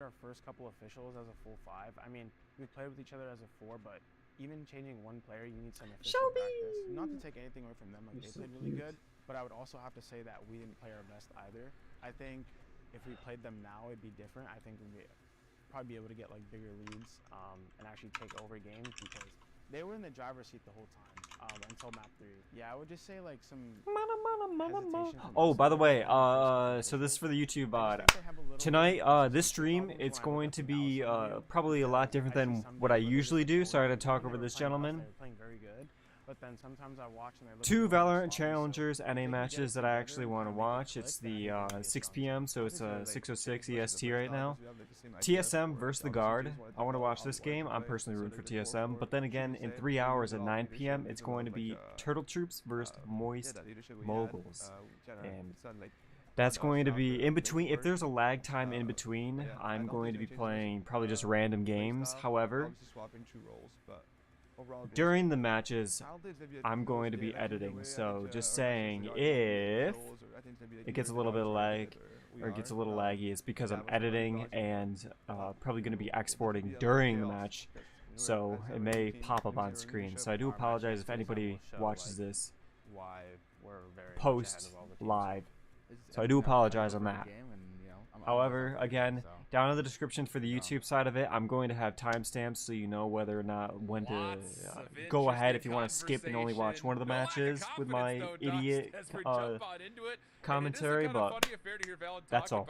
our first couple officials as a full 5. I mean, we played with each other as a 4, but even changing one player, you need some official practice. Not to take anything away from them, like they played really good, but I would also have to say that we didn't play our best either. I think if we played them now, it'd be different. I think we'd probably be able to get like bigger leads and actually take over games because they were in the driver's seat the whole time until map 3. Yeah, I would just say like some hesitation from Oh, us by the way, in so this is for the YouTube I VOD. just think they have a little Tonight, bit this stream, problems it's when I look going at to them be outside view, probably a lot because different I see than some what I games where they're usually just do. going Sorry to and talk when over they were this playing us, gentleman. they were playing very good, but then sometimes I watch and they look a 2 little bit Valorant sloppy, so Challengers if NA they can get matches it that I together actually and want to kinda make it watch. click, It's then I the think it'll be a 6 strong p.m., team. so it's 6:06 EST right now. TSM versus the Guard. I want to watch this game. I'm personally rooting for TSM, but then again, in 3 hours at 9 p.m., it's going to be Turtle Troops versus MOIST Moguls. And that's going to be in between. If there's a lag time in between, I'm going to be playing probably just random games. However, during the matches, I'm going to be editing. So just saying, if it gets a little bit of lag or it gets a little laggy, it's because I'm editing and probably going to be exporting during the match. So it may pop up on screen. So I do apologize if anybody watches this post live. So I do apologize on that. However, again, down in the description for the YouTube side of it, I'm going to have timestamps so you know whether or not when to go ahead if you want to skip and only watch one of the matches with my idiot commentary, but that's all.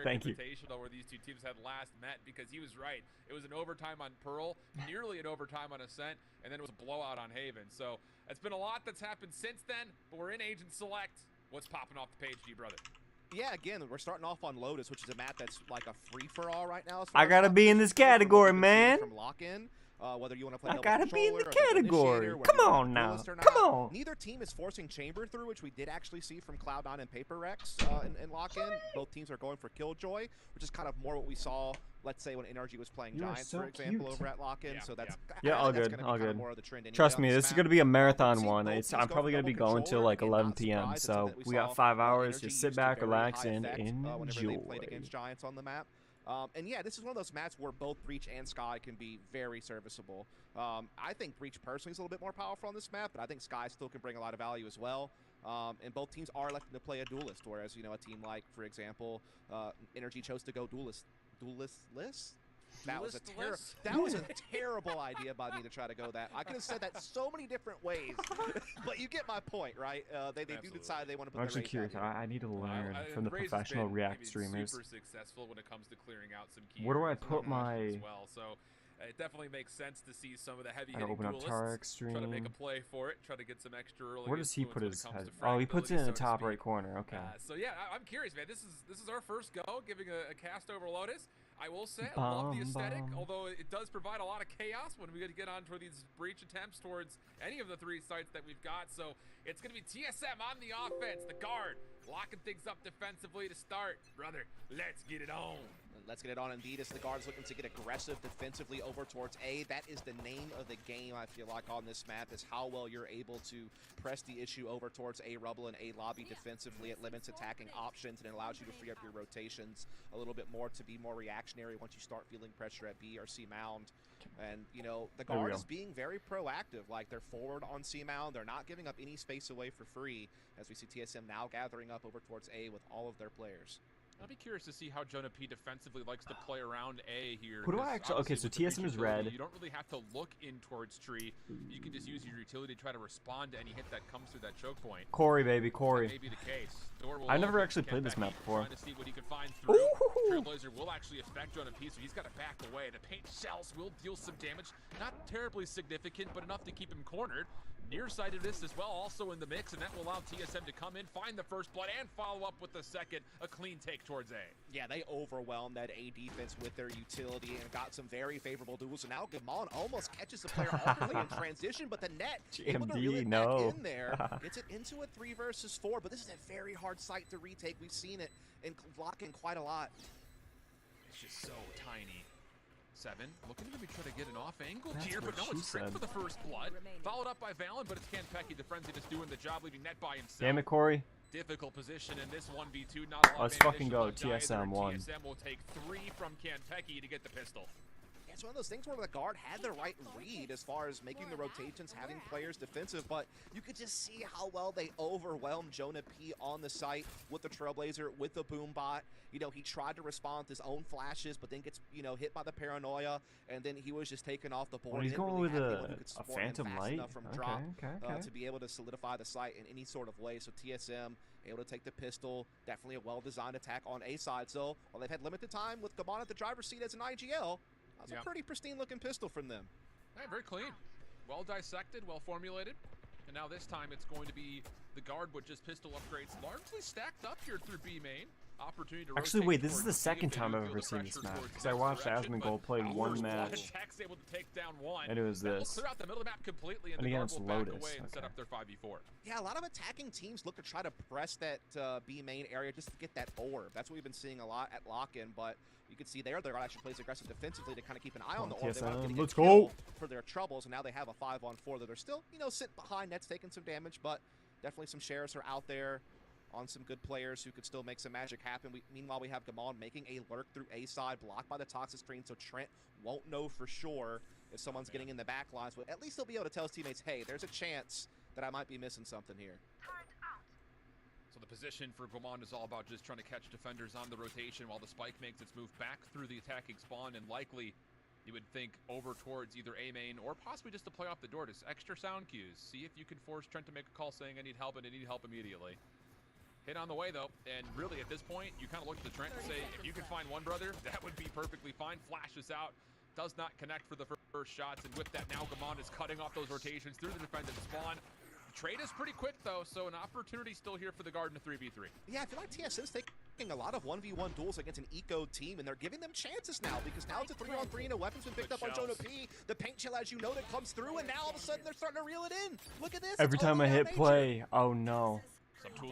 Thank you. Where these two teams had last met, because he was right. It was an overtime on Pearl, nearly an overtime on Ascent, and then it was a blowout on Haven. So it's been a lot that's happened since then, but we're in Agent Select. What's popping off the page, G brother? Yeah, again, we're starting off on Lotus, which is a map that's like a free-for-all right now. I gotta be in this category, man. From lock-in, whether you want to play I gotta be in the controller, category. Come on now. Come on. Neither team is forcing chamber through, which we did actually see from Cloud9 and Paper Rex in lock-in. Both teams are going for Killjoy, which is kind of more what we saw, let's say, when NRG was playing Giants, for example, over at lock-in. So that's all good, all good. More of the trend Trust me, this is gonna be a marathon See one. both I'm teams probably go gonna be double going till controller, like and 11 not p.m. surprised, it's So something that we saw, got 5 hours. Energy Just sit used to back, very relax, high and effect, whenever they enjoy. played against Giants on the map. And yeah, this is one of those maps where both Breach and Sky can be very serviceable. I think Breach personally is a little bit more powerful on this map, but I think Sky still can bring a lot of value as well. And both teams are electing to play a duelist, whereas, you know, a team like, for example, Energy chose to go duelistless. That was a terrible idea by me to try to go that. I could have said that so many different ways, but you get my point, right? They do decide they want to put. I'm actually curious. I need to learn from the professional React streamers. Super successful when it comes to clearing out some key Where do I areas put my? as well. So it definitely makes sense to see some of the heavy hitting open up duelists Tarek try to make stream. a play for it, try to get some extra early. Where does he put influence his when it head? comes to Oh, he puts it in the fragility, so to top speak. right corner. Okay. So yeah, I'm curious, man. This is our first go giving a cast over Lotus. I will say, I love the aesthetic, although it does provide a lot of chaos when we get on toward these breach attempts towards any of the 3 sites that we've got. So it's going to be TSM on the offense, the Guard, locking things up defensively to start. Brother, let's get it on. Let's get it on indeed as the Guard's looking to get aggressive defensively over towards A. That is the name of the game, I feel like, on this map, is how well you're able to press the issue over towards A Rubble and A Lobby defensively. It limits attacking options and it allows you to free up your rotations a little bit more to be more reactionary once you start feeling pressure at B or C Mound. And, you know, the Guard is being very proactive. Like, they're forward on C Mound. They're not giving up any space away for free, as we see TSM now gathering up over towards A with all of their players. I'll be curious to see how Jonah P defensively likes to play around A here. Who do I actually? Okay, so TSM is red. You don't really have to look in towards tree. You can just use your utility to try to respond to any hit that comes through that choke point. Corey, baby, Corey. That may be the case. I've never actually played this map before. Trying to see what he can find through. Trailblazer will actually affect Jonah P, so he's got to back away. The paint shells will deal some damage. Not terribly significant, but enough to keep him cornered. Nearsightedness as well, also in the mix, and that will allow TSM to come in, find the first blood, and follow up with the second. A clean take towards A. Yeah, they overwhelmed that A defense with their utility and got some very favorable duels. So now Gamon almost catches the player awkwardly in transition, but the net able to reel it back in there. Gets it into a 3 versus 4, but this is a very hard site to retake. We've seen it in lock-in quite a lot. It's just so tiny. 7, looking to maybe try to get an off angle here, but no, it's stripped for the first blood. Followed up by Valen, but it's Kanpeki, the frenzy, just doing the job, leaving net by himself. Damn it, Corey. difficult position in this 1v2. Not a lot Let's of fucking go. ammunition left either. TSM won. TSM will take 3 from Kanpeki to get the pistol. It's one of those things where the guard had the right read as far as making the rotations, having players defensive, but you could just see how well they overwhelmed Jonah P on the site with the Trailblazer, with the boom bot. You know, he tried to respond with his own flashes, but then gets, you know, hit by the paranoia, and then he was just taken off the board. Well, he's going really with a phantom light from okay, drop okay. to be able to solidify the site in any sort of way. So TSM able to take the pistol, definitely a well-designed attack on A side. So while they've had limited time with Gaman at the driver's seat as an IGL, that's a pretty pristine-looking pistol from them. Yeah, very clean. Well dissected, well formulated. And now this time it's going to be the guard with just pistol upgrades largely stacked up here through B main. Opportunity to actually, wait, this is the second time I've ever seen this map. Because I watched Asmongold play one match. Able to take down one. And it was this. Clear out the middle of the map completely, and again, the it's guard will Lotus. back away and set up their 5v4. Yeah, a lot of attacking teams look to try to press that B main area just to get that orb. That's what we've been seeing a lot at lock-in, but you can see there, they're actually plays aggressive defensively to kind of keep an eye on the orb. They want to let's go for their troubles, and now they have a 5-on-4 that they're still, you know, sitting behind nets, taking some damage, but definitely some shares are out there on some good players who could still make some magic happen. Meanwhile, we have Gaman making a lurk through A side, blocked by the toxic screen, so Trent won't know for sure if someone's getting in the back lines, but at least he'll be able to tell his teammates, hey, there's a chance that I might be missing something here. So the position for Gaman is all about just trying to catch defenders on the rotation while the spike makes its move back through the attacking spawn, and likely you would think over towards either A main or possibly just to play off the door. Just extra sound cues. See if you can force Trent to make a call saying I need help, and I need help immediately. Hit on the way though, and really at this point you kind of look at the Trent and say if you can find one brother, that would be perfectly fine. Flashes out, does not connect for the first shots, and with that now Gaman is cutting off those rotations through the defended spawn. The trade is pretty quick though, so an opportunity still here for the guard in a 3v3. Yeah, I feel like TSM's taking a lot of 1v1 duels against an eco team, and they're giving them chances now because now it's a 3-on-3 and a weapon's been picked up on Jonah P. The paint chill, as you noted, comes through, and now all of a sudden they're starting to reel it in. Look at this. Every time I hit play, oh no.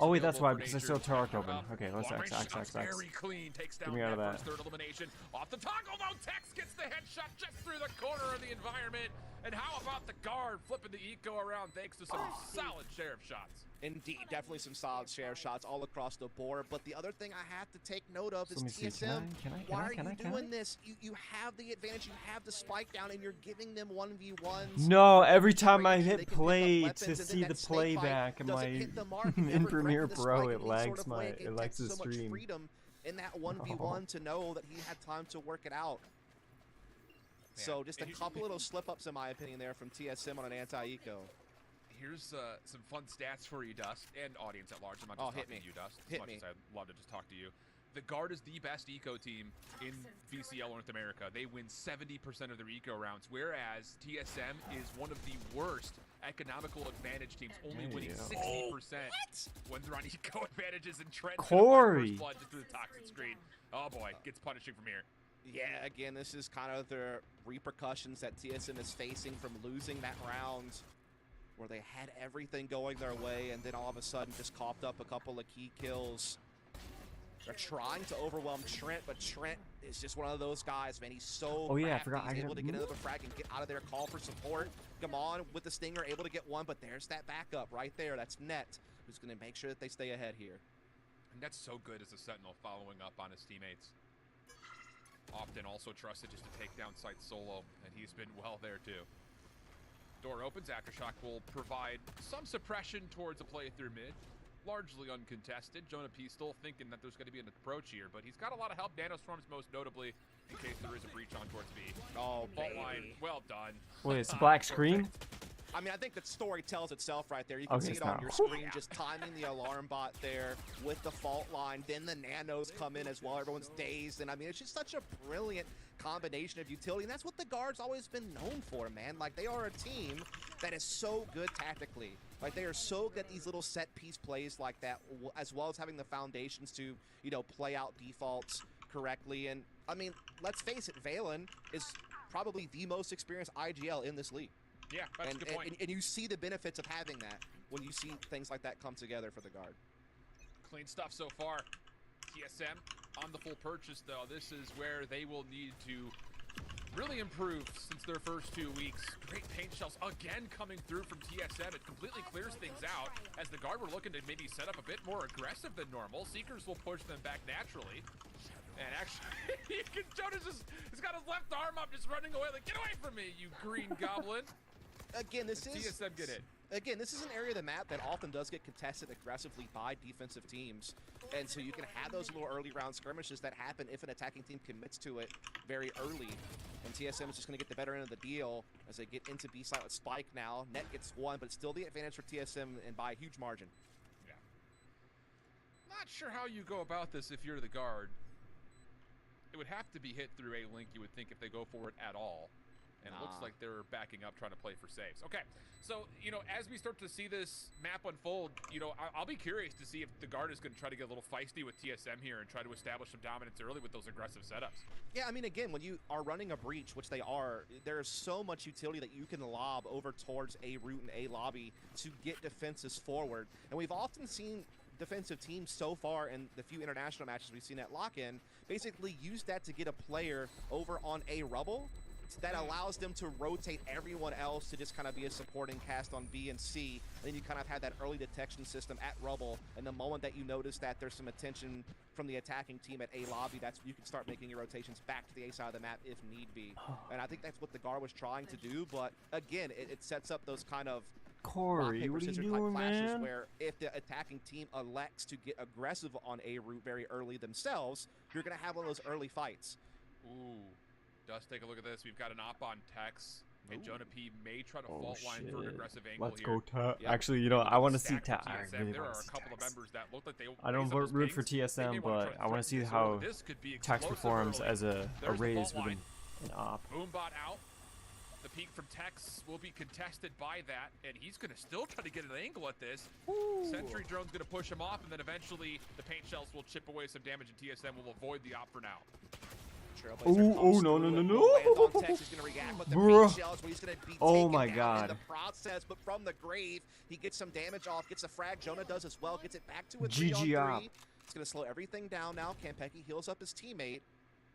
Oh wait, that's why, because I still Tark open. Okay, let's X. Very clean, takes down Get me out of that. Third elimination. Off the toggle though, Tex gets the headshot just through the corner of the environment. And how about the guard flipping the eco around thanks to some solid sheriff shots? Indeed, definitely some solid share shots all across the board. But the other thing I have to take note of is TSM. Why are you doing this? You have the advantage, you have the spike down, and you're giving them 1v1s. No, every time I hit play to see the playback in my in Premiere Pro, it lags the stream. Freedom in that 1v1 to know that he had time to work it out. So just a couple little slip-ups, in my opinion, there from TSM on an anti-eco. Here's some fun stats for you, Dust, and audience at large. I'm not just talking to you, Dust. As much as I'd love to just talk to you. The guard is the best eco team in VCL North America. They win 70% of their eco rounds, whereas TSM is one of the worst economical advantage teams, only winning 60% when they're on eco advantages, and Trent Corey blood just through the toxic screen. Oh boy, gets punishing from here. Yeah, again, this is kind of the repercussions that TSM is facing from losing that round where they had everything going their way and then all of a sudden just coughed up a couple of key kills. They're trying to overwhelm Trent, but Trent is just one of those guys, man. He's so crafty. I forgot. He's able to get another frag and get out of there, call for support. Gaman with the Stinger, able to get one, but there's that backup right there. That's Net, who's going to make sure that they stay ahead here. And that's so good as a Sentinel following up on his teammates. Often also trusted just to take down site solo, and he's been well there too. Door opens, Aftershock will provide some suppression towards a play through mid. Largely uncontested. Jonah P still thinking that there's going to be an approach here, but he's got a lot of help. Nanostorms most notably, in case there is a breach on towards B. Oh, fault line, well done. Wait, it's a black screen? I mean, I think the story tells itself right there. You can see it on your screen, just timing the alarm bot there with the fault line. Then the nanos come in as well. Everyone's dazed. And I mean, it's just such a brilliant combination of utility. And that's what the guard's always been known for, man. Like, they are a team that is so good tactically. Like, they are so good at these little set piece plays like that, as well as having the foundations to, you know, play out defaults correctly. And I mean, let's face it, Valen is probably the most experienced IGL in this league. Yeah, that's a good point. And you see the benefits of having that when you see things like that come together for the guard. Clean stuff so far. TSM on the full purchase, though. This is where they will need to really improved since their first 2 weeks. Great paint shells again coming through from TSM. It completely clears things out as the guard were looking to maybe set up a bit more aggressive than normal. Seekers will push them back naturally. And actually, Jonas has got his left arm up, just running away like, get away from me, you green goblin. Again, this is TSM get it. Again, this is an area of the map that often does get contested aggressively by defensive teams. And so you can have those little early round skirmishes that happen if an attacking team commits to it very early. And TSM is just going to get the better end of the deal as they get into B side with Spike now. Net gets one, but it's still the advantage for TSM and by a huge margin. Yeah. Not sure how you go about this if you're the guard. It would have to be hit through a link, you would think, if they go for it at all. And it looks like they're backing up, trying to play for saves. Okay, so, you know, as we start to see this map unfold, you know, I'll be curious to see if the guard is going to try to get a little feisty with TSM here and try to establish some dominance early with those aggressive setups. Yeah, I mean, again, when you are running a breach, which they are, there's so much utility that you can lob over towards a route and a lobby to get defenses forward. And we've often seen defensive teams so far in the few international matches we've seen at Lock-In basically use that to get a player over on a rubble that allows them to rotate everyone else to just kind of be a supporting cast on B and C. And then you kind of have that early detection system at rubble, and the moment that you notice that there's some attention from the attacking team at A lobby, that's when you can start making your rotations back to the A side of the map if need be. And I think that's what the guard was trying to do, but again, it sets up those kind of Corey, what are you doing, man? Where if the attacking team elects to get aggressive on a route very early themselves, you're going to have one of those early fights. Ooh. Dust, take a look at this. We've got an op on Tex, and Jonah P may try to fault line for an aggressive angle Let's here. go, Tex. Yep. Actually, you know, I want to see Tex. There are a couple of members that look like they. I don't root for TSM, but I want to see how Tex performs as a raise with an op. Boombot out. The peek from Tex will be contested by that, and he's going to still try to get an angle at this. Sentry drone's going to push him off, and then eventually the paint shells will chip away some damage, and TSM will avoid the op for now. Oh no. Oh my God. In the process, but from the grave, he gets some damage off, gets a frag. Jonah does as well, gets it back to a 3-on-3. It's going to slow everything down now. Campeki heals up his teammate.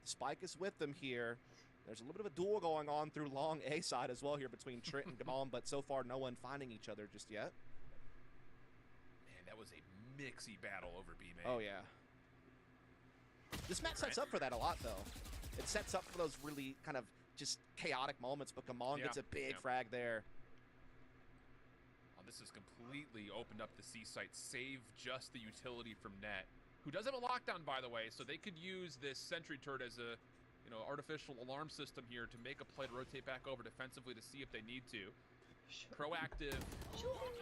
Spike is with them here. There's a little bit of a duel going on through long A side as well here between Trent and Gamal, but so far no one finding each other just yet. Man, that was a mixy battle over B main. Oh yeah. This map sets up for that a lot though. It sets up for those really kind of just chaotic moments, but Gamal gets a big frag there. This has completely opened up the C site, save just the utility from Net, who does have a lockdown, by the way, so they could use this sentry turret as a, you know, artificial alarm system here to make a play to rotate back over defensively to see if they need to. Proactive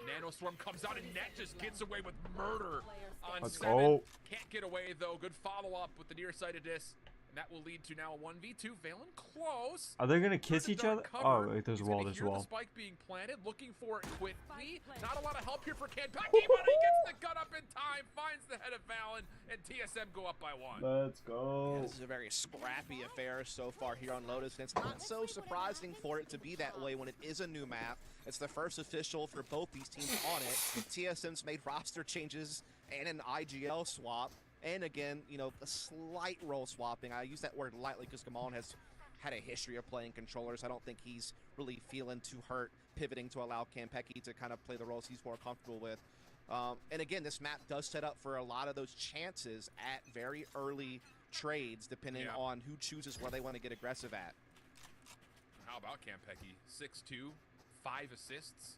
nanoswarm comes out, and Net just gets away with murder on 7. Can't get away though. Good follow-up with the nearsightedness. And that will lead to now a 1v2. Valen close. Are they gonna kiss each other? Oh, wait, there's a wall. There's a wall. The spike being planted, looking for it quickly. Not a lot of help here for Campeki, but he gets the gun up in time, finds the head of Valen, and TSM go up by 1. Let's go. Yeah, this is a very scrappy affair so far here on Lotus, and it's not so surprising for it to be that way when it is a new map. It's the first official for both these teams on it. TSM's made roster changes and an IGL swap. And again, you know, a slight role swapping. I use that word lightly because Gamal has had a history of playing controllers. I don't think he's really feeling too hurt pivoting to allow Campeki to kind of play the roles he's more comfortable with. And again, this map does set up for a lot of those chances at very early trades, depending on who chooses where they want to get aggressive at. How about Campeki? 6'2", 5 assists.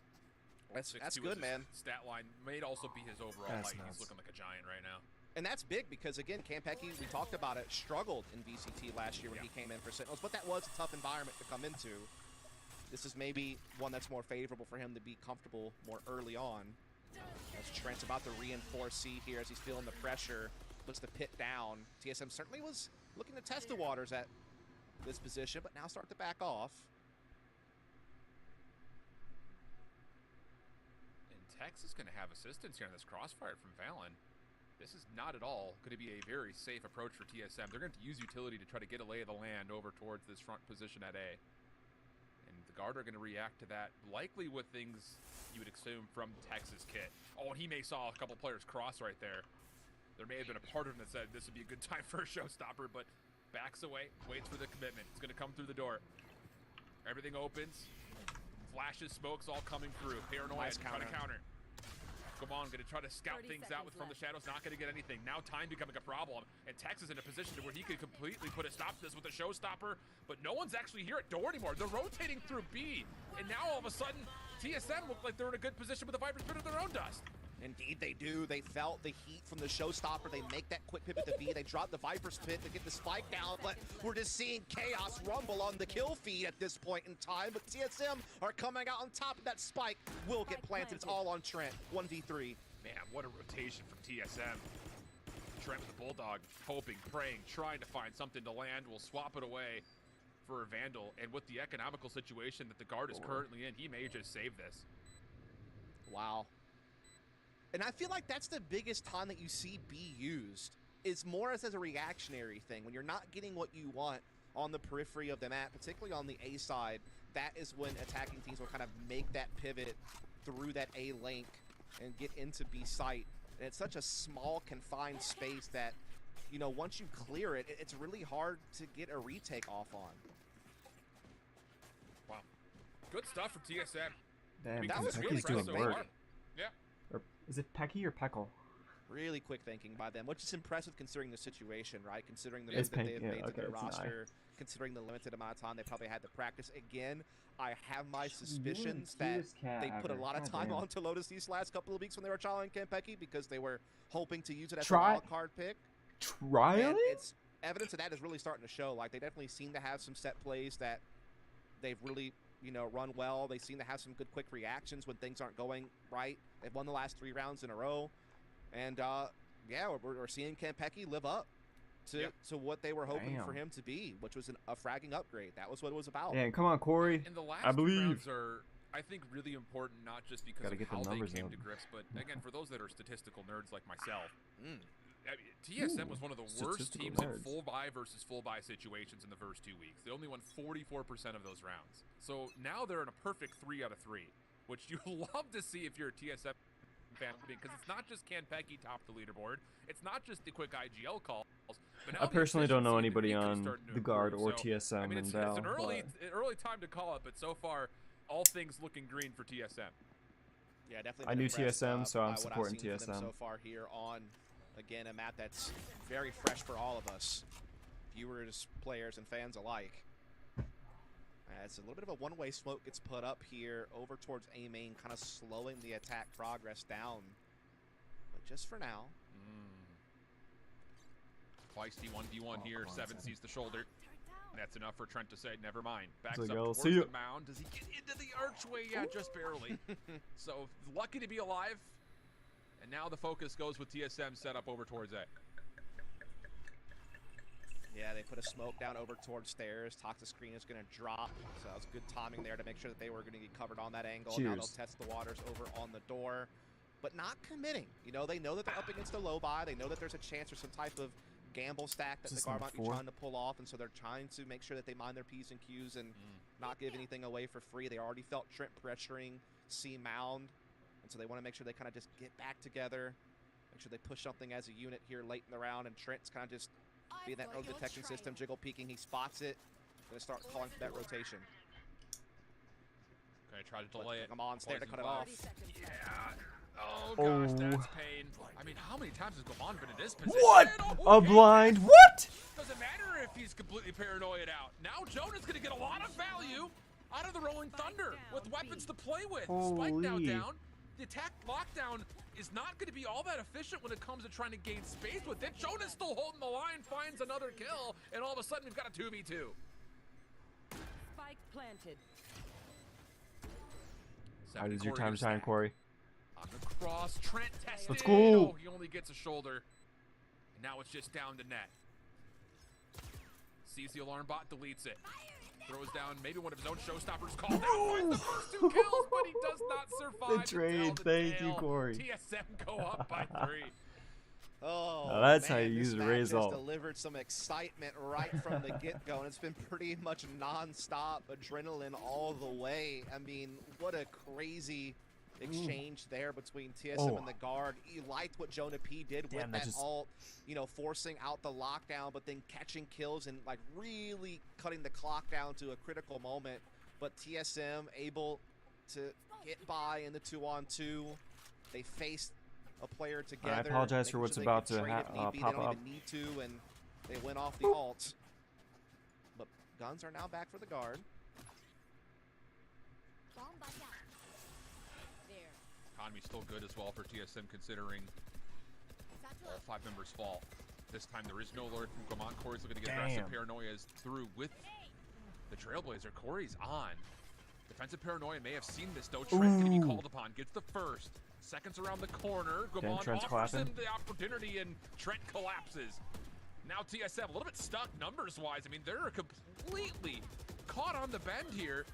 That's good, man. Stat line may also be his overall height. He's looking like a giant right now. And that's big because, again, Campeki, we talked about it, struggled in VCT last year when he came in for Sentinels, but that was a tough environment to come into. This is maybe one that's more favorable for him to be comfortable more early on. As Trent's about to reinforce C here as he's feeling the pressure, puts the pit down. TSM certainly was looking to test the waters at this position, but now start to back off. And Tex is going to have assistance here on this crossfire from Valen. This is not at all going to be a very safe approach for TSM. They're going to use utility to try to get a lay of the land over towards this front position at A. And the guard are going to react to that, likely with things you would assume from Tex's kit. Oh, and he may saw a couple players cross right there. There may have been a part of him that said this would be a good time for a showstopper, but Backs away, waits for the commitment. It's gonna come through the door. Everything opens. Flashes, smokes, all coming through. Paranoia, trying to counter. Come on, gonna try to scout things out from the shadows. Not gonna get anything. Now time becoming a problem, and Tex is in a position to where he could completely put a stop to this with a showstopper. But no one's actually here at door anymore. They're rotating through B, and now all of a sudden, TSM look like they're in a good position with the Viper's Pit of their own dust. Indeed they do. They felt the heat from the showstopper. They make that quick pivot to B. They drop the Viper's Pit to get the spike down, but we're just seeing chaos rumble on the kill feed at this point in time. But TSM are coming out on top of that spike. Will get planted. It's all on Trent. 1v3. Man, what a rotation from TSM. Trent with the Bulldog, hoping, praying, trying to find something to land. Will swap it away for a Vandal. And with the economical situation that the guard is currently in, he may just save this. Wow. And I feel like that's the biggest time that you see B used, is more as a reactionary thing. When you're not getting what you want on the periphery of the map, particularly on the A side, that is when attacking teams will kind of make that pivot through that A link and get into B site. And it's such a small, confined space that, you know, once you clear it, it's really hard to get a retake off on. Wow. Good stuff from TSM. Damn, that was Kentucky's really doing quick work. thinking. Yeah. Or is it Pecky or Peckle? Really quick thinking by them, which is impressive considering the situation, right? Considering the It's move that pink, they have yeah, made to okay, their it's an eye. roster, considering the limited amount of time they probably had to practice. Again, I have my suspicions that they put a lot of time onto Lotus these last couple of weeks when they were trialing Kentucky because they were hoping to use it as a wild card pick. And it's evidence of that is really starting to show. Like, they definitely seem to have some set plays that they've really, you know, run well. They seem to have some good quick reactions when things aren't going right. They've won the last 3 rounds in a row. And, yeah, we're seeing Kentucky live up to what they were hoping for him to be, which was a fragging upgrade. That was what it was about. Yeah, come on, Corey. And the last I believe. rounds are, I think, really important, not just because of how they came to grips, but, again, for those that are statistical nerds like myself, I mean, TSM was one of the worst teams in full buy versus full buy situations in the first 2 weeks. They only won 44% of those rounds. So now they're in a perfect 3 out of 3, which you love to see if you're a TSM fan, because it's not just Kentucky top the leaderboard. It's not just the quick IGL calls. But now I personally don't know anybody on the guard or TSM. I mean, it's an early time to call it, but so far, all things looking green for TSM. Yeah, definitely. I knew TSM, so I'm supporting TSM. So far here on, again, a map that's very fresh for all of us, viewers, players, and fans alike. As a little bit of a one-way smoke gets put up here over towards A main, kind of slowing the attack progress down. But just for now. Feisty 1v1 here. 7 sees the shoulder. That's enough for Trent to say, never mind. Backs like, up towards see the mound. Does he get into the archway? Yeah, just barely. So lucky to be alive. And now the focus goes with TSM set up over towards A. Yeah, they put a smoke down over towards stairs. Toxic screen is going to drop. So that was good timing there to make sure that they were going to get covered on that angle. Now they'll test the waters over on the door, but not committing. You know, they know that they're up against a low buy. They know that there's a chance for some type of gamble stack that the guard might be trying to pull off, and so they're trying to make sure that they mind their P's and Q's and not give anything away for free. They already felt Trent pressuring C mound, and so they want to make sure they kind of just get back together, make sure they push something as a unit here late in the round, and Trent's kind of just being that early detection system, jiggle peeking, he spots it, gonna start calling for that rotation. Gonna try to delay it. Come on, stay to cut it off. Yeah. Oh gosh, that's pain. I mean, how many times has Goman been in this position? What? Oh, a blind? What? Doesn't matter if he's completely paranoid out. Now Jonah's gonna get a lot of value out of the Rolling Thunder with weapons to play with. Spike now down. The attack lockdown is not going to be all that efficient when it comes to trying to gain space with it. Jonah's still holding the line, finds another kill, and all of a sudden we've got a 2v2. Spike planted. How does your time to shine, Corey? On the cross, Trent tested. Let's go. Oh, he only gets a shoulder. And now it's just down to net. Sees the alarm bot, deletes it. Throws down maybe one of his own showstoppers called out. Finds the first 2 kills, but he does not survive. The trade, thank you, Corey. TSM go up by 3. Oh, now that's man, how you use a this match raise has ult. delivered some excitement right from the get-go, and it's been pretty much non-stop adrenaline all the way. I mean, what a crazy exchange there between TSM and the guard. You liked what Jonah P did with that ult, you know, forcing out the lockdown, but then catching kills and like really cutting the clock down to a critical moment. But TSM able to get by in the 2-on-2. They faced a player together. I apologize for what's about to pop They don't up. even need to, and they went off the ult. But guns are now back for the guard. Economy's still good as well for TSM, considering all 5 members fall. This time there is no alert from Gaman. Corey's looking to get aggressive. Paranoia is through with the Trailblazer. Corey's on. Defensive Paranoia may have seen this though. Trent going to be called upon. Gets the first. Seconds around the corner. Gaman offers him the opportunity and Trent collapses. Now TSM a little bit stuck numbers-wise. I mean, they're completely caught on the bend here.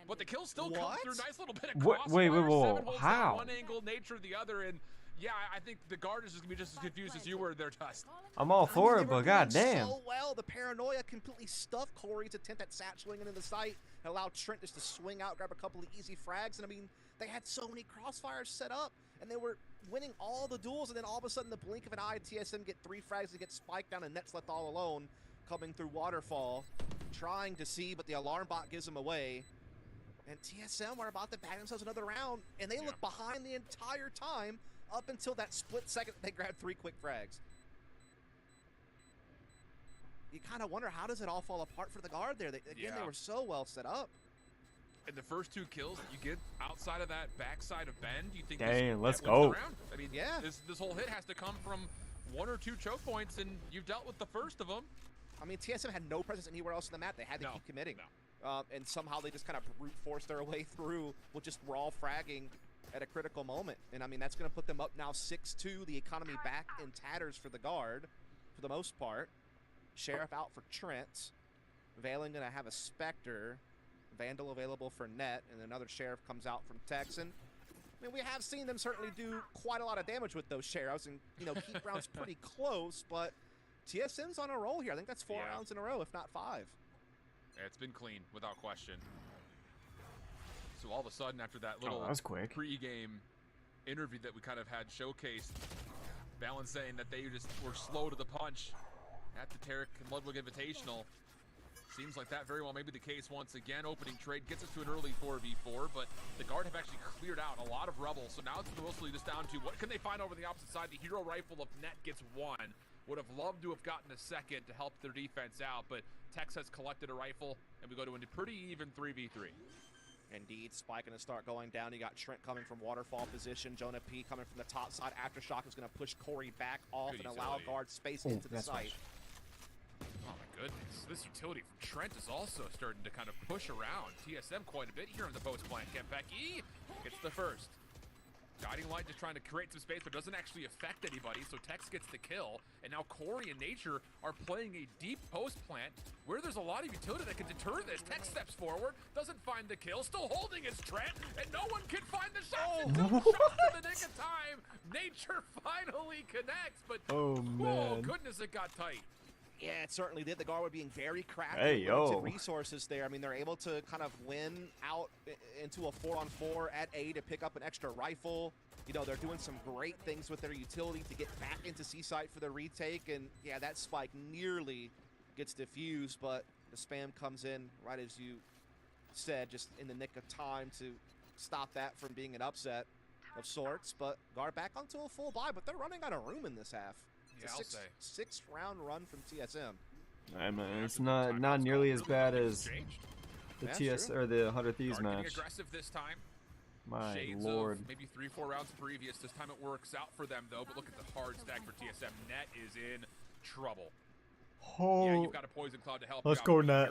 But the kill still comes through. Nice little bit of crossfire. Wait. How? One angle, nature of the other, and yeah, I think the guard is just gonna be just as confused as you were there, Dust. I'm all for it, but goddamn. So well, the Paranoia completely stuffed Corey's attempt at satcheling into the site and allowed Trent just to swing out, grab a couple of easy frags, and I mean, they had so many crossfires set up, and they were winning all the duels, and then all of a sudden, the blink of an eye, TSM get 3 frags and get spiked down, and Nets left all alone, coming through Waterfall, trying to see, but the alarm bot gives them away. And TSM were about to bag themselves another round, and they look behind the entire time up until that split second they grabbed 3 quick frags. You kind of wonder, how does it all fall apart for the guard there? They were so well set up. And the first 2 kills that you get outside of that backside of Bend, you think let's go. I mean, this whole hit has to come from 1 or 2 choke points, and you've dealt with the first of them. I mean, TSM had no presence anywhere else in the map. They had to keep committing. And somehow they just kind of brute forced their way through with just raw fragging at a critical moment. And I mean, that's going to put them up now 6-2. The economy back in tatters for the guard for the most part. Sheriff out for Trent. Valen going to have a Spectre. Vandal available for Net. And another Sheriff comes out from Texan. I mean, we have seen them certainly do quite a lot of damage with those Sheriffs and, you know, keep rounds pretty close. But TSM's on a roll here. I think that's 4 rounds in a row, if not 5. It's been clean, without question. So all of a sudden, after that little pre-game interview that we kind of had showcased, Valen saying that they just were slow to the punch at the Tarek and Ludwig Invitational. Seems like that very well may be the case once again. Opening trade gets us to an early 4v4, but the guard have actually cleared out a lot of Rebel. So now it's mostly just down to what can they find over the opposite side. The hero rifle of Net gets 1. Would have loved to have gotten a second to help their defense out, but Tex has collected a rifle, and we go to a pretty even 3v3. Indeed, Spike going to start going down. You got Trent coming from waterfall position. Jonah P coming from the top side. Aftershock is going to push Corey back off and allow guard space into the site. Oh my goodness, this utility from Trent is also starting to kind of push around TSM quite a bit here in the post plant. Kempeki gets the first. Guiding Light just trying to create some space, but doesn't actually affect anybody, so Tex gets the kill. And now Corey and Nature are playing a deep post plant where there's a lot of utility that can deter this. Tex steps forward, doesn't find the kill, still holding his Trent, and no one can find the shots until shots in the nick of time. Nature finally connects, but oh goodness, it got tight. Yeah, it certainly did. The guard were being very crafty with resources there. I mean, they're able to kind of win out into a 4-on-4 at A to pick up an extra rifle. You know, they're doing some great things with their utility to get back into C-site for the retake. And yeah, that spike nearly gets diffused, but the spam comes in right as you said, just in the nick of time to stop that from being an upset of sorts. But guard back onto a full buy, but they're running out of room in this half. Yeah, It's a 6-round run from TSM. I mean, it's not nearly as bad as the TS or the 100 Thieves match. Getting aggressive this time. My Shades lord. Of maybe 3-4 rounds previous. This time it works out for them though. But look at the hard stack for TSM. Net is in trouble. Oh, yeah, you've got a poison cloud to help. Let's go, Net.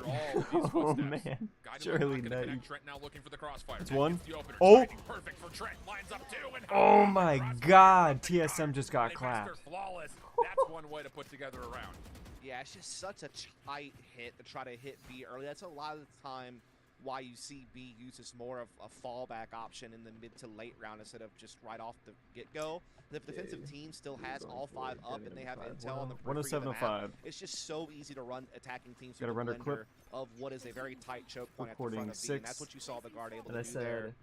Oh man, surely Net. Trent now looking for the crossfire. It's one. Oh, perfect for Trent. Lines up 2. And oh my God, TSM just got clapped. Flawless. That's one way to put together a round. Yeah, it's just such a tight hit to try to hit B early. That's a lot of the time why you see B used as more of a fallback option in the mid to late round instead of just right off the get-go. The defensive team still has all 5 up and they have intel on the periphery of the map. It's just so easy to run attacking teams through the blender of what is a very tight choke point at the front of B, and that's what you saw the guard able to do there.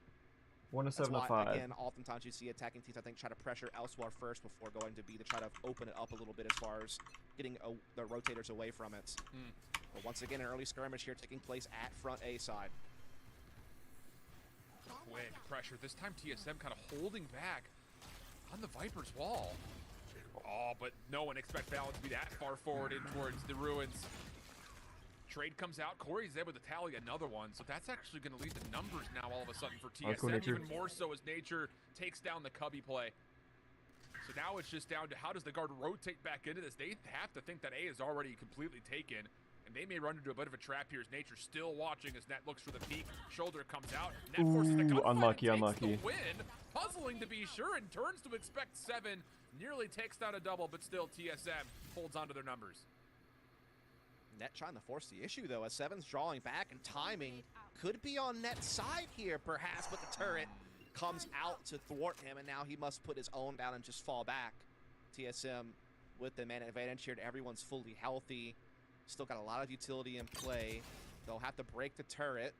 1 to That's 7 to why, 5. again, oftentimes you see attacking teams, I think, try to pressure elsewhere first before going to B to try to open it up a little bit as far as getting the rotators away from it. But once again, an early skirmish here taking place at front A side. Quick pressure. This time TSM kind of holding back on the Viper's wall. Oh, but no one expects Valen to be that far forward in towards the ruins. Trade comes out. Corey's able to tally another one, so that's actually going to lead to numbers now all of a sudden for TSM, even more so as Nature takes down the Cubby play. So now it's just down to how does the guard rotate back into this. They have to think that A is already completely taken, and they may run into a bit of a trap here as Nature still watching as Net looks for the peak. Shoulder comes out. Net forces the gunfight and takes the win. Puzzling to be sure, and turns to expect 7. Nearly takes down a double, but still TSM holds on to their numbers. Net trying to force the issue, though, as 7's drawing back, and timing could be on Net's side here, perhaps, but the turret comes out to thwart him, and now he must put his own down and just fall back. TSM with the man advantage here, everyone's fully healthy. Still got a lot of utility in play. They'll have to break the turret,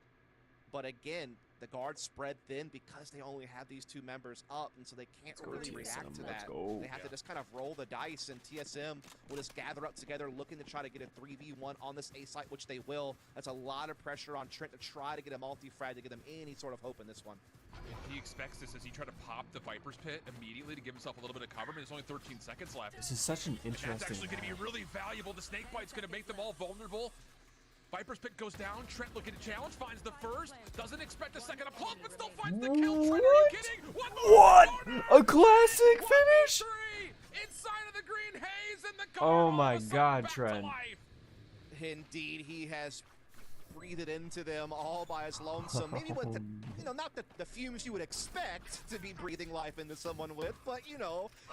but again, the guards spread thin because they only have these 2 members up, and so they can't really react to that. They have to just kind of roll the dice, and TSM will just gather up together looking to try to get a 3v1 on this A site, which they will. That's a lot of pressure on Trent to try to get a multi-frag to get him any sort of hope in this one. He expects this as he tried to pop the Viper's Pit immediately to give himself a little bit of cover, but there's only 13 seconds left. This is such an interesting. And that's actually going to be really valuable. The snake bite's going to make them all vulnerable. Viper's Pit goes down. Trent looking to challenge, finds the first. Doesn't expect a second applaud, but still finds the kill. Trent, are you kidding? What? A classic finish? Inside of the green haze, and the oh my God, Trent. Indeed, he has breathed into them all by his lonesome. Maybe with the, not the fumes you would expect to be breathing life into someone with, but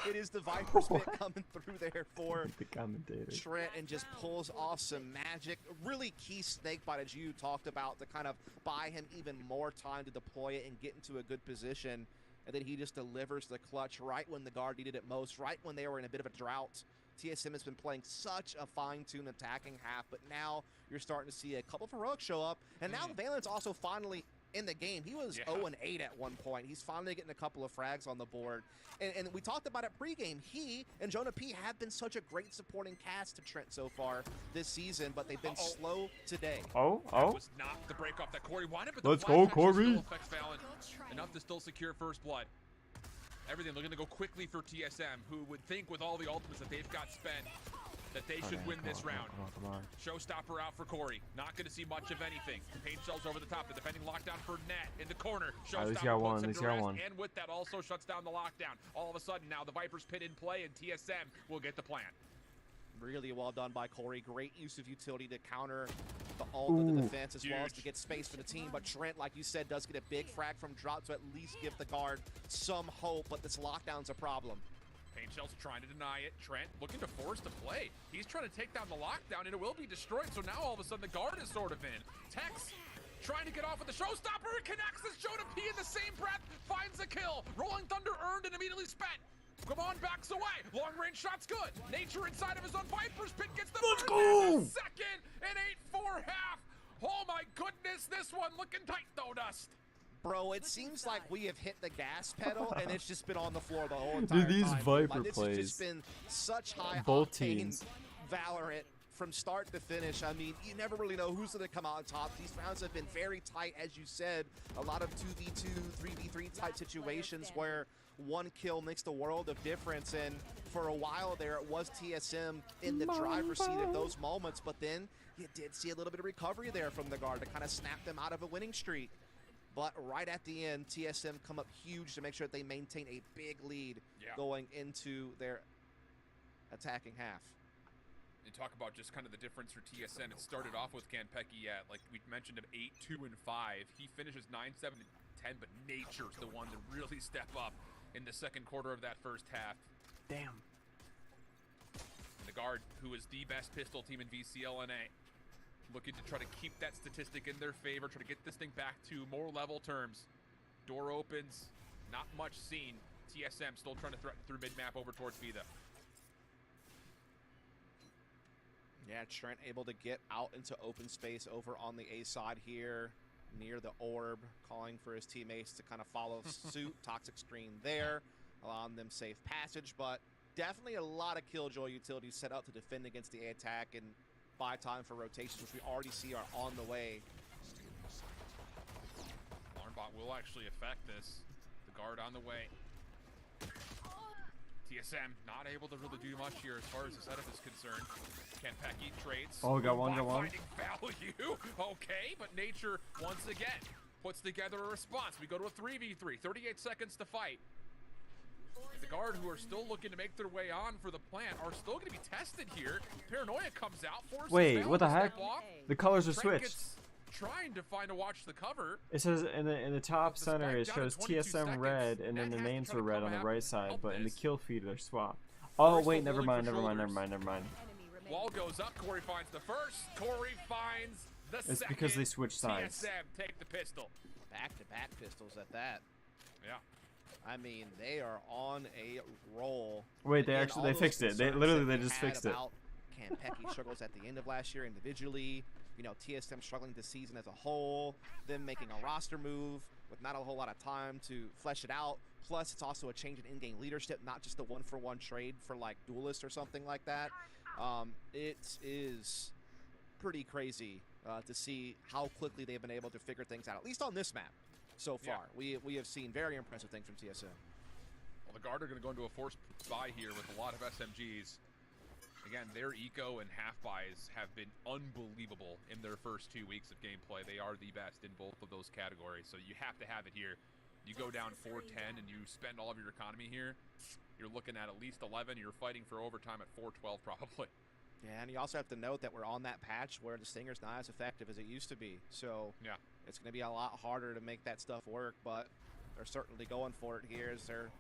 it is the Viper's Pit coming through there for the commentator. Trent, and just pulls off some magic. Really key snake bite, as you talked about, to kind of buy him even more time to deploy it and get into a good position. And then he just delivers the clutch right when the guard needed it most, right when they were in a bit of a drought. TSM has been playing such a fine-tuned attacking half, but now you're starting to see a couple of heroics show up, and now Valen's also finally in the game. He was 0-8 at one point. He's finally getting a couple of frags on the board. And we talked about it pregame. He and Jonah P have been such a great supporting cast to Trent so far this season, but they've been slow today. That was not the break off that Corey wanted, but let's go, Corey. Enough to still secure first blood. Everything looking to go quickly for TSM, who would think with all the ultimates that they've got spent that they should win this round. Come on. Showstopper out for Corey. Not going to see much of anything. Paint shells over the top. The defending lockdown for Net in the corner. Showstopper puts him to rest, and with that also shuts down the lockdown. All of a sudden now the Viper's Pit in play, and TSM will get the plan. Really well done by Corey. Great use of utility to counter the ult of the defense, as well as to get space for the team. But Trent, like you said, does get a big frag from drop to at least give the guard some hope, but this lockdown's a problem. Paint Shell's trying to deny it. Trent looking to force the play. He's trying to take down the lockdown, and it will be destroyed. So now all of a sudden the guard is sort of in. Tex trying to get off with the Showstopper. It connects as Jonah P in the same breath finds the kill. Rolling Thunder earned and immediately spent. Come on, backs away. Long range shot's good. Nature inside of his own Viper's Pit gets the first and the second, and 8-4 half. Oh my goodness, this one looking tight though, Dust. Bro, it seems like we have hit the gas pedal and it's just been on the floor the whole entire time. These Viper This plays. has just been such high Both octane teams. Valorant from start to finish. I mean, you never really know who's going to come out on top. These rounds have been very tight, as you said. A lot of 2v2, 3v3 type situations where one kill makes the world of difference. And for a while there, it was TSM in the driver's seat of those moments. But then you did see a little bit of recovery there from the guard to kind of snap them out of a winning streak. But right at the end, TSM come up huge to make sure that they maintain a big lead going into their attacking half. You talk about just kind of the difference for TSM. It started off with Kanpeki at, like we mentioned, him 8-2 and 5. He finishes 9-7 and 10, but Nature's the one to really step up in the second quarter of that first half. Damn. And the guard, who is the best pistol team in VCLNA, looking to try to keep that statistic in their favor, try to get this thing back to more level terms. Door opens, not much seen. TSM still trying to threaten through mid-map over towards B, though. Yeah, Trent able to get out into open space over on the A side here. near the orb, calling for his teammates to kind of follow suit. Toxic screen there, allowing them safe passage, but definitely a lot of Killjoy utilities set up to defend against the attack and buy time for rotations, which we already see are on the way. Alarmbot will actually affect this. The guard on the way. TSM not able to really do much here as far as the setup is concerned. Kenpecky trades. Oh, got one. Finding value. Okay, but Nature once again puts together a response. We go to a 3v3, 38 seconds to fight. And the guard, who are still looking to make their way on for the plant, are still going to be tested here. Paranoia comes out, forces Wait, what the heck? off. The colors are Trent switched. gets trying to find a watch the cover. It says in the top The center spike it down to shows 22 TSM seconds. red, and then That the has to names try were to red come on the out right and side, help but in the this. kill feed they're swapped. Oh First wait, one never loading mind, for never mind, never shoulders. mind, never mind. Enemy remaining. Wall goes up. Corey finds the first. Corey finds the second. It's because they switched sides. TSM take the pistol. Back-to-back pistols at that. Yeah. I mean, they are on a roll. Wait, Again, all they those fixed it. They concerns literally that they we just had fixed it. about Kenpecky struggles at the end of last year individually. You know, TSM struggling this season as a whole. Them making a roster move with not a whole lot of time to flesh it out. Plus, it's also a change in in-game leadership, not just a one-for-one trade for like Duelist or something like that. It is pretty crazy to see how quickly they've been able to figure things out, at least on this map so far. Yeah. We have seen very impressive things from TSM. Well, the guard are going to go into a forced buy here with a lot of SMGs. Again, their eco and half buys have been unbelievable in their first 2 weeks of gameplay. They are the best in both of those categories, so you have to have it here. You go down 410 and you spend all of your economy here, you're looking at least 11. You're fighting for overtime at 412 probably. Yeah, and you also have to note that we're on that patch where the Stinger's not as effective as it used to be. So Yeah. it's going to be a lot harder to make that stuff work, but they're certainly going for it here as they're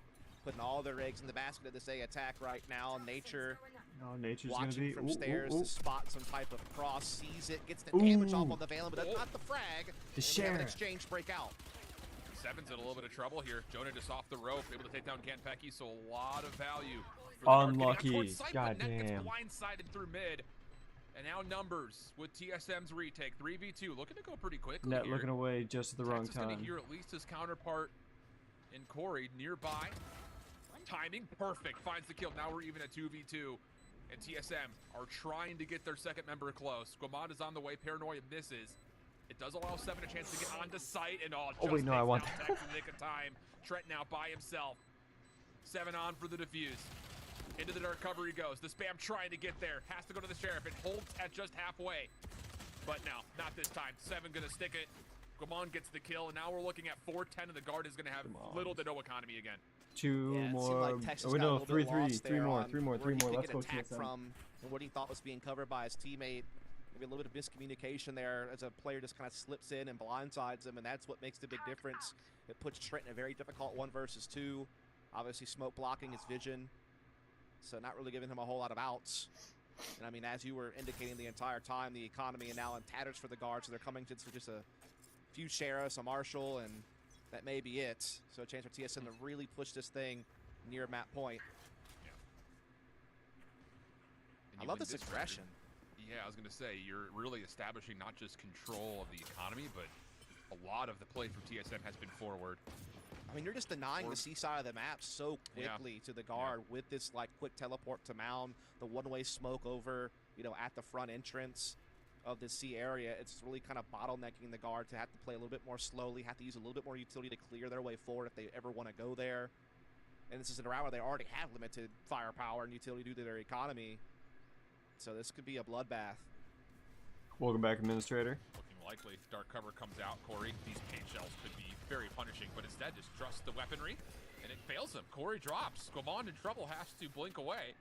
putting all their eggs in the basket of this A attack right now. Nature Oh, Nature's gonna watching be from ooh, stairs ooh, ooh. to spot some type of cross, sees it, gets the damage off on the Valen, but that's not the frag. The And we have an share. exchange break out. Seven's in a little bit of trouble here. Jonah just off the rope, able to take down Kenpecky, so a lot of value. For the guard. Getting out Unlucky. towards sight, but Net gets Goddamn. blindsided through mid. And now numbers with TSM's retake. 3v2, looking to go pretty quickly Net here. looking away just at the wrong Texas gonna time. hear at least his counterpart in Corey nearby. Timing perfect, finds the kill. Now we're even at 2v2. And TSM are trying to get their second member close. Guamad is on the way, Paranoia misses. It does allow Seven a chance to get onto site, and Oh, wait, no, I want that. In the nick of time. Trent now by himself. Seven on for the defuse. Into the dark cover he goes. The spam trying to get there. Has to go to the sheriff. It holds at just halfway. But no, not this time. Seven gonna stick it. Guamon gets the kill, and now we're looking at 410, and the guard is gonna have little to no economy again. Two Yeah, it seemed more. like Texas Oh, wait, got a no, little three bit lost more, there on three more. where he could Let's get go, attacked TSM. from what he thought was being covered by his teammate. Maybe a little bit of miscommunication there as a player just kind of slips in and blindsides him, and that's what makes the big difference. It puts Trent in a very difficult 1 versus 2. Obviously, smoke blocking his vision, so not really giving him a whole lot of outs. And I mean, as you were indicating the entire time, the economy is now in tatters for the guards, so they're coming to just a few sheriffs, a marshal, and that may be it. So a chance for TSM to really push this thing near map point. And I you love win this round, aggression. Yeah, I was going to say, you're really establishing not just control of the economy, but a lot of the play from TSM has been forward. I mean, you're just denying the C side of the map so quickly to the guard with this like quick teleport to mound, the one-way smoke over, you know, at the front entrance of the C area. It's really kind of bottlenecking the guard to have to play a little bit more slowly, have to use a little bit more utility to clear their way forward if they ever want to go there. And this is a round where they already have limited firepower and utility due to their economy. So this could be a bloodbath. Welcome back, Administrator. Looking likely. Dark cover comes out. Corey, these paint shells could be very punishing, but instead just trusts the weaponry, and it fails him. Corey drops. Guamon in trouble, has to blink away.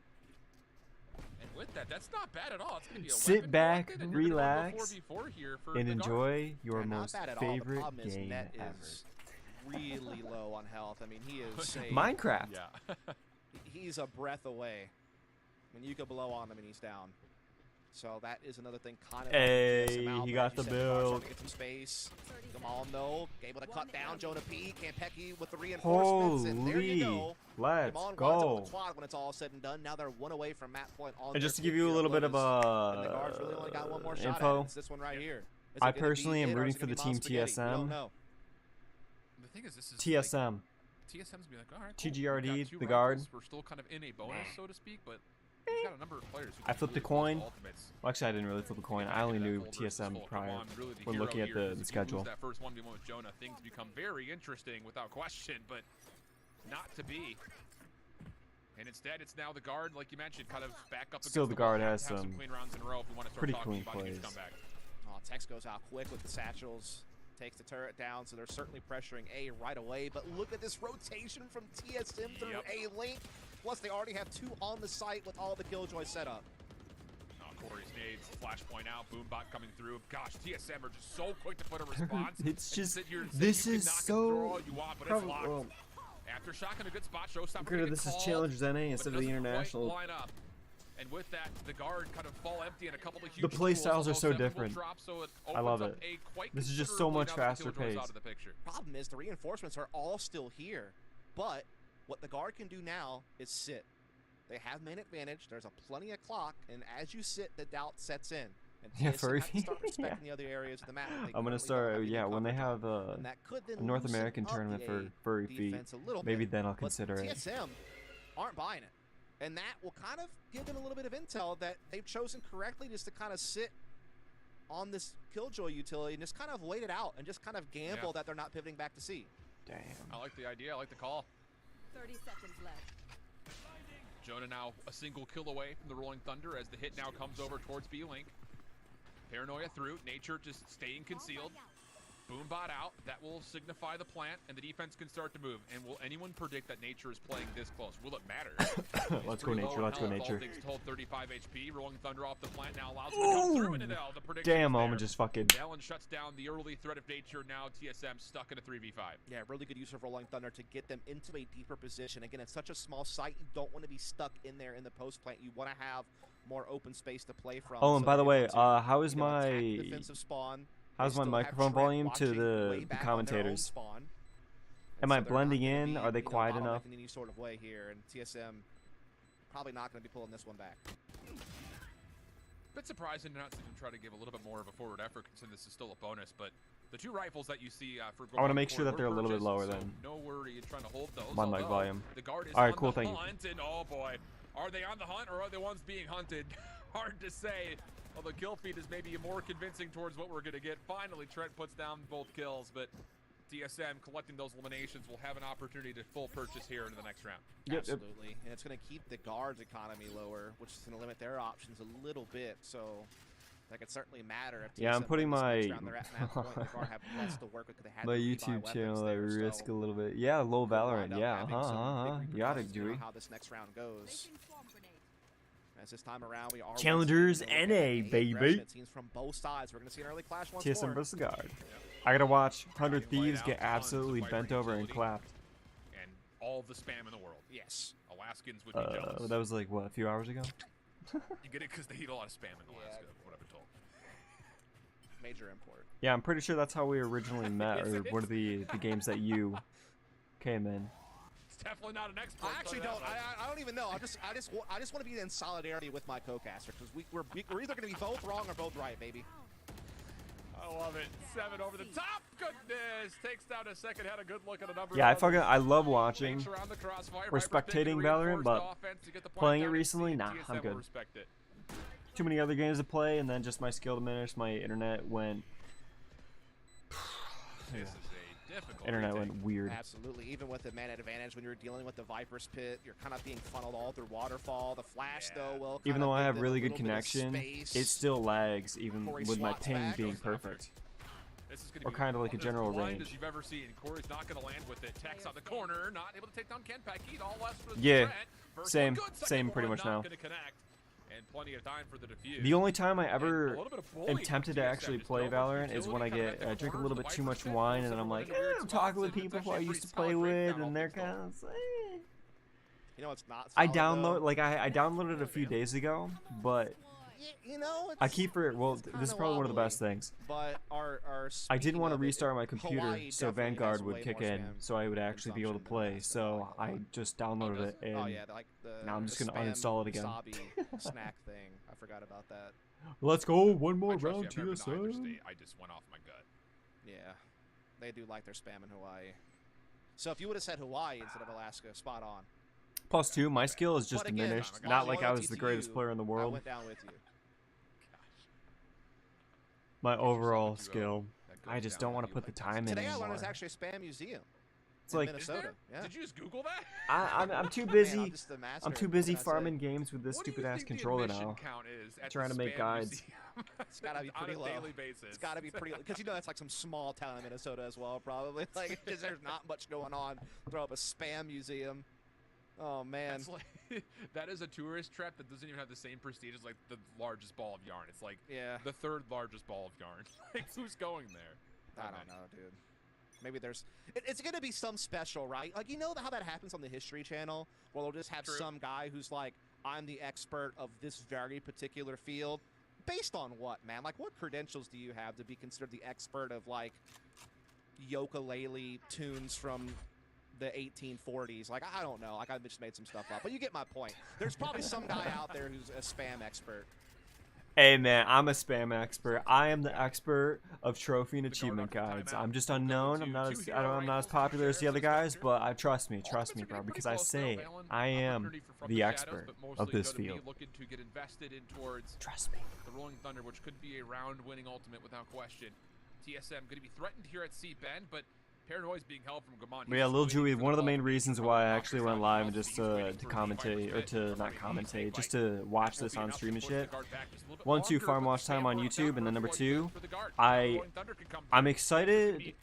And with that, that's not bad at all. It's going to be a Sit weapon back, collected, and you're gonna relax, go 4v4 here for and the guard. enjoy your Yeah, not most bad at all. The favorite problem is game Net ever. is really low on health. I mean, he is Minecraft. Yeah. he's a breath away. When you go below on him and he's down. So that is another thing kind of. Hey, he got the build. Trying to get some space. Gamal, no. Able to cut down Jonah P. Kenpecky with the reinforcements. And there you Holy, go. let's Gamal runs up go. with the quad when it's all said and done. Now they're 1 away from map point on And just to their give you a little bit of and the guards really only got 1 more shot at it. info, It's this one right here. I personally am rooting for the team TSM. The thing is, this is TSM. TSM's be like, all right, TGRD, the guard. We're still kind of in a bonus, so to speak, but we've got a number of players. I flipped a coin. Well, actually, I didn't really flip a coin. I only knew TSM prior when looking at the schedule. That first 1v1 with Jonah, things become very interesting without question, but not to be. And instead, it's now the guard, like you mentioned, kind of back up. Still, the guard has some clean rounds in a row if we want to start pretty talking clean about plays. Oh, Tex goes out quick with the satchels. Takes the turret down, so they're certainly pressuring A right away. But look at this rotation from TSM through A link. Plus, they already have 2 on the site with all the Killjoy set up. Oh, Corey's nades, flashpoint out, Boombot coming through. Gosh, TSM are just so quick to put a response. It's just, this is so... Well, after shotgun a good spot, Showstopper granted, this is Challengers NA instead of the International. Line up. And with that, the guard kind of fall empty and a couple of huge the play styles are so different. Drop, so I love it. This is just so much faster pace. Problem is the reinforcements are all still here, but what the guard can do now is sit. They have main advantage. There's a plenty of clock, and as you sit, the doubt sets in. And yeah, for start respecting the other areas of the map. I'm gonna start. Yeah, when they have a North American tournament for furry feet, maybe then I'll consider it. TSM aren't buying it. And that will kind of give them a little bit of intel that they've chosen correctly just to kind of sit on this Killjoy utility and just kind of wait it out and just kind of gamble that they're not pivoting back to C. Damn. I like the idea. I like the call. 30 seconds left. Jonah now a single kill away from the Rolling Thunder as the hit now comes over towards B-Link. Paranoia through. Nature just staying concealed. Boombot out. That will signify the plant, and the defense can start to move. And will anyone predict that Nature is playing this close? Will it matter? Let's go Nature. Let's go Nature. Told 35 HP. Rolling Thunder off the plant now allows him to come through into the prediction. Damn, Omen just fucking. Allen shuts down the early threat of Nature. Now TSM stuck in a 3v5. Yeah, really good use of Rolling Thunder to get them into a deeper position. Again, it's such a small site. You don't want to be stuck in there in the post plant. You want to have more open space to play from. Oh, and by the way, how is my defensive spawn? How's my microphone volume to the commentators? Am I blending in? Are they quiet enough? In any sort of way here, and TSM probably not going to be pulling this one back. Bit surprising to not see them try to give a little bit more of a forward effort, considering this is still a bonus. But the 2 rifles that you see for I want to make sure that they're a little bit lower than. No worry, you're trying to hold those. My mic volume. The guard is all right, cool. Thank you. And oh boy, are they on the hunt or are they ones being hunted? Hard to say. Although kill feed is maybe more convincing towards what we're going to get. Finally, Trent puts down both kills, but DSM collecting those eliminations will have an opportunity to full purchase here into the next round. Absolutely, and it's going to keep the guard's economy lower, which is going to limit their options a little bit, so that could certainly matter. If yeah, I'm putting my my YouTube channel at risk a little bit. Yeah, low Valorant. Yeah, you got it, Dewey. How this next round goes. As this time around, we are Challengers NA, baby. It seems from both sides. We're going to see an early clash once TSM more. versus guard. I gotta watch 100 Thieves get absolutely bent over and clapped. And all the spam in the world. Yes. Alaskans would be jealous. That was like, what, a few hours ago? You get it because they eat a lot of spam in Alaska, what I've been told. Major import. Yeah, I'm pretty sure that's how we originally met, or one of the games that you came in. It's definitely not an expert. I actually don't. I don't even know. I just want to be in solidarity with my co-caster because we're either going to be both wrong or both right, baby. I love it. 7 over the top. Goodness. Takes down a second. Had a good look at a number. Yeah, I love watching or spectating Valorant, but playing it recently, nah, I'm good. Too many other games to play, and then just my skill diminished. My internet went. This is a difficult internet went weird. Absolutely. Even with the man advantage, when you're dealing with the Viper's Pit, you're kind of being funneled all through Waterfall. The flash, though, will even though I have really good connection, it still lags, even with my ping being perfect. Or kind of like a general range. As you've ever seen. Corey's not going to land with it. Tex on the corner, not able to take down Ken Paquette. All less for the yeah, same pretty much now. And plenty of time for the defuse. The only time I ever am tempted to actually play Valorant is when I drink a little bit too much wine and then I'm like, I'm talking with people who I used to play with and they're kind of saying. You know, it's not. I downloaded it a few days ago, but you know, I keep it. Well, this is probably one of the best things. But I didn't want to restart my computer so Vanguard would kick in, so I would actually be able to play. So I just downloaded it, and now I'm just gonna uninstall it again. Snack thing. I forgot about that. Let's go. One more I trust round, you. I've never been to either TSM. state. I just went off my gut. Yeah, they do like their spam in Hawaii. So if you would have said Hawaii instead of Alaska, spot on. +2. My skill is just But again, diminished. my Not like I loyalty was the to greatest you, player in the I world. went down with you. My overall yourself a skill. That goes I just down don't want with to you put the like time in Today I anymore. learned it's actually a spam museum. It's in like Is Minnesota. there? Yeah. Did you just Google that? I'm too Man, busy. just the master. I'm too What busy can I say? farming games with this What do stupid you ass think the controller admission now. count is at Trying the to make Spam guides. Museum? It's gotta be pretty on low. a daily basis. It's got to be pretty, because you know that's like some small town in Minnesota as well, probably. Like, it's just, there's not much going on. Throw up a spam museum. Oh man. That's like, that is a tourist trap that doesn't even have the same prestige as like the largest ball of yarn. It's like Yeah. the third largest ball of yarn. Like who's going there? I don't know, dude. Maybe there's. It's gonna be some special, right? Like, you know how that happens on the History Channel, where they'll just have True. some guy who's like, "I'm the expert of this very particular field." Based on what, man? Like, what credentials do you have to be considered the expert of like ukulele tunes from the 1840s? Like, I don't know. Like, I just made some stuff up, but you get my point. There's probably some guy out there who's a spam expert. Hey man, I'm a spam expert. I am the expert of trophy and achievement guides. I'm just unknown. I'm not as popular as the other guys, but trust me, bro, because I say I am the expert of this field. Looking to get invested in towards Trust me. the Rolling Thunder, which could be a round-winning ultimate without question. TSM going to be threatened here at C Bend, but Paranoia's being held from Gaman. But yeah, Lil Jewy, one of the main reasons why I actually went live and just to commentate, or to not commentate, just to watch this on stream and shit. 1, 2, farm watch time on YouTube, and then number 2, I'm excited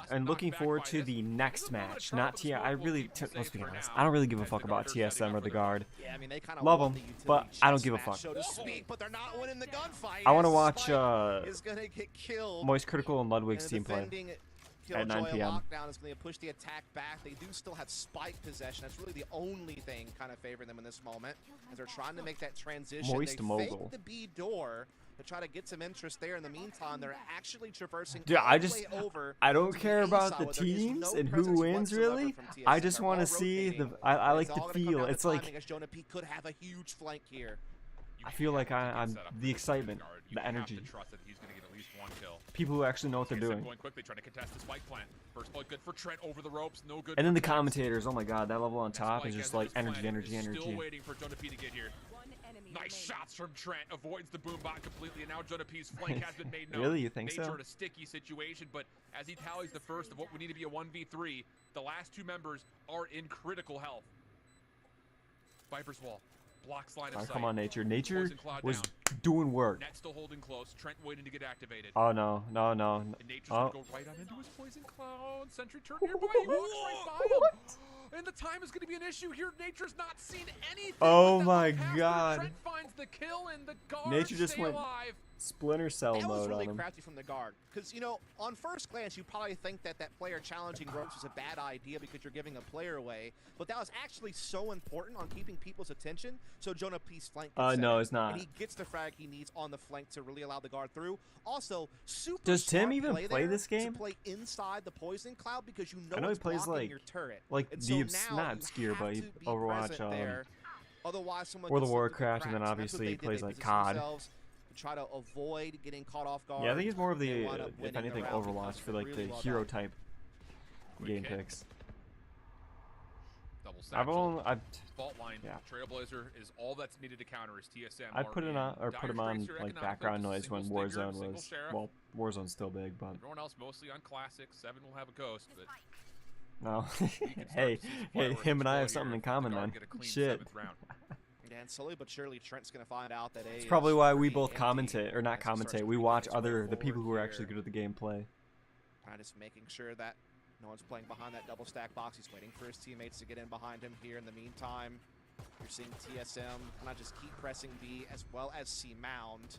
and looking forward to the next match. Not I really, let's be honest, I don't really give a fuck about TSM or the guard. Yeah, I mean, they kind of Love them, but I don't give a fuck. So to speak, but they're not winning the gunfight. I want to as watch Spike is gonna get killed. Moist Critical and Ludwig's And team play. defending at 9 Killjoy p.m. Lockdown is going to push the attack back. They do still have Spike possession. That's really the only thing kind of favoring them in this moment, as they're trying to make that transition. Moist they Mogul. fake the B door to try to get some interest there. In the meantime, they're actually traversing Dude, all I the just, way over I don't to care the about side, the where there is teams no and who presence wins, whatsoever really. from TSM. I just They're want all to see the, rotating, I and like it's the all gonna come feel. down to It's like, timing, as Jonah P could have a huge flank here. I feel like I'm the excitement, the energy. Trust that he's going to get at least one kill. People who actually know what they're TSM doing. going quickly, trying to contest the spike plant. First blood good for Trent over the ropes, no good. And then for the Trent. commentators, oh my god, that level on top is Spike just has like his energy, plant, energy, is energy. Still waiting for Jonah P to get here. One enemy Nice remaining. shots from Trent, avoids the boom bot completely, and now Jonah P's flank has been made known. Really, you think Nature so? in a sticky situation, but as he tallies the first of what we need to be a 1v3, the last two members are in critical health. Viper's wall, blocks line of Alright, sight. come on, Nature. Nature Poison cloud was down. doing work. Net still holding close. Trent waiting to get activated. Oh no, no, no. And Nature's Oh. gonna go right on into his poison cloud. Sentry turn nearby. He walks right by him. And the time is gonna be an issue here. Nature's not seen anything. Oh with that my one pass, but God. Trent finds the kill and the guard Nature just stay went alive. Splinter Cell That was mode really on him. crafty from the guard, because, you know, on first glance, you probably think that that player challenging ropes is a bad idea because you're giving a player away, but that was actually so important on keeping people's attention, so Jonah P's flank gets No, set, it's not. and he gets the frag he needs on the flank to really allow the guard through. Also, super Does Tim smart even play there this game? to play inside the poison cloud, because you know I know he it's plays, blocking like- your turret. like And the so obs- now not you obscure, have but to be Overwatch, present there. Otherwise, someone World can of slip through the Warcraft, and then cracks, that's what obviously they he did. plays They like positioned COD. themselves to try to avoid getting caught off guard. Yeah, I think he's more of They the, wound up if winning the anything, round Overwatch because for of like really the well hero done. type Quick game hit. picks. Double I've satchel. only, Fault line. yeah. Trailblazer is all that's needed to counter is TSM. I are put it in on, or dire put him straits on here like economically, background just noise when single stinger, Warzone single was, sheriff. well, Warzone's still big, but Everyone else mostly on classic. 7 will have a ghost, but no. you can start Hey, to see some hey, fireworks him and I have explode something here in if the common guard then. get a clean Shit. 7th round. And slowly but surely, Trent's going to find out that A It's is probably why we pretty both empty commentate, or not as he starts commentate, we making watch his way other, the people who are forward actually here. good at the gameplay. Kind of just making sure that no one's playing behind that double stack box. He's waiting for his teammates to get in behind him here. In the meantime, you're seeing TSM not just keep pressing B as well as C mound.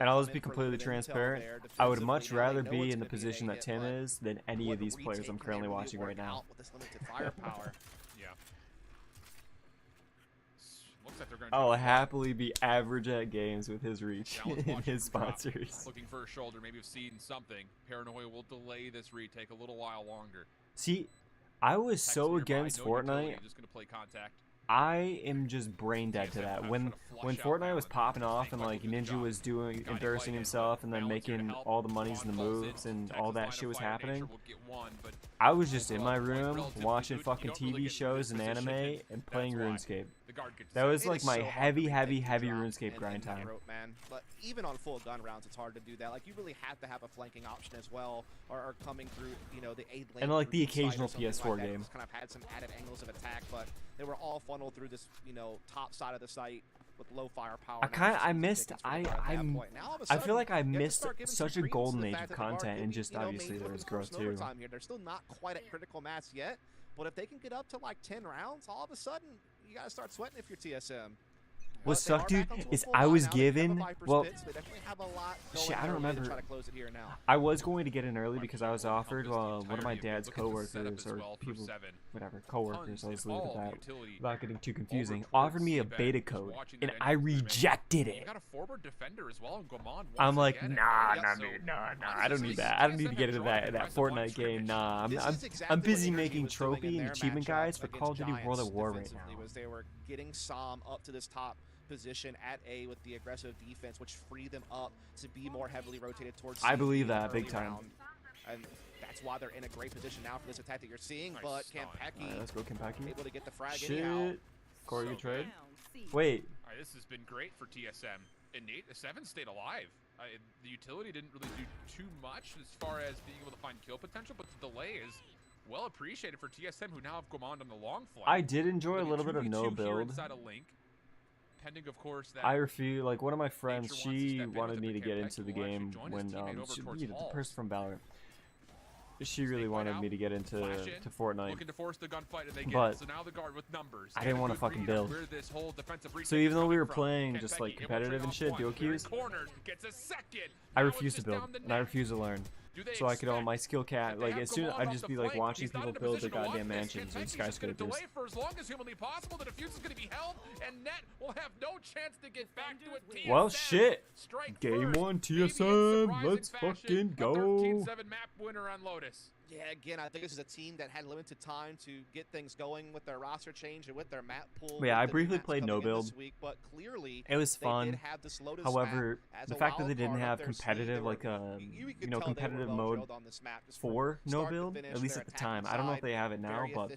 And I'll just be completely transparent. I would much rather be in the position that Tim is than any of these players I'm currently watching right now. With this limited firepower. Yeah. Looks like they're going I'll happily be average at games with his reach and his sponsors. Looking for a shoulder, maybe a seed and something. Paranoia will delay this retake a little while longer. See, I was Text so nearby, against no utility, Fortnite just gonna play contact. I am just brain dead to that. When Fortnite was popping off and like Ninja was doing embarrassing himself and then making all the monies and the moves and all that shit was happening, I was just in my room watching fucking TV shows and anime and playing RuneScape. That was like my heavy RuneScape grind time. Man. But even on full gun rounds, it's hard to do that. Like, you really have to have a flanking option as well, or coming through, you know, the A lane. And like the occasional PS4 like game. Just kind of had some added angles of attack, but they were all funneled through this, you know, top side of the site with low firepower. I feel like I missed such a golden age of content, and just obviously there was growth too. They're still not quite at critical mass yet, but if they can get up to like 10 rounds, all of a sudden you gotta start sweating if you're TSM. What sucked, dude, is I was given, well, shit, I don't remember. I was going to get in early because I was offered one of my dad's coworkers, or people, whatever, coworkers, let's leave it at that, without getting too confusing, offered me a beta code, and I rejected it. I'm like, nah, I don't need that. I don't need to get into that Fortnite game, nah. I'm busy making trophy and achievement guides for Call of Duty World at War right now. They were getting Som up to this top position at A with the aggressive defense, which freed them up to be more heavily rotated towards C. I believe that big time. And that's why they're in a great position now for this attack that you're seeing. But Campeki, let's go Campeki. able to get the frag Shit. anyhow. Corey, you trade? Wait. All right, this has been great for TSM. And Nate, the 7 stayed alive. The utility didn't really do too much as far as being able to find kill potential, but the delay is well appreciated for TSM, who now have Gourmand on the long flank. I did enjoy a little bit of no build. Pending, of course, that I refuse. Like, one of my friends, she wanted me to get into the game when the person from Valorant. She really wanted me to get into Fortnite, looking to force the gunfight, and they but get. So now the guard with numbers. I didn't want to fucking build. So even though we were playing just like competitive and shit, duo queues, I refused to build, and I refused to learn. So I could on my skill cat, like as soon as I'd just be like watching people build their goddamn mansions and skyscrapers. For as long as humanly possible, the defuse is going to be held, and Net will have no chance to get back to it. Well, shit. Game 1 TSM, let's fucking go. 13-7 map winner on Lotus. Yeah, again, I think this is a team that had limited time to get things going with their roster change and with their map pool. Yeah, I briefly played no build. But clearly, it was fun. However, the fact that they didn't have competitive, like you know, competitive mode for no build, at least at the time. I don't know if they have it now, but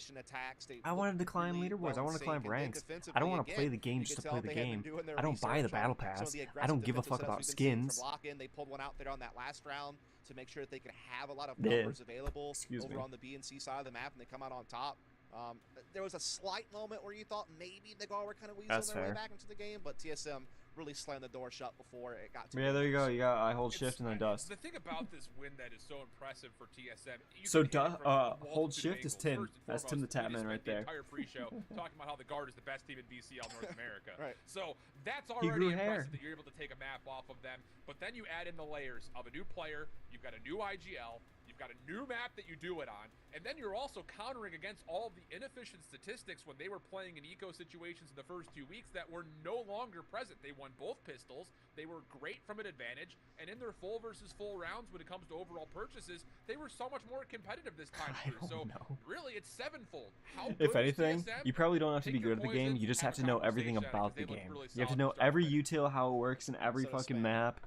I wanted to climb leaderboards. I want to climb ranks. I don't want to play the game just to play the game. I don't buy the battle pass. I don't give a fuck about skins. They pulled one out there on that last round to make sure that they could have a lot of numbers available over on the B and C side of the map, and they come out on top. There was a slight moment where you thought maybe the Gar were kind of weaseling their way back into the game, but TSM really slammed the door shut before it got to there you go. You got I hold shift and then dust. The thing about this win that is so impressive for TSM. So hold shift is Tim. That's Tim the Tapman right there. Entire pre-show talking about how the Guard is the best team in BCL North America. Right. So that's already impressive that you're able to take a map off of them. But then you add in the layers of a new player. You've got a new IGL. You've got a new map that you do it on, and then you're also countering against all of the inefficient statistics when they were playing in eco situations in the first 2 weeks that were no longer present. They won both pistols, they were great from an advantage, and in their full versus full rounds when it comes to overall purchases, they were so much more competitive this time through. So really, it's sevenfold. If anything, you probably don't have to be good at the game, you just have to know everything about the game. You have to know every util, how it works in every fucking map.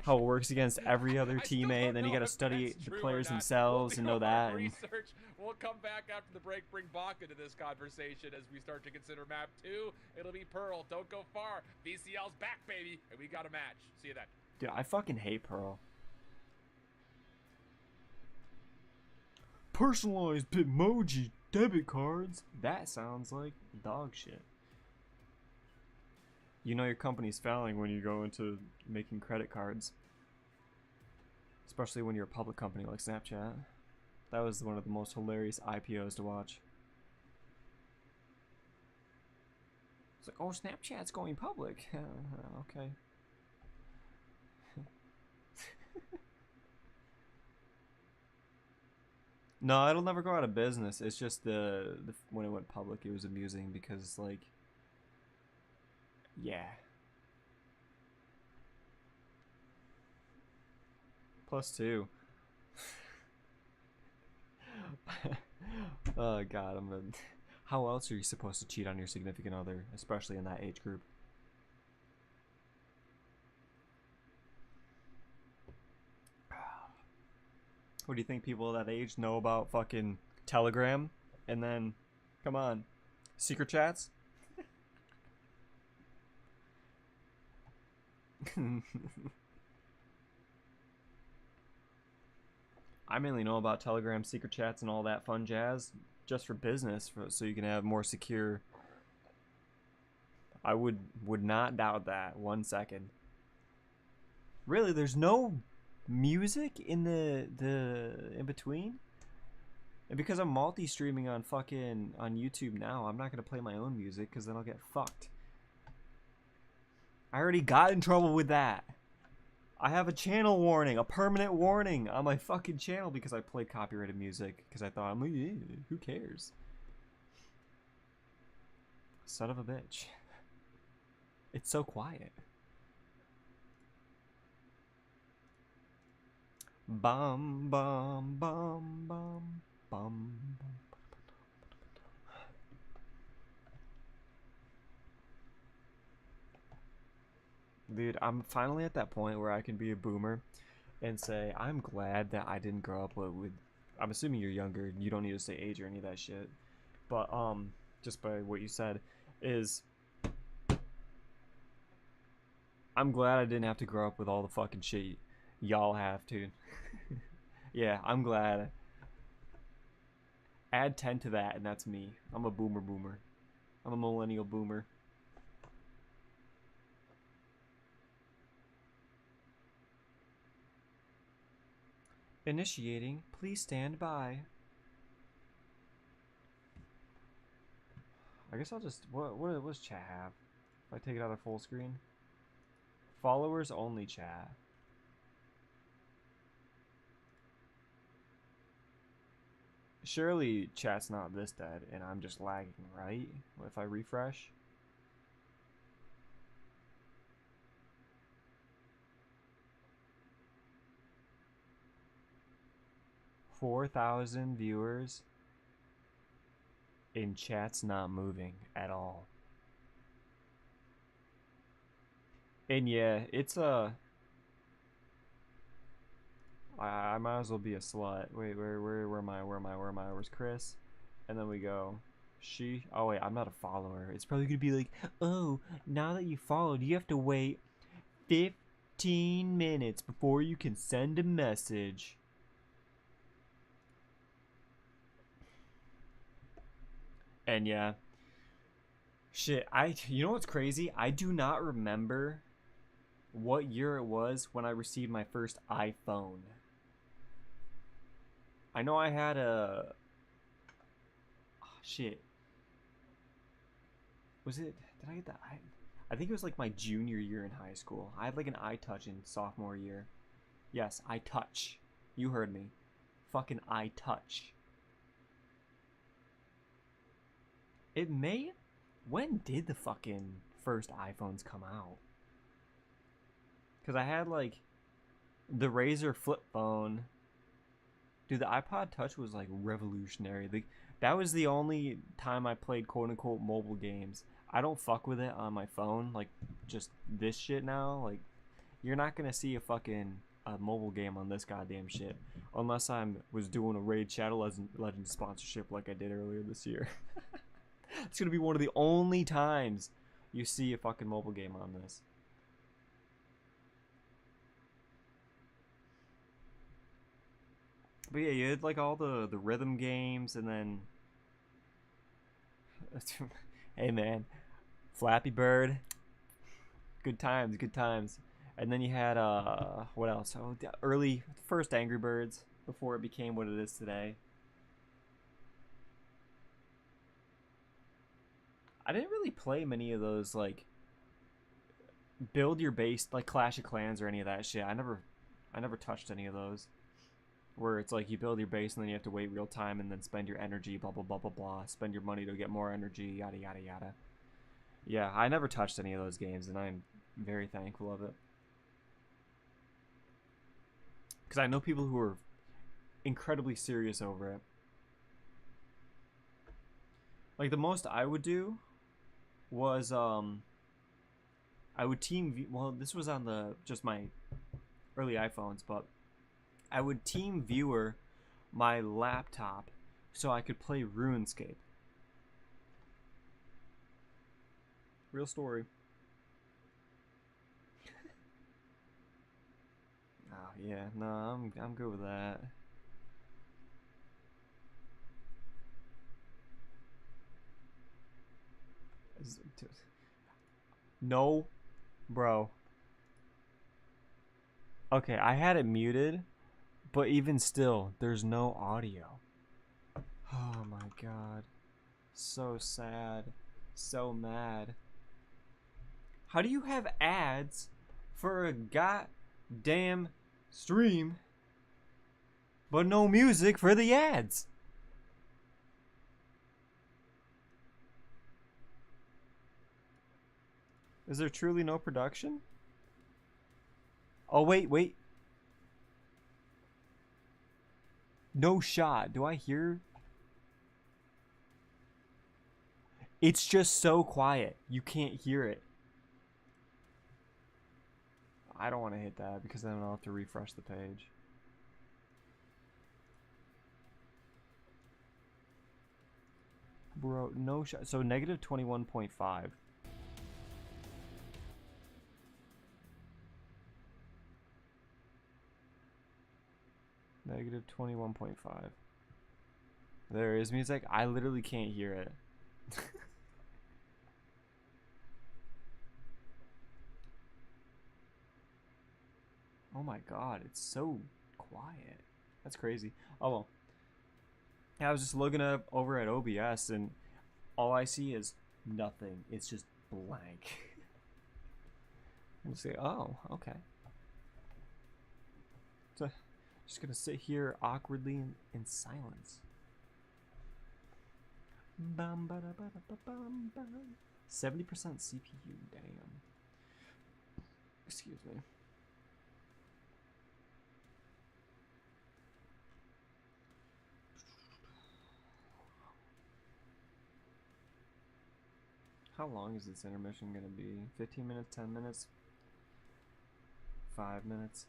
How it works against every other teammate, and then you gotta study the players themselves and know that. Research. We'll come back after the break, bring Bach into this conversation as we start to consider map 2. It'll be Pearl. Don't go far. VCL's back, baby, and we got a match. See you then. Dude, I fucking hate Pearl. Personalized Bitmoji debit cards. That sounds like dog shit. You know your company's failing when you go into making credit cards. Especially when you're a public company like Snapchat. That was one of the most hilarious IPOs to watch. It's like, oh, Snapchat's going public. Okay. No, it'll never go out of business. It's just the when it went public, it was amusing because, like, yeah. +2. Oh god, How else are you supposed to cheat on your significant other, especially in that age group? What do you think people that age know about fucking Telegram? And then, come on, secret chats? I mainly know about Telegram, secret chats, and all that fun jazz just for business, so you can have more secure. I would not doubt that 1 second. Really, there's no music in the in between? And because I'm multi-streaming on fucking on YouTube now, I'm not gonna play my own music because then I'll get fucked. I already got in trouble with that. I have a channel warning, a permanent warning on my fucking channel because I played copyrighted music because I thought, I'm like, who cares? Son of a bitch. It's so quiet. Bum bum bum bum bum bum. Dude, I'm finally at that point where I can be a boomer and say, I'm glad that I didn't grow up with I'm assuming you're younger, you don't need to say age or any of that shit. But just by what you said is I'm glad I didn't have to grow up with all the fucking shit y'all have to. Yeah, I'm glad. Add 10 to that and that's me. I'm a boomer. I'm a millennial boomer. Initiating, please stand by. I guess I'll just, what does chat have? If I take it out of full screen? Followers only chat. Surely chat's not this dead and I'm just lagging, right? If I refresh? $4,000 viewers and chat's not moving at all. And yeah, it's a I might as well be a slut. Wait, where am I? Where's Chris? And then we go she. Oh wait, I'm not a follower. It's probably gonna be like, oh, now that you followed, you have to wait 15 minutes before you can send a message. And yeah, shit, you know what's crazy? I do not remember what year it was when I received my first iPhone. I know I had a... Oh, shit. Was it... Did I get that? I think it was like my junior year in high school. I had like an iTouch in sophomore year. Yes, iTouch. You heard me. Fucking iTouch. It may... When did the fucking first iPhones come out? Because I had like the Razr flip phone. Dude, the iPod Touch was like revolutionary. That was the only time I played quote-unquote mobile games. I don't fuck with it on my phone. Like, just this shit now. Like, you're not going to see a mobile game on this goddamn shit. Unless I was doing a Raid Shadow Legends sponsorship like I did earlier this year. It's going to be one of the only times you see a fucking mobile game on this. But yeah, you had like all the rhythm games, and then hey man, Flappy Bird, good times. And then you had what else? Oh, the first Angry Birds before it became what it is today. I didn't really play many of those like build your base like Clash of Clans or any of that shit. I never touched any of those. Where it's like you build your base and then you have to wait real time and then spend your energy, blah blah blah blah blah, spend your money to get more energy, yada yada yada. Yeah, I never touched any of those games and I'm very thankful of it. Because I know people who are incredibly serious over it. Like the most I would do was I would well, this was on the just my early iPhones, but I would team viewer my laptop so I could play RuneScape. Real story. Oh yeah, no, I'm good with that. No, bro. Okay, I had it muted, but even still, there's no audio. Oh my god. So sad. So mad. How do you have ads for a goddamn stream, but no music for the ads? Is there truly no production? Oh, wait. No shot. Do I hear? It's just so quiet. You can't hear it. I don't want to hit that because then I'll have to refresh the page. Bro, no shot. So negative 21.5. Negative 21.5. There is music. I literally can't hear it. Oh my god, it's so quiet. That's crazy. Oh well. Yeah, I was just looking up over at OBS and all I see is nothing. It's just blank. I'm say, oh, okay. So, just gonna sit here awkwardly in silence. 70% CPU, damn. Excuse me. How long is this intermission gonna be? 15 minutes, 10 minutes? 5 minutes?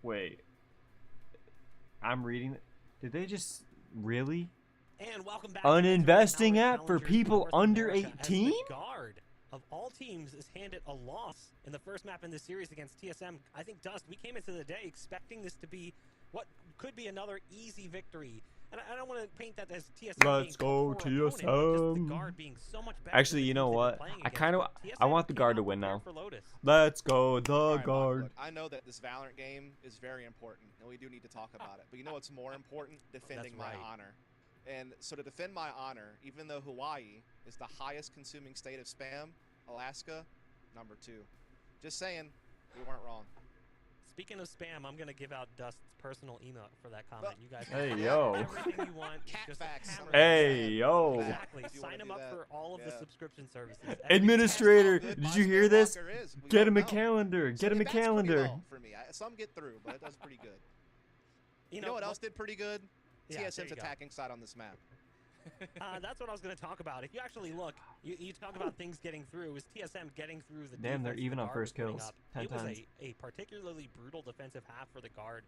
Wait. I'm reading it. Did they just really? And welcome back. An investing app for people under 18? Guard of all teams is handed a loss in the first map in this series against TSM. I think, Dust, we came into the day expecting this to be what could be another easy victory. And I don't want to paint that as TSM. Let's go TSM. Actually, you know what? I want the guard to win now. Let's go the guard. Look, I know that this Valorant game is very important, and we do need to talk about it. But you know what's more important? Defending my honor. And so to defend my honor, even though Hawaii is the highest consuming state of spam, Alaska, number 2. Just saying, we weren't wrong. Speaking of spam, I'm gonna give out Dust's personal email for that comment. You guys hey yo. Everything you want. Hey yo. Exactly. Sign him up for all of the subscription services. Administrator, did you hear this? Get him a calendar. Get him a calendar. Well for me. Some get through, but it does pretty good. You know what else did pretty good? TSM's attacking side on this map. That's what I was going to talk about. If you actually look, you talk about things getting through. Is TSM getting through the Damn, they're even on first kills. 10 it was times. a particularly brutal defensive half for the guard.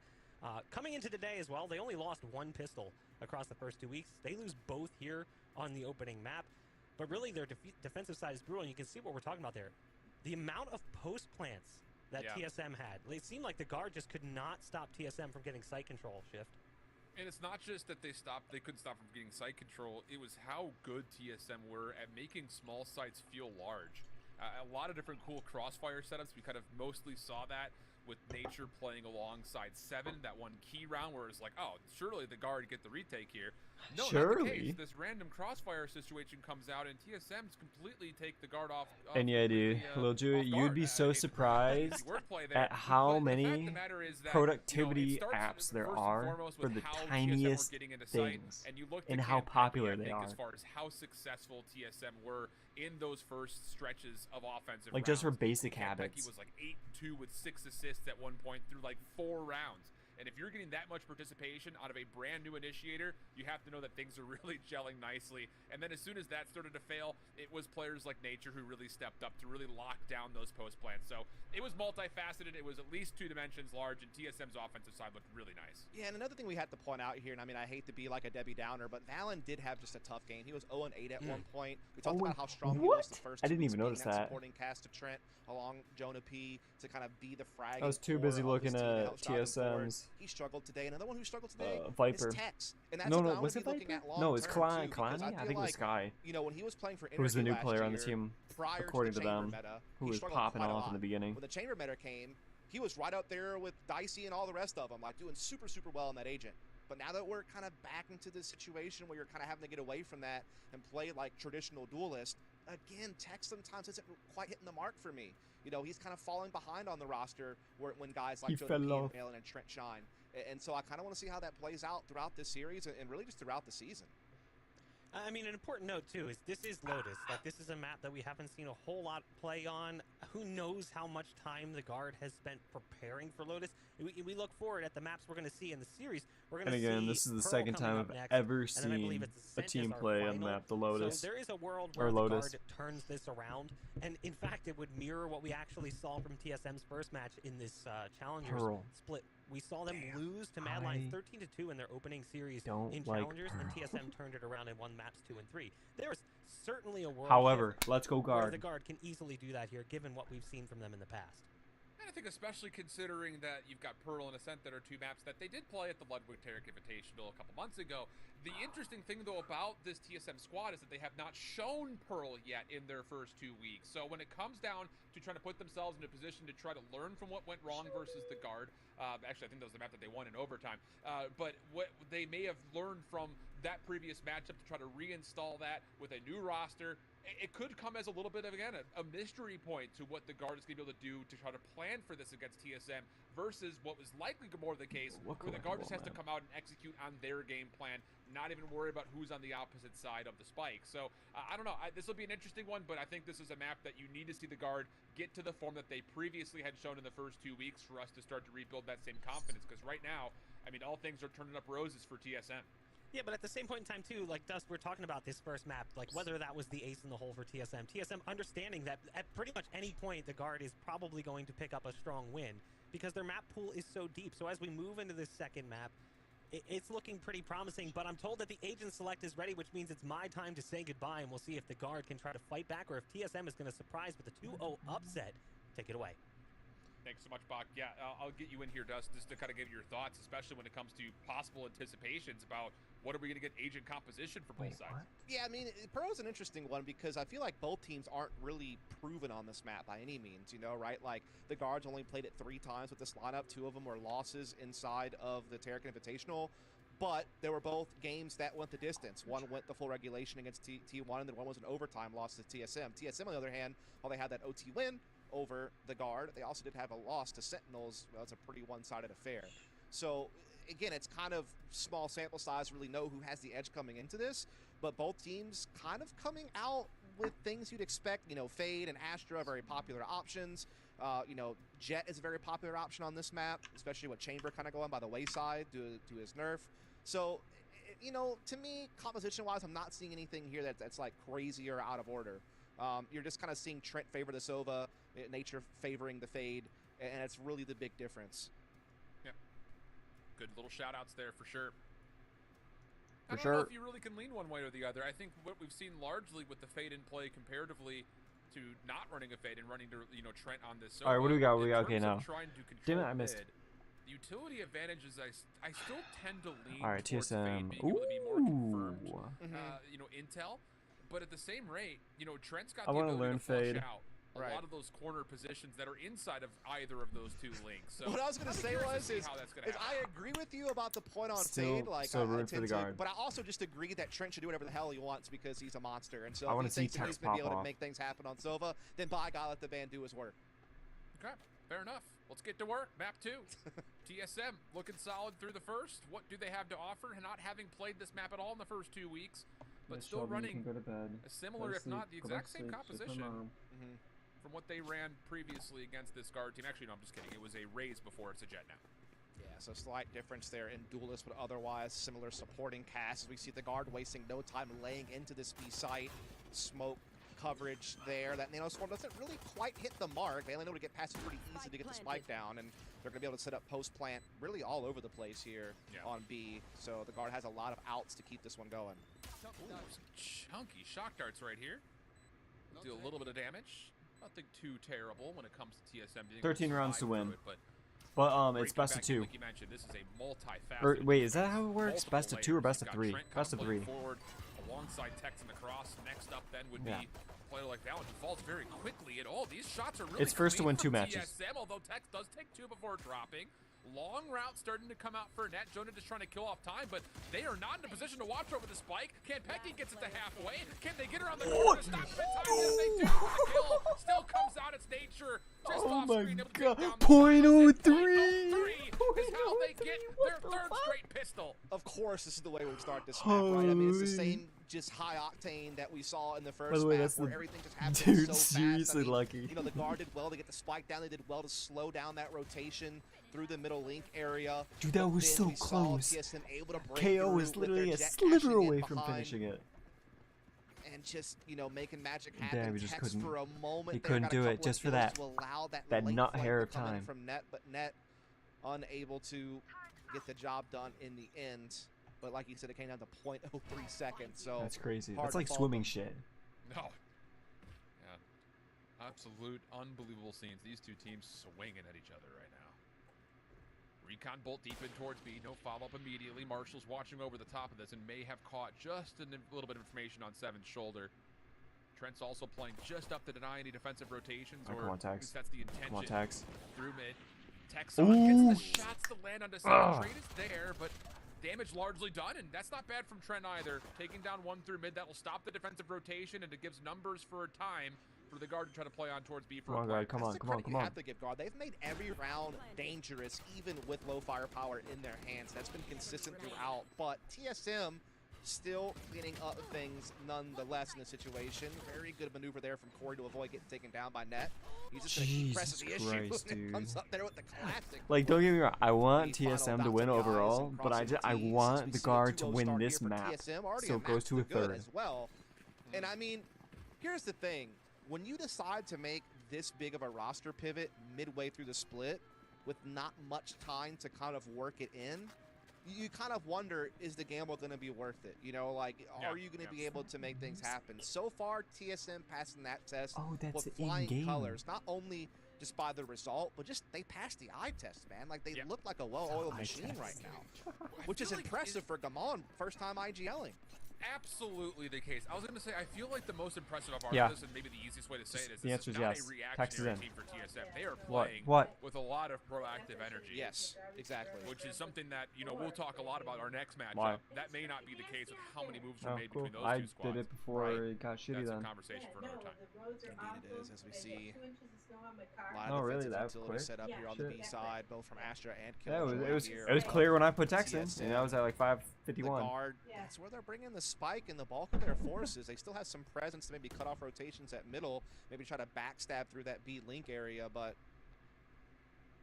Coming into today as well, they only lost 1 pistol across the first 2 weeks. They lose both here on the opening map. But really, their defensive side is brutal, and you can see what we're talking about there. The amount of post plants that TSM had. It seemed like the guard just could not stop TSM from getting site control shift. And it's not just that they couldn't stop from getting site control. It was how good TSM were at making small sites feel large. A lot of different cool crossfire setups. We kind of mostly saw that with Nature playing alongside 7, that one key round where it's like, oh, surely the guard get the retake here. No, not the Surely. case. This random crossfire situation comes out, and TSM's completely take the guard off. Any idea, Lil Jewy, you'd be so surprised at how many productivity apps there are for the tiniest things and how popular they are. As far as how successful TSM were in those first stretches of offensive like rounds. just for basic He habits. was like 8-2 with 6 assists at one point through like 4 rounds. And if you're getting that much participation out of a brand new initiator, you have to know that things are really gelling nicely. And then as soon as that started to fail, it was players like Nature who really stepped up to really lock down those post plants. So it was multifaceted. It was at least 2 dimensions large, and TSM's offensive side looked really nice. Yeah, and another thing we had to point out here, and I mean, I hate to be like a Debbie Downer, but Valen did have just a tough game. He was 0-8 at one point. We talked about how strong he was the first 2 I didn't weeks even notice being that. supporting cast of Trent along Jonah P to kind of be the frag. I was too busy looking at TSM's. He struggled today. Another one who struggled today Viper. is Tex. And that's No, what I was would it be looking Viper? at long No, it's term, too, Kalani. because I think it was Sky. You know, when he was playing for Who was the new Energy player on the last year, team, prior according to to the them, chamber meta, who he was struggled popping quite a off in lot. the beginning. When the chamber meta came, he was right up there with Dicey and all the rest of them, like doing super, super well in that agent. But now that we're kind of back into this situation where you're kind of having to get away from that and play like traditional duelist, again, Tech sometimes isn't quite hitting the mark for me. You know, he's kind of falling behind on the roster when guys like Jonah P and Trent shine. And so I kind of want to see how that plays out throughout this series and really just throughout the season. I mean, an important note, too, is this is Lotus. Like, this is a map that we haven't seen a whole lot play on. Who knows how much time the guard has spent preparing for Lotus? We look forward at the maps we're going to see in the series. We're going to see And again, this is the Pearl second coming time up I've next, ever and then I believe seen it's a Ascent team as our play on the final. map, the Lotus. So there is a world where the Lotus. guard turns this around, and in fact, it would mirror what we actually saw from TSM's first match in this Challengers Pearl. split. We saw them lose to Mad Lions 13-2 in their opening series in Challengers, and TSM turned it around and won maps 2 and 3. There's certainly a world However, let's go where guard. the guard can easily do that here, given what we've seen from them in the past. And I think especially considering that you've got Pearl and Ascent that are 2 maps that they did play at the Ludwig Tarek Invitational a couple months ago. The interesting thing, though, about this TSM squad is that they have not shown Pearl yet in their first 2 weeks. So when it comes down to trying to put themselves in a position to try to learn from what went wrong versus the guard, actually, I think that was the map that they won in overtime, but what they may have learned from that previous matchup to try to reinstall that with a new roster, it could come as a little bit of, again, a mystery point to what the guard is going to be able to do to try to plan for this against TSM versus what was likely more the case where the guard just has to come out and execute on their game plan, not even worry about who's on the opposite side of the spike. So I don't know, this will be an interesting one, but I think this is a map that you need to see the guard get to the form that they previously had shown in the first 2 weeks for us to start to rebuild that same confidence, because right now, I mean, all things are turning up roses for TSM. Yeah, but at the same point in time, too, like, Dust, we're talking about this first map, like, whether that was the ace in the hole for TSM. TSM understanding that at pretty much any point, the guard is probably going to pick up a strong win because their map pool is so deep. So as we move into this second map, it's looking pretty promising, but I'm told that the agent select is ready, which means it's my time to say goodbye, and we'll see if the guard can try to fight back or if TSM is going to surprise with a 2-0 upset. Take it away. Thanks so much, Bach. Yeah, I'll get you in here, Dust, just to kind of give your thoughts, especially when it comes to possible anticipations about what are we going to get agent composition for both sides. Yeah, I mean, Pearl's an interesting one because I feel like both teams aren't really proven on this map by any means, you know, right? Like, the guards only played it 3 times with this lineup. 2 of them were losses inside of the Tarek Invitational, but they were both games that went the distance. One went the full regulation against T1, and then one was an overtime loss to TSM. TSM, on the other hand, while they had that OT win over the guard, they also did have a loss to Sentinels. Well, it's a pretty one-sided affair. So again, it's kind of small sample size to really know who has the edge coming into this, but both teams kind of coming out with things you'd expect. You know, Fade and Astra are very popular options. You know, Jet is a very popular option on this map, especially with Chamber kind of going by the wayside due to his nerf. So, you know, to me, composition-wise, I'm not seeing anything here that's like crazy or out of order. You're just kind of seeing Trent favor the Sova, Nature favoring the Fade, and it's really the big difference. Yeah. Good little shout-outs there for sure. For I don't know if you really can lean one way or the other. I think what we've seen largely with the Fade in play comparatively to not running a Fade and running to, you know, Trent on this. All right, what do we got? Okay, now. Trying to Damn it, I control missed. mid, the utility advantages, I still tend to lean All right, towards TSM. Fade being able to be more confirmed, Mm-hmm. you know, intel. But at the same rate, you know, Trent's got I the wanna ability learn to flush Fade. out a lot of those corner positions that are inside of either of those two links. So what I was going to say is I agree with you about the point on Fade. Like, I tend to, but I also just agree that Trent should do whatever the hell he wants because he's a monster. And so if he thinks that he's going to be able to make things happen on Sova, then by God, let the man do his work. Okay, fair enough. Let's get to work. Map 2. TSM looking solid through the first. What do they have to offer? Not having played this map at all in the first 2 weeks, but still running a similar, if not the exact same composition from what they ran previously against this guard team. Actually, no, I'm just kidding. It was a Raze before. It's a Jet now. Yeah, so slight difference there in Duelist, but otherwise similar supporting cast. As we see the guard wasting no time laying into this B site. Smoke coverage there. That Nano Swarm doesn't really quite hit the mark. They only know to get past it pretty easy to get the spike down, and they're going to be able to set up post plant really all over the place here on B. So the guard has a lot of outs to keep this one going. Ooh, chunky shock darts right here. Do a little bit of damage. Nothing too terrible when it comes to TSM. 13 rounds to win. But it's best of 2. Like you mentioned, this is a multi-faceted. Wait, is that how it works? Best of 2 or best of 3? Best of 3. Forward alongside Tex in the cross. Next up then would be a player like Valen, who falls very quickly. And all these shots are really it's first to win 2 matches. TSM, although Tex does take 2 before dropping. Long route starting to come out for Net. Jonah just trying to kill off time, but they are not in a position to watch over the spike. Pecky gets it to halfway. Can they get around the corner to stop him in time? Yes, they do. The kill still comes out. It's Nature. Just off screen, able to take down .03 is how they get their 3rd straight pistol. Of course, this is the way we start this map, right? I mean, it's the same just high octane that we saw in the first map, where everything just happened so fast. Seriously lucky. You know, the guard did well to get the spike down. They did well to slow down that rotation through the middle link area. Dude, that was so close. Able to break KO was literally a sliver away from finishing it. And just, you know, making magic happen. Damn, he just couldn't. For a moment, he couldn't do it just for that. That nut hair of time. From Net, but Net unable to get the job done in the end. But like you said, it came down to 0.03 seconds. So that's crazy. That's like swimming shit. No. Yeah. Absolute unbelievable scenes. These two teams swinging at each other right now. Recon bolt deep in towards B. No follow-up immediately. Marshall's watching over the top of this and may have caught just a little bit of information on Seven's shoulder. Trent's also playing just up to deny any defensive rotations, or at least that's the intention. Come on, Tax. Through mid. Texon gets the shots to land on the second. Trade is there, but damage largely done, and that's not bad from Trent either. Taking down 1 through mid, that will stop the defensive rotation, and it gives numbers for a time for the guard to try to play on towards B for a play. Come on. You have to give guard. They've made every round dangerous, even with low firepower in their hands. That's been consistent throughout, but TSM still cleaning up things nonetheless in the situation. Very good maneuver there from Corey to avoid getting taken down by Net. He's just going to keep pressing the issue. And comes up there with the classic. Like, don't get me wrong, I want TSM to win overall, but I want the guard to win this map, so it goes to a 3rd. As well. And I mean, here's the thing. When you decide to make this big of a roster pivot midway through the split with not much time to kind of work it in, you kind of wonder, is the gamble going to be worth it? You know, like, are you going to be able to make things happen? So far, TSM passing that test with flying colors, not only just by the result, but just they passed the eye test, man. Like, they look like a well-oiled machine right now, which is impressive for Gamon, first time IGLing. Absolutely the case. I was going to say, I feel like the most impressive of this, and maybe the easiest way to say it is, the answer is not yes. a reactionary team for TSM. They are playing with a lot of proactive energy. Yes, exactly. Which is something that, you know, we'll talk a lot about our next matchup. That may not be the case with how many moves were made between those two squads. I did it before it got shitty then. That's a conversation for another time. Indeed it is, as we see a lot of defensive utility set up here on the B side, both from Astra and Killjoy. Yeah, it was clear when I put Tex in, and I was at like 551. The guard, that's where they're bringing the spike and the bulk of their forces. They still have some presence to maybe cut off rotations at middle, maybe try to backstab through that B link area, but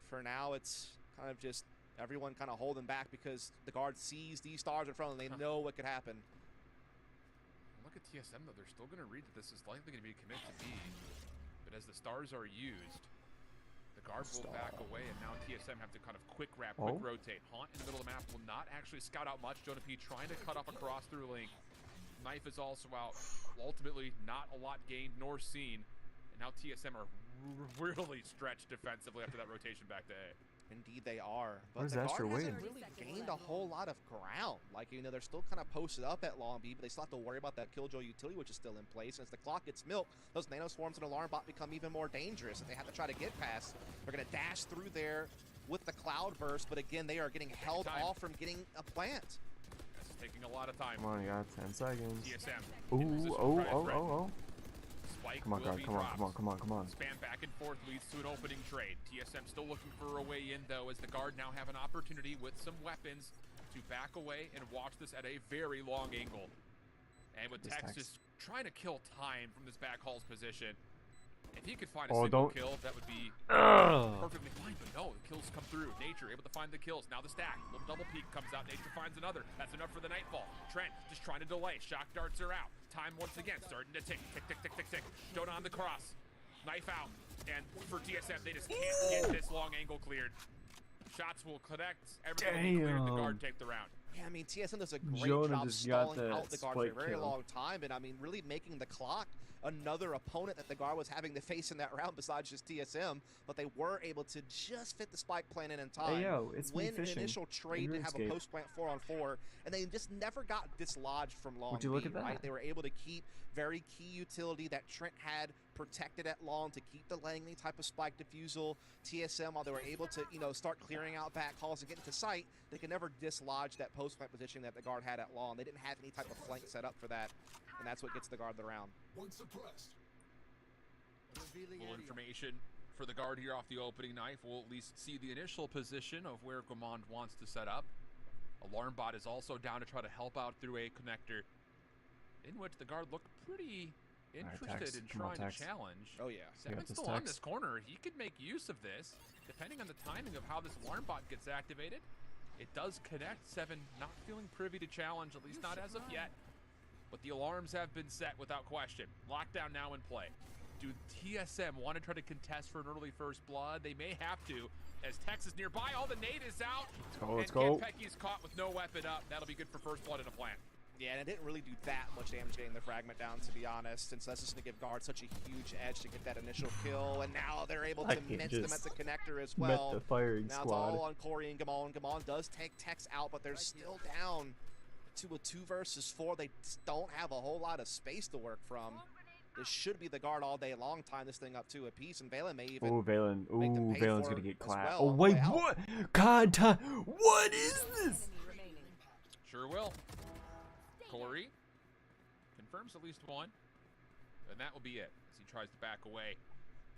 for now it's kind of just everyone kind of holding back because the guard sees these stars in front of them. They know what could happen. Look at TSM though, they're still going to read that this is likely going to be a commit to B, but as the stars are used, the guard will back away, and now TSM have to kind of quick wrap, quick rotate. Haunt in the middle of the map will not actually scout out much. Jonah P trying to cut off across through link. Knife is also out. Ultimately, not a lot gained nor seen. And now TSM are really stretched defensively after that rotation back to A. Indeed they are. But Where's the Astra guard hasn't waiting? really gained a whole lot of ground. Like, you know, they're still kind of posted up at Long B, but they still have to worry about that Killjoy utility, which is still in place. And as the clock gets milked, those Nano Swarms and Alarm Bot become even more dangerous, and they have to try to get past. They're going to dash through there with the Cloud Burst, but again, they are getting held off from getting a plant. This is taking a lot of time. Come on, you got 10 seconds. TSM. Ooh, oh. Spike Come on, will guard, be come on, dropped. come on. Spam back and forth leads to an opening trade. TSM still looking for a way in, though, as the guard now have an opportunity with some weapons to back away and watch this at a very long angle. And with Tex just trying to kill time from this back hall's position. If he could find a single kill, that would be perfectly fine. But no, the kills come through. Nature able to find the kills. Now the stack. Little double peek comes out. Nature finds another. That's enough for the Nightfall. Trent just trying to delay. Shock darts are out. Time once again starting to tick, tick, tick, tick, tick, tick. Don't on the cross. Knife out. And for TSM, they just can't get this long angle cleared. Shots will connect. Everything will be cleared. The guard take the round. Yeah, I mean, TSM does a great Jonah job just got stalling out the guard for a very kill. long time, and I mean, really making the clock another opponent that the guard was having to face in that round besides just TSM, but they were able to just fit the spike plan in time, Hey, yo, it's win me an initial trade and have a RuneScape. post plant 4-on-4, and they just never got dislodged from Long Would you look B, at that? right? They were able to keep very key utility that Trent had protected at Long to keep delaying any type of spike defusal. TSM, while they were able to, you know, start clearing out back halls and get into sight, they could never dislodge that post plant position that the guard had at Long. They didn't have any type of flank set up for that, and that's what gets the guard the round. Little information for the guard here off the opening knife. We'll at least see the initial position of where Guimond wants to set up. Alarm Bot is also down to try to help out through a connector, in which the guard looked pretty interested in trying to challenge. Oh yeah. Seven's still on this corner. He could make use of this, depending on the timing of how this Alarm Bot gets activated. It does connect. Seven not feeling privy to challenge, at least not as of yet. But the alarms have been set without question. Lockdown now in play. Do TSM want to try to contest for an early first blood? They may have to, as Tex is nearby. All the nade is out. Let's go. Genpecky's caught with no weapon up. That'll be good for first blood in a plant. Yeah, and it didn't really do that much damage getting the fragment down, to be honest. And so that's just going to give guard such a huge edge to get that initial kill. And now they're able to mince them at the connector as well. Met the firing now squad. it's all on Corey and Gamon. Gamon does take Tex out, but they're still down to a 2 versus 4. They just don't have a whole lot of space to work from. This should be the guard all day long, tying this thing up 2 apiece, and Valen may even. Ooh, Valen. Ooh, Valen's gonna get clapped. Well, oh wait, what? God, what is this? Sure will. Corey confirms at least one, and that will be it as he tries to back away.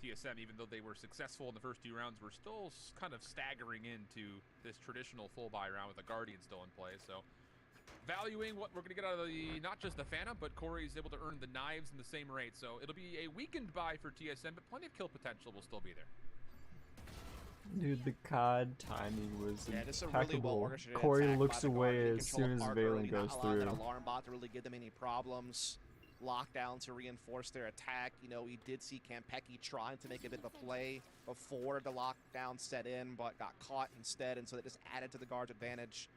TSM, even though they were successful in the first 2 rounds, were still kind of staggering into this traditional full buy round with the Guardian still in play. So valuing what we're going to get out of the, not just the Phantom, but Corey's able to earn the knives in the same rate. So it'll be a weakened buy for TSM, but plenty of kill potential will still be there. Dude, the COD timing was impeccable. Really Corey looks away as soon as Valen goes through. That alarm bot to really give them any problems. Lockdown to reinforce their attack. You know, we did see Genpecky trying to make a bit of a play before the lockdown set in, but got caught instead, and so that just added to the guard's advantage.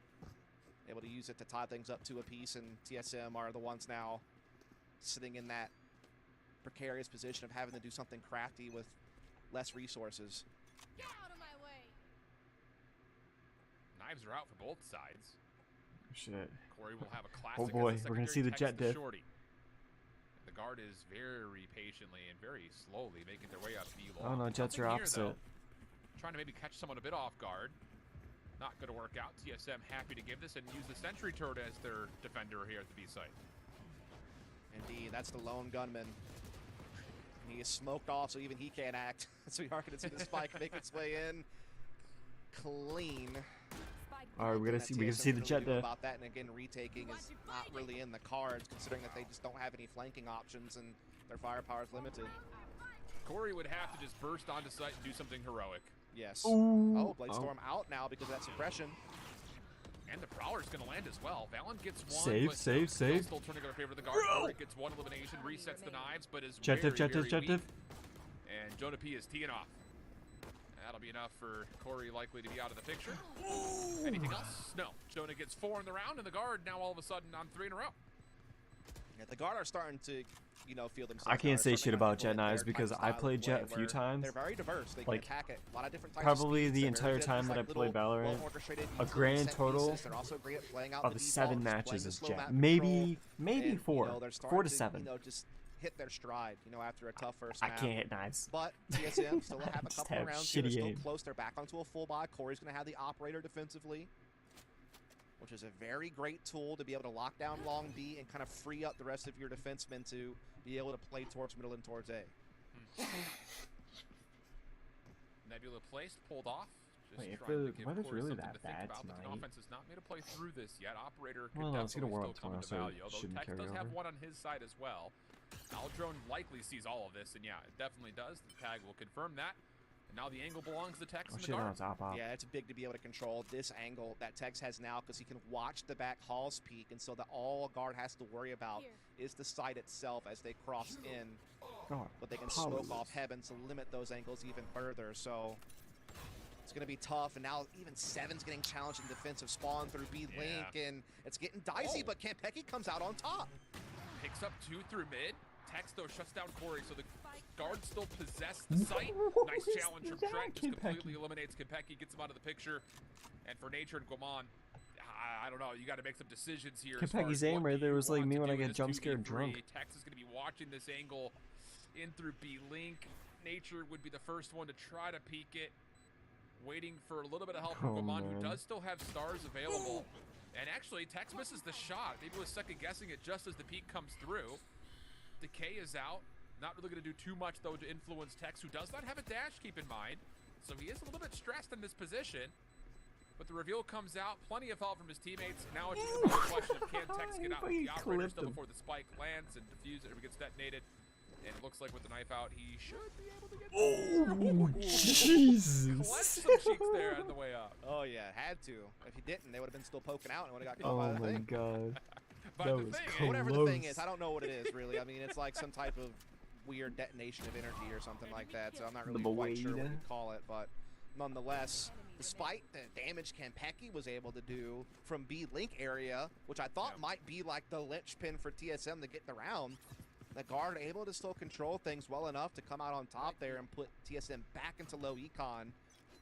Able to use it to tie things up 2 apiece, and TSM are the ones now sitting in that precarious position of having to do something crafty with less resources. Get out of my way. Knives are out for both sides. Shit. Corey will have a classic. Oh boy, we're gonna see the jet diff. The guard is very patiently and very slowly making their way up B long. Oh no, jets are opposite. Trying to maybe catch someone a bit off guard. Not going to work out. TSM happy to give this and use the sentry turret as their defender here at the B site. Indeed, that's the lone gunman. He is smoked off, so even he can't act. So we are going to see the spike make its way in. Clean. All right, we can see the jet diff. About that, and again, retaking is not really in the cards, considering that they just don't have any flanking options and their firepower is limited. Corey would have to just burst onto site and do something heroic. Yes. Ooh. Oh, Bladestorm out now because of that suppression. And the Prowler's going to land as well. Valen gets one. Save. Still turning in favor of the guard. Corey gets one elimination, resets the knives, but is jet diff. And Jonah P is teeing off. That'll be enough for Corey likely to be out of the picture. Ooh. Anything else? No. Jonah gets 4 in the round, and the guard now all of a sudden on 3 in a row. Yeah, the guard are starting to, you know, feel themselves. I can't say shit about Jet Knives Knives because I played Jet a few times. They're very diverse. They can Like, attack at a lot of different types probably of the speeds. entire time that I played Valorant, a grand total of the 7 matches is Jet. Maybe 4 to 7. You know, just hit their stride, you know, after a tough first I map. can't hit Knives. But TSM still have a Just couple have of rounds here. They're shitty still aim. close. They're back onto a full buy. Corey's going to have the operator defensively, which is a very great tool to be able to lock down long B and kind of free up the rest of your defensemen to be able to play towards middle and towards A. Nebula placed, pulled off. Just Wait, if trying the to give weather's Corey really something that to think bad about, but the tonight. offense is not made a play through this yet. Operator could Well, it's gonna definitely warm up still come tomorrow, into so value. it Although shouldn't Tex carry does have over. one on his side as well. Aldrone likely sees all of this, and yeah, it definitely does. The tag will confirm that. And now the angle belongs to Tex Oh and the shit, guard. on top off. Yeah, it's big to be able to control this angle that Tex has now because he can watch the back halls peak, and so that all a guard has to worry about is the site itself as they cross in. God, But they can smoke off heaven to limit those angles even further. So it's going to be tough. And now even Seven's getting challenged in defensive spawn through B-Link, and it's getting dicey, but Campecki comes out on top. Picks up 2 through mid. Tex, though, shuts down Corey, so the guards still possess the site. Nice challenge from Trent. Just completely eliminates Campecki, gets him out of the picture. And for Nature and Guamon, I don't know. You got to make some decisions here. Campecki's aim right there was like me when I get jump scared drunk. Tex is going to be watching this angle in through B-Link. Nature would be the first one to try to peek it. Waiting for a little bit of help from Guamon, who does still have stars available. And actually, Tex misses the shot. Maybe was second guessing it just as the peek comes through. Decay is out. Not really going to do too much, though, to influence Tex, who does not have a dash, keep in mind. So he is a little bit stressed in this position. But the reveal comes out. Plenty of help from his teammates. Now it's just another question of can Tex get out with the operator still before the spike lands and defuse it or gets detonated. And it looks like with the knife out, he should be able to get Jesus. Collect some cheeks there on the way up. Oh, yeah, had to. If he didn't, they would have been still poking out and would have got killed Oh by the my thing. god. But That the was thing close. Whatever the thing is, I don't know what it is, really. I mean, it's like some type of weird detonation of energy or something like that, so I'm not really quite sure what you'd call it, but nonetheless, despite the damage Campecki was able to do from B-Link area, which I thought might be like the linchpin for TSM to get the round, the guard able to still control things well enough to come out on top there and put TSM back into low econ,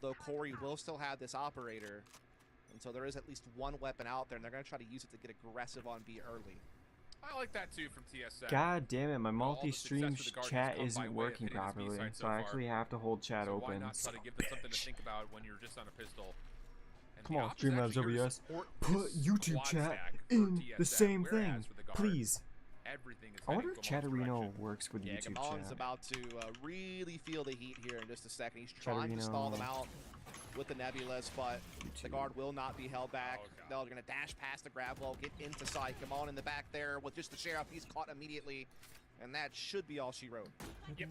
though Corey will still have this operator. And so there is at least one weapon out there, and they're going to try to use it to get aggressive on B early. I like that too from TSM. God damn it, my multi-stream success for the chat Guardians come by isn't way of working hitting this B properly, side so so I far. actually have to hold chat So open. why not try to give them something to think about when you're just on a pistol? And Come the on, op is actually here to Streamlabs OBS. support Put this YouTube quad chat stack for in the TSM, same whereas thing, for the Guard, please. everything is I wonder heading if Guamon's Chatterino direction. works with Yeah, YouTube Gamon's chat. about to really feel the heat here in just a second. He's trying to stall them out with the Nebulas, but the guard will not be held back. They're going to dash past the grab wall, get into sight. Gamon in the back there with just the sheriff. He's caught immediately, and that should be all she wrote. Yep.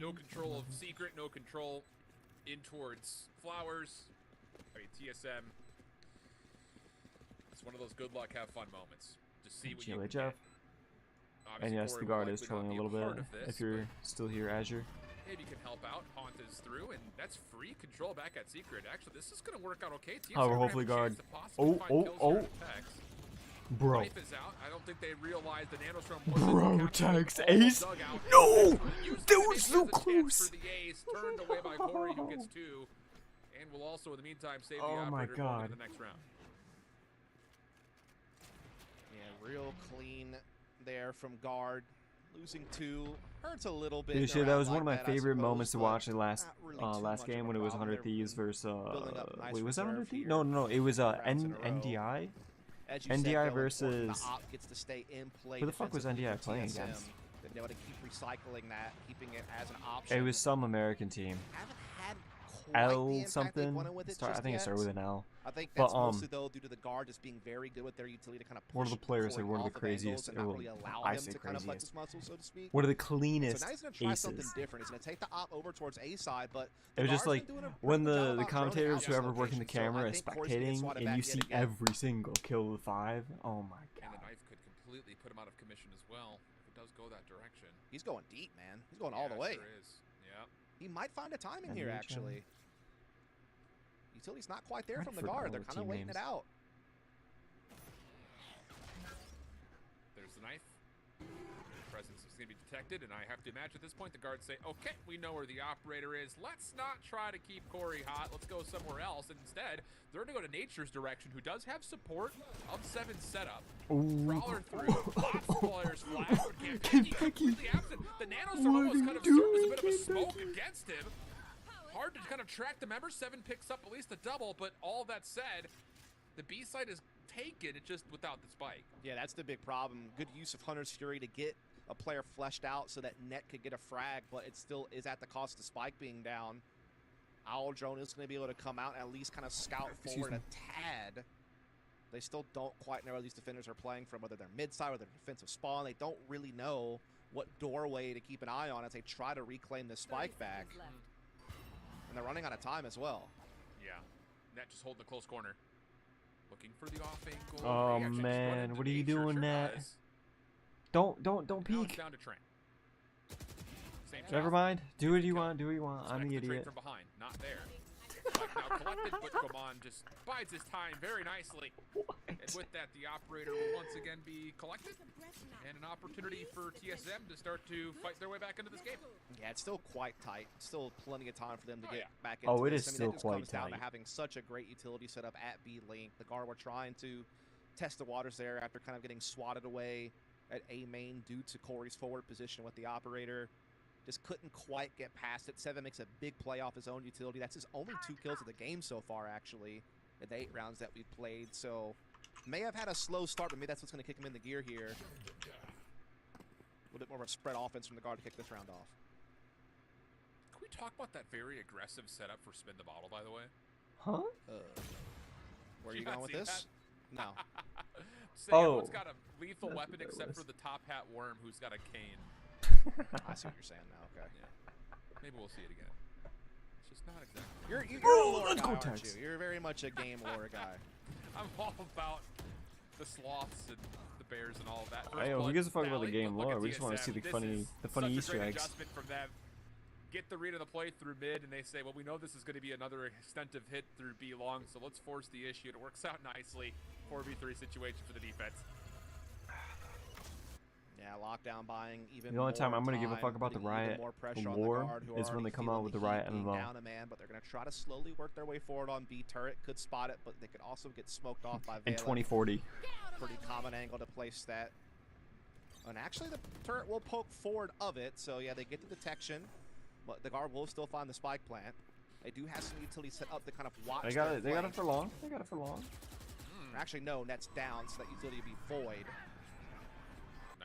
No control of Secret, no control in towards Flowers. I mean, TSM, it's one of those good luck, have fun moments. Just see what you can get. And yes, the Corey guard will is likely trolling not a be little part bit. of this, If you're still here, Azure. maybe can help out. Haunt is through, and that's free control back at Secret. Actually, this is going to work out okay. TSM However, have hopefully a chance guard. to possibly find kills here with Tex. Bro. Knife is out. I don't think they realized the Nanostorm wasn't Bro, capturing Tex, all the ace. dugout. No! Used That to was make so it as a chance close. For the ace, turned away by Corey, who gets 2, and will also, in the meantime, save the Oh my operator going God. into the next round. Yeah, real clean there from guard. Losing 2 hurts a little bit. Dude, shit, that was one of my favorite moments to watch in in last last game when it was 100 Thieves versus wait, was that 100 Thieves? No, it was NDI. NDI versus who the fuck was NDI playing against? Been able to keep recycling that, keeping it as an option. It was some American team. Haven't had quite the L impact they've something. wanted with it I just think it yet. started with an L. I think But, that's mostly though due to the guard just being very good with their utility to kind of push one of the players Corey had one of the off craziest. angles and not really allow I him say to kind of flex craziest. his muscles, so to speak. One of the So cleanest now he's gonna try something aces. different. He's gonna take the op over towards A side, but It was just like when the commentators, whoever whoever working the camera, is spectating, and you see every single kill of 5. Oh my And god. the knife could completely put him out of commission as well, if it does go that direction. He's going deep, man. He's going all the way. Sure is. Yeah. He might find a timing And here, reach actually. Utility's not quite there I'd from the forgot guard. all They're the kind of team waiting names. it out. There's the knife. going to be detected, and I have to imagine at this point the guards say, okay, we know where the operator is. Let's not try to keep Corey hot. Let's go somewhere else. And instead, they're going to go to Nature's direction, who does have support of 7 setup. Prowler through. Lots of players flash, but Campeki completely absent. The nanos are almost kind of served as a bit of a smoke against him. Hard to kind of track the members. 7 picks up at least a double, but all that said, the B side is taken, it just without the spike. Yeah, that's the big problem. Good use of Hunter's Fury to get a player fleshed out so that Net could get a frag, but it still is at the cost of spike being down. Owl Drone is going to be able to come out and at least kind of scout forward a tad. They still don't quite know where these defenders are playing from, whether they're mid-side or they're defensive spawn. They don't really know what doorway to keep an eye on as they try to reclaim the spike back. And they're running out of time as well. Yeah, Net just holding the close corner. Looking for the off angle. Oh man, what are you doing, Net? Don't peek. Down to Trent. Never mind. Do what you want. Do what you want. I'm the idiot. From behind, not there. Now collected, but Gomon just bides his time very nicely. And with that, the operator will once again be collected, and an opportunity for TSM to start to fight their way back into this game. Yeah, it's still quite tight. Still plenty of time for them to get back into this. It is still that just quite comes tight. down to having such a great utility set up at B Link. The guard were trying to test the waters there after kind of getting swatted away at A main due to Corey's forward position with the operator. Just couldn't quite get past it. 7 makes a big play off his own utility. That's his only 2 kills of the game so far, actually, in the 8 rounds that we've played. So, may have had a slow start, but maybe that's what's going to kick him in the gear here. A little bit more of a spread offense from the guard to kick this round off. Can we talk about that very aggressive setup for Spin the Bottle, by the way? Huh? Where are you going with this? No. Everyone's got a lethal weapon except for the top hat worm who's got a cane. I see what you're saying now. Okay. Yeah. Maybe we'll see it again. It's just not exactly. You're a lore guy, aren't you? You're very much a game lore guy. I'm all about the sloths and the bears and all of that. Hey, who gives a fuck about the game lore? We just want to see the funny Easter eggs. Adjustment from them. Get the read of the play through mid, and they say, well, we know this is going to be another extensive hit through B long, so let's force the issue. It works out nicely. 4v3 situation for the defense. Yeah, lockdown buying even. The only time I'm going to give a fuck about the Riot lore is when they come out with the Riot MMO. Down a man, but they're going to try to slowly work their way forward on B turret. Could spot it, but they could also get smoked off by Vela. In 2040. Pretty common angle to place that. And actually, the turret will poke forward of it, so yeah, they get the detection, but the guard will still find the spike plant. They do have some utility set up to kind of watch. They got it. They got it for long. They got it for long. Actually, no, Net's down, so that utility would be void.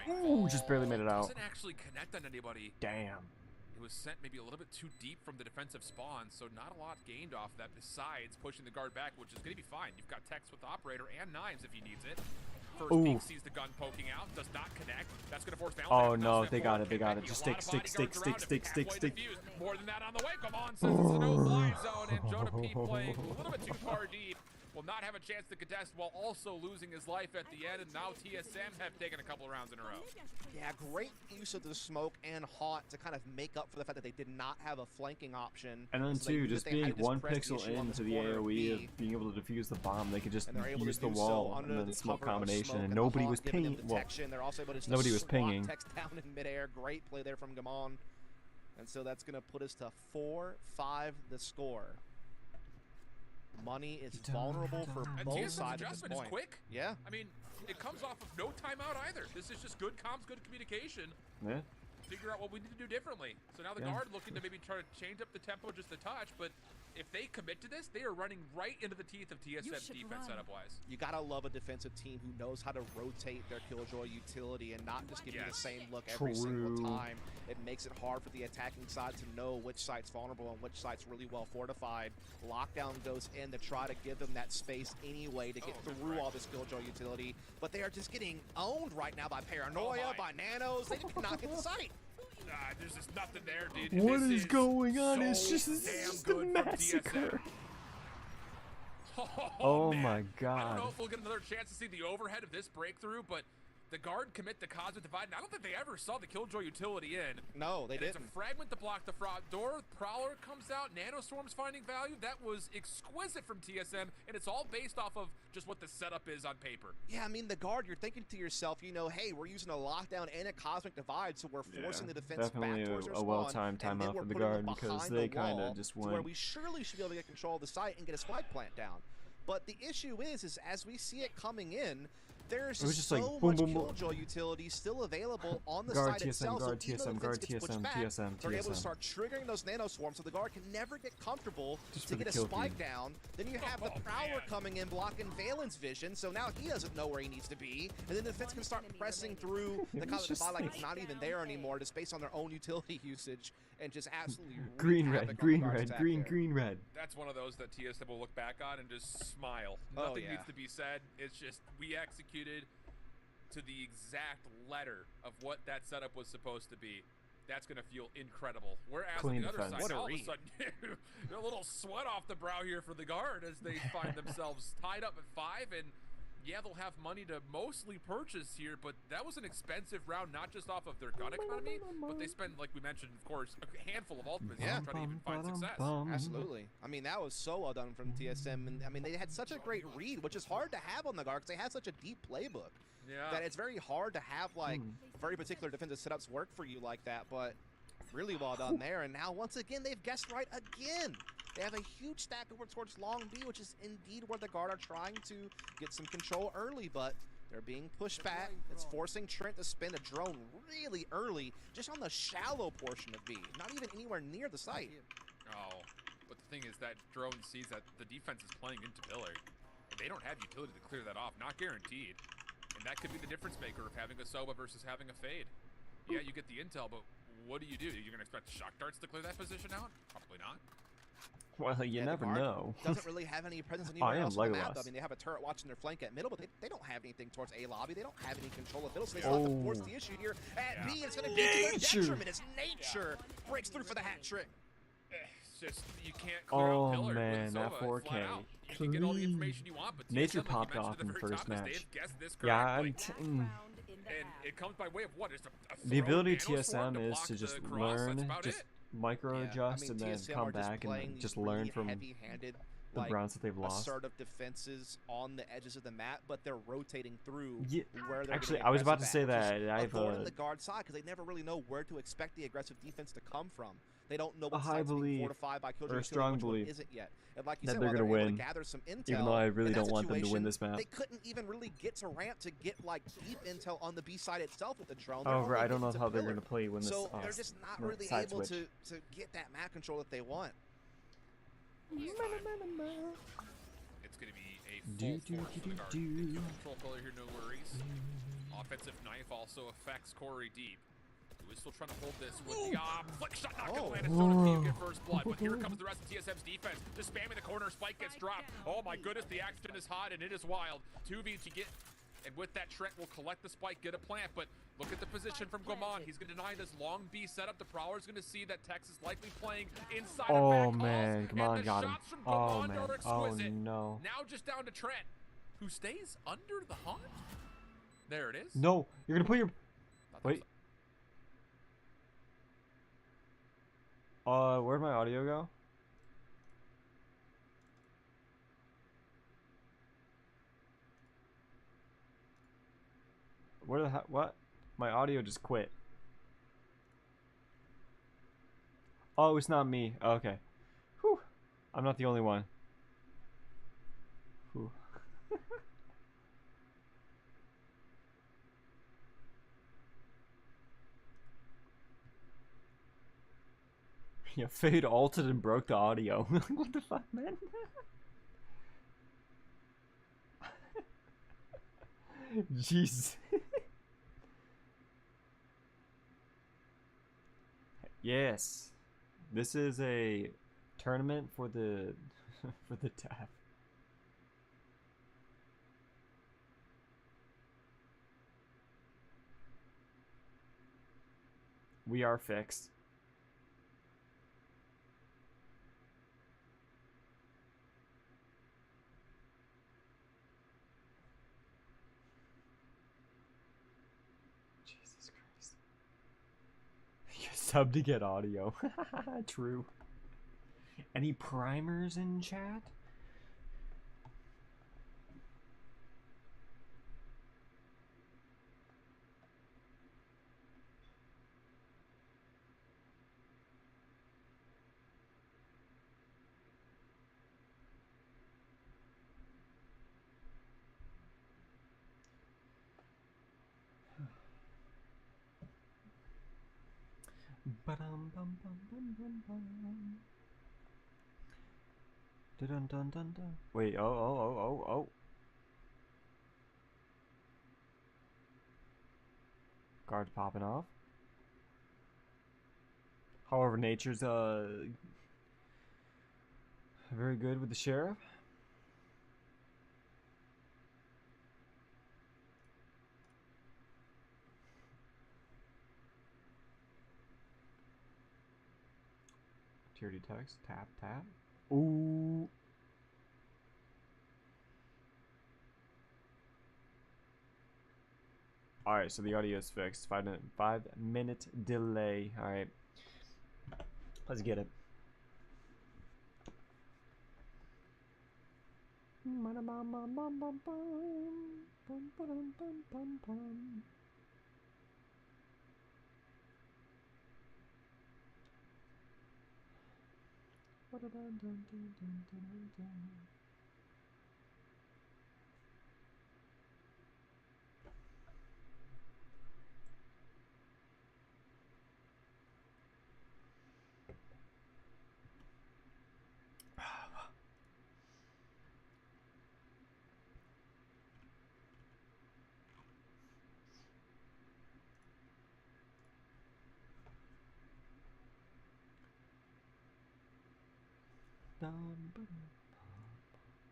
Ooh, just barely made it out. Doesn't actually connect on anybody. Damn. It was sent maybe a little bit too deep from the defensive spawn, so not a lot gained off that besides pushing the guard back, which is going to be fine. You've got Tex with the operator and Knives if he needs it. First peek sees the gun poking out, does not connect. That's going to force Valentine. Oh no, they got it, they got it. Just stick. More than that on the way. Come on, says it's a no-fly zone, and Jonah P playing a little bit too far deep. Will not have a chance to contest while also losing his life at the end, and now TSM have taken a couple of rounds in a row. Yeah, great use of the smoke and Haunt to kind of make up for the fact that they did not have a flanking option. And then so too, just being 1 pixel into the AoE of being able to defuse the bomb, they could just use the wall and then smoke combination, and nobody was pinging. Well, nobody was pinging. Text down in midair. Great play there from Gamon. And so that's going to put us to 4-5 the score. Money is vulnerable for both sides at this point. Is quick. Yeah. I mean, it comes off of no timeout either. This is just good comms, good communication. Yeah. Figure out what we need to do differently. So now the guard looking to maybe try to change up the tempo just a touch, but if they commit to this, they are running right into the teeth of TSM defense setup-wise. You gotta love a defensive team who knows how to rotate their Killjoy utility and not just give you the same look every single time. It makes it hard for the attacking side to know which site's vulnerable and which site's really well fortified. Lockdown goes in to try to give them that space anyway to get through all this Killjoy utility, but they are just getting owned right now by Paranoia, by Nanos. They cannot get the site. There's just nothing there, dude. What is going on? It's just a massacre. Oh my god. I don't know if we'll get another chance to see the overhead of this breakthrough, but The guard commit the Cosmic Divide, and I don't think they ever saw the Killjoy utility in. No, they didn't. It's a fragment to block the front door. Prowler comes out. Nanostorm's finding value. That was exquisite from TSM, and it's all based off of just what the setup is on paper. Yeah, I mean, the guard, you're thinking to yourself, you know, hey, we're using a lockdown and a Cosmic Divide, so we're forcing the defense back towards their a spawn, well-timed and then timeout we're for the putting guard them because behind they the kind wall of just to went. where we surely should be able to get control of the site and get a spike plant down. But the issue is as we see it coming in, there's just so like, much boom, boom, Killjoy utility still available on the Guard site TSM, itself. guard So even though TSM, the guard defense gets pushed TSM, back, TSM, they're able to TSM. start triggering those nanoswarms so the guard can never get comfortable Just to for the get a kill spike feed. down. Then you have the Prowler coming in, blocking Valen's vision, so now he doesn't know where he needs to be. And then the defense can start pressing through the Cosmic Divide like it's not even there anymore, just based on their own utility usage, and just absolutely Green, wreak red, havoc on the green, guard's red, attack green, there. green, red. That's one of those that TSM will look back on and just smile. Oh, Nothing yeah. needs to be said. It's just we executed to the exact letter of what that setup was supposed to be. That's going to feel incredible. Whereas Clean on the other defense. side, What a all of a read. sudden, a little sweat off the brow here for the guard as they find themselves tied up at 5. And yeah, they'll have money to mostly purchase here, but that was an expensive round, not just off of their gun economy, but they spent, like we mentioned, of course, a handful of ultimates to try to even find success. Absolutely. I mean, that was so well done from TSM. And I mean, they had such a great read, which is hard to have on the guard because they have such a deep playbook. Yeah. That it's very hard to have like very particular defensive setups work for you like that, but really well done there. And now once again they've guessed right again. They have a huge stack over towards Long B, which is indeed where the guard are trying to get some control early, but they're being pushed back. It's forcing Trent to spin a drone really early, just on the shallow portion of B, not even anywhere near the site. Oh, but the thing is that drone sees that the defense is playing into pillar. And they don't have utility to clear that off, not guaranteed. And that could be the difference maker of having a Soba versus having a Fade. Yeah, you get the intel, but what do? You're going to expect shock darts to clear that position out? Probably not. Well, you The never guard know. doesn't really have any presence anywhere I am else on the map. Legolas. I mean, they have a turret watching their flank at middle, but they don't have anything towards A lobby. They don't have any control of middle, so they still have to force the issue here at B. It's going to be to their Nature. detriment as Nature breaks through for the hat trick. It's just, you can't clear out pillar man, with that Soba 4K. flat out. You can get all the information you want, but Nature TSM, like you popped mentioned off at the in the very first top, is match. they've guessed this Yeah, correctly. And it comes by way of what? Just a The throw ability of nanoswarm TSM to is block to just the cross. That's learn, about just it. micro adjust, I mean, and then TSM come are just back playing and these just learn really from heavy-handed, the like, rounds that they've lost. assertive defenses on the edges of the map, but they're rotating through Yeah, where they're actually, getting I was about to aggressive say at, which is that. I a have thorn in a, the guard side because they never really know where to expect the aggressive defense to come from. They don't know A what high side's being belief, fortified by Killjoy or a utility, strong which one belief isn't yet. And like you that said, they're while gonna they're able win, to gather some intel, even though I really in that don't want them to situation, win this map. They couldn't even really get to ramp to get like deep intel on the B side itself with the drone. However, They're I don't only know how they're pillar. going to play when this So they're just not really side able switch. to get that map control that they want. It's going to be a full force for the guard. They can control pillar here, no worries. Offensive knife also affects Corey deep. Who is still trying to hold this with the flick shot, not going to land. It's still to get first blood, but here comes the rest of TSM's defense. Just spamming the corner, spike gets dropped. Oh my goodness, the action is hot and it is wild. 2v to get, and with that Trent will collect the spike, get a plant, but look at the position from Goman. He's going to deny this long B setup. The Prowler's going to see that Tex is likely playing inside of back man, come on, and the got him. shots from Oh Goman man, are oh exquisite. no. Now just down to Trent, who stays under the haunt. There it is. No, you're going to put your... Thought that Wait. Where'd my audio go? Where the heck? What? My audio just quit. Oh, it's not me. Oh, okay. Whew. I'm not the only one. Whew. Yeah, Fade altered and broke the audio. What the fuck, man? Jeez. Yes. This is a tournament for the for the TAF. We are fixed. sub to get audio. True. Any primers in chat? Ba-dum, bum, bum, bum, bum, bum. Dun, dun, dun, dun. Wait, oh. Guard popping off. However, nature's very good with the sheriff. Tier text, tap, tap. Ooh. Alright, so the audio is fixed. 5-minute delay. Alright. Let's get it.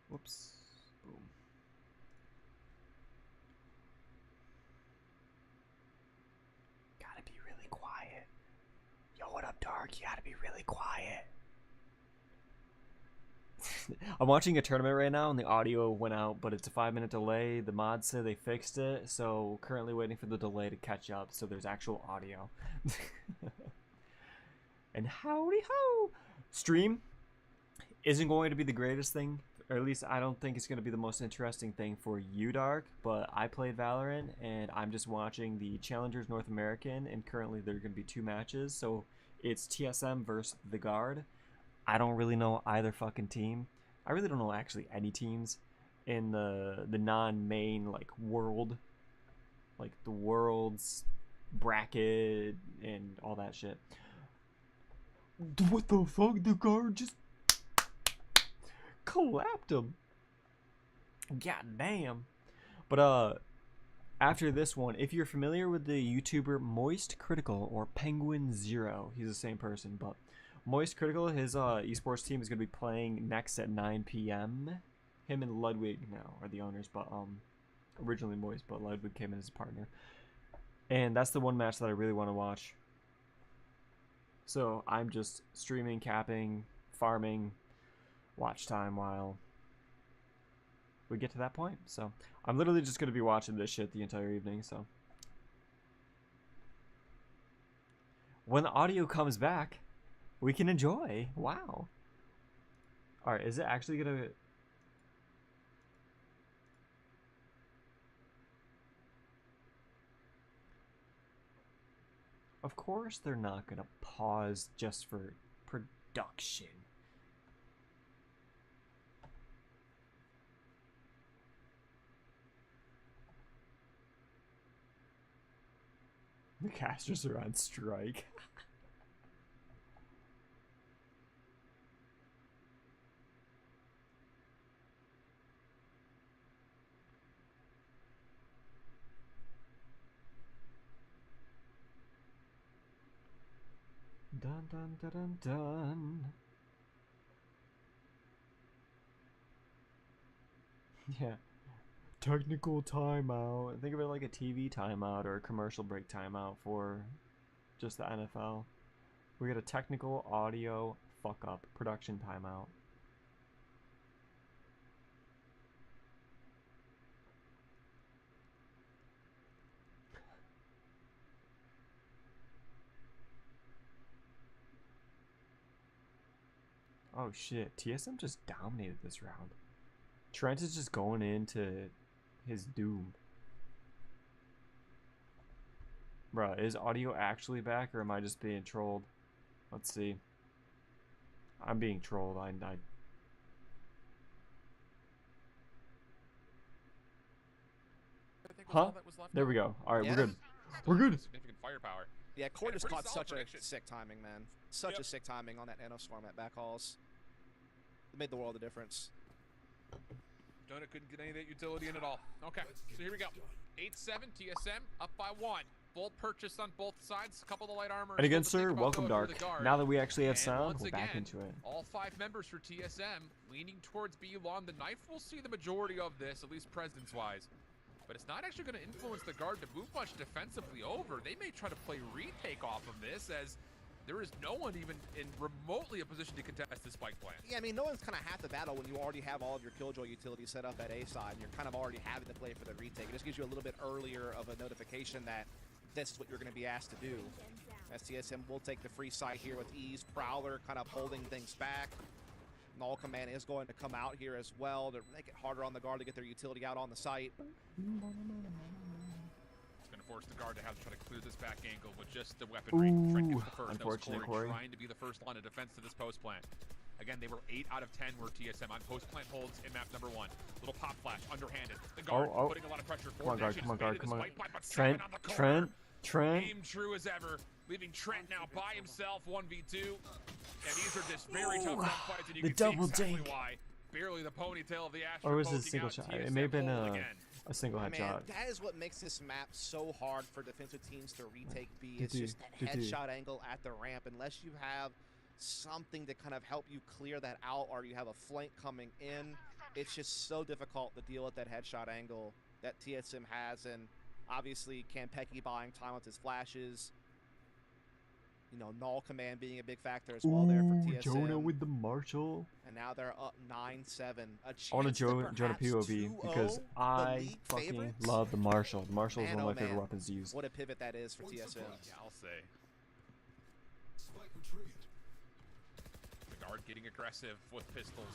Whoops. Boom. Gotta be really quiet. Yo, what up, Dark? You gotta be really quiet. I'm watching a tournament right now and the audio went out, but it's a 5-minute delay. The mods say they fixed it, so currently waiting for the delay to catch up so there's actual audio. And howdy ho! Stream isn't going to be the greatest thing, or at least I don't think it's going to be the most interesting thing for you, Dark, but I played Valorant and I'm just watching the Challengers North American, and currently there are going to be 2 matches, so it's TSM versus the Guard. I don't really know either fucking team. I really don't know actually any teams in the non-main like world, like the world's bracket and all that shit. What the fuck? The Guard just clapped him. God damn. But after this one, if you're familiar with the YouTuber Moist Critical or Penguin Zero, he's the same person, but Moist Critical, his esports team is going to be playing next at 9 p.m. Him and Ludwig now are the owners, but originally Moist, but Ludwig came in as a partner. And that's the one match that I really want to watch. So I'm just streaming, capping, farming, watch time while we get to that point. So I'm literally just going to be watching this shit the entire evening, so when the audio comes back, we can enjoy. Wow. Alright, is it actually gonna... Of course they're not gonna pause just for production. The casters are on strike. Dun dun dun dun dun. Yeah. Technical timeout. Think of it like a TV timeout or a commercial break timeout for just the NFL. We got a technical audio fuck up production timeout. Oh shit, TSM just dominated this round. Trent is just going into his doom. Bruh, is audio actually back or am I just being trolled? Let's see. I'm being trolled. I Huh? There we go. All right, Yeah. we're good. We're good. Significant firepower. Yeah, Core just pretty caught solid such a prediction. sick timing, man. Such a sick timing on that Nanoswarm at backhauls. It made the world of difference. Donut couldn't get any of that utility in at all. Okay, so here we go. 8-7, TSM up by 1. Full purchase on both sides. A couple of the light armor. And again, sir, welcome, Dark. Now that we actually have sound, we're back again, into it. All 5 members for TSM leaning towards B-Long. The knife will see the majority of this, at least presence-wise. But it's not actually going to influence the guard to move much defensively over. They may try to play retake off of this, as there is no one even in remotely a position to contest this spike plant. Yeah, I mean, no one's kind of half the battle when you already have all of your Killjoy utilities set up at A side, and you're kind of already having to play for the retake. It just gives you a little bit earlier of a notification that this is what you're going to be asked to do. As TSM will take the free side here with ease. Prowler kind of holding things back. Null Command is going to come out here as well to make it harder on the guard to get their utility out on the site. It's going to force the guard to have to try to clear this back angle with just the weaponry. Trent gets the first. Unfortunate, That was Corey trying to be the first line of defense to this post plant. Again, they were 8 out of 10 were TSM on post plant holds in map number 1. Little pop flash, underhanded. The guard putting a lot of pressure. Come on, guard, come on, guard, come on. Trent. Trent. Aim true as ever, leaving Trent now by himself, 1v2. And these are just very tough fights, and you can see exactly why. Barely the ponytail of the Astra. Or was it a single shot? It may have been a single headshot. Man, that is what makes this map so hard for defensive teams to retake B. It's just that headshot angle at the ramp. Unless you have something to kind of help you clear that out, or you have a flank coming in, it's just so difficult to deal with that headshot angle that TSM has. And obviously, Campeki buying time with his flashes. You know, Null Command being a big factor as well there for TSM. Jonah with the Marshall. And now they're up 9-7. I want to join a POV because I fucking love the Marshall. The Marshall is one of my favorite weapons to use. What a pivot that is for TSM. Yeah, I'll say. The guard getting aggressive with pistols,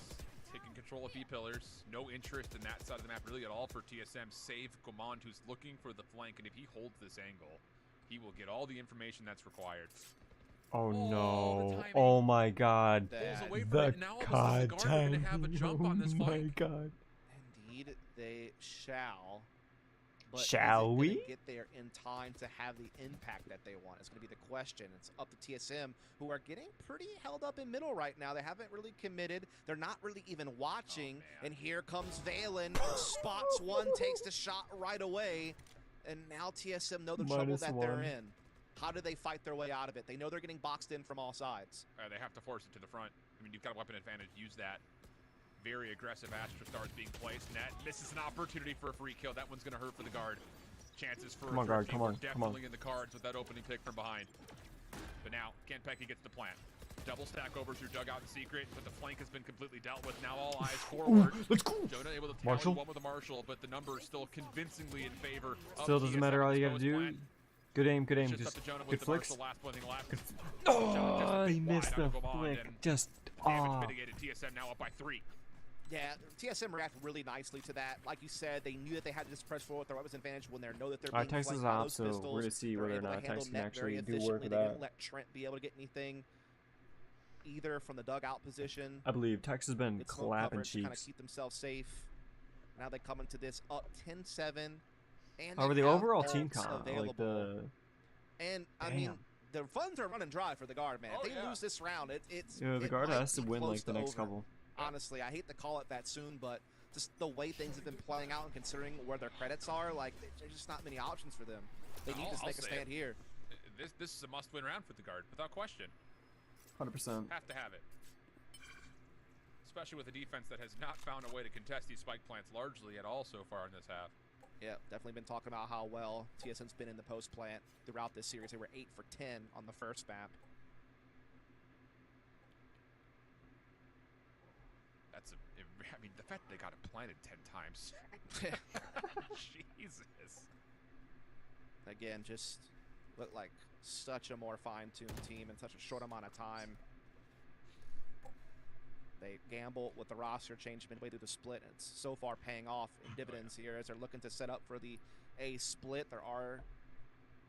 taking control of B-pillars. No interest in that side of the map really at all for TSM, save Gommand, who's looking for the flank, and if he holds this angle, he will get all the information that's required. Oh no! Oh my God! The God timing! Oh my God! Indeed, they shall. But shall we get there in time to have the impact that they want? It's going to be the question. It's up to TSM, who are getting pretty held up in middle right now. They haven't really committed. They're not really even watching. And here comes Valen, spots one, takes the shot right away. And now TSM know the trouble that they're in. How do they fight their way out of it? They know they're getting boxed in from all sides. They have to force it to the front. I mean, you've got a weapon advantage. Use that. Very aggressive Astra stars being placed. Net misses an opportunity for a free kill. That one's going to hurt for the guard. Chances for come on, guard, come on, definitely in the cards with that opening pick from behind. But now, Campeki gets the plant. Double stack over through dugout in secret, but the flank has been completely dealt with. Now all eyes forward. Let's go. Jonah able to tally one with the Marshall, but the number is still convincingly in favor. Still doesn't matter. All you got to do. Good aim, good aim. Just good flicks. Oh, he missed the flick. Just mitigated. TSM now up by 3. Yeah, TSM reacted really nicely to that. Like you said, they knew that they had to just press forward with their weapons advantage when they know that they're being Texas is out, so we're going to see whether or not Texas can actually do work with that. They didn't let Trent be able to get anything either from the dugout position. I believe Texas has been clapping cheeks. Kind of keep themselves safe. Now they come into this up 10-7. However, the overall team count, like the... And, I mean, the funds are running dry for the guard, man. If they lose this round, it's... the guard has to win, like, the next couple. Honestly, I hate to call it that soon, but just the way things have been playing out and considering where their credits are, like, there's just not many options for them. They need to make a stand here. This is a must-win round for the guard, without question. 100%. Have to have it. Especially with a defense that has not found a way to contest these spike plants largely at all so far in this half. Yeah, definitely been talking about how well TSM's been in the post plant throughout this series. They were 8 for 10 on the first map. That's I mean, the fact that they got it planted 10 times. Jesus. Again, just looked like such a more fine-tuned team in such a short amount of time. They gamble with the roster change midway through the split. And it's so far paying off in dividends here as they're looking to set up for the A split. There are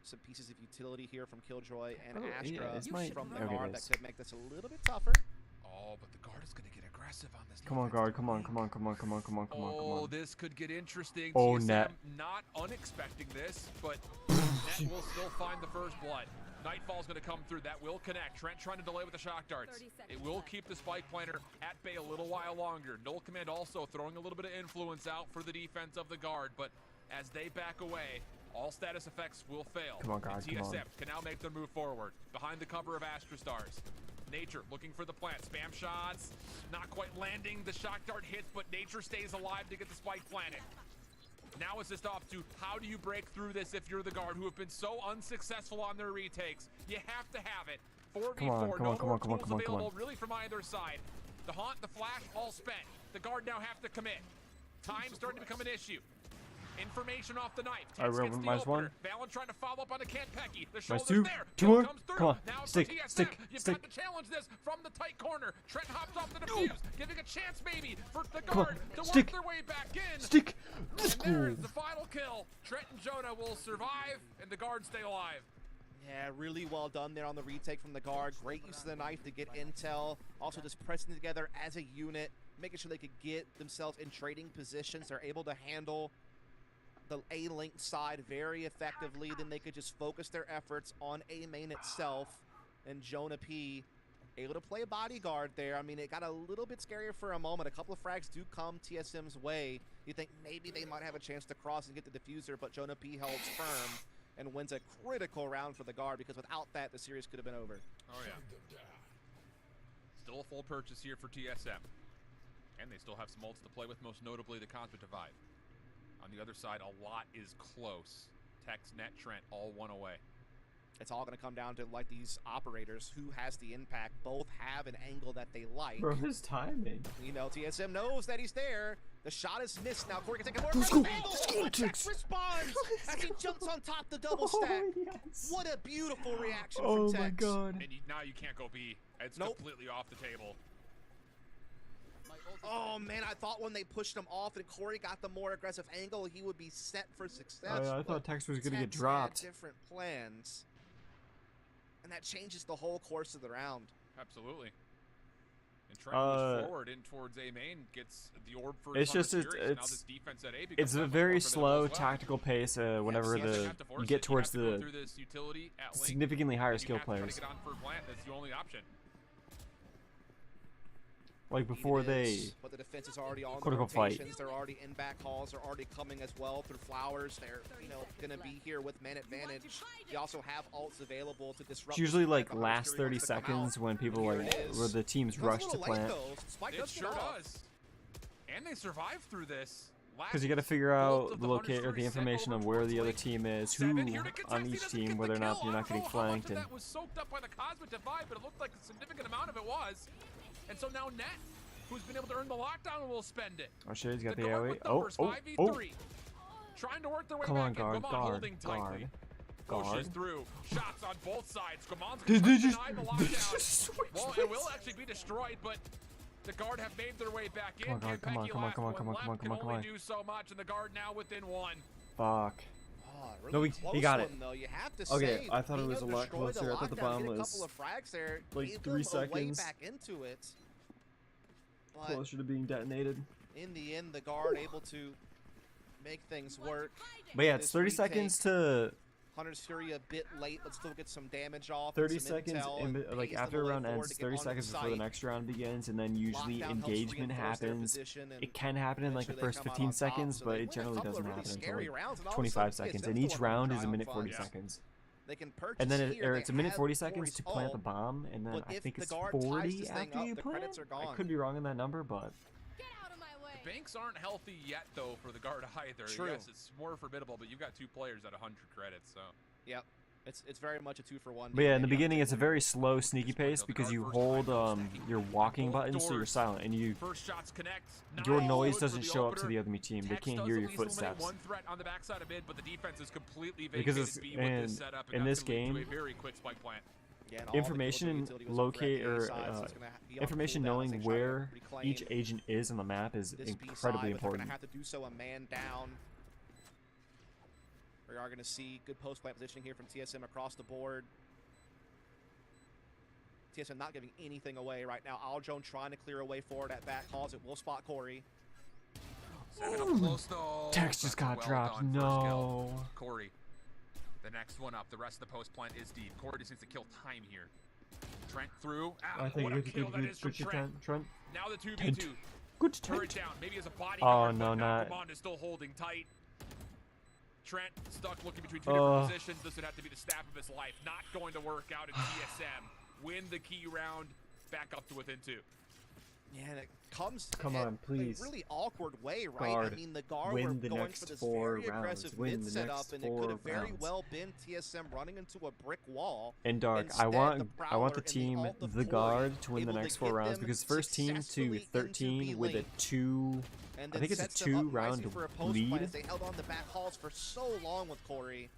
some pieces of utility here from Killjoy and Astra from the guard that could make this a little bit tougher. Oh, but the guard is going to get aggressive on this. Come on, guard. Come on. Oh, this could get interesting. Oh, TSM Net. not unexpecting this, but Net will still find the first blood. Nightfall's going to come through. That will connect. Trent trying to delay with the shock darts. It will keep the spike planter at bay a little while longer. Null Command also throwing a little bit of influence out for the defense of the guard, but as they back away, all status effects will fail. Come on, guard. And TSM can now make their move forward behind the cover of Astra Stars. Nature looking for the plant. Spam shots, not quite landing. The shock dart hits, but Nature stays alive to get the spike planted. Now it's just off to how do you break through this if you're the guard who have been so unsuccessful on their retakes. You have to have it. 4v4, no more tools available really from either side. The haunt, the flash, all spent. The guard now have to commit. Time starting to become an issue. Information off the knife. All right, minus one. Valen trying to follow up on the Kentucky. The Minus shoulder's two. there. Two Kill more. comes through. Come on. Now Stick. for TSM. Stick. You've Stick. got to challenge this from the tight corner. Trent hops off the defuse, giving a chance maybe for the guard to Stick. work their way back in. Stick. And there's the final kill. Trent and Jonah will survive, and the guard stay alive. Yeah, really well done there on the retake from the guard. Great use of the knife to get intel. Also just pressing together as a unit, making sure they could get themselves in trading positions. They're able to handle the A-link side very effectively. Then they could just focus their efforts on A main itself. And Jonah P able to play bodyguard there. I mean, it got a little bit scarier for a moment. A couple of frags do come TSM's way. You think maybe they might have a chance to cross and get the diffuser, but Jonah P holds firm and wins a critical round for the guard, because without that, the series could have been over. Oh, yeah. Still a full purchase here for TSM. And they still have some ults to play with, most notably the Cosmic Divide. On the other side, a lot is close. Tex, Net, Trent, all one away. It's all going to come down to, like, these operators. Who has the impact? Both have an angle that they like. Bro, his timing. You know, TSM knows that he's there. The shot is missed now. Corey can take a more Let's go. angle. Let's go, Tex responds as he jumps on top the double stack. Oh, yes. What a beautiful reaction Oh from Tex. my god. And now you can't go B. It's completely off the table. Oh man, I thought when they pushed him off and Corey got the more aggressive angle, he would be set for success. Oh, yeah, I thought Tex was going to get Tex dropped. had different plans. And that changes the whole course of the round. Absolutely. And Trent moves forward in towards A main, gets the orb first. It's just it's a very slow tactical pace whenever you get towards the significantly higher skill players. That's the only option. Like before they but the defense is already on quote unquote fight. They're already in back halls. They're already coming as well through flowers. They're gonna be here with man advantage. You also have ults available to disrupt. It's usually like last 30 seconds when people where the teams rush to plant. It sure does. And they survive through this. Because you got to figure out the locate or the information of where the other team is, who on each team, whether or not you're not getting flanked. And that was soaked up by the Cosmic Divide, but it looked like a significant amount of it was. And so now Net, who's been able to earn the lockdown, will spend it. Oh shit, he's got the AoE. Oh. Trying to work their way Come on, back in. guard. Pushes through. Shots on both sides. Gamon's Did they just deny the lockdown. Well, it will actually be destroyed, but the guard have made their way back in. Come on. Can only do so much, and the guard now within one. Fuck. Really no, he got it. You have to okay, say, I thought it was a lot closer. I thought the bomb was like 3 seconds. Back into it. Closer to being detonated. In the end, the guard able to make things work. But yeah, it's 30 seconds to. Hunter's Fury a bit late, but still get some damage off. 30 seconds, like after a round ends, 30 seconds before the next round begins, and then usually engagement happens. It can happen in like the first 15 seconds, but it generally doesn't happen until like 25 seconds. And each round is a minute 40 seconds. And then it's a minute 40 seconds to plant the bomb, and then I think it's 40 after you plant. I could be wrong on that number, but. Banks aren't healthy yet, though, for the guard either. True. Yes, it's more formidable, but you've got 2 players at 100 credits, so. Yep. It's very much a 2-for-1. But yeah, in the beginning, it's a very slow, sneaky pace because you hold your walking button, so you're silent, and your noise doesn't show up to the other team. They can't hear your footsteps. One threat on the backside of mid, but the defense is completely because it's in this game. Yeah, and all the information utility was over at locate the A or side, so it's gonna be on information cooldown as knowing they try to where reclaim each agent is on the map is this B incredibly side, but they're important. gonna have to do so a man down. We are gonna see good post plant positioning here from TSM across the board. TSM not giving anything away right now. Aljone trying to clear away forward at back calls. It will spot Corey. Seven up close though. Tex just got Well dropped. done, first kill. No. Corey, the next one up. The rest of the post plant is deep. Corey just needs to kill time here. Trent through. I think what a good, kill good, that good, is from good, Trent. Trent. Now the 2v2. Tent. Good Turret Trent. down, maybe as a bodyguard. Oh, no, but now not. Command is still holding tight. Trent stuck looking between two different positions. This would have to be the stab of his life. Not going to work out in TSM. Win the key round. Back up to within 2. Yeah, and it comes Come on, please. a really awkward way, right? Guard. I mean, the guard Win were the going next for this 4 very rounds. aggressive Win mid the setup, next and it 4 could have very rounds. well been TSM running into a brick wall. And Dark, Instead, I want the Prowler and team, Alt the Fury guard, to win the able next to 4 get rounds them because first team to successfully into 13 with a B-Lane, 2. and I then think it's a sets them up 2-round nicely for a post lead. play as they held on to back halls for so long with Corey,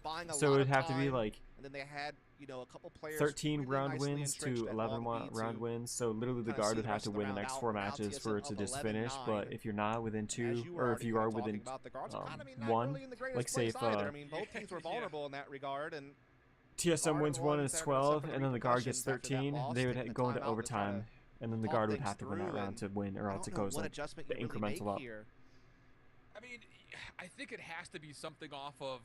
buying a So lot it would of have to be time, like and then they had, you know, a couple players 13 really round nicely wins entrenched to at 11 long B2. round wins. So literally the Kinda guard see would the have rest to of the win the round next out. 4 Now matches TSM for it up to just 11-9. finish. But if you're not within As 2, you were or if already you kinda are talking within about, the guard's economy not 1, really in the greatest like say place if either. I mean, both teams were Yeah. vulnerable in that regard, and TSM Guard wins won 1 and it's separate 12, and then the guard gets repercussions after that 13, loss, they would taking the go into timeout to try overtime, and then the talk guard would things have to win that through, round and to win, or I else don't it know goes what like adjustment the you really incremental make up. here. I mean, I think it has to be something off of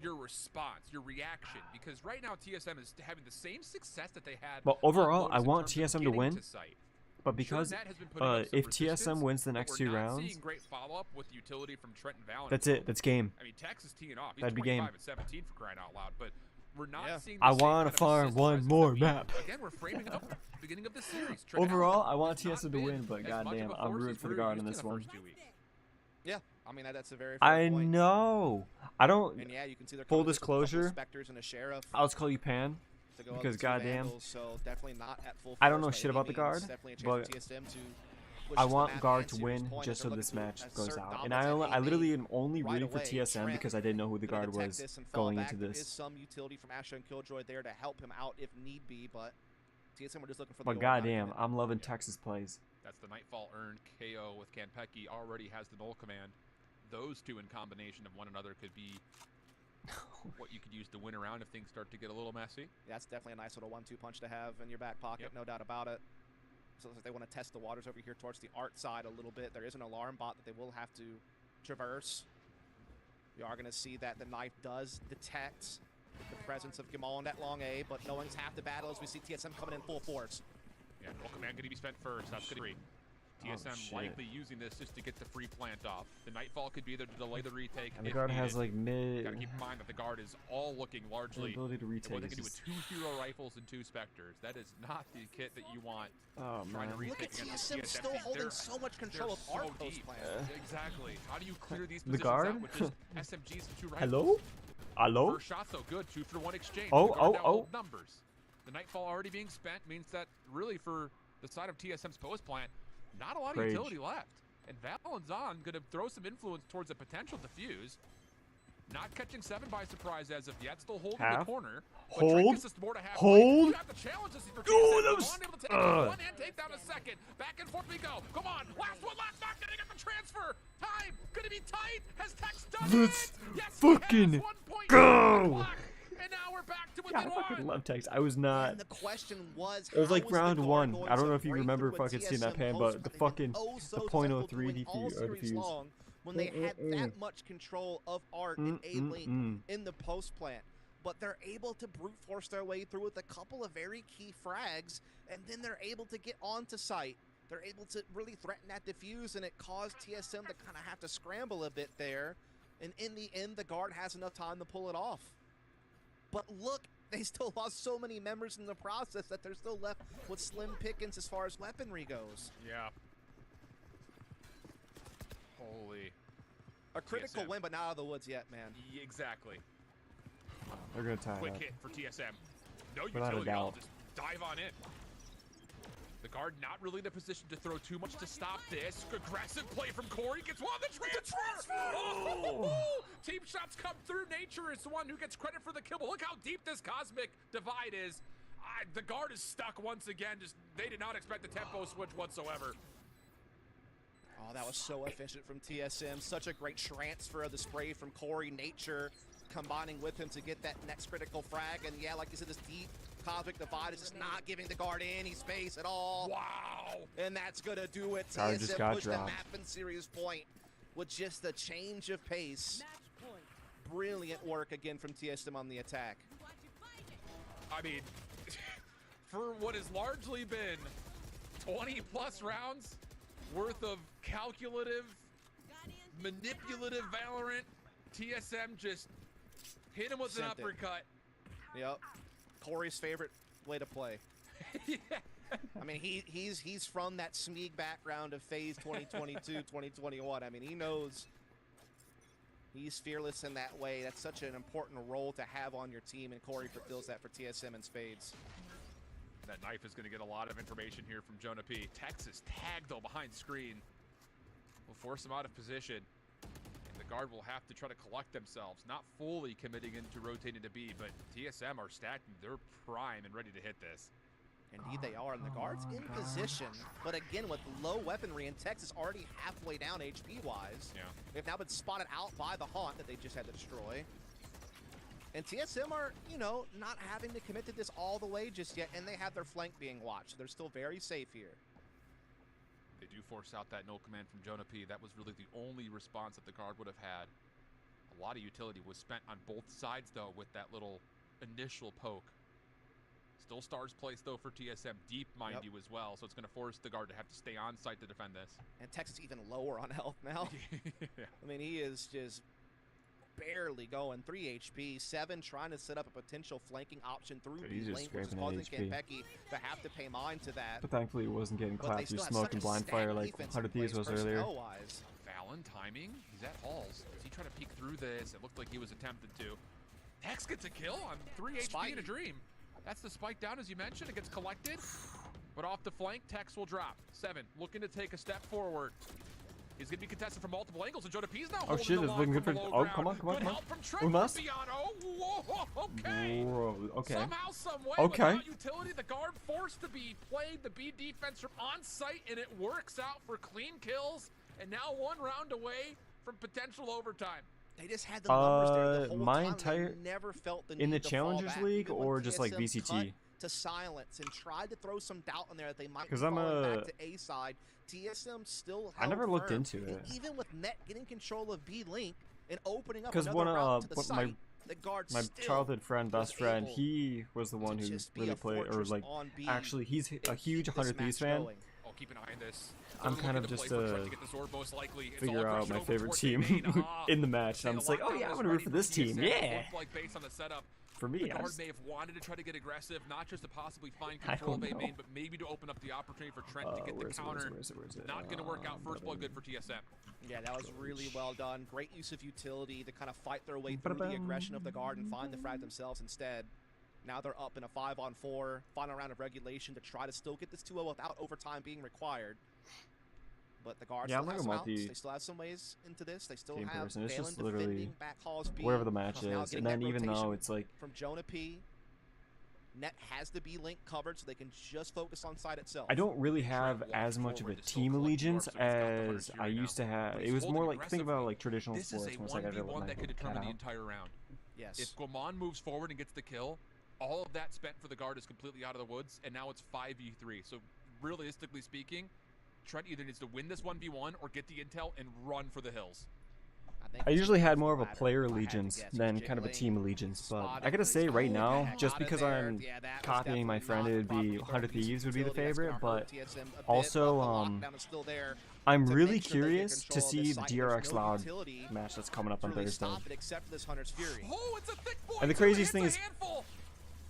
your response, your reaction, because right now TSM is having the same success that they had. But overall, I in want terms of TSM to getting win. site. But because Sure, Nat has been putting up some if resistance, TSM wins the but next we're 2 not rounds, seeing great follow-up with the utility from Trent and Valentine. that's it. That's game. I mean, Tex is teeing off. He's That'd be 25 game. and 17 for crying out loud, but we're not Yeah. seeing the I same want kind to of farm assist 1 presence more that we- map. Again, we're framing up the beginning of the series. Trent Overall, Allen I want has not TSM to been win, but as much of goddamn, a I'm force rooting as for the we were guard used in to this the one. first 2 weeks. Yeah, I mean that's a very fair I point. know. I don't. And yeah, you can see they're Full coming just with a couple of disclosure, Spectres and a Sheriff I'll just call you Pan. to go because up to goddamn, Vandals, so definitely not at full I don't force know by shit any about the means. guard, Definitely a chance but for TSM to push I to the want map, guard and to to Sirius' win point, just they're so this looking match to goes assert out. dominance And at I A literally main am only right rooting for away. TSM Trent because I didn't know who the gonna guard detect was this and fall going back. into There is this. some utility from Asher and Killjoy there to help him out if need be, but TSM were just looking for the But goal, not goddamn, even. I'm loving Texas plays. That's the Nightfall earned KO with Kanpeki already has the null command. Those two in combination of one another could be what you could use to win around if things start to get a little messy. That's definitely a nice little 1-2 punch to have in your back pocket, no doubt about it. So they want to test the waters over here towards the art side a little bit. There is an alarm bot that they will have to traverse. You are going to see that the knife does detect the presence of Gamond at long A, but knowing's half the battle as we see TSM coming in full force. Yeah, null command going to be spent first. That's going to be TSM shit. likely using this just to get the free plant off. The Nightfall could be there to delay the retake. And the if guard needed. has like mid. Gotta keep in mind that the guard is all looking The largely ability to at retake what they is can do with just. 2 hero rifles and 2 specters. That is not the kit that you want. Oh trying to man. Look at retake against TSM TSM. still holding They're- so much They're control of so art post deep. plan. Exactly. How do you clear these The positions guard? out with just SMGs and 2 rifles? Hello? Hello? First shot though, good. 2 for 1 exchange. Oh, The guard oh, now oh. hold numbers. The Nightfall already being spent means that really for the side of TSM's post plant, not a lot of Rage. utility left. And Valen's going to throw some influence towards a potential defuse. Not catching 7 by surprise as of yet. Still holding the Half. corner. But Hold. Trent gets this more to half Hold. You have to challenge this for Oh, TSM. that was- Come on, able to take one and take down a second. Back and forth we go. Come on. Last one, last knock. Getting up the transfer. Time. Gonna be tight. Has Tex done Let's it? Yes, fucking he has. 1 point go. on the clock. And now we're back to God, within I fucking 1. love Tex. I was not. And the question was, It was how like was the round guard 1. going I don't to know if you break remember through a fucking seeing that TSM pan, post but plan the they've fucking been oh so the successful .03 doing all series defuse. long when they had that much control of art and A-Link in the post plant. But they're able to brute force their way through with a couple of very key frags, and then they're able to get onto site. They're able to really threaten that defuse, and it caused TSM to kind of have to scramble a bit there. And in the end, the guard has enough time to pull it off. But look, they still lost so many members in the process that they're still left with slim pickings as far as weaponry goes. Yeah. Holy. A critical TSM. win, but not out of the woods yet, man. Exactly. They're gonna tie it Quick up. hit for TSM. No Without a utility. I'll doubt. just dive on in. The guard not really in a position to throw too much to stop this. Aggressive play from Corey. Gets one the transfer. Oh! Team shots come through. Nature is the one who gets credit for the kill. But look how deep this cosmic divide is. The guard is stuck once again. Just they did not expect the tempo switch whatsoever. Oh, that was so efficient from TSM. Such a great transfer of the spray from Corey. Nature combining with him to get that next critical frag. And yeah, like you said, this deep cosmic divide is just not giving the guard any space at all. Wow. And that's going to do it. Guard just TSM got pushed the dropped. map in serious point with just the change of pace. Match point. Brilliant work again from TSM on the attack. I mean, for what has largely been 20 plus rounds worth of calculative, manipulative Valorant, TSM just hit him with Sent an it. uppercut. Yep. Corey's favorite way to play. Yeah. I mean, he's from that SMEG background of phase 2022, 2021. I mean, he knows he's fearless in that way. That's such an important role to have on your team, and Corey fulfills that for TSM in spades. That knife is going to get a lot of information here from Jonah P. Texas tagged though behind screen. Will force him out of position. And the guard will have to try to collect themselves. Not fully committing into rotating to B, but TSM are stacking. They're prime and ready to hit this. Indeed they are, and the guard's in position. But again, with low weaponry, and Texas already halfway down HP-wise. Yeah. They've now been spotted out by the Haunt that they just had to destroy. And TSM are, you know, not having to commit to this all the way just yet, and they have their flank being watched. They're still very safe here. They do force out that no command from Jonah P. That was really the only response that the guard would have had. A lot of utility was spent on both sides, though, with that little initial poke. Still stars place, though, for TSM. Deep, mind you, as well. So it's going to force the guard to have to stay on site to defend this. And Texas even lower on health now. Yeah. I mean, he is just barely going. 3 HP. 7 trying to set up a potential flanking option through Dude, B he's just lane, which is scraping causing at HP. Kenpecky to have to pay mind to that. But thankfully, he wasn't getting But they clapped through still have smoke such and a blind stacked fire like defense 100 in Thieves place was earlier. personnel-wise. Fallon timing. He's at Halls. Is he trying to peek through this? It looked like he was attempted to. Hex gets a kill on 3 HP in a dream. That's the spike down, as you mentioned. It gets collected. But off the flank, Tex will drop. 7 looking to take a step forward. He's going to be contested from multiple angles, and Jonah P's now Oh shit, it's looking good for. Oh, come on, come on, Good come on. help from Trent We must. Biano. Whoa, okay. Bro, okay. Somehow, some way, Okay. without utility, the guard forced to be played. The B defense from on site, and it works out for clean kills. And now 1 round away from potential overtime. They just had the numbers there the whole my time. entire- They never felt the in need the to fall Challengers back, League even when or just like TSM VCT? cut to silence and tried to throw some doubt in there that they might be 'Cause I'm falling a- back to A side. TSM still I held never looked firm. into And it. even with Net getting control of B Link and opening up 'Cause another one, route to the what site, the guard My still childhood friend, was best friend, able he was the one to who just be really a played, or fortress like, on B actually, he's and a huge keep this 100 Thieves match fan. going. Oh, keep an eye on this. I'm They're kind looking of to just play for Trent to to get this orb, most likely. It's figure all out my over favorite towards team the main. in the match. And I'm just like, oh Lockdown yeah, I'm was gonna root ready for this team. TSM. Yeah. Looked like based on the setup, For me, the I guard just, may have wanted to try to get aggressive, not just to possibly find I control of don't A know. main, but maybe to open up the opportunity for Trent to get the counter. where is it? Not going to work out. First blood good for TSM. Yeah, that was really well done. Great use of utility to kind of fight their way through the aggression of the guard and find the frag themselves instead. Now they're up in a 5-on-4, final round of regulation to try to still get this 2-0 without overtime being required. But the guard Yeah, I'm still not has gonna some lit outs. the They still have some ways into this. They still team have person. It's Valen just literally defending back Halls B. wherever the match Now is, getting and then that even though rotation it's like, from Jonah P. Net has the B link covered, so they can just focus on side itself. I don't really have walking as much of a forward to still team collect allegiance dwarfs, so he's got the as hunters here I right used to now. have. But It he's was more holding like, think about aggressively. like traditional This is sports, a where it's like I gotta let 1v1 my that could cat determine the out. entire round. Yes. If Goman moves forward and gets the kill, all of that spent for the guard is completely out of the woods, and now it's 5v3. So realistically speaking, Trent either needs to win this 1v1 or get the intel and run for the hills. I usually had more of a player allegiance than kind of a team allegiance, but I gotta say right now, just because I'm copying my friend, it would be 100 Thieves would be the favorite, but also, I'm really curious to see the DRX Loud match that's coming up on Thursday. Oh, it's a thick boy. And the craziest thing is,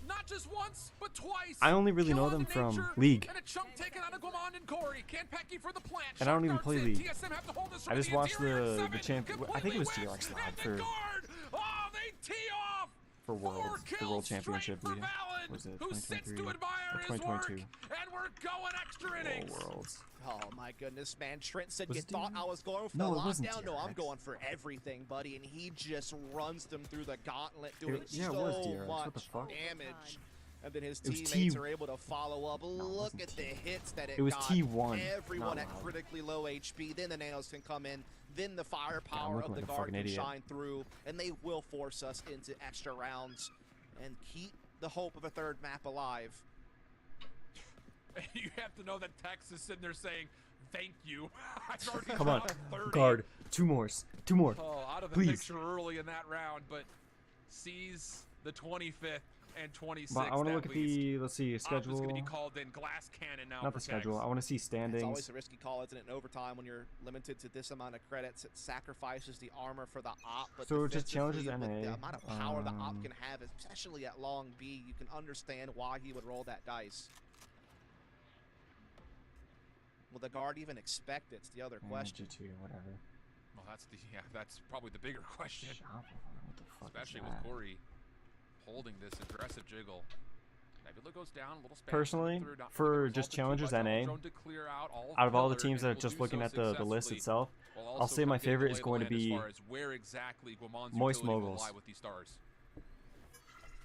not just once, but twice. I only really know Kill them on from Nature, League. And a chunk taken out of Guamon and Corey. Kenpecky for the plant. And I don't even Shot play darts in. League. TSM have to hold this I from just the watched interior. the Seven champion. I think it was completely DRX whiffs. Loud And for. the guard. Oh, they tee off. for Worlds, the World Championship. For Valen, Was it who sits to 2023 or admire his 2022? work, and we're going extra innings. Worlds. Oh my goodness, man. Trent said, Was you it thought DRX? I was going for No, the it wasn't lockdown? No, I'm DRX. going for everything, buddy. And he just runs them through the gauntlet, doing Yeah, it was so DRX. What the much fuck? damage. And then his It was teammates are able to follow up. it Look wasn't at the hits that It was got. T1, Everyone not at loud. critically low HP. Then the nanos can come in. Then the firepower looking of the like a guard fucking can idiot. shine through. And they will force us into extra rounds and keep the hope of a third map alive. You have to know that Tex is sitting there saying, thank you. I've already Come on, dropped 30. guard. Two more. Oh, out of the Please. picture early in that round, but sees the 25th and 26th. But I want to look at least. the, let's see, Op is schedule. going to be called in. Glass cannon now Not for the schedule. Tex. I want to see It's always standings. a risky call, isn't it? In overtime, when you're limited to this amount of credits, it sacrifices the armor for the op. But So it just challenges defensively, with NA. the amount of power the op can have, especially at long B, you can understand why he would roll that dice. Will the guard even expect it? It's the other question. G2, whatever. Well, that's probably the bigger question, Shopify, what the fuck especially is with that? Corey holding this aggressive jiggle. Nebula goes down, a little spam Personally, through, not for really just resulted too challengers much. NA, Drone to clear out out of all the pillars, teams that and are will just do looking so at the list successfully, itself, while I'll also say my getting the favorite lay is of the going to land as be far as where exactly Guamon's Moist utility will Moguls. lie with these stars.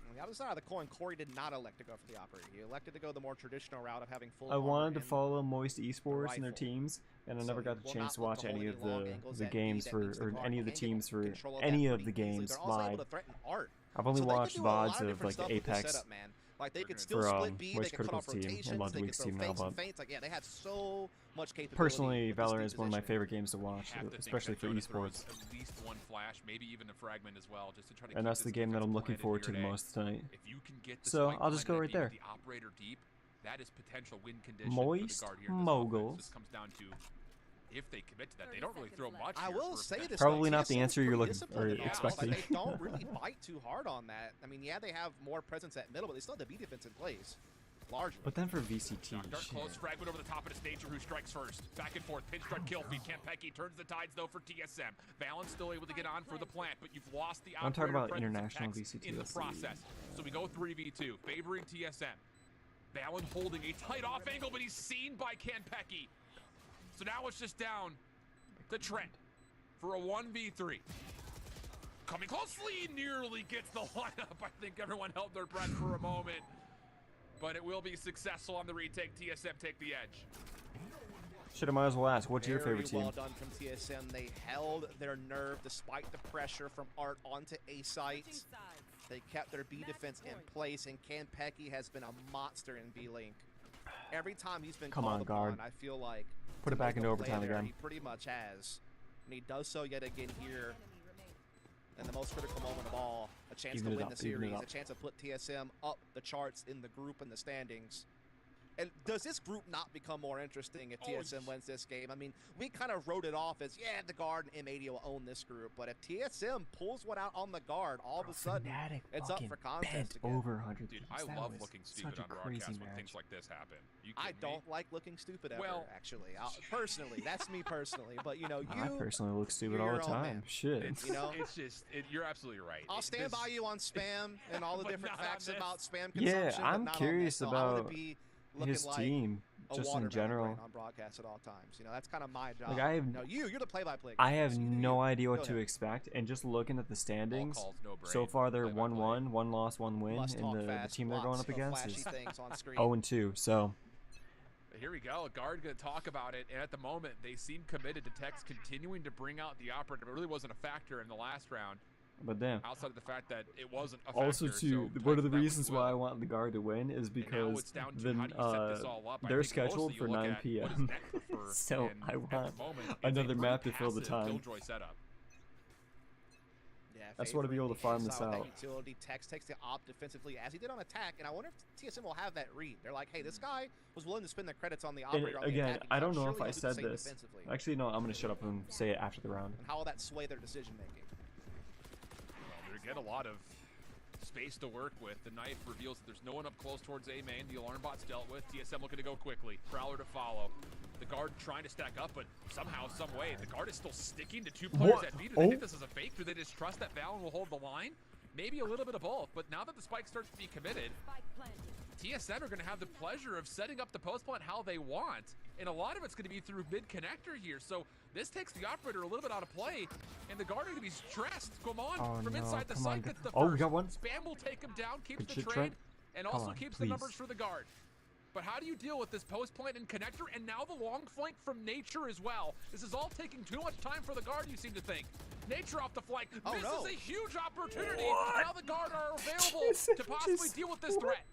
On the other side of the coin, Corey did not elect to go for the operator. He elected to go the more traditional route of having full I armor wanted to and follow Moist Esports and their rifle. teams, and I So never he got the will chance to not look watch to hold any of any long angles the at games B. That for, means the or guard any of the can get teams for control of any that of the pretty easily. games They're also able live. to threaten Art. I've only So they could watched do a lot VODs of different like stuff with this Apex setup, man. Like they could still for split B, they Moist could cut off Critical's team rotations, and they could Ludwig's throw team now, fakes and but feints. Like yeah, they have so much capability. personally, with this Valorant deep is one of my positioning. favorite games to watch, Have to think especially that for Jonah throws esports. at least one flash, maybe even a fragment as well, just to try to And keep that's the this game that I'm defensive looking plan forward to into the your day. most tonight. If you can get the So spike I'll just go behind right that there. beat with the operator deep, that is potential win condition Moist for the guard here in this Moguls. offense. This comes down to if they commit to that. They don't really throw much. I here will for say potential. this. Probably though, not the TSM's answer you're pretty looking disciplined or in all. expecting. Like, they don't really bite too hard on that. I mean, yeah, they have more presence at middle, but they still have the B defense in place, largely. But then for VCT, Dark shit. close fragment over the top of this nature who strikes first. Back and forth, pinch strut kill feed. Campecki turns the tides though for TSM. Valen's still able to get on for the plant, but you've lost the I'm talking operator about presence of international Tex VCT, in the let's see. process. So we go 3v2, favoring TSM. Valen holding a tight off angle, but he's seen by Campecki. So now it's just down to Trent for a 1v3. Coming closely, nearly gets the lineup. I think everyone held their breath for a moment. But it will be successful on the retake. TSM take the edge. Should I might as well ask, what's your Very favorite team? well done from TSM. They held their nerve despite the pressure from Art onto A site. They kept their B defense in place, and Campecki has been a monster in B Link. Every time he's been Come called on, upon, guard. I feel like Put to it back make a into play overtime there, again. He pretty much has, and he does so yet again here in the most critical moment of all. A chance Even to it win up, the even it series, up. a chance to put TSM up the charts in the group and the standings. And does this group not become more interesting if TSM wins this game? I mean, we kind of wrote it off as, yeah, the guard and M80 will own this group. But if TSM pulls one out on the guard, all of a sudden, Fnatic it's up fucking for contest bent again. over 100 Dude, piece. I That love was looking such stupid a on crazy broadcast when match. things like this happen. You I kidding me? don't like looking stupid ever, Well- actually. Personally, that's me personally. But, you know, I you, personally look stupid you're all your the own time. man. Shit. you know, It's just, you're absolutely right. I'll stand by you on spam and all the But different not on facts this. about spam Yeah, consumption. but I'm not on curious this. No, I wanna about be looking his like team, a just in watermelon general. brain on broadcast at all times. You know, that's kind of my job. Like, I have- no, you're the play-by-play. I guy, have so you do no you. idea what Go to ahead. expect, and just looking at the All standings, calls, no so brain. far they're Play-by-play. 1-1, 1 loss, 1 win, Must and talk the fast, team they're going lots up of against flashy is things on screen. 0-2. So Here we go. Guard going to talk about it, and at the moment, they seem committed to Tex continuing to bring out the operator. It really wasn't a factor in the last round, but damn. outside of the fact that it wasn't a factor. Also, too, so one of Tex the that with reasons why I will. want the guard to win is And now because it's down to the how do you set this all up? I they're think mostly scheduled you for look 9 at what does p.m. Neck prefer, So and I at the want moment, it's another a pretty map to fill the passive time. Killjoy setup. Yeah, That's why to be able to farm this favoring the out. That utility Tex takes the op defensively as he did on attack, and I wonder if TSM will have that read. They're like, hey, this guy was willing to spend their credits on the And operator. on the again, attacking I side. don't know if Surely I he'll do the said same this. defensively. Actually, no, I'm going to shut up and say it after the round. And how will that sway their decision making? Well, they get a lot of space to work with. The knife reveals that there's no one up close towards A main. The alarm bot's dealt with. TSM looking to go quickly. Prowler to follow. The guard trying to stack up, but somehow, some way, the guard is still sticking to two players What? at B. Do they Oh. think this is a fake? Do they just trust that Valen will hold the line? maybe a little bit of both. But now that the spike starts to be committed, Spike planted. TSM are going to have the pleasure of setting up the post plant how they want, and a lot of it's going to be through mid connector here. So this takes the operator a little bit out of play, and the guard are going to be stressed. Come on, from inside the site gets the first. We got one. Spam will take him down, keeps Good the shit, trade, Trent. and Come also on, keeps please. the numbers for the guard. But how do you deal with this post plant and connector, and now the long flank from Nature as well? This is all taking too much time for the guard, you seem to think. Nature off the flank misses a huge opportunity. Now the guard are available to possibly deal with this threat.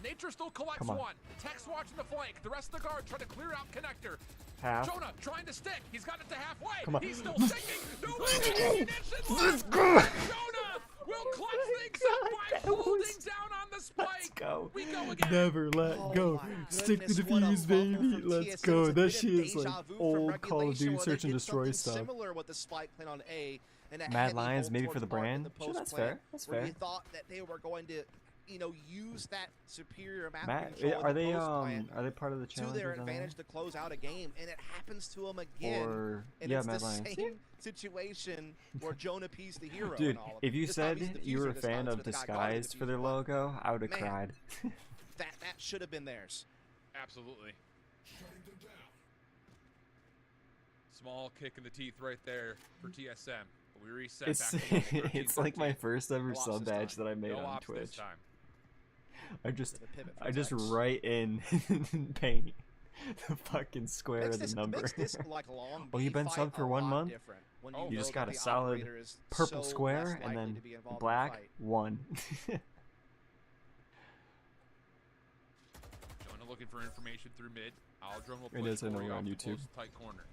Nature still collects one. Tex watching the flank. The rest of the guard trying to clear out connector. Half. Jonah trying to stick. He's got it to halfway. Come on. He's still sticking. No way. Let's go. Jonah will clutch things up by holding down on the spike. Let's go. We go again. Never let go. Stick to the fuse, baby. Let's go. That shit is like old Call of Duty search and destroy stuff. Similar with the spike plant on A. And a Mad heavy Lions hold maybe towards for the Mark in brand. the Sure, post that's plant, fair. That's where fair. you thought that they were going to, use that superior map Matt, control in are the they post plant are they part of the to challenge? their advantage to close out a game, and it happens to them again. Or and yeah, it's Mad the Lions. same situation where Jonah P's the hero. Dude, in all of if it. you This time said he's the you were a diffuser this time fan instead of the guy guarding the Disguise for their diffuser, but logo, I would have man, cried. that should have been theirs. Absolutely. Small kick in the teeth right there for TSM. We reset It's back to 13, it's like my 13. first ever No ops sub this badge time. that I made No on ops this Twitch. time. I just write in paint the fucking square of the number. Makes this, like, long Oh, you've been fight subbed for a 1 lot month? different when Oh, You know just that got a the solid operator is purple so square less and likely then to be involved in the black fight. 1. Jonah looking for information through mid. Aldrin will It push is, I know, Corey we're off on the YouTube. close tight corner.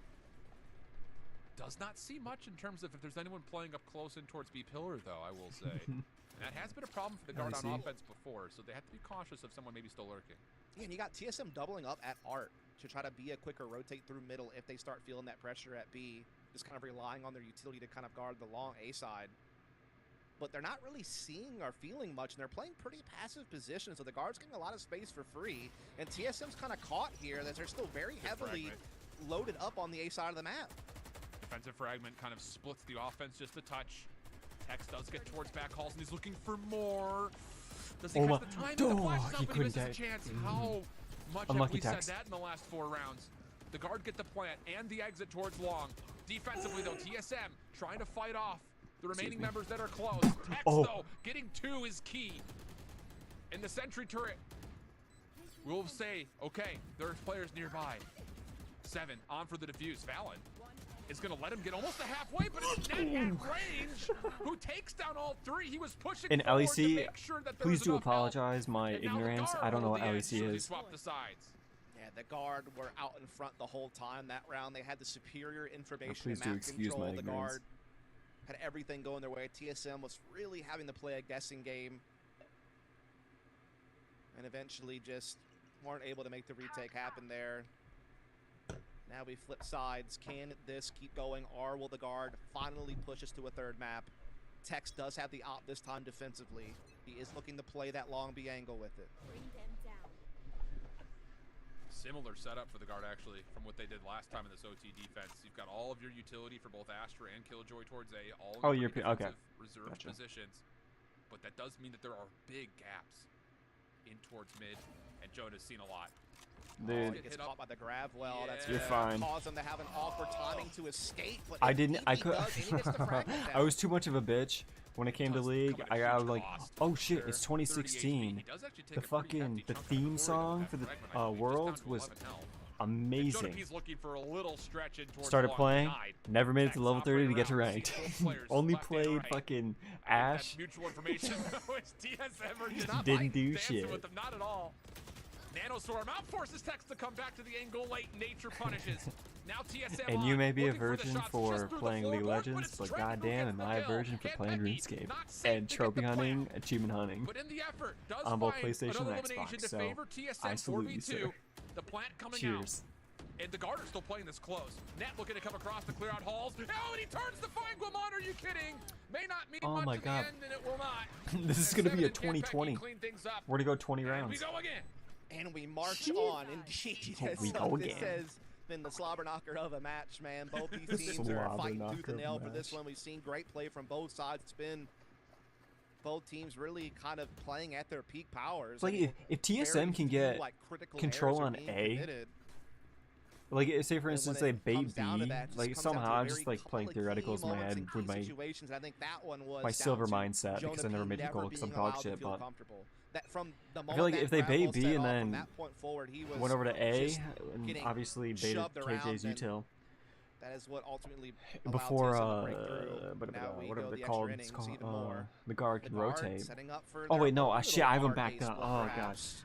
Does not see much in terms of if there's anyone playing up close in towards B pillar, though, I will say. And that has been a problem for the guard on offense before, so they have to be cautious of someone maybe still lurking. Yeah, and you got TSM doubling up at Art to try to be a quicker rotate through middle if they start feeling that pressure at B, just kind of relying on their utility to kind of guard the long A side. But they're not really seeing or feeling much, and they're playing pretty passive positions, so the guard's getting a lot of space for free, and TSM's kind of caught here that they're still very heavily loaded up on the A side of the map. Defensive fragment kind of splits the offense just a touch. Tex does get towards back halls, and he's looking for more. Does he catch the timing? The flash is he up, but he misses couldn't a chance. How much Unlucky have we Tex. said that in the last 4 rounds? The guard get the plant and the exit towards long. Defensively, though, TSM trying to fight off the remaining members that are close. Tex, though, getting 2 is key. In the sentry turret, we'll say, okay, there's players nearby. 7 on for the defuse. Valen is going to let him get almost to halfway, but it's Ned at range who takes down all 3. He was pushing And forward to LEC, make sure that there please was do enough help. apologize my And now the ignorance. guard I don't know what hold the edge, LEC so they is. swap the sides. Yeah, the guard were out in front the whole time that round. They had the superior information please and do map excuse control. my The ignorance. guard had everything going their way. TSM was really having to play a guessing game, and eventually just weren't able to make the retake happen there. Now we flip sides. Can this keep going, or will the guard finally push us to a 3rd map? Tex does have the op this time defensively. He is looking to play that long B angle with it. Bring them down. Similar setup for the guard, actually, from what they did last time in this OT defense. You've got all of your utility for both Astra and Killjoy towards A, all in you're okay. reserved Gotcha. positions. But that does mean that there are big gaps in towards mid, and Jonah's seen a lot. Dude, He gets caught by the grab. Well, that's You're gonna fine. cause him to have an awkward timing to escape. But I if didn't. he I could. does, and he gets the fragment I down. was too much of a bitch when it came to Does League. come at a I was huge like, cost. oh shit, it's 30 2016. He does actually take The a pretty fucking hefty the chunk out theme of song that for the fragment, I believe, just down Worlds to was 11 health. amazing. He's looking for a little stretch in towards Started long, playing, denied. never made it Tex to level 30 to get to operating ranked. around, sees both players Only left and played right. fucking I think Ash. that's mutual information. It's TSM are He's just not Didn't do dancing shit. with them, not at all. Nanostorm out forces Tex to come back to the angle late. Nature punishes. Now TSM And on, you may be a looking for the virgin shots for just through the playing League of floorboard, Legends, it's but Trent who goddamn gets am I a the kill. virgin for And playing Pecky, RuneScape not safe and to get trophy the hunting, plant. achievement hunting. But in the effort, does On both find PlayStation another and elimination Xbox, to so favor TSM I salute you, 4v2. sir. The plant coming Cheers. out. And the guard are still playing this close. Net looking to come across to clear out halls. Oh, and he turns to find Guamon. Are you kidding? May not mean Oh much my in God. the end, and it will not. This is And gonna be a 7 and 2020. clean things up. We're gonna go 20 And we rounds. go again. And we march on. Indeed, We go this again. has been the slobber knocker of a match, man. Both these teams are fighting tooth and nail for this one. We've seen great play from both sides. It's been both teams really kind of playing at their peak powers. It's like I mean, if TSM very can few, get like, critical control errors are on being A, committed. like say for And instance when they it bait comes down to B, that, it just like comes down to somehow I'm very just like playing key theoreticals in my moments head and with key my situations, and I think that one was my down silver to mindset Jonah because I never P made the goal because I'm being dog allowed to shit. feel But comfortable. That from the I moment feel like that if they grab bait ball B set and off, from then that point forward, he was went over to A just and getting obviously baited shoved around, KJ's and util that is what ultimately allowed before TSM to break through. Now we whatever go they're the called. extra It's innings called even more. the guard The can guard rotate. setting up for Oh their wait, no, own shit, little I haven't guard backed ace up. split, Oh god, perhaps.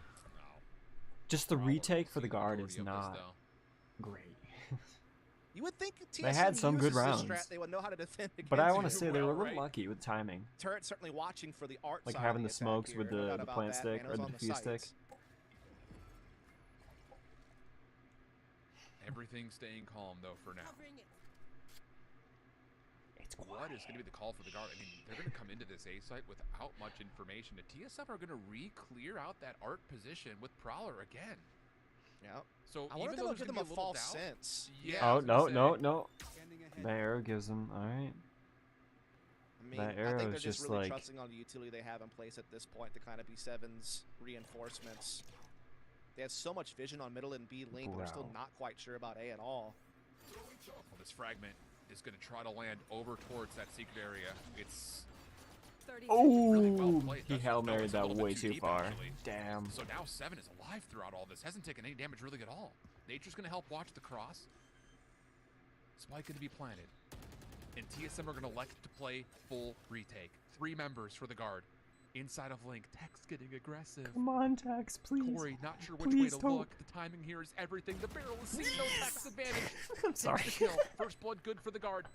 just the Prowler retake for will the see guard majority is of this, not though. great. You would think TSM They had some good uses this rounds. strat, they would know how to defend against But I it. want to say they were a well, little right? lucky with timing. Turret certainly watching for the art Like side having of the attack smokes here, with no the doubt about plant that. stick Manos or the on defuse stick. sights. Everything staying calm though for now. It's What is going to be the call for the guard? I mean, they're going to come into this A site without much information. The TSM are going to re-clear out that art position with Prowler again. Yeah. So I wonder even if though they'll there's give going them to be a a little false doubt, sense. Yeah, Oh I was gonna no, say. no. The arrow gives them. All right. I mean, That I arrow think they're is just just really like- trusting on the utility they have in place at this point to kind of be Seven's reinforcements. They have so much vision on middle and B link, but they're still Bro. not quite sure about A at all. Well, this fragment is going to try to land over towards that secret area. It's 30 really well Oh, played. he That's Hail just- no, Married it's a that little bit way too too deep, far. actually. Damn. So now Seven is alive throughout all this. Hasn't taken any damage really at all. Nature's going to help watch the cross. Spike going to be planted. And TSM are going to elect to play full retake. 3 members for the guard. Inside of Link, Tex getting aggressive. Come on, Tex, please. Corey, not sure which Please way to don't. look. The timing here is everything. The barrel is seen, no Tex advantage. I'm sorry. Takes the kill. First blood good for the guard.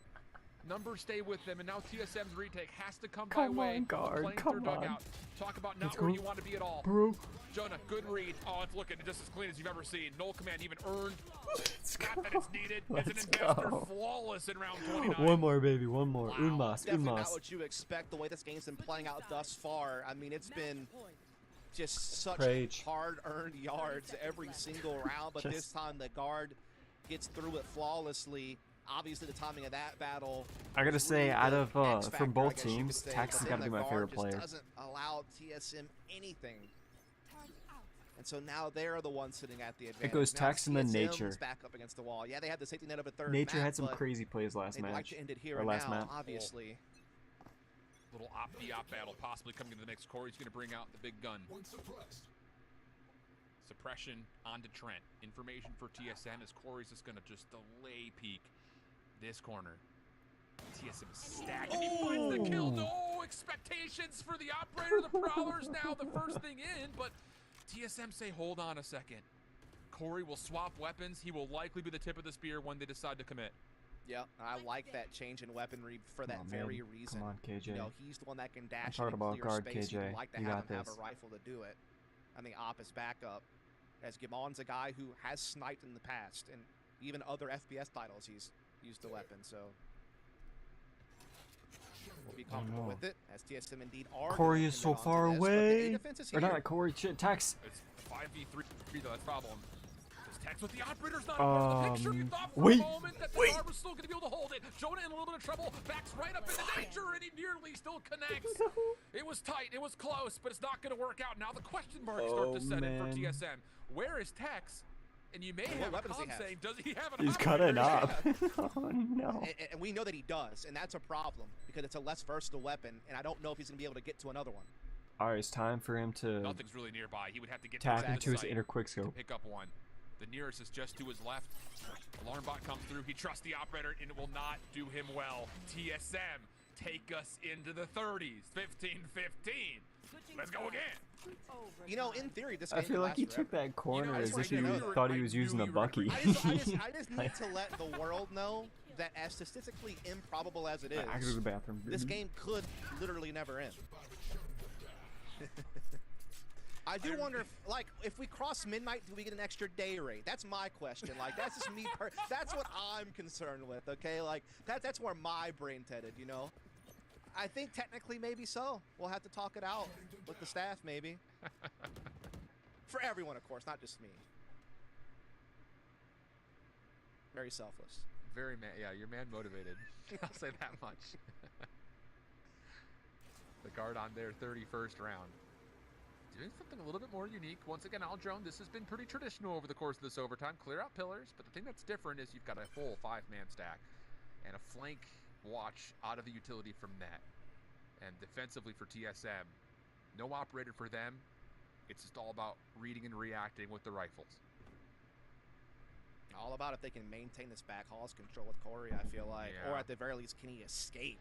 Numbers stay with them, and now TSM's retake has to come by Come way. on, guard, Playing come through on. dugout. Talk about not Let's where go. you want to be at all. Bro. Jonah, good read. Oh, it's looking just as clean as you've ever seen. Null command even earned. Let's Not that go. it's needed. Let's As an investor, go. flawless in round 29. One more, baby. One more. Wow. Unmas. Definitely not Unmas. what you expect the way this game's been playing out thus far. I mean, it's been just such Preach. hard-earned yards every single round, but this Just- time the guard gets through it flawlessly. Obviously, the timing of that battle. I gotta was say, really out the of X factor, from I both guess you could teams, say, Tex but has then got to be the my favorite guard player. just doesn't allow TSM anything. And so now they're the ones sitting at the advantage. goes Now Tex and then TSM's Nature. back up against the wall. Yeah, they had the safety net of a third Nature map, had some but crazy plays last they'd like match. to end it here Or and last now, map. obviously. Little op battle possibly coming into the mix. Corey's going to bring out the big gun. Suppression onto Trent. Information for TSM as Corey's just going to just delay peek this corner. TSM is stacked. And he finds the kill. No expectations for the operator. The Prowler's now the first thing in, but TSM say, hold on a second. Corey will swap weapons. He will likely be the tip of the spear when they decide to commit. Yeah, I like that change in weaponry for that on, very man. reason. Come on, KJ. You know, he's the one that can dash talking in and about clear guard, space. KJ. You'd like to You have got him have this. a rifle to do it. I think Op is backup, as Gimon's a guy who has sniped in the past, and even other FPS titles he's used the weapon, so we'll be comfortable with it, as TSM indeed are. Corey gonna is so commit onto far this, but the A away. defense is Or here. not Corey. Shit, Tex. It's 5v3 though, that's the problem. Does Tex with the operator's not part of the picture. You thought for wait, a moment that the guard was still going to be able to hold it. Jonah in a little bit of trouble, backs right up into danger, and he nearly still connects. It was tight, it was close, but it's not going to work out. Now the question marks start to set in for man. TSM. Where is Tex? And you may What have a weapons does he con have? saying, does he have an He's operator? cutting up. Oh no. And we know that he does, and that's a problem, because it's a less versatile weapon, and I don't know if he's going to be able to get to another one. Alright, it's time for him to Nothing's really nearby. He would have to get tap to into the his site inner to quickscope. pick up one. The nearest is just to his left. Alarm bot comes through. He trusts the operator, and it will not do him well. TSM take us into the 30s. 15-15. Let's go again. You know, in theory, this I game feel could like he last took forever. that corner I as just if wanted you to know thought I he was knew using a you were Bucky. gonna I just need to let the world know that as statistically improbable as it is, I go to the bathroom. this game could literally never end. I do wonder if we cross midnight, do we get an extra day rate? That's my question. Like, that's just me. That's what I'm concerned with. Okay, like that's where my brain's headed. You know, I think technically maybe so. We'll have to talk it out with the staff, maybe. For everyone, of course, not just me. Very selfless. Very man, yeah, you're man motivated. I'll say that much. The guard on their 31st round. Doing something a little bit more unique. Once again, Aldrone, this has been pretty traditional over the course of this overtime. Clear out pillars, but the thing that's different is you've got a full 5-man stack and a flank watch out of the utility from net. And defensively for TSM, no operator for them. It's just all about reading and reacting with the rifles. All about if they can maintain this back halls control with Corey, I feel like. Yeah. Or at the very least, can he escape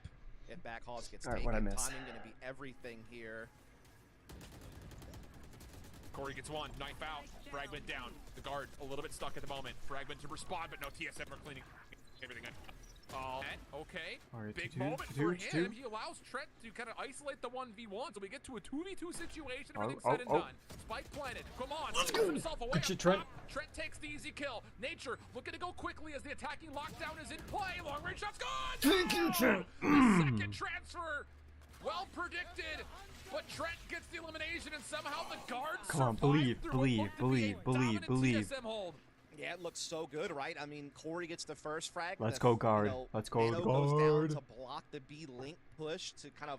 if back halls gets All right, taken? what'd I miss? Timing going to be everything here. Corey gets one, knife out, fragment down. The guard a little bit stuck at the moment. Fragment to respond, but no, TSM are cleaning everything up. Okay, All right, big two, moment two, for two. him. He allows Trent to kind of isolate the 1v1, so we get to a 2v2 situation. Oh, Everything's oh, said and oh. done. Spike planted. Come on, Let's gets go. himself away Good up shit, top. Trent. Trent takes the easy kill. Nature looking to go quickly as the attacking lockdown is in play. Long range shot's good. Thank you, Trent. The second transfer, well predicted. But Trent gets the elimination, and somehow the guards Come on, survive believe, through what looked to be a dominant TSM hold. Yeah, it looks so good, right? I mean, Corey gets the first frag. Let's the, go guard. You know, Let's go Nano goes guard. down to block the B link push to kind of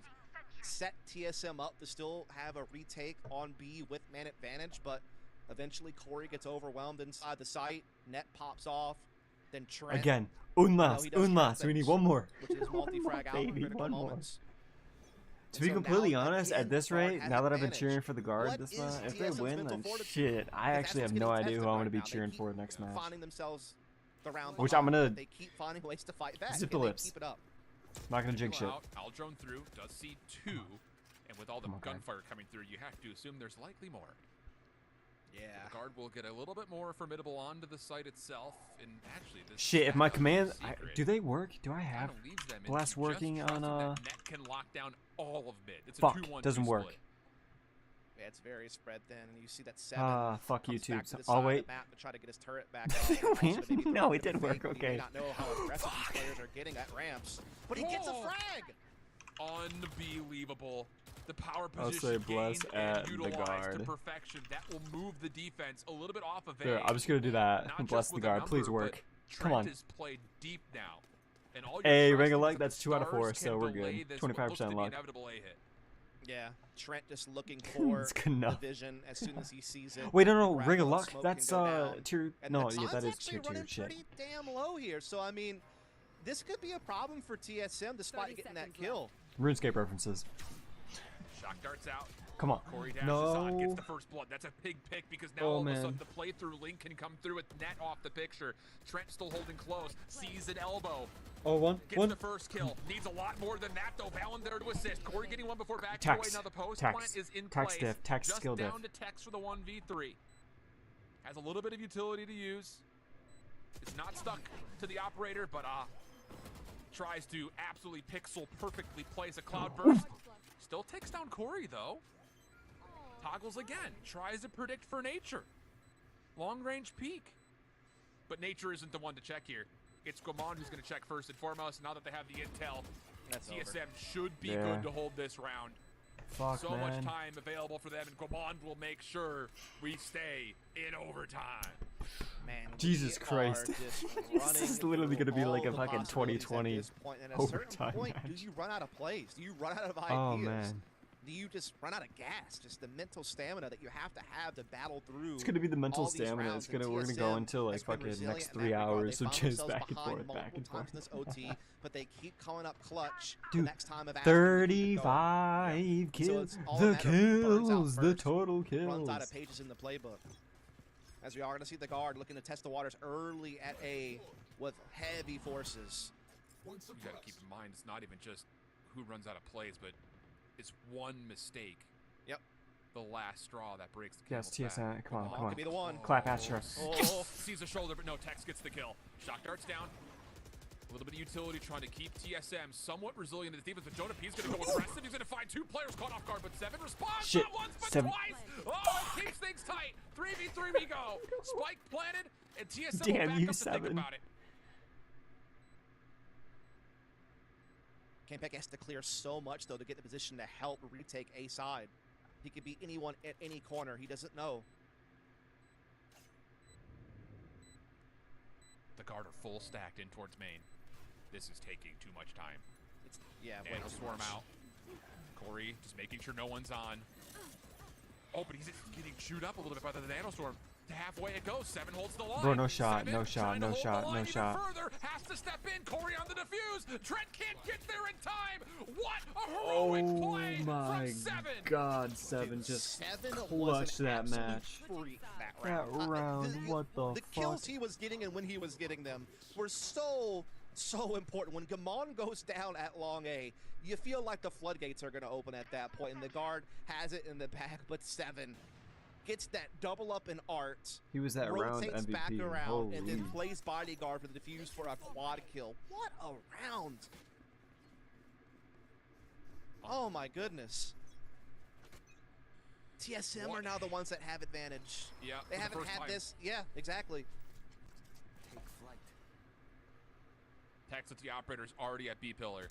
set TSM up to still have a retake on B with man advantage, but eventually Corey gets overwhelmed inside the site. Net pops off. Then Trent. Again, un he does mas. Trent We need things, one more. which is multi-frag out in baby, critical one more. moments. To be So completely now, honest, again, at this the guard rate, has now that I've been advantage. cheering for the guard What this is match, if they TSM's win, mental then fortitude? shit, I Because actually that's have no what's idea getting who I'm tested going to be right now. cheering They for keep next match. finding themselves the round Which behind, I'm gonna but they keep finding ways to fight back. zip and the they lips. Keep it up. Not going to jig shit. Out, Aldrone through, does see 2, and with all the Come on, guard. gunfire coming through, you have to assume there's likely more. Yeah. The guard will get a little bit more formidable onto the site itself, and actually this Shit, if my commands, secret do they work? Do I have kinda leaves them blast into working just trusting on, that Net can lock down all of mid. It's a fuck, 2-1-2 doesn't work. split. Yeah, it's very spread thin, and you see that 7 fuck comes YouTube. back to the I'll side of wait. the map to try to get his turret back Did up. they and also win? to maybe No, provide it did the work, fake, but He okay. may not know how aggressive these players are getting at ramps, but he gets a Oh. frag. Unbelievable. The power I'll position say bless gained at and the utilized to guard. perfection. That will move the defense a little bit off of There, A. I'm just going to do that. Not Bless just the with a guard. number, Please but work. Trent Come on. is played deep now. And all your Hey, trust ring a is luck, that that's the 2 out of 4, stars so can we're delay good. this 25% what looks to be luck. inevitable A hit. Yeah, Trent just looking for It's good enough. the vision as soon as he sees it. Wait, no, The ring of gravel and luck. smoke That's can go down. tier. And No, the yeah, that time's is actually tier 2 running shit. pretty damn low here. So I mean, this could be a problem for TSM despite 30 getting that seconds kill. RuneScape references. Shock darts out. Come on. Corey dashes on, gets No. the first blood. That's a big pick because now Oh, all of a man. sudden the playthrough link can come through with Net off the picture. Trent still holding close, sees an elbow, Oh, one. gets the first kill. Needs a lot more than that though. Valen there to assist. Corey getting one before backing away. Tax. Now the post Tax. plant is in Tax place. diff. Tax Just skill diff. down to Tex for the 1v3. Has a little bit of utility to use. It's not stuck to the operator, but tries to absolutely pixel perfectly place a cloud burst. Still takes down Corey though. Toggles again, tries to predict for Nature. Long range peek. But Nature isn't the one to check here. It's Goman who's going to check first and foremost. Now that they have the intel, That's TSM should be Yeah. good to hold this round. Fuck, So man. much time available for them, and Goman will make sure we stay in overtime. Man, Jesus we Christ. are just This is running literally through gonna be like all a the fucking possibilities at 2020 this point, and at a certain overtime point, match. do you run out of plays? Do you run out of ideas? Oh, man. Do you just run out of gas? Just the mental stamina that you have to battle through. It's gonna be the mental all these stamina. rounds, We're gonna and go TSM into like has been fucking resilient next in 3 that regard. hours They of found just themselves back and behind forth, back and multiple times forth. in this OT, but they keep coming up clutch. Dude, the next time of asking you to keep it going. 35 So kills. it's all a The matter of who burns out kills. The first, total runs kills. out of pages in the playbook. As we are going to see the guard looking to test the waters early at A with heavy forces. You got to keep in mind, it's not even just who runs out of plays, but it's one mistake. Yep. The last straw that breaks the Yes, camel's back. TSM. Come on, Goman come on. could be the one. Clap at her. Oh, Sees a shoulder, but no, Tex gets the kill. Shock darts down. A little bit of utility trying to keep TSM somewhat resilient in the defense, but Jonah P's going to go aggressive. He's going to find 2 players caught off guard, but 7 responds. Shit. Not once, but 7. twice. Oh, it keeps things tight. 3v3 we go. Spike planted, and TSM Damn will back you, up to think 7. about it. Campek has to clear so much, though, to get the position to help retake A side. He could be anyone at any corner. He doesn't know. The guard are full stacked in towards main. This is taking too much time. It's, yeah, way Nano too swarm much. out. Corey just making sure no one's on. Oh, but he's getting chewed up a little bit by the Nanostorm. Halfway it goes. Seven holds the line. Bro, no shot, Seven no shot, trying to no hold the shot, line no even shot. Further, has to step in. Corey on the defuse. Trent can't get there in time. What a Oh heroic play my from Seven. God, Seven just clutched that match. That round, what the The fuck? kills he was getting and when he was getting them were so important. When Gamon goes down at long A, you feel like the floodgates are going to open at that point, and the guard has it in the back, but Seven gets that double up in art. He was that round rotates MVP. back around, Holy. and then plays bodyguard for the defuse for a quad kill. What a round! Oh my goodness. TSM are now the ones that have advantage. Yeah, They for the haven't first had time. this. Yeah, exactly. Tex with the operators already at B pillar.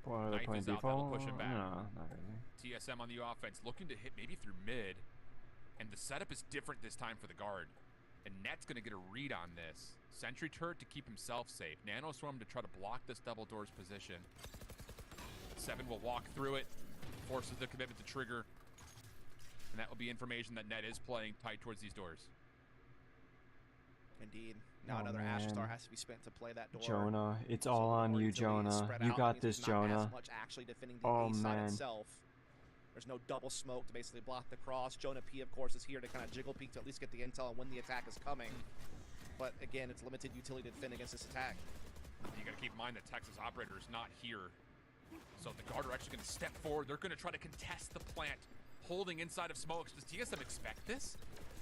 What, are they Knife playing is out, that'll default? push him back. No, not really. TSM on the offense, looking to hit maybe through mid. And the setup is different this time for the guard. And Net's going to get a read on this. Sentry turret to keep himself safe. Nanoswarm to try to block this double doors position. Seven will walk through it. Forces the commitment to trigger. And that will be information that Net is playing tight towards these doors. Indeed. Now Oh, another man. Asher Star has to be spent to play that door. Jonah, it's all on you, Jonah. You got this, Jonah. As much actually defending the Oh, A side man. itself. There's no double smoke to basically block the cross. Jonah P, of course, is here to kind of jiggle peek to at least get the intel on when the attack is coming. But again, it's limited utility to defend against this attack. You got to keep in mind that Texas operator is not here. So the guard are actually going to step forward. They're going to try to contest the plant, holding inside of smokes. Does TSM expect this?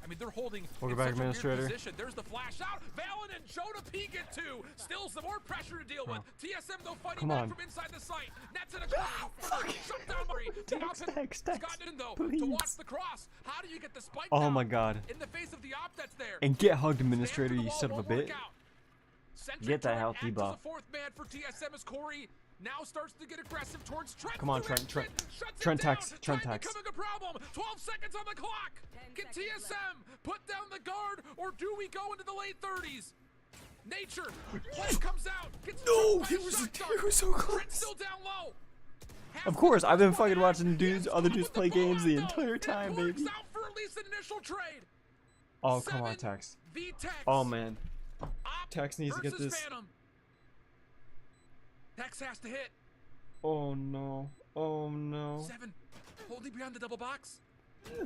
I mean, they're holding Welcome in back, such a weird Administrator. position. There's the flash out. Valen and Jonah P get two. Still some more pressure to deal with. TSM, though, fighting Come back on. from inside the site. Nets in a corner. Shut down Murray. Tex, Gotten in, though, please. to watch the cross. How do you get the spike Oh down my God. in the face of the op that's there? And get hugged, Administrator, Stand to the you wall, son of a won't bit. work out. Sentry Get that turret health acts as debuff. a fourth man for TSM as Corey now starts to get aggressive towards Trent. Come on, Through it. Trent. Shuts Trent it down. Tex, Trent Trent Tex. becoming a problem. 12 seconds on the clock. 10 Get seconds TSM. Put down the guard, or do we go into the late 30s? Nature. Play comes out. Gets No, struck by he a was shotgun. so Trent close. still down low. Of course, I've been fucking watching Half dudes, the other top dudes with the play ball games the out, though. entire It time, works baby. out for at least an initial trade. Oh, come on, 7 Tex. v Tex. Oh, man. Op Tex needs to get versus this. Phantom. Tex has to hit. Oh, no. Oh, no. 7, holding behind the double box.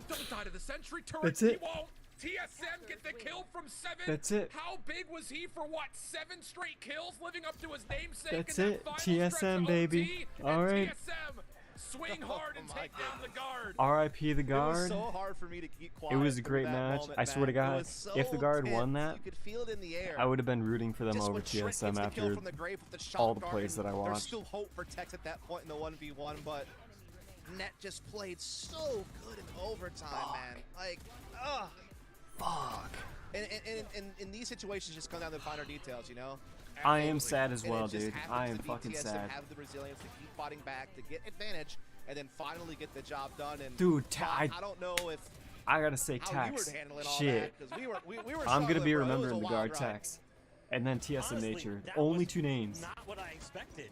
Don't die to the sentry turret. That's it. He won't. TSM get the kill from 7. That's it. How big was he for what? 7 straight kills, living up to his namesake. That's in it. that final stretch TSM, of baby. OT, All and right. TSM swing hard and my take down the guard. R.I.P. the It was guard. so hard for me to keep quiet. It was a through great that match. moment, I swear to man. It God, was so if the guard won tense. that, You could feel it in the air. I would have been rooting for them Just over when Trent gets TSM the kill after from the grave with the shot all the guard, plays that I There's watched. still hope for Tex at that point in the 1v1, but Net just played so good in overtime, man. Like, ugh. Fuck. And in these situations, just come down to the finer details, you know? I am sad as And well, it just dude. happens I am to be fucking TSM sad. have the resilience to keep fighting back, to get advantage, and then finally get the job done. And Dude, I don't know if I gotta say, how you were Tex. handling all Shit. that, 'cause we were I'm gonna struggling, be bro. It was remembering a the wild guard ride. Tex. And then TSM Honestly, Nature. that Only was 2 names. Not what I expected,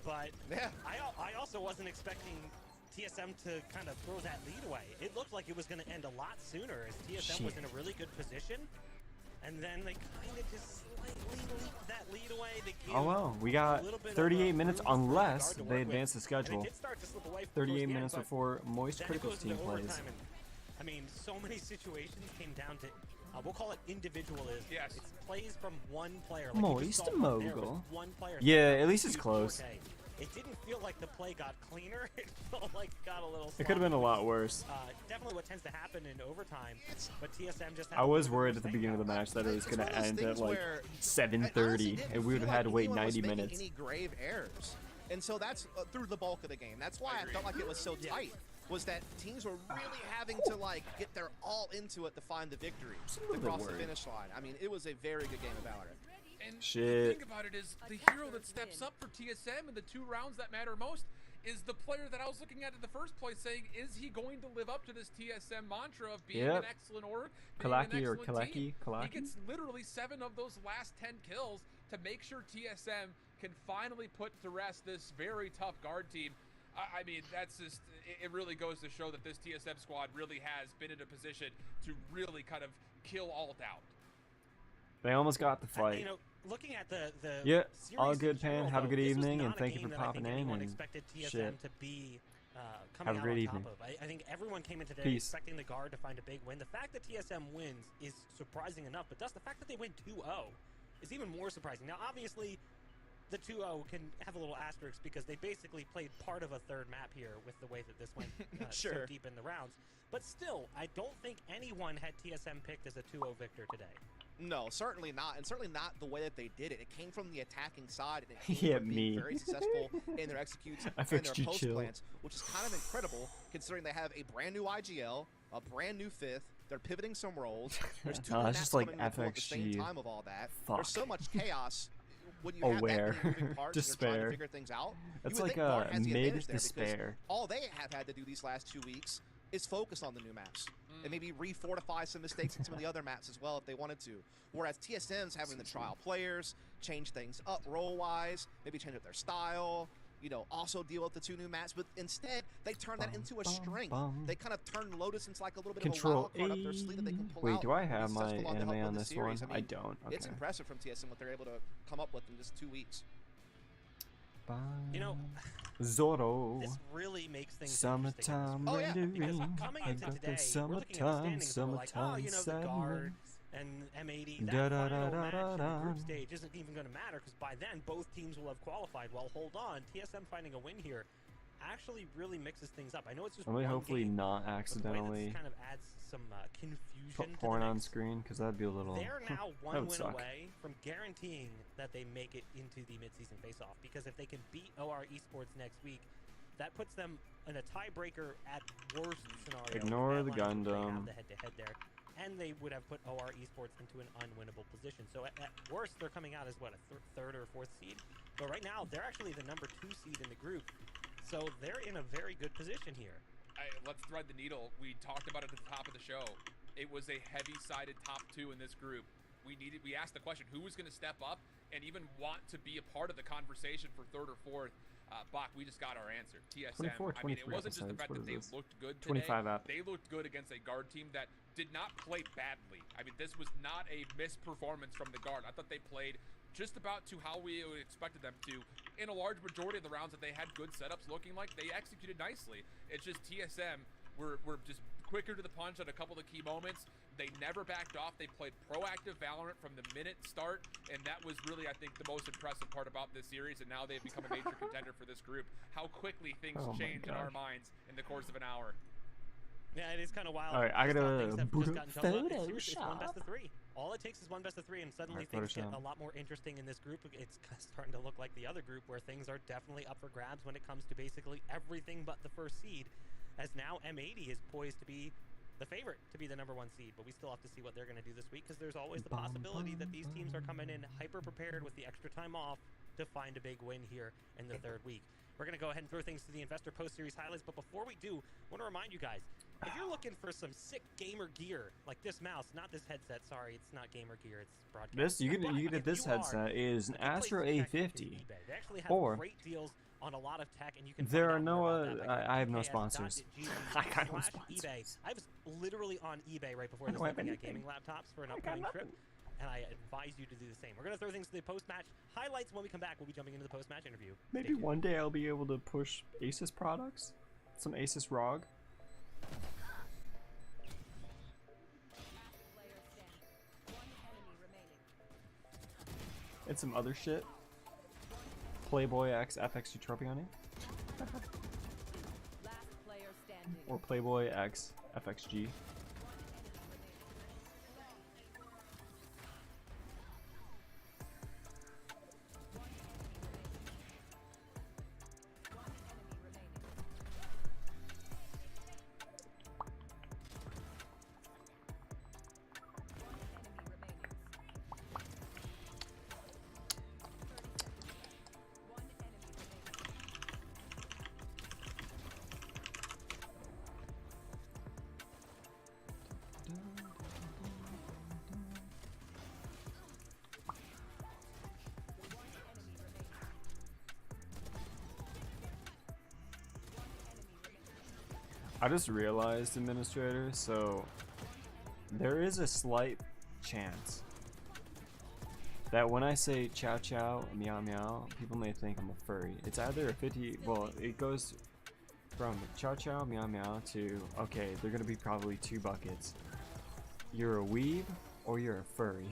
but Yeah. I also wasn't expecting TSM to kind of throw that lead away. It looked like it was going to end a lot sooner as TSM was Shit. in a really good position, and then they kind of just slightly leaked that lead away. They gave Oh well, we a got little bit of, 38 minutes room for the unless guard to they work with, advance the and it schedule. did start to slip away 38 towards the end, minutes but before Moist then it Critical goes team into plays. overtime, and, I mean, so many situations came down to, we'll call it individualism. Yes. It's plays from one player. Like you just Moist saw one there with Mogul. one player. Yeah, at least it's close. 4K. It didn't feel like the play got cleaner. It felt like it got a little It could have been a sloppy. lot worse. Definitely what tends to happen in overtime, but TSM just had I a was little bit worried of at the a beginning of the match that it was It's going one to of those end at things like where I 7:30 honestly didn't and we would feel have had to like wait anyone was 90 making minutes. Any grave errors, and so that's through the bulk of the game. That's why I felt like it was so tight. Was that teams were really having to like get their all into it to find the victory a to little bit cross the worried. finish line. I mean, it was a very good game about it. And the Shit. thing about it is, the hero that steps up for TSM in the 2 rounds that matter most is the player that I was looking at in the first place, saying, is he going to live up to this TSM mantra of being Yep. an excellent org, being Kalaki an or excellent team? Kalaki? He gets literally 7 of those last 10 kills to make sure TSM can finally put to rest this very tough guard team. I mean, that's just, it really goes to show that this TSM squad really has been in a position to really kind of kill all doubt. They almost got the fight. You know, looking at the yeah, series all in good, general, Pan. Have a though, good this was evening, not and a thank you game for that I popping think in. anyone And expected TSM shit. to be Have coming a out great on evening. top of. I think everyone came in today Peace. expecting the Guard to find a big win. The fact that TSM wins is surprising enough, but the fact that they win 2-0 is even more surprising. Now, obviously, the 2-0 can have a little asterisk because they basically played part of a third map here with the way that this went so Sure. deep in the rounds. But still, I don't think anyone had TSM picked as a 2-0 victor today. No, certainly not, and certainly not the way that they did it. It came from the attacking side, and it came Yeah, from being me. very successful in their executes and their FXG post chill. plans, which is kind of incredible considering they have a brand new IGL, a brand new fifth. They're pivoting some roles. There's two No, new it's maps just like coming into play at the same FXG. time of all that. Fuck. There's so much chaos when you have Aware. that many moving parts and you're trying Despair. to figure things out. That's you would like think Guard a has the advantage there because mid-despair. all they have had to do these last 2 weeks is focus on the new maps and maybe refortify some mistakes in some of the other maps as well if they wanted to. Whereas TSM's having to trial players, change things up role-wise, maybe change up their style, you know, also deal with the 2 new maps, but instead they turn that into a strength. They kind of turn Lotus into like a little bit of a wild card up their sleeve that they can pull out. Wait, do I and be have my successful to anime help win on the this series. one? I mean, don't. Okay. it's impressive from TSM what they're able to come up with in just 2 weeks. You know, Zorro. this really makes things Summertime Oh, yeah, because rendering. coming I into got today, the we're looking at the summertime, standings and we're like, oh, you know, the Guard sadness. and M80, Da, that da, final da, match da, in the da. group stage isn't even going to matter because by then both teams will have qualified. Well, hold on, TSM finding a win here actually really mixes things up. I know it's just Let me one hopefully game, not but the way accidentally this kind of adds some confusion put to porn the on mix. screen, because that'd be a little. They're now that one would win suck. away from guaranteeing that they make it into the midseason face-off. Because if they can beat OR Esports next week, that puts them in a tiebreaker at worst scenario. Ignore the They have Gundam. the head-to-head there, and they would have put OR Esports into an unwinnable position. So at worst, they're coming out as what, a third or fourth seed. But right now, they're actually the number 2 seed in the group. So they're in a very good position here. Let's thread the needle. We talked about it at the top of the show. It was a heavy-sided top 2 in this group. We asked the question, who was going to step up and even want to be a part of the conversation for third or fourth? Bach, we just got our answer. TSM. 24, I mean, it 23 wasn't just the episodes. fact What that they is this? looked good today. 25 app. They looked good against a Guard team that did not play badly. I mean, this was not a misperformance from the Guard. I thought they played just about to how we expected them to. In a large majority of the rounds that they had good setups, looking like they executed nicely. It's just TSM were just quicker to the punch at a couple of key moments. They never backed off. They played proactive Valorant from the minute start, and that was really, I think, the most impressive part about this series, and now they've become a major contender for this group. How quickly things Oh my change in our gosh. minds in the course of an hour. Yeah, it is kind of wild. All right, I Just how gotta things have boot just up gotten tough. It's seriously, it's one Photoshop. best of 3. All it takes is one best of 3, and suddenly All right, things get Photoshop. a lot more interesting in this group. It's starting to look like the other group, where things are definitely up for grabs when it comes to basically everything but the first seed. As now M80 is poised to be the favorite to be the number 1 seed, but we still have to see what they're going to do this week because there's always the possibility that these teams are coming in hyper prepared with the extra time off to find a big win here in the 3rd week. We're going to go ahead and throw things to the Investor Post Series highlights, but before we do, I want to remind you guys, if you're looking for some sick gamer gear, like this mouse, not this headset, sorry, it's not gamer gear, it's broadcast. This you But get if this you are, headset is an a good place Astro to check is A50. eBay. They actually have Or great deals on a lot of tech, and you can there find are out no, more about that by I have no going to sponsors. ks.gg I got no /eBay. sponsors. I was literally on eBay right before I this don't have looking at anything. gaming laptops for an I got upcoming trip, nothing. and I advise you to do the same. We're going to throw things to the post-match highlights. When we come back, we'll be jumping into the post-match interview. Stay Maybe tuned. one day I'll be able to push Asus products, some Asus ROG. Player standing. One enemy remaining. And some other shit. Playboy X FXGTrophyHunting, Last player standing. or Playboy X FXG. I just realized, administrator, so there is a slight chance that when I say chow chow, meow meow, people may think I'm a furry. It's either a 50, well, it goes from chow chow, meow meow to, okay, they're gonna be probably 2 buckets. You're a weeb or you're a furry.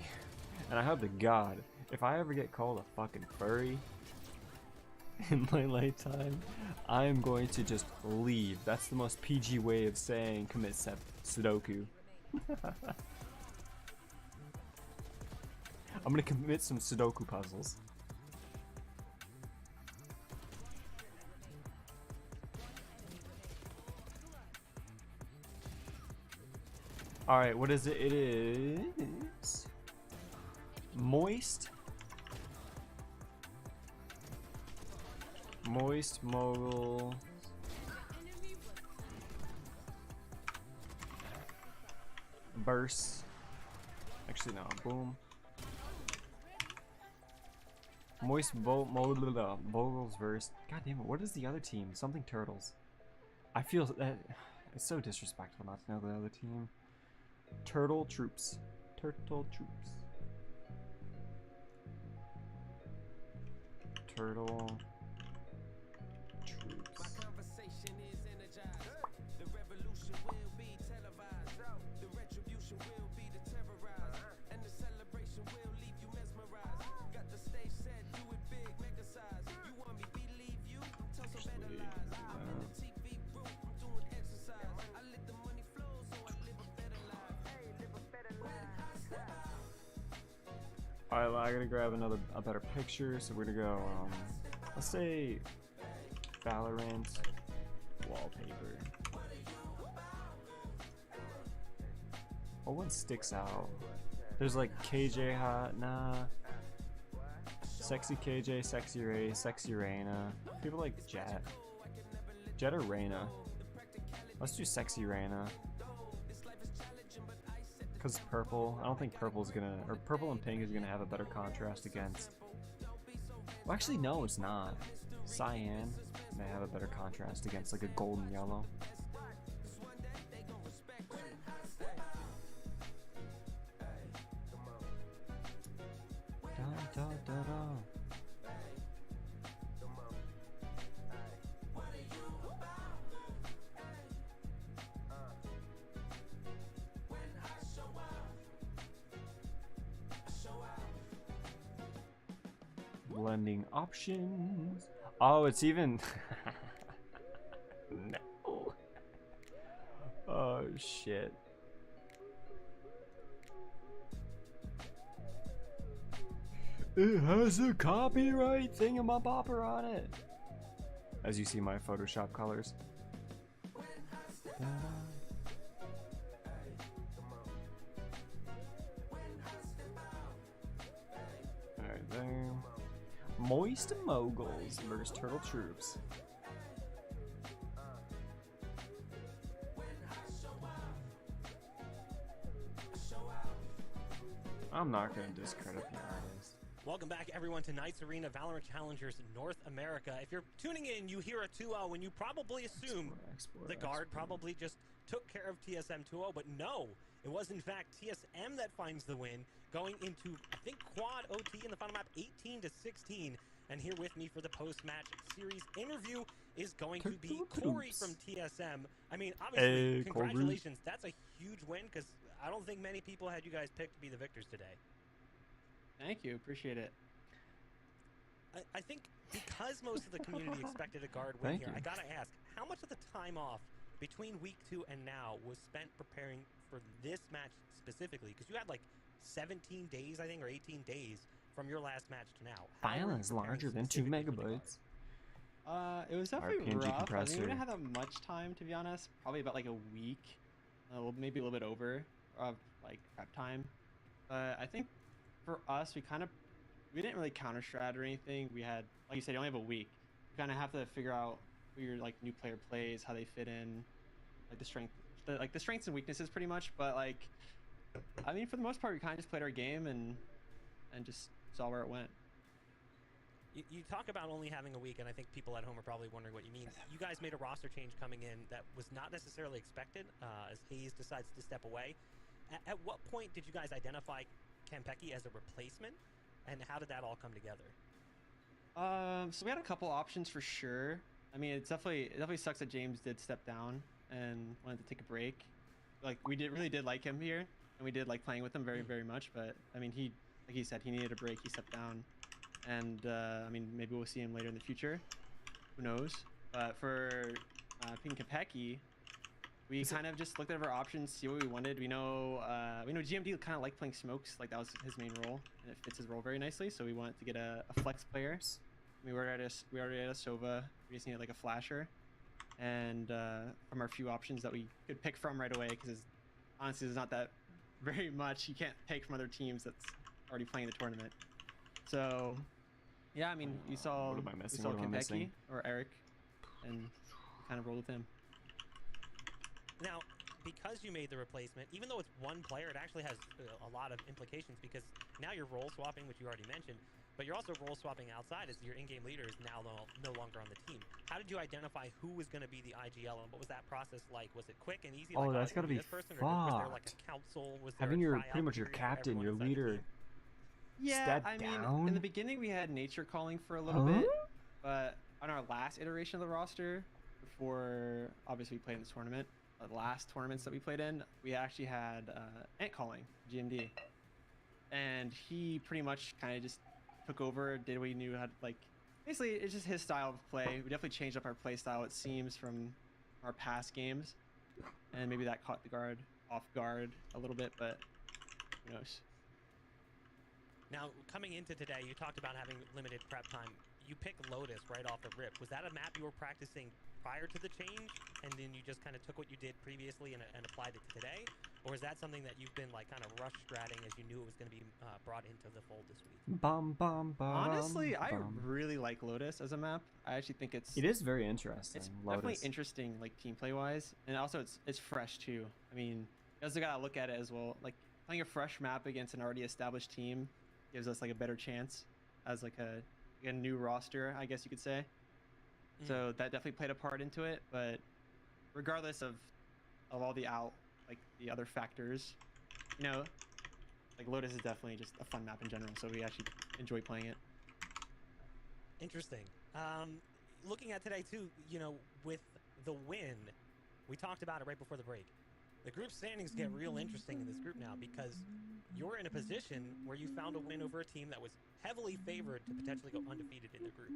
And I hope to God, if I ever get called a fucking furry in my lifetime, I am going to just leave. That's the most PG way of saying commit Sudoku. I'm gonna commit some Sudoku puzzles. Alright, what is it? It is Moist Mogul Burst. Actually no, boom. Moguls verse. God damn it, what is the other team? Something Turtles. I feel that it's so disrespectful not to know the other team. Turtle Troops. Turtle Troops. Turtle Troops. Alright, well, I gotta grab a better picture, so we're gonna go, let's say Valorant wallpaper. What one sticks out? There's like KJ hot, nah. Sexy KJ, sexy Ray, sexy Reyna. People like Jet. Jet or Reyna? Let's do sexy Reyna. Because purple, I don't think purple's gonna, or purple and pink is gonna have a better contrast against. Well, actually, no, it's not. Cyan may have a better contrast against like a golden yellow. Da, da, da, da. Blending options. Oh, it's even. No. Oh shit. It has a copyright thingamabopper on it. As you see my Photoshop colors. Alright, there. Moist Moguls versus Turtle Troops. I'm not gonna discredit the artist. Welcome back, everyone, to Knights Arena Valorant Challengers North America. If you're tuning in, you hear a 2-0, and you probably assume the guard probably just took care of TSM 2-0, but no, it was in fact TSM that finds the win, going into, I think, quad OT in the final map, 18-16. And here with me for the post-match series interview is going to be Corey from TSM. I mean, obviously, congratulations. That's a huge win, because I don't think many people had you guys picked to be the victors today. Thank you, appreciate it. I think because most of the community expected a guard win here, I gotta ask, how much of the time off between week 2 and now was spent preparing for this match specifically? Because you had like 17 days, I think, or 18 days from your last match to now. File is larger than 2 megabytes. It was definitely PNG rough. compressor. I mean, we didn't have that much time, to be honest. Probably about like a week, maybe a little bit over of like prep time. I think for us, we didn't really counter strat or anything. We had, like you said, you only have a week. You kind of have to figure out who your like new player plays, how they fit in, like the strengths and weaknesses, pretty much. But like, I mean, for the most part, we kind of just played our game and just saw where it went. You talk about only having a week, and I think people at home are probably wondering what you mean. You guys made a roster change coming in that was not necessarily expected as Hayes decides to step away. At what point did you guys identify Campeki as a replacement, and how did that all come together? So we had a couple options for sure. I mean, it definitely sucks that James did step down and wanted to take a break. Like, we really did like him here, and we did like playing with him very, very much. But I mean, like he said, he needed a break. He stepped down, and I mean, maybe we'll see him later in the future. Who knows? But for picking Campeki, we kind of just looked at our options, see what we wanted. We know GMD kind of liked playing smokes, like that was his main role, and it fits his role very nicely. So we wanted to get a flex player. We already had a Sova. We just needed like a flasher, and from our few options that we could pick from right away, because honestly, there's not that very much you can't take from other teams that's already playing the tournament. So yeah, I mean, we saw Campeki or Eric, and we kind of rolled with him. Now, because you made the replacement, even though it's one player, it actually has a lot of implications, because now you're role swapping, which you already mentioned, but you're also role swapping outside as your in-game leader is now no longer on the team. How did you identify who was going to be the IGL, and what was that process like? Was it quick and easy? Oh, like, that's got to be fucked. Was there like a council? Was there having a pretty much your captain, your leader. Yeah, I mean, in the beginning we had nature calling for a little bit, but on our last iteration of the roster, before obviously we played in this tournament, the last tournaments that we played in, we actually had Ant calling, GMD, and he pretty much kind of just took over, did what he knew how to, like, basically it's just his style of play. We definitely changed up our play style, it seems, from our past games, and maybe that caught the guard off guard a little bit, but who knows. Now, coming into today, you talked about having limited prep time. You picked Lotus right off the rip. Was that a map you were practicing prior to the change, and then you just kind of took what you did previously and applied it to today? Or is that something that you've been like kind of rush stratting as you knew it was going to be brought into the fold this week? Honestly, I really like Lotus as a map. I actually think it is very interesting. It's Lotus. definitely interesting, like team play wise, and also it's fresh too. I mean, you also gotta look at it as well. Like playing a fresh map against an already established team gives us like a better chance as like a new roster, I guess you could say. So that definitely played a part into it. But regardless of all the the other factors, you know, like Lotus is definitely just a fun map in general. So we actually enjoy playing it. Interesting. Looking at today too, you know, with the win, we talked about it right before the break. The group standings get real interesting in this group now, because you're in a position where you found a win over a team that was heavily favored to potentially go undefeated in the group.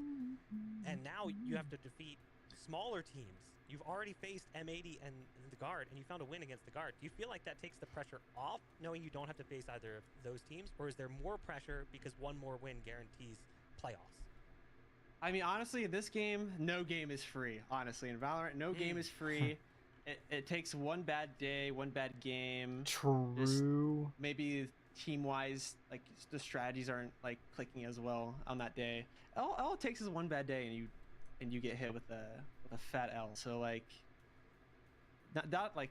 And now you have to defeat smaller teams. You've already faced M80 and the Guard, and you found a win against the Guard. Do you feel like that takes the pressure off, knowing you don't have to face either of those teams? Or is there more pressure because one more win guarantees playoffs? I mean, honestly, in this game, no game is free. Honestly, in Valorant, no game is free. It takes one bad day, one bad game. True. Just maybe team-wise, like the strategies aren't like clicking as well on that day. All it takes is one bad day, and you get hit with a fat L. So like, not like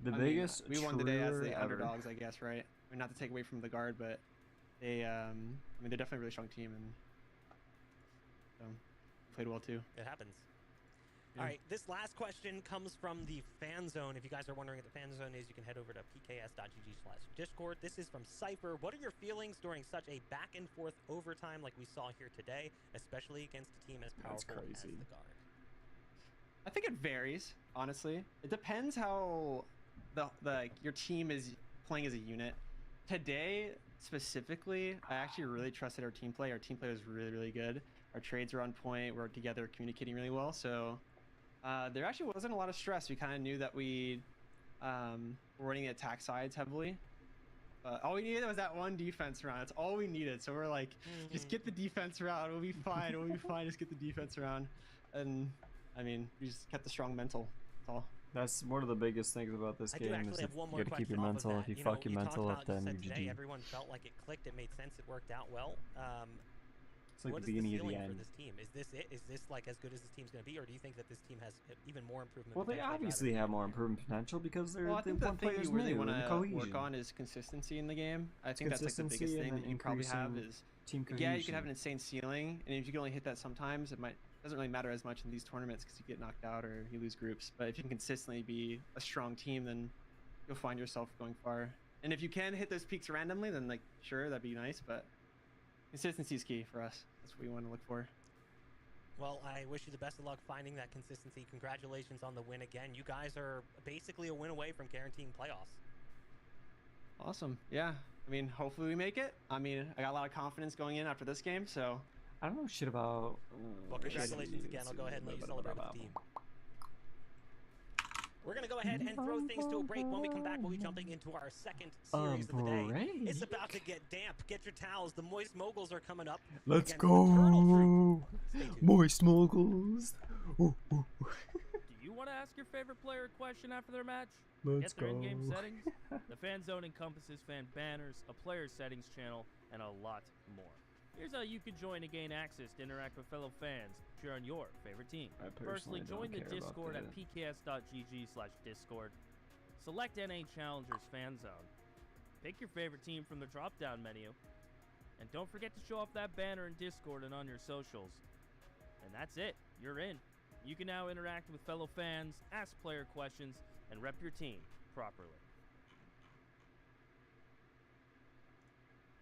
the biggest. We won today as the underdogs, I guess, right? I mean, not to take away from the Guard, but they, I mean, they're definitely a really strong team, and so played well too. It happens. All right, this last question comes from the fan zone. If you guys are wondering what the fan zone is, you can head over to pks.gg/discord. This is from Cypher. What are your feelings during such a back and forth overtime like we saw here today, especially against a team as powerful as the Guard? I think it varies, honestly. It depends how your team is playing as a unit. Today, specifically, I actually really trusted our team play. Our team play was really, really good. Our trades were on point. We're together, communicating really well. So there actually wasn't a lot of stress. We kind of knew that we were running the attack sides heavily. All we needed was that one defense round. That's all we needed. So we're like, just get the defense round. We'll be fine. We'll be fine. Just get the defense round. And I mean, we just kept the strong mental. That's all. That's one of the biggest things about this game is that you got to keep your mental. If you fuck your mental up, then you're GG. Everyone felt like it clicked. It made sense. It worked out well. It's like what the beginning is of the the ceiling end. for this team? Is this it? Is this like as good as this team's going to be, or do you think that this team has even more improvement? Well, they obviously have more improvement potential because they're I think the thing you really want to cohesion. work on is consistency in the game. I think that's like the biggest thing that you probably have is Team Like, cohesion. yeah, you can have an insane ceiling, and if you can only hit that sometimes, doesn't really matter as much in these tournaments because you get knocked out or you lose groups. But if you can consistently be a strong team, then you'll find yourself going far. And if you can hit those peaks randomly, then like sure, that'd be nice. But consistency is key for us. That's what we want to look for. Well, I wish you the best of luck finding that consistency. Congratulations on the win again. You guys are basically a win away from guaranteeing playoffs. Awesome. Yeah. I mean, hopefully we make it. I mean, I got a lot of confidence going in after this game, so. I don't know shit about. Well, congratulations again. I'll go ahead and let you celebrate with the team. We're going to go ahead and throw things to a break. When we come back, we'll be jumping into our second series of the day. It's about to get damp. Get your towels. The Moist Moguls are coming up. Let's go. Moist Moguls. Ooh, ooh. Do you want to ask your favorite player a question after their match? Let's Get their go. in-game settings. The fan zone encompasses fan banners, a player settings channel, and a lot more. Here's how you can join to gain access to interact with fellow fans, cheer on your favorite team. Firstly, join the Discord at pks.gg/discord. Select NA Challengers Fan Zone. Pick your favorite team from the drop-down menu. And don't forget to show off that banner in Discord and on your socials. And that's it. You're in. You can now interact with fellow fans, ask player questions, and rep your team properly.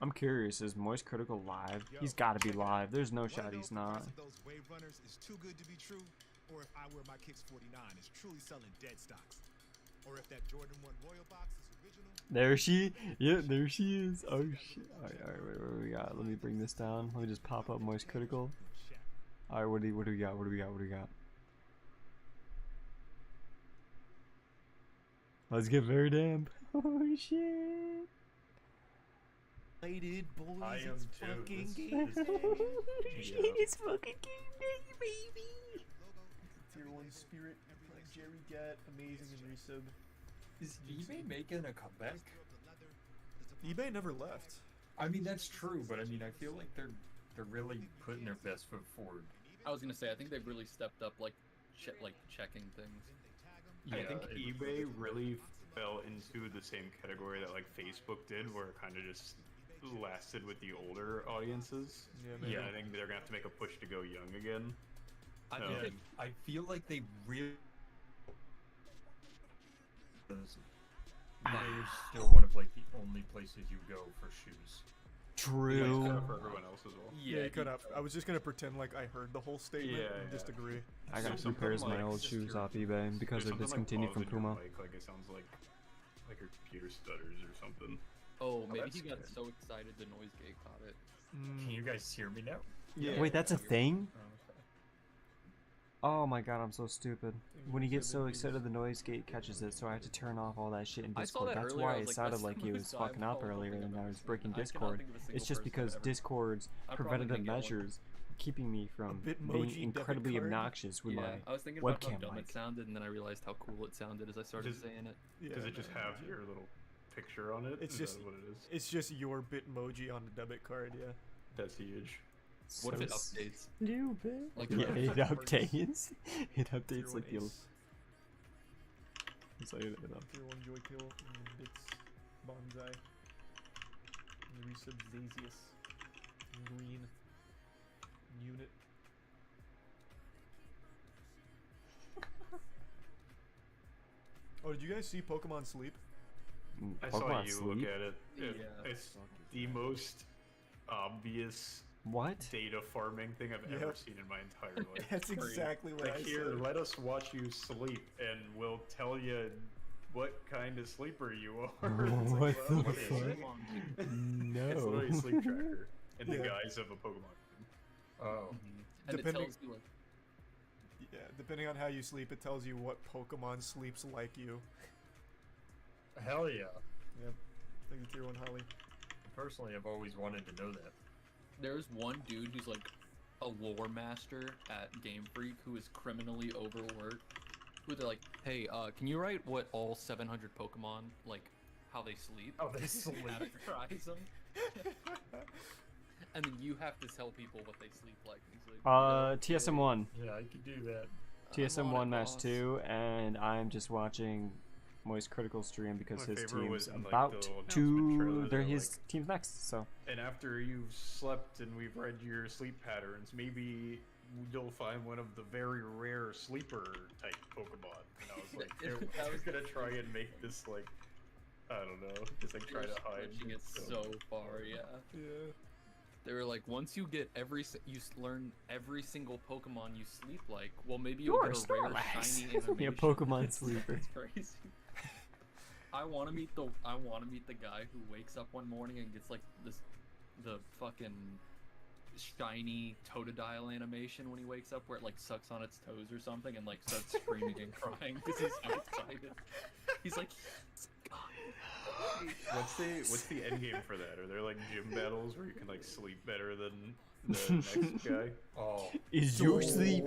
I'm curious, is Moist Critical live? He's got to be live. There's no shot he's not. Those wave runners is too good to be true, or if I wear my kicks 49 is truly selling dead stocks, or if that Jordan 1 Royal box is original. There she, yeah, there she is. Oh shit! All right, wait, what do we got? Let me bring this down. Let me just pop up Moist Critical. All right, what do we got? What do we got? Let's get very damp. Oh shit! I am fucking too. game day. It's fucking game day, baby. Tier 1 Spirit, Jerry Gat, amazing and resub. Is eBay making a comeback? eBay never left. I mean, that's true, but I mean, I feel like they're really putting their best foot forward. I was gonna say, I think they've really stepped up, like checking things. Yeah, I think eBay really fell into the same category that like Facebook did, where it kind of just lasted with the older audiences. Yeah, I think they're gonna have to make a push to go young again. I feel like they really. eBay is still one of like the only places you go for shoes. True. For everyone else as well. Yeah, you could have. I was just gonna pretend like I heard the whole statement and just agree. I got 2 pairs of my old shoes off eBay because they're discontinued from Puma. Like it sounds like your computer stutters or something. Oh, maybe he got so excited the noise gate caught it. Can you guys hear me now? Yeah. Wait, that's a thing? Oh my god, I'm so stupid. When you get so excited, the noise gate catches it, so I have to turn off all that shit in Discord. That's why it sounded like he was fucking up earlier and I was breaking Discord. It's just because Discord's preventative measures keeping me from being incredibly obnoxious with my I was thinking about how webcam dumb mic. it sounded, and then I realized how cool it sounded as I started saying it. Yeah, Does it just have your little picture on it? It's Is just that what it is? It's just your Bitmoji on the debit card. Yeah. That's huge. What if it updates? Stupid. Like yeah, it updates. It updates like the. It's like it up. Tier 1 Joy Kill, Bits, Bonsai, Resub Zazius, Green, Unit. Oh, did you guys see Pokemon Sleep? I saw you look at it. It's the most obvious data farming thing I've ever seen in my entire life. That's exactly what I here, said. let us watch you sleep, and we'll tell you what kind of sleeper you are. What the fuck? No. It's literally a sleep tracker in the guise of a Pokemon. Oh. And it tells you, like, yeah, depending on how you sleep, it tells you what Pokemon sleeps like you. Hell yeah. Yep. Thank you, Tier 1 Holly. Personally, I've always wanted to know that. there's one dude who's like a lore master at Game Freak who is criminally overworked. Who they're like, hey, can you write what all 700 Pokemon, like, how they sleep? Oh, they sleep. Categorize them. And then you have to tell people what they sleep like. And he's like, TSM1. Yeah, I could do that. TSM1 match 2, and I'm just watching Moist critical stream because My his favorite team's was in, like, about the little to. announcement trailer, they're His team's next. So. And after you've slept and we've read your sleep patterns, maybe you'll find one of the very rare sleeper type Pokemon. And I was like, I was gonna try and make this like, I don't know, just like try to hide. Pushing it so far, yeah. Yeah. They were like, once you get learn every single Pokemon you sleep like, well, maybe you'll get a rare shiny animation. Be a Pokemon sleeper. It's crazy. I want to meet the guy who wakes up one morning and gets like the fucking shiny Totodile animation when he wakes up, where it like sucks on its toes or something and like starts screaming and crying because he's so excited. He's like, God. What's the end game for that? Are there like gym battles where you can like sleep better than the next guy? Oh, is your sleep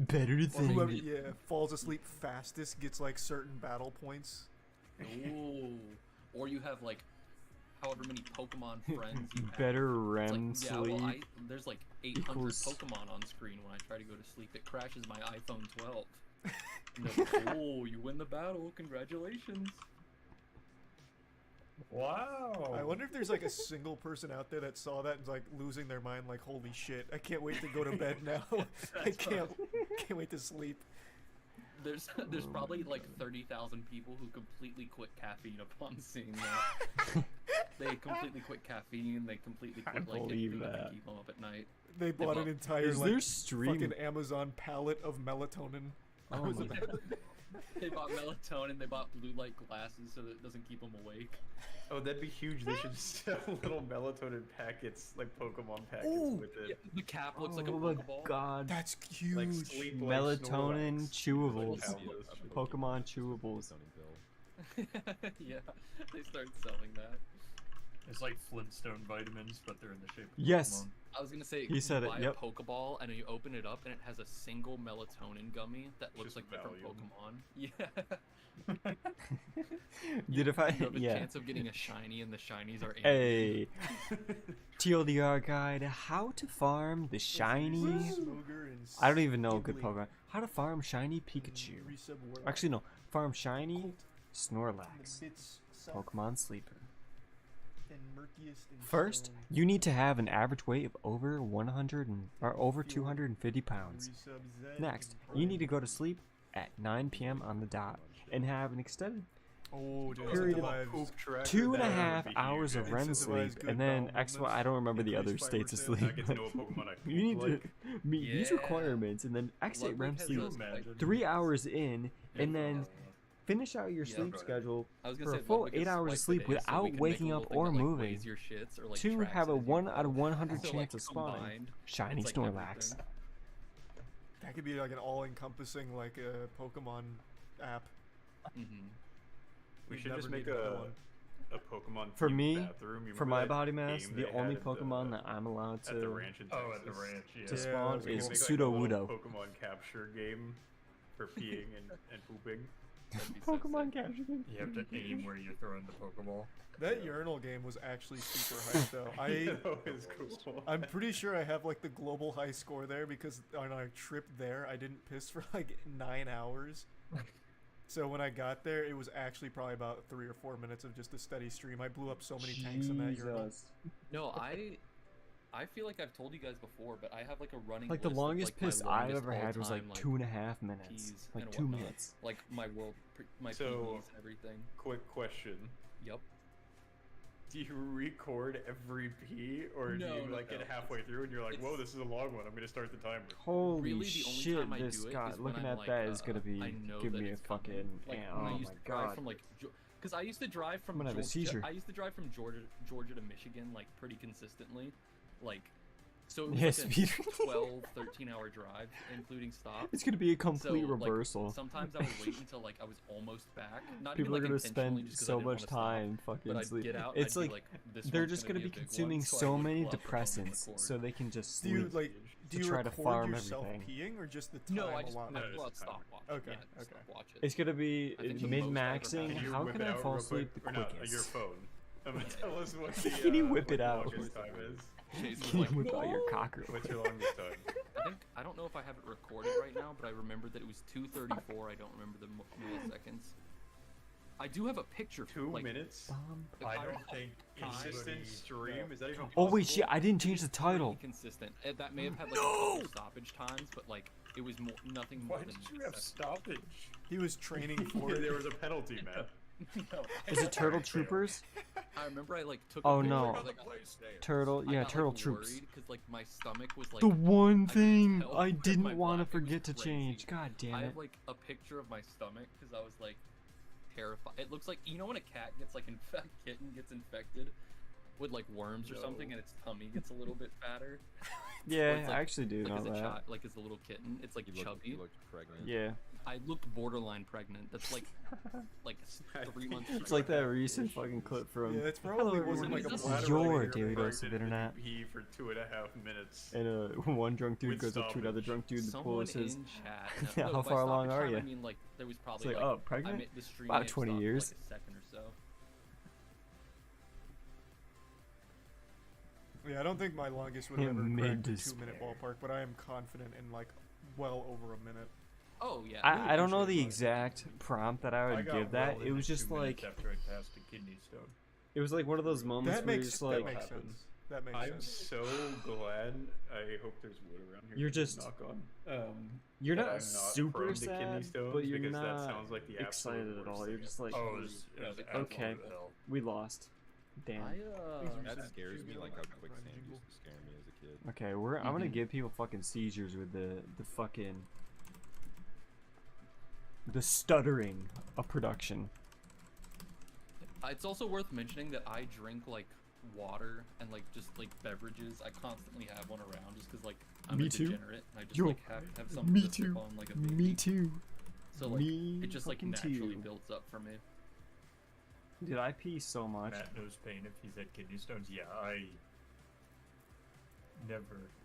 better than? Whoever falls asleep fastest gets like certain battle points. Ooh. Or you have like however many Pokemon friends you have. Better REM like, sleep. Yeah, well, there's like 800 equals... Pokemon on screen when I try to go to sleep. It crashes my iPhone 12. Like, oh, you win the battle! Congratulations. Wow. I wonder if there's like a single person out there that saw that and is like losing their mind, like, holy shit, I can't wait to go to bed now. I can't wait to sleep. There's probably like 30,000 people who completely quit caffeine upon seeing that. They completely quit caffeine. They completely quit like anything that can keep them up at night. They bought an entire like fucking Amazon pallet of melatonin. Oh my God. They bought melatonin. They bought blue light glasses so that it doesn't keep them awake. Oh, that'd be huge. They should sell little melatonin packets, like Pokemon packets with it. Yeah, the cap looks like a Oh my Pokeball. God. That's huge. Like sleep, Melatonin chewables. Like Pokemon chewables. Yeah, they started selling that. It's like Flintstone vitamins, but they're in the shape of Yes. Pokemon. I was gonna say, He said you it, buy yep. a Pokeball and you open it up and it has a single melatonin gummy that looks Just like different value. Pokemon. Yeah. Dude, if I You have a yeah. chance of getting a shiny, and the shinies are. Hey, TLDR guide: how to farm the shiny. I don't even know a good Pokemon. How to farm shiny Pikachu. Actually, no. Farm shiny Snorlax. Pokemon sleeper. First, you need to have an average weight of over 250 pounds. Next, you need to go to sleep at 9 p.m. on the dot and have an extended period of 2.5 hours of REM sleep, and then I don't remember the other states of sleep. You need to meet these requirements and then exit REM sleep 3 hours in, and then finish out your sleep schedule for a full 8 hours of sleep without waking up or moving to have a 1 out of 100 chance of spawning shiny Snorlax. That could be like an all-encompassing like a Pokemon app. We should just make a Pokemon for me, bathroom. for my body mass, the only Pokemon that I'm allowed to at the ranch in Texas, at the ranch, yeah. to spawn is Pseudo-Wudo. Pseudo-Wudo. Pokemon capture game for peeing and pooping. Pokemon capture game. You have to aim where you're throwing the Pokeball. That urinal game was actually super hype though. Cool. I'm pretty sure I have like the global high score there because on our trip there I didn't piss for like 9 hours. So when I got there, it was actually probably about 3 or 4 minutes of just a steady stream. I blew up so many tanks in that urinal. No, I feel like I've told you guys before, but I have like a running Like the list longest of, like, piss my I've longest ever had was like all-time, 2.5 minutes. peas Like and 2 whatnot. minutes. Like my my So, PBs and everything. Quick question. Yep. Do you record every pee, or do you like get halfway through and you're like, whoa, this is a long one, I'm gonna start the timer? Holy Really, the only shit, time I this do it guy, is when looking I'm, at like, that is gonna be, I know give that me a it's coming. fucking, Like yeah, when oh I used my to drive god. from like, because I used to drive from I'm gonna have a seizure. I used to drive from Georgia to Michigan like pretty consistently, like. So it was Yes, like Peter. a 12, 13-hour drive, including stops. It's gonna be a complete So, like, reversal. sometimes I would wait until like I was almost back. Not People even, are like, gonna intentionally, spend just 'cause I so didn't much wanna time stop, fucking but I'd sleep. get out, It's I'd be like this they're one's just gonna be a big one, consuming so I so would many pull out the phone and depressants record. so they can just Do sleep. you like do to you try to record farm yourself everything. peeing or just the time No, I just allotted? pull out stopwatch. Okay, Yeah, okay. stopwatch it. It's gonna be I think the most min-maxing. I've ever How whip can it I out fall real asleep the quick? Or not, quickest? your phone. Tell us what the, Can you whip what it the out? longest time is. Chase was Can you like, whip out your "No!" cock real What's quick? your longest time? I don't know if I have it recorded right now, but I remember that it was 2:34. I don't remember the milliseconds. I do have a picture. 2 like, minutes? if I don't think consistent anybody- stream is that even possible? Oh wait, shit! I didn't change the title. Pretty consistent. That may have had like a couple stoppage times, but like it was more nothing more Why than. did you have stoppage? He was training for it. There was a penalty, man. No. Is it Turtle Troopers? I remember I like took. Oh a picture, no. like, Turtle, I yeah, got, Turtle like, Troops. Because like my stomach was like. The one I could thing tell I where my didn't want to bladder was forget to crazy. change. God damn I it. have like a picture of my stomach because I was like terrified. It looks like, you know, when a cat gets like kitten gets infected with like worms or something, and its tummy gets a little bit fatter. Yeah, It's, I like- actually do like know as a that. child, like as a little kitten, it's like chubby. You looked pregnant. Yeah. I looked borderline pregnant. That's like 3 months. It's like that recent fucking clip from. Yeah, it's probably wasn't like a This bladder is your related daily thing. dose of internet. He for 2.5 minutes. And one drunk dude With goes up to another stoppage. drunk dude in the pool and Someone says, in chat. "Yeah, No, how by far along stoppage are time, you?" I mean, like there was probably like, like "Oh, pregnant? the stream About may have 20 stopped for, years." like a second or so. Yeah, I don't think my longest would have ever Mid cracked the despair. 2-minute ballpark, but I am confident in like well over a minute. Oh yeah. I don't know the exact prompt that I would got give that. well It was into just 2 minutes like after I passed a kidney stone. it was like one of those moments That where you're makes just like sense. That makes I'm sense. so glad. I hope there's wood around here. You're to just- knock on. you're that not I'm super prone to kidney sad, stones but you're because that not sounds like the absolute excited at worst all. thing You're just like, ever. it was okay, absolute hell. we lost. Damn. That scares me like how quicksand used to scare me as a kid. Okay, I'm gonna give people fucking seizures with the fucking the stuttering of production. It's also worth mentioning that I drink like water and like just like beverages. I constantly have one around just because like I'm Me a too. degenerate and I just Yo, like have something me to sip too. on like a baby. Me too. So like Me it just like fucking naturally too. builds up for me. Dude, I pee so much. Matt knows pain if he's had kidney stones. Yeah, I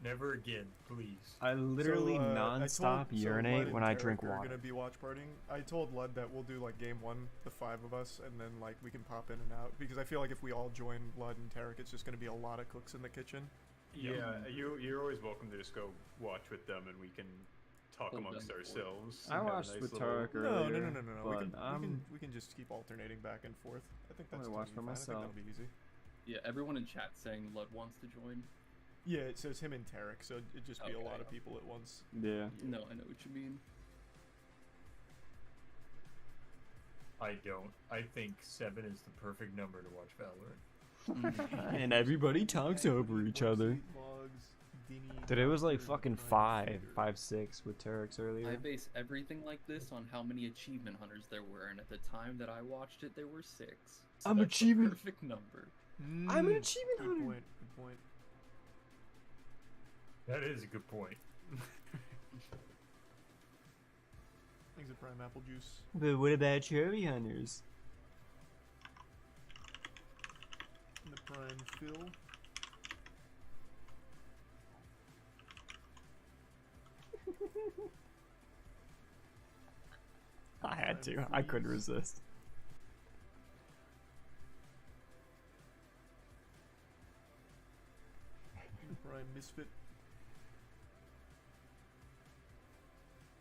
never again, please. I literally So, non-stop Lud urinate and when I Derek drink are water. gonna be watch partying. I told Lud that we'll do like game 1, the 5 of us, and then like we can pop in and out because I feel like if we all join Lud and Tarek, it's just gonna be a lot of cooks in the kitchen. Yeah, you're always welcome to just go watch with them and we can talk Hold amongst them. ourselves. I and have a watched nice with little- Tarek No, earlier. no. But We can just keep alternating back and forth. I think I'm that's gonna watch totally for fine. I think myself. that'll be easy. Yeah, everyone in chat saying Lud wants to join. Yeah, so it's him and Tarek, so it'd just be a lot Okay. of people at once. Yeah. No, I know what you mean. I don't. I think 7 is the perfect number to watch Valorant. And everybody talks over each other. Dude, it was like fucking 5, 6 with Tarek's I earlier. base everything like this on how many achievement hunters there were, and at the time that I watched it, there were 6. So I'm that's the achievement- perfect number. I'm an achievement Good hunter. point. Good point. That is a good point. Thanks a prime apple juice. But what about cherry hunters? And the prime fill. I had to. I couldn't resist. The prime misfit.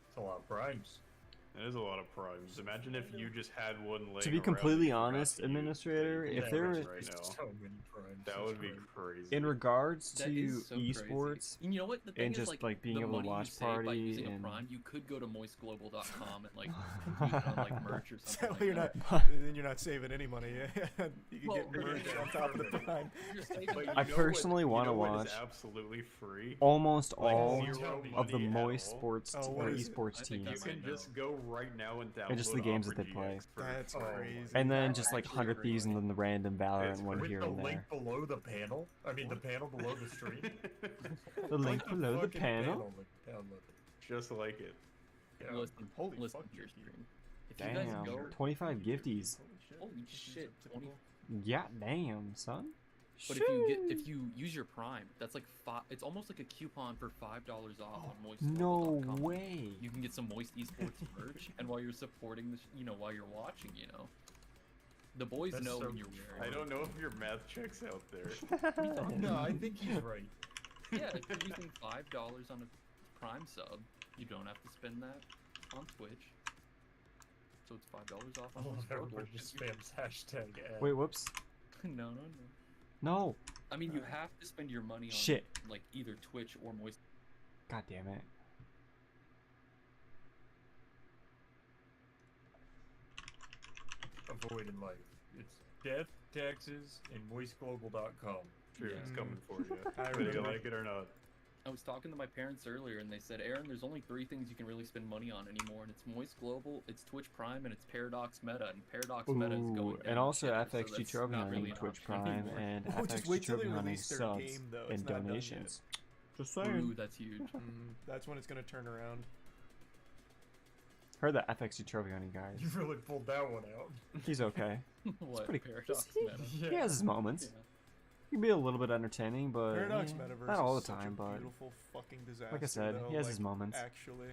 It's a lot of primes. That is a lot of primes. Imagine if you just had one laying To be around completely that you forgot honest, to use. Administrator, Yeah, if there right was now. So many primes. That would be crazy. in regards That to is so crazy. esports, And you know what? The thing and is, just like being the able to money you watch save by party using a and Prime, you could go to moistglobal.com and like compete on like merch or something. So like you're that. not. Then you're not saving any money. You can Well, get merch yeah. on top of the prime. You're saving But money. I you know personally what- want to you know what watch is absolutely free. almost Like all zero of the money at Moist all. sports Oh, or what is it? esports I think teams, that You can might know. just go right now and download and just the games that they Opera play, GX for- That's oh my crazy. and then That's just like actually 100 really Thieves and then the random Valorant It's one with here the and there. link below the panel. I mean, the panel below the stream. The link below the Fucking panel. Download it. Just like it. Yeah. Listen, Holy listen fuck, to your Jerky. stream. If you guys Damn, go, 25 gifties. holy shit, 20. Yeah, damn, son. But if you use your Prime, that's like it's almost like a coupon for $5 off on No moistglobal.com. way. You can get some Moist Esports merch, and while you're supporting this, while you're watching, the boys That's know so when you're I wearing. don't know if your math checks out there. No, I think he's right. Yeah, if you're using $5 on a Prime sub, you don't have to spend that on Twitch. so it's $5 off I on love Moist everybody Moguls. just spams hashtag ad. Wait, whoops. No. No. I mean, you have to spend your money on Shit. like either Twitch or Moist. God damn it. Avoid in life. It's death, taxes, and moistglobal.com. Sure, it's coming for you. Whether you like it or not. I was talking to my parents earlier, and they said, Aaron, there's only 3 things you can really spend money on anymore, and it's Moist Global, it's Twitch Prime, and it's Paradox Meta, and Paradox Meta is going down. And also shitter, so that's FXGTrophyHunting, not really an Twitch option Prime, anymore. and Well, just wait till they FXGTrophyHunting release their subs game, though. It's and not done yet. donations. Just Ooh, saying. that's huge. That's when it's gonna turn around. Heard that FXGTrophyHunting, guys. You really pulled that one out. He's okay. What, pretty- Paradox he, Meta? he has his moments. Yeah. He can be a little bit entertaining, but Paradox yeah, Metaverse not all the is such time. a But beautiful fucking disaster. like I said, though, he has like, his moments. Actually,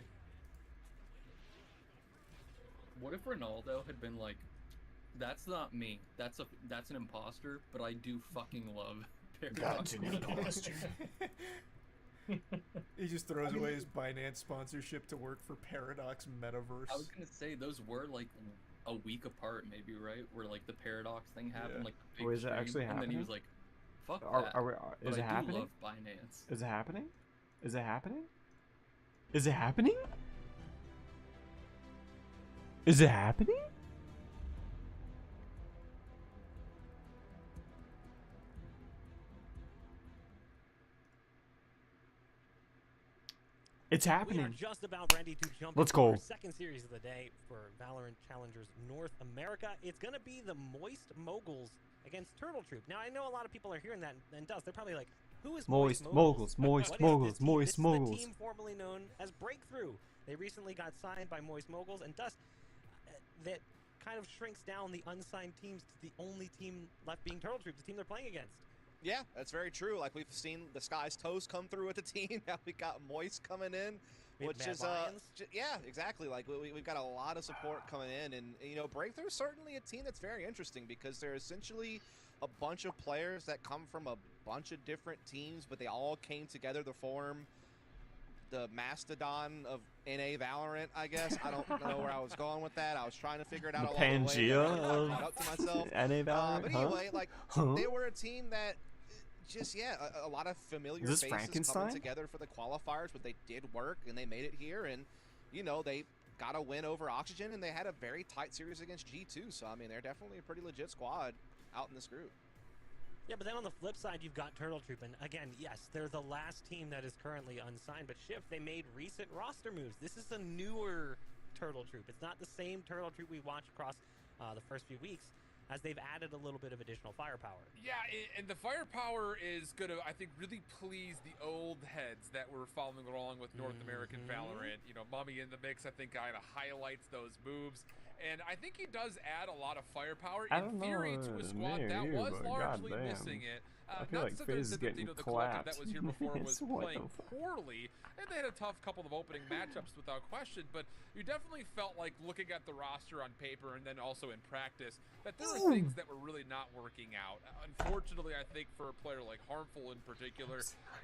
What if Ronaldo had been like, that's not me, that's an imposter, but I do fucking love Paradox Meta. He just throws away his Binance sponsorship to work for Paradox Metaverse. I was gonna say, those were like a week apart, maybe, right? Where like the Paradox thing happened, Yeah. like the big Wait, is it stream, actually and then he happening? was like, "Fuck Are that." is but it I happening? do love Binance. Is it happening? Is it happening? Is it happening? Is it happening? It's We are happening. just about ready to jump Let's into our go. second series of the day for Valorant Challengers North America. It's going to be the Moist Moguls against Turtle Troop. Now, I know a lot of people are hearing that and Dust. They're probably like, who is Moist Moguls, Moist What is Moguls, this team? Moist This is Moguls. the team formerly known as Breakthrough. They recently got signed by Moist Moguls, and Dust, that kind of shrinks down the unsigned teams to the only team left being Turtle Troop, the team they're playing against. Yeah, that's very true. Like, we've seen the Sky's Toes come through with the team. Now we got Moist coming in, We have which Mad is Lions. yeah, exactly. Like we've got a lot of support coming in, and you know, Breakthrough is certainly a team that's very interesting because they're essentially a bunch of players that come from a bunch of different teams, but they all came together to form the mastodon of NA Valorant, I guess. I don't know where I was going with that. I was trying to figure it out The along the way. Pangea but I of caught up to myself. NA Valorant, But huh? anyway, like Huh? they were a team that just a lot of familiar Is this faces Frankenstein? coming together for the qualifiers, but they did work and they made it here, and you know they got a win over Oxygen, and they had a very tight series against G2. So I mean, they're definitely a pretty legit squad out in this group. Yeah, but then on the flip side, you've got Turtle Troop, and again, yes, they're the last team that is currently unsigned, but Shift, they made recent roster moves. This is a newer Turtle Troop. It's not the same Turtle Troop we watched across the first few weeks, as they've added a little bit of additional firepower. Yeah, and the firepower is going to, I think, really please the old heads that were following along with North American Valorant. You know, Mummy in the mix, I think, kind of highlights those moves. And I think he does add a lot of firepower in theory to a squad that was largely missing it. I feel like not to FaZe is say that, getting you know, the collective clapped. that was here before was What the playing poorly, and they had a tough couple of opening matchups without question, but you definitely felt like looking at the roster on paper and then also in practice that there were things that were really not working out. Unfortunately, I think for a player like Harmful in particular,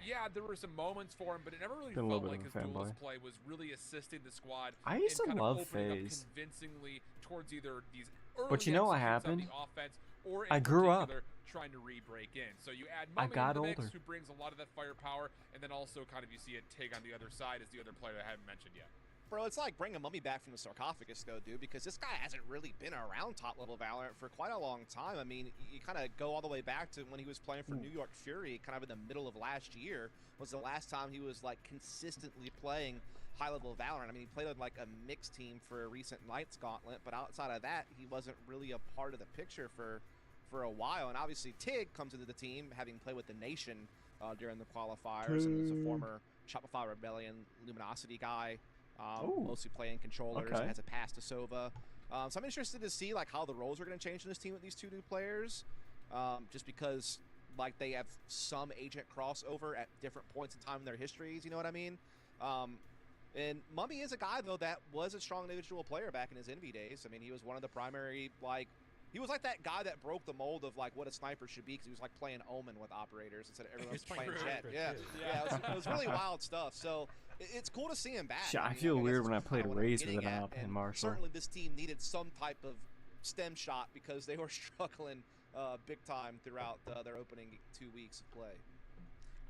yeah, there were some moments for him, but it never really Been a felt little like bit his of a duelist fanboy. play was really assisting the squad I used in to kind love of opening FaZe. up convincingly towards either these early But you know what executions on happened? the offense or in I grew up. particular trying to re-break in. So you add I Mummy got into the mix, older. who brings a lot of that firepower, and then also kind of you see a Tig on the other side as the other player I haven't mentioned yet. Bro, it's like bringing Mummy back from the sarcophagus, though, dude, because this guy hasn't really been around top-level Valorant for quite a long time. I mean, you kind of go all the way back to when he was playing for New York Fury, kind of in the middle of last year, was the last time he was, like, consistently playing high-level Valorant. I mean, he played on, like, a mixed team for a recent Knights Gauntlet, but outside of that, he wasn't really a part of the picture for a while. And obviously, Tig comes into the team, having played with the Nation during the qualifiers, and is a former Shopify Rebellion Luminosity guy. Mostly playing controllers and has a pass to Sova. So I'm interested to see like how the roles are going to change in this team with these two new players, just because like they have some agent crossover at different points in time in their histories. You know what I mean? And Mummy is a guy though that was a strong individual player back in his Envy days. I mean, he was one of the primary he was like that guy that broke the mold of like what a sniper should be because he was like playing Omen with operators instead of everyone else playing Jet. Yeah, it was really wild stuff. So it's cool to see him back. Shit, I mean, feel guess weird that's when I kinda played what I'm Raze with getting it at, up in and Marshall. Certainly this team needed some type of stem shot because they were struggling big time throughout their opening 2 weeks of play.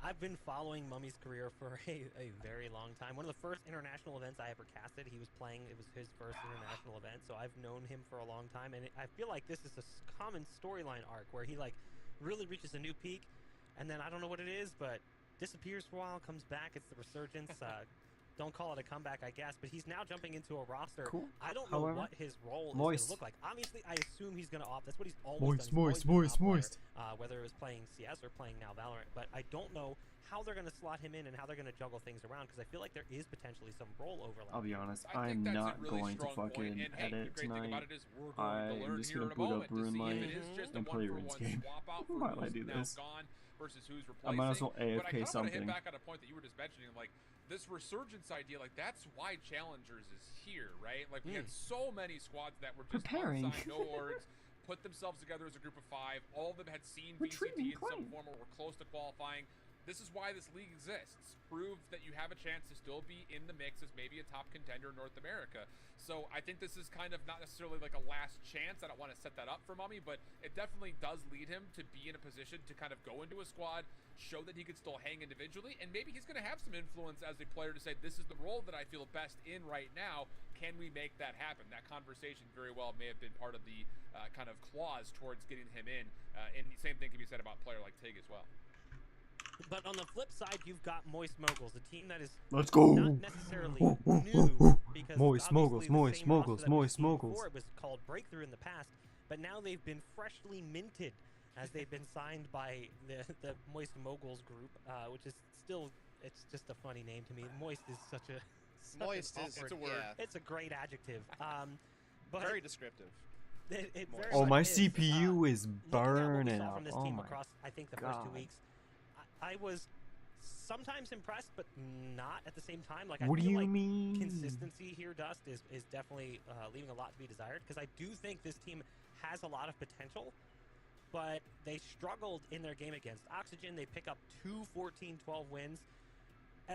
I've been following Mummy's career for a very long time. One of the first international events I ever casted, he was playing. It was his first international event, so I've known him for a long time. And I feel like this is a common storyline arc where he like really reaches a new peak, and then I don't know what it is, but disappears for a while, comes back. It's the resurgence. Don't call it a comeback, I guess, but he's now jumping into a roster. Cool. I don't know what his role is going to look like. Obviously, I assume he's going to opt. That's what he's always done. Moist. Whether it was playing CS or playing now Valorant, but I don't know how they're going to slot him in and how they're going to juggle things around because I feel like there is potentially some role overlap. I'll be honest, I'm not going to fucking edit tonight. I am just going to boot up RuneLite and play RuneScape. Why did I do this? I might as well AFK something. Hit back on a point that you were just mentioning, like this resurgence idea, like that's why Challengers is here, right? Like we had so many squads that were just preparing, no orgs, put themselves together as a group of 5. All of them had seen VCT in some form or were close to qualifying. This is why this league exists. Prove that you have a chance to still be in the mix as maybe a top contender in North America. So I think this is kind of not necessarily like a last chance. I don't want to set that up for Mummy, but it definitely does lead him to be in a position to kind of go into a squad, show that he could still hang individually, and maybe he's going to have some influence as a player to say, this is the role that I feel best in right now. Can we make that happen? That conversation very well may have been part of the kind of clause towards getting him in. And the same thing can be said about a player like Tig as well. But on the flip side, you've got Moist Moguls, a team that is Let's go. not necessarily new because Moist Moguls. It was called Breakthrough in the past, but now they've been freshly minted as they've been signed by the Moist Moguls group, which is still, it's just a funny name to me. Moist is such a Moist is it's a word. Yeah. It's a great adjective. But very descriptive. It very oh, my is. CPU is burning up. up. From this Oh team my across, I think the God. first 2 weeks, I was sometimes impressed, but not at the same time. Like, What I do feel you like mean? consistency here, Dust, is definitely leaving a lot to be desired, because I do think this team has a lot of potential, but they struggled in their game against Oxygen. They pick up 2 14-12 wins,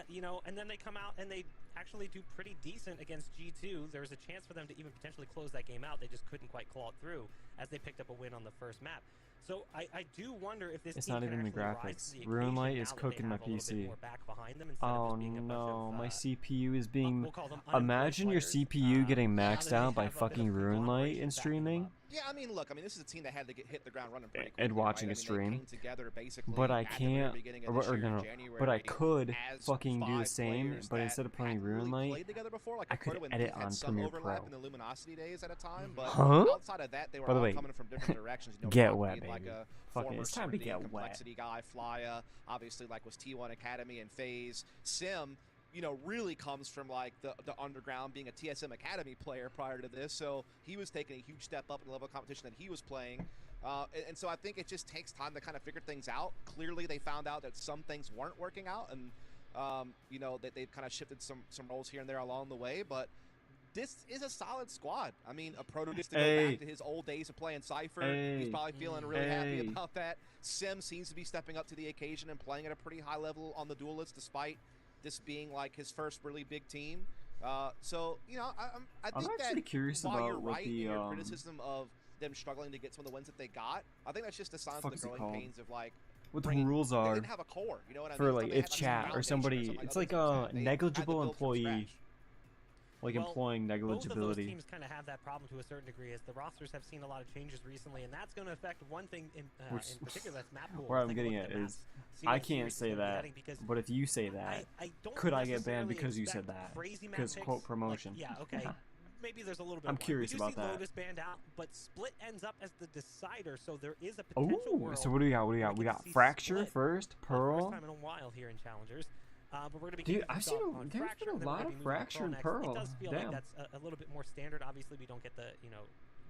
you know, and then they come out and they actually do pretty decent against G2. There was a chance for them to even potentially close that game out. They just couldn't quite claw it through as they picked up a win on the first map. So I do wonder if this It's team not can even the actually rise graphics. to the occasion RuneLite now is that they cooking my have a little bit PC. more back behind them instead of Oh just being a bunch no, of, my CPU is being. we'll call them unemployed Imagine your players. CPU getting Now maxed that they out by have a bit of fucking RuneLite conglomeration and backing them streaming. up. Yeah, I mean, look, I mean, this is a team that had to hit the ground running pretty quickly, And watching right? a I stream. mean, they came together basically But I at the can't, very beginning of or, this or year in no, January but I could as fucking do the 5 same, players but that instead of playing hadn't really RuneLite, played together before. Like I could Aquato and edit Pete had on some Premiere overlap Pro. in the Luminosity days at a time, but Huh? outside of that, they were By the all way, coming from different directions. You know, get Rock wet, being like baby. a Fucking, former it's time to Serenity and get wet. Complexity guy, Flya, obviously like was T1 Academy and FaZe. Sim, you know, really comes from like the underground, being a TSM Academy player prior to this, so he was taking a huge step up in the level of competition that he was playing. And so I think it just takes time to kind of figure things out. Clearly, they found out that some things weren't working out, and you know, that they've kind of shifted some roles here and there along the way. But this is a solid squad. I mean, a Proto gets to go back to his old days of playing Cypher. He's probably feeling really happy about that. Sim seems to be stepping up to the occasion and playing at a pretty high level on the Duelists, despite this being like his first really big team. So, you know, I think actually that curious while about you're what right the, in your criticism of them struggling to get some of the wins that they got, I think that's just a sign of the growing pains of like what the rules they are didn't have a core, you know what I mean? for like They if had, like, chat some or foundation somebody, something it's other like teams a had. They had to negligible build from employee, like Well, employing both of those negligibility. teams kind of have that problem to a certain degree, as the rosters have seen a lot of changes recently, and that's going to affect one thing in particular, that's map pool. Where I'm getting at is, I can't say that, but if you say that, could I get banned because you said that? Because quote promotion. Like, yeah, okay. Maybe there's a little bit. I'm of curious we do about see that. Lotus banned out, but Split ends up as the decider, so there is a potential Oh, world. so what do we got? What do we got? We got Fracture first, Pearl. First time in a while here in Challengers. But we're going to be Dude, kicking I've things seen off on there's Fracture, been a and then we're lot gonna of be moving to Fracture and next. Pearl. It does feel Damn. like that's a little bit more standard. Obviously, we don't get the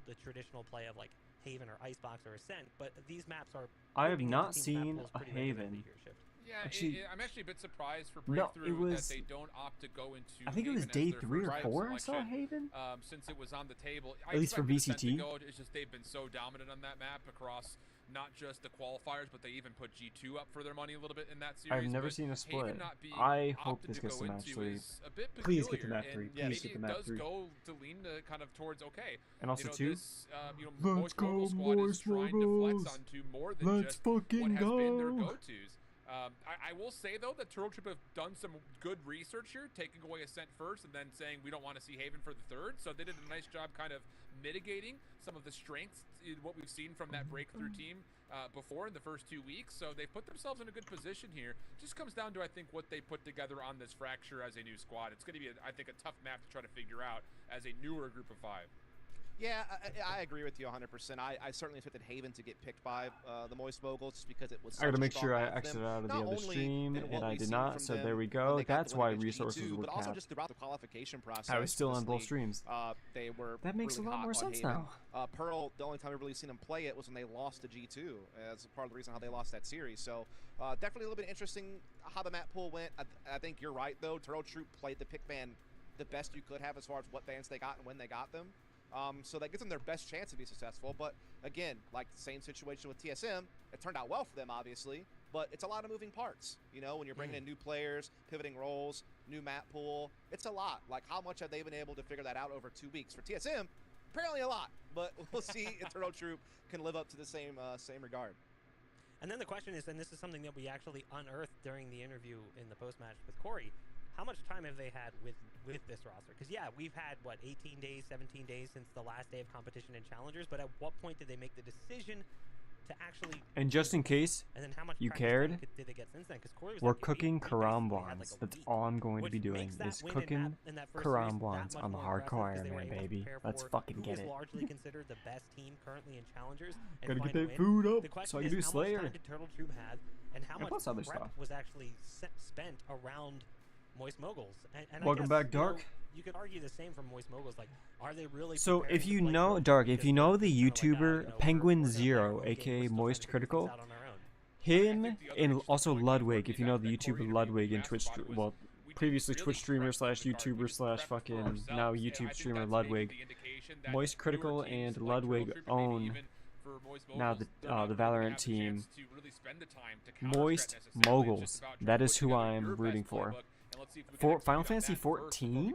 the traditional play of like Haven or Icebox or Ascent, but these maps are. I have moving not into teams' map seen pools a pretty regularly Haven. here, Shift. Yeah, Actually, I'm actually a bit surprised for no, Breakthrough it was- that they don't opt to go into. I think it was Haven as day their 3 or first 4 I saw selection, Haven. Since it was on the table. At least for expected Ascent to VCT. go, it's just they've been so dominant on that map across not just the qualifiers, but they even put G2 up for their money a little bit in that series. I've never but seen a split. Haven not being I hope opted this to gets go to match into 3. is a bit Please get to peculiar, match 3. and Please maybe get to it match does 3. go to lean to kind of towards okay. And also you know, 2. this, Moist Mogul squad is trying to flex onto more than just what has been their go-tos. I will say, though, that Turtle Troop have done some good research here, taking away Ascent first and then saying we don't want to see Haven for the third. So they did a nice job kind of mitigating some of the strengths in what we've seen from that breakthrough team before in the first 2 weeks. So they've put themselves in a good position here. Just comes down to, I think, what they put together on this Fracture as a new squad. It's going to be, I think, a tough map to try to figure out as a newer group of 5. Yeah, I agree with you 100%. I certainly expected Haven to get picked by the Moist Moguls just because it was such I gotta a make strong sure I map for exited them. out of the Not other only stream, in what and I we've did seen not, from so them there we when go. they got That's the why win against resources G2, were but also capped. just throughout the qualification process. I was still for on this both league, streams. They were That makes really a lot hot more on sense Haven. now. Pearl, the only time we've really seen them play it was when they lost to G2 as part of the reason how they lost that series. So definitely a little bit interesting how the map pool went. I think you're right, though. Turtle Troop played the pick ban the best you could have as far as what bans they got and when they got them. So that gives them their best chance to be successful. But again, like the same situation with TSM, it turned out well for them, obviously. But it's a lot of moving parts. You know, when you're bringing in new players, pivoting roles, new map pool, it's a lot. Like, how much have they been able to figure that out over 2 weeks? For TSM, apparently a lot. But we'll see if Turtle Troop can live up to the same regard. And then the question is, and this is something that we actually unearthed during the interview in the post-match with Corey, how much time have they had with this roster? Because, yeah, we've had, what, 18 days, 17 days since the last day of competition and challengers, but at what point did they make the decision to actually... And just in case and then how much you practice cared, time did they get since then? 'Cause Corey was we're like, cooking we basically had, karambwans. like, a That's week, all I'm going to be which doing makes that is win cooking in that first series karambwans that on the much more hardcore impressive 'cause they were Iron Man, able to baby. prepare Let's for fucking who get is it. largely considered the best team currently in challengers and Gotta find get a that win. food up The question so I can is do how Slayer. much time did Turtle Troop have and how And much plus other prep stuff. was actually spent around Moist Moguls. And Welcome I guess, back, Dark. You could argue the same for Moist Moguls. Like, are they really? So preparing if to you play know, Turtle Dark, Troop if you because know they're the just kinda like, YouTuber you know, Penguin we're gonna play our Zero, own game, aka we're still Moist trying to figure Critical, things out on our own. him and also Ludwig, if you know the YouTuber Ludwig and Twitch, well, previously Twitch streamer slash YouTuber slash fucking now YouTube streamer Ludwig, Moist Critical and Ludwig own now the Valorant team. Moist Moguls. That is who I'm rooting for. For Final Fantasy 14,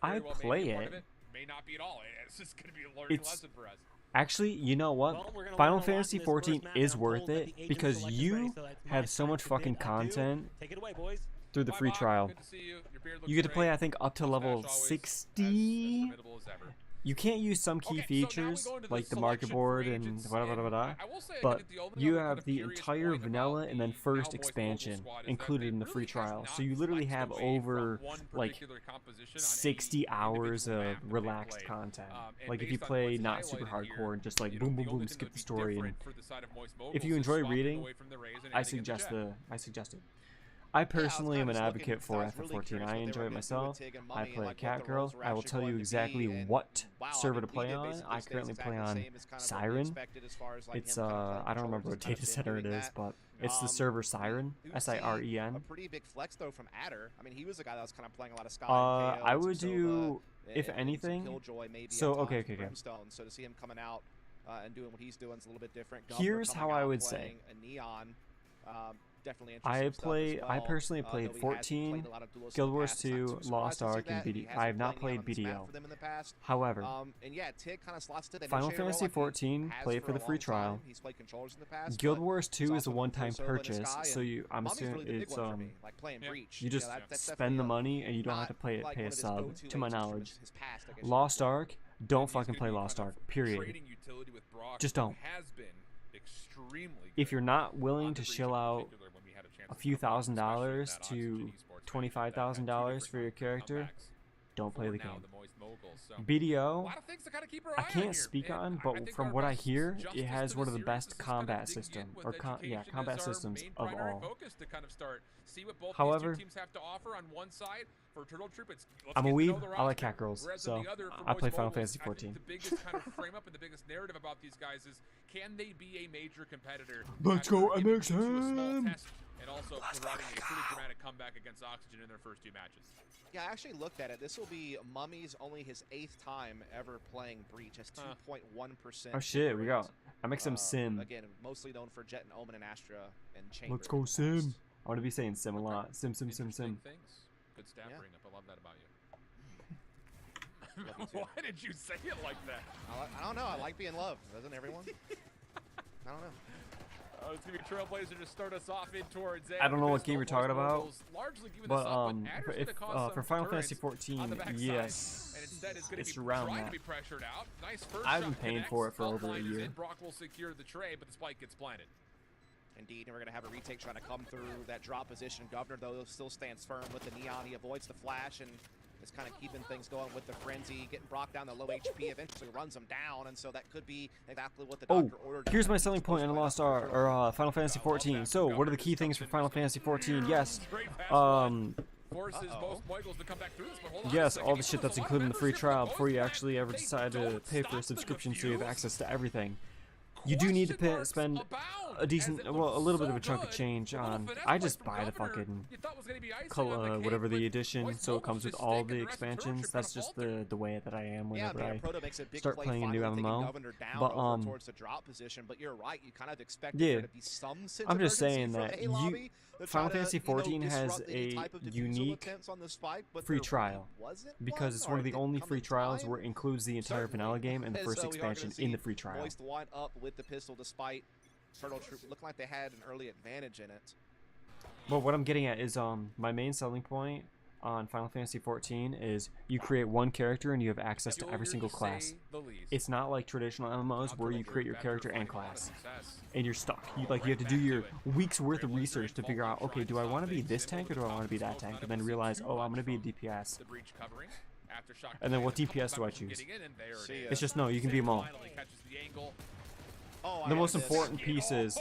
I play it. May not be at all. It's just going to be a learning lesson for us. Actually, you know what? Final Fantasy 14 is worth it because you have so much fucking content through the free trial. You get to play, I think, up to level 60. You can't use some key features like the market board and whatever, but you have the entire vanilla and then first expansion included in the free trial. So you literally have over like 60 hours of relaxed content. Like if you play not super hardcore and just like boom boom boom skip the story, and if you enjoy reading, I suggest it. I personally am an advocate for FF14. I enjoy it myself. I play a cat girl. I will tell you exactly what server to play on. I currently play on Siren. It's I don't remember what data center it is, but it's the server Siren, S-I-R-E-N. A pretty big flex though from Adder. I mean, he was a guy that was kind of playing a lot of Sky. I would do, if anything. So okay. So to see him coming out and doing what he's doing is a little bit different. Here's how I would say. A Neon. Definitely I personally played 14, Guild Wars 2, Lost Ark, and BDO. I have not played BDO. However, Final Fantasy 14, play it for the free trial. Guild Wars 2 is a one-time purchase, so I'm assuming it's you just spend the money and you don't have to pay a sub, to my knowledge. Lost Ark, don't fucking play Lost Ark. Period. Just don't. If you're not willing to shill out a few $1,000s to $25,000 for your character, don't play the game. BDO, I can't speak on, but from what I hear, it has one of the best combat systems of all. However, I'm a weeb. I like cat girls, so I play Final Fantasy 14. The biggest kind of frame up and the biggest narrative about these guys is, can they be a major competitor? Let's go MXM! and also providing a pretty dramatic comeback against Oxygen in their first 2 matches. Yeah, I actually looked at it. This will be Mummy's only his 8th time ever playing Breach. Has 2.1%. Oh shit, we got. I make some Sim. Again, mostly known for Jet and Omen and Astra and Chamber. Let's go Sim. I want to be saying Sim a lot. Sim. Things. Good stat bring up. I love that about you. Why did you say it like that? I don't know. I like being loved. Doesn't everyone? I don't know. It's going to be Trailblazer to start us off in towards A. I don't know what game you're talking about, but for Final Fantasy XIV, 14, yes, it's around that. I've been paying for it for over a year. Brock will secure the tray, but the spike gets planted. Indeed, and we're going to have a retake trying to come through that drop position. Governor, though, still stands firm with the Neon. He avoids the flash and is kind of keeping things going with the Frenzy. Getting Brock down to low HP eventually runs him down, and so that could be exactly what the Doctor ordered. Here's my selling point in Lost Art, or Final Fantasy 14. So, what are the key things for Final Fantasy 14? Yes, yes, all the shit that's included in the free trial before you actually ever decide to pay for a subscription so you have access to everything. You do need to spend a decent, well, a little bit of a chunk of change on. I just buy the fucking whatever the edition, so it comes with all the expansions. That's just the way that I am whenever I start playing a new MMO. But you're right, you kind of expect yeah, there to be some sense I'm of just saying urgency that from A lobby. Final Fantasy 14 has a unique free trial because it's one of the only free trials where it includes the entire vanilla game and the first expansion in the free trial. Moist wind up with the pistol despite Turtle Troop looked like they had an early advantage in it. Well, what I'm getting at is my main selling point on Final Fantasy 14 is you create one character and you have access to every single class. It's not like traditional MMOs where you create your character and class and you're stuck. You have to do your week's worth of research to figure out, okay, do I want to be this tank or do I want to be that tank, and then realize, oh, I'm going to be a DPS. And then what DPS do I choose? It's just, no, you can be them all. The most important piece is,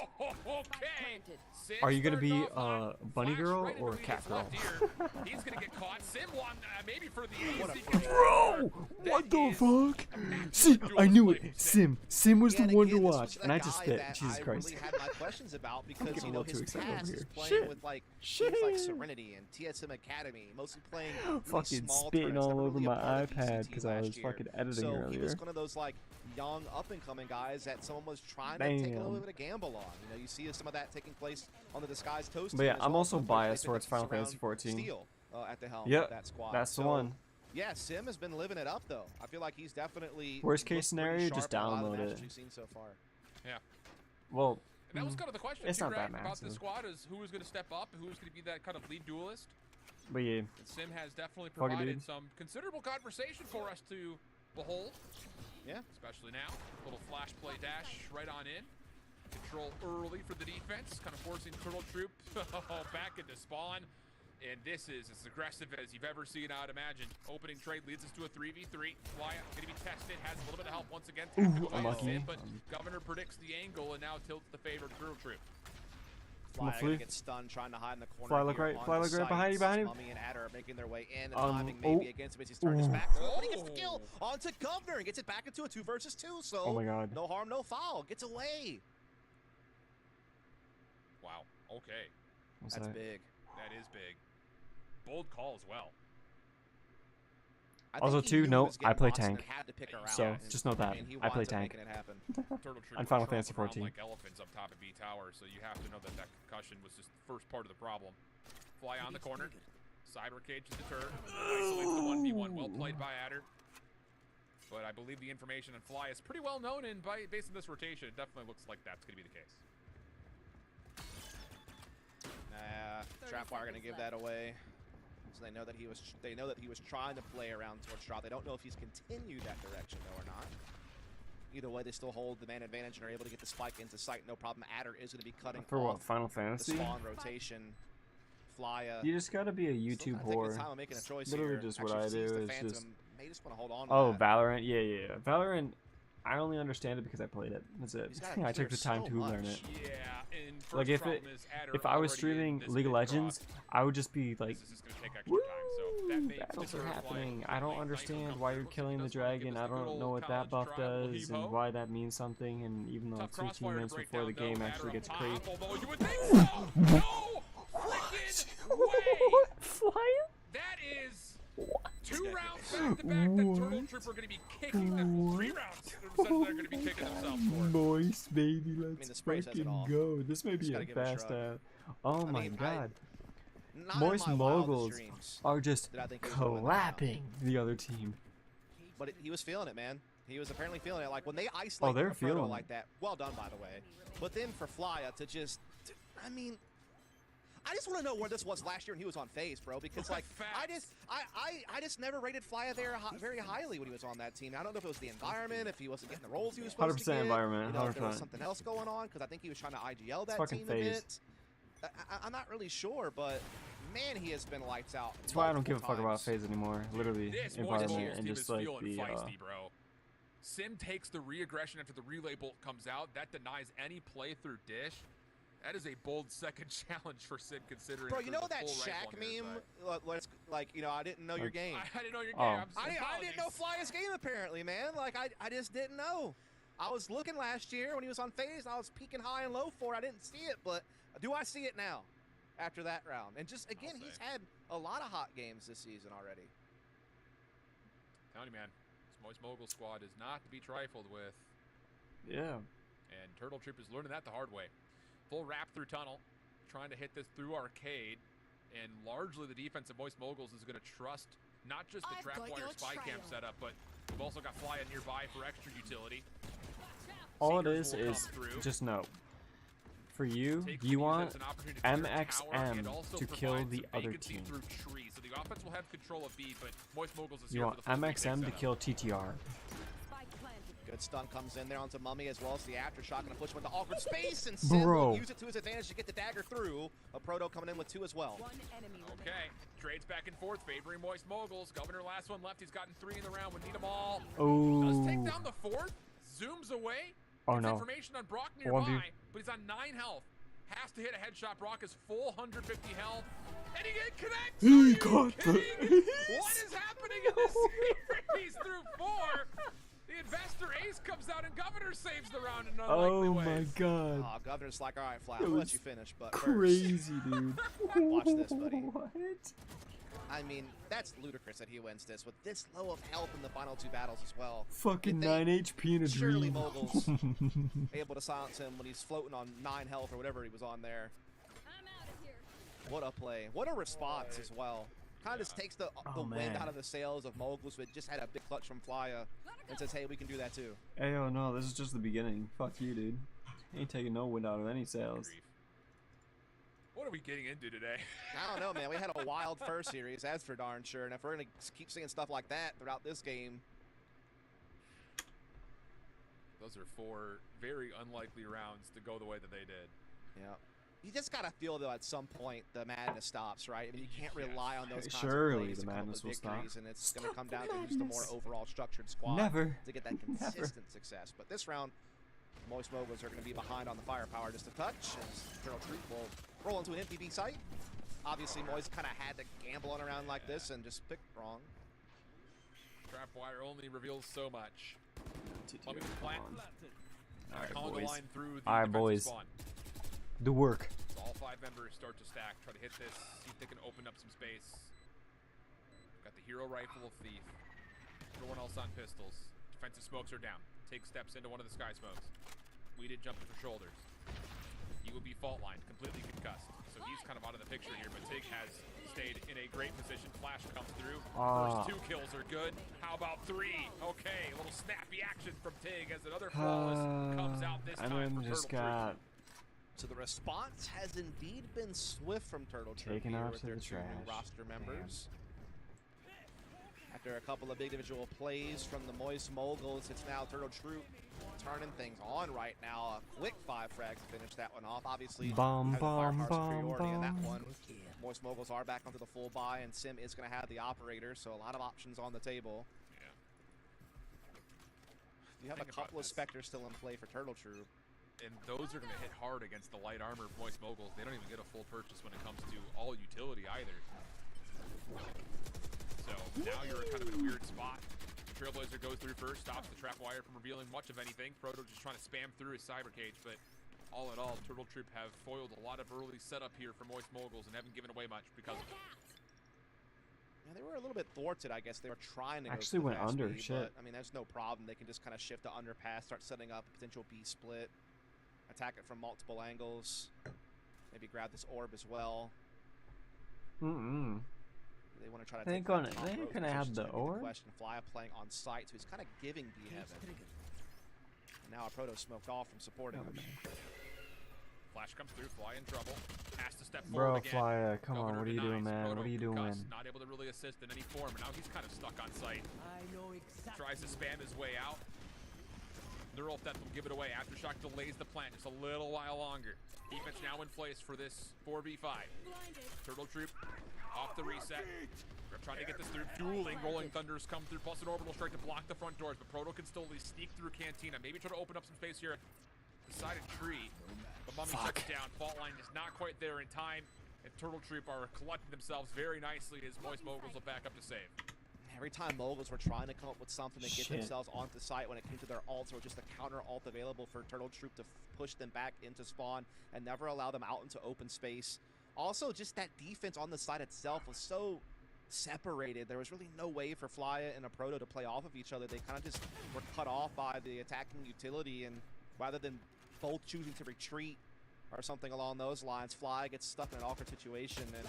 are you gonna be a bunny girl or a cat girl? He's gonna get caught. Sim won, maybe for the Bro, what the fuck? See, I knew it. Sim was the one to watch, and I just spit. Jesus Christ. I had my questions about because you know his past is playing with like Serenity and TSM Academy, mostly playing fucking spitting all over my iPad because I was fucking editing earlier. He was one of those like young up-and-coming guys that someone was trying to take a little bit of a gamble on. You know, you see some of that taking place on the Disguised Toast. But yeah, I'm also biased towards Final Fantasy 14. Steel, at the helm yep, of that squad. That's the one. Yeah, Sim has been living it up though. I feel like he's definitely worst case scenario, just download it. We've seen so far. Yeah. Well, and that was kind of the question. It's not that about massive. the squad is who was going to step up, who was going to be that kind of lead duelist. But yeah, and Sim has definitely provided some considerable conversation for us to behold. Yeah, especially now. Little flash play dash right on in. Control early for the defense, kind of forcing Turtle Troop back into spawn. And this is as aggressive as you've ever seen, I would imagine. Opening trade leads us to a 3v3. Fly going to be tested, has a little bit of help once again. Unlucky. But Governor predicts the angle and now tilts the favor of Turtle Troop. Fly gonna get stunned, trying to hide in the corner. Fly look right, behind you, Mummy and Adder are making their way in. The timing maybe against him as he's turning his back. But he gets the kill onto Governor and gets it back into a 2 versus 2. So oh my God. No harm, no foul. Gets away. Wow. Okay. That's big. That is big. Bold call as well. Also, too, no, I play tank. So, just know that. I play tank. On Final Fantasy 14. Like elephants up top of B tower, so you have to know that that concussion was just the first part of the problem. Fly on the corner. Cyber cage to deter. Isolates the 1v1. Well played by Adder. But I believe the information on Fly is pretty well known, and based on this rotation, it definitely looks like that's going to be the case. Trapwire going to give that away. So they know that he was trying to play around towards Straw. They don't know if he's continued that direction though or not. Either way, they still hold the man advantage and are able to get the spike into sight. No problem. Adder is going to be cutting for what, Final Fantasy? The spawn rotation. Fly. You just gotta be a YouTube whore. Literally just what I do is just. May just want to hold on to that. Valorant. Yeah. Valorant. I only understand it because I played it. That's it. I took the time to learn it. Yeah, and like if I was streaming League of Legends, I would just be like, woo, battles are happening. I don't understand why you're killing the dragon. I don't know what that buff does and why that means something. And even though it's 15 minutes before the game actually gets crazy. way! Flyer? That is 2 rounds back to back that Turtle Troop are going to be kicking them. 3 rounds they're going to be kicking themselves for. Moist, baby, let's the spray says it fucking all. go. This may be Just a gotta give it a fast shrug. ad. Oh my god. Not in Moist my wildest Moguls dreams are just did I think he was gonna win that clapping the other team. But he was feeling it, man. He was apparently feeling it. Like when they isolate they're a proto feeling like it. that, well done, by the way. But then for Flya to just, I mean, I just want to know where this was last year when he was on FaZe, bro. Because like, I just never rated Flya very highly when he was on that team. I don't know if it was the environment, if he wasn't getting the roles he was supposed to get. 100% environment, You know, if there was 100%. something else going on, because I think he was trying to IGL that fucking team FaZe. a bit. I'm not really sure, but man, he has been lights out. That's why I don't give a fuck multiple about times. FaZe anymore. Literally, This Moist environment Moguls and team just is like feeling the feisty, bro. Sim takes the re-aggression after the relay bolt comes out. That denies any play through dish. That is a bold second challenge for Sim, considering. Bro, you know that full Shaq rifle on the meme? Let's like, you know, I didn't know your game. I didn't know your Oh. game. I didn't know Flya's game apparently, man. Like I just didn't know. I was looking last year when he was on FaZe. I was peeking high and low for it. I didn't see it, but do I see it now? After that round, and just again, he's had a lot of hot games this season already. Telling you, man, this Moist Mogul squad is not to be trifled with. Yeah. And Turtle Troop is learning that the hard way. Full wrap through tunnel, trying to hit this through arcade, and largely the defense of Moist Moguls is going to trust not just the trap wire spy cam setup, but we've also got Flya nearby for extra utility. All it Seekers is will is come through. just know. For you, Take you these want as an opportunity to clear tower MXM and also to kill provide the some other vacancy team. through tree. So the offense will have control of B, but Moist Moguls is You here want for the full MXM to setup. kill TTR. Good stun comes in there onto Mummy as well as the aftershock, gonna push him into awkward space, and Sim Bro. will use it to his advantage to get the dagger through. A Proto coming in with 2 as well. Okay, trades back and forth, favoring Moist Moguls. Governor last one left. He's gotten 3 in the round. Would need them all. Does take Oh. down the 4th. Zooms away. Oh, Gets no. information on Brock 1v. nearby, but he's on 9 health. Has to hit a headshot. Brock is full 150 health. And he connects. He Are got you the kidding? What is happening in this series through 4? The investor ace comes out and Governor saves the round in unlikely Oh ways. my god. Oh, Governor's like, all right, Fly, That I'll let was you finish, but Crazy, dude. watch this, buddy. What? I mean, that's ludicrous that he wins this with this low of health in the final 2 battles as well. Fucking If they- 9 HP in a surely dream. Moguls able to silence him when he's floating on 9 health or whatever he was on there. What a play. What a response as well. Kind of just takes the wind man. out of the sails of Moguls, but just had a big clutch from Flya and says, hey, we can do that too. Hey, oh no, this is just the beginning. Fuck you, dude. Ain't taking no wind out of any sails. What are we getting into today? I don't know, man. We had a wild first series, that's for darn sure. And if we're going to keep seeing stuff like that throughout this game. Those are 4 very unlikely rounds to go the way that they did. Yeah. You just got to feel, though, at some point the madness stops, right? I mean, you can't rely on those kinds Surely of plays the to come up madness with will victories, stop. and it's going to come the down to just a more madness. overall structured squad Never. to get that consistent success. But this round, Moist Moguls are going to be behind on the firepower just a touch, as Colonel Troop will roll into an empty B site. Obviously, Moist kind of had to gamble on a round like this and just pick wrong. Trap wire only reveals so much. Plumbing the plant. Alright, Calling the boys. line through the Alright, defensive boys. spawn. The work. So all 5 members start to stack, try to hit this, see if they can open up some space. Got the hero rifle of Thief. Everyone else on pistols. Defensive smokes are down. Take steps into one of the sky smokes. We did jump to for shoulders. He will be fault lined, completely concussed. So he's kind of out of the picture here, but Tig has stayed in a great position. Flash comes through. First 2 kills are good. How about 3? Okay, a little snappy action from Tig as another flawless comes out this and time then for just Turtle got So the response has indeed been swift from Turtle Troop taken here out with to their the 2 new trash. roster members. After a couple of big individual plays from the Moist Moguls, it's now Turtle Troop turning things on right now. A quick 5 frags to finish that one off. Obviously, Bum, having bum, firepower bum, superiority in that bum. one. Moist Moguls are back onto the full buy, and Sim is going to have the operator, so a lot of options on the table. Yeah. You have a couple of Spectres still in play for Turtle Troop. And those are going to hit hard against the light armor of Moist Moguls. They don't even get a full purchase when it comes to all utility either. So now you're kind of in a weird spot. Trailblazer goes through first, stops the trap wire from revealing much of anything. Proto just trying to spam through his cyber cage, but all in all, Turtle Troop have foiled a lot of early setup here for Moist Moguls and haven't given away much because of it. Yeah, they were a little bit thwarted, I guess. They were trying to Actually go went under, speed, shit. But, I mean, there's no problem. They can just kind of shift the underpass, start setting up a potential B split, attack it from multiple angles, maybe grab this orb as well. They want to try to They ain't gonna have the orb. Question. Flya playing on site, so he's kind of giving B heaven. And now a proto smoked off from supporting him. Flash comes through, Flya in trouble. Has to step Bro, forward again. Flya, come on, Governor what are you doing, denies. man? Proto What are you doing? concussed, not able to really assist in any form, and now he's kind of stuck on site. Tries to spam his way out. Neural Death will give it away. Aftershock delays the plant just a little while longer. Defense now in place for this 4v5. Turtle Troop off the reset. We're trying to get this through. Dueling Rolling Thunders come through, plus an orbital strike to block the front doors, but Proto can still at least sneak through Cantina. Maybe try to open up some space here at the side of tree. But Mummy shuts it down. Fault line is not quite there in time. And Turtle Troop are collecting themselves very nicely as Moist Moguls will back up to save. Every time Moguls were trying to come up with something to get themselves onto the site when it came to their ults, or just a counter ult available for Turtle Troop to push them back into spawn and never allow them out into open space. Also, just that defense on the side itself was so separated. There was really no way for Flya and a Proto to play off of each other. They kind of just were cut off by the attacking utility, and rather than both choosing to retreat or something along those lines, Flya gets stuck in an awkward situation and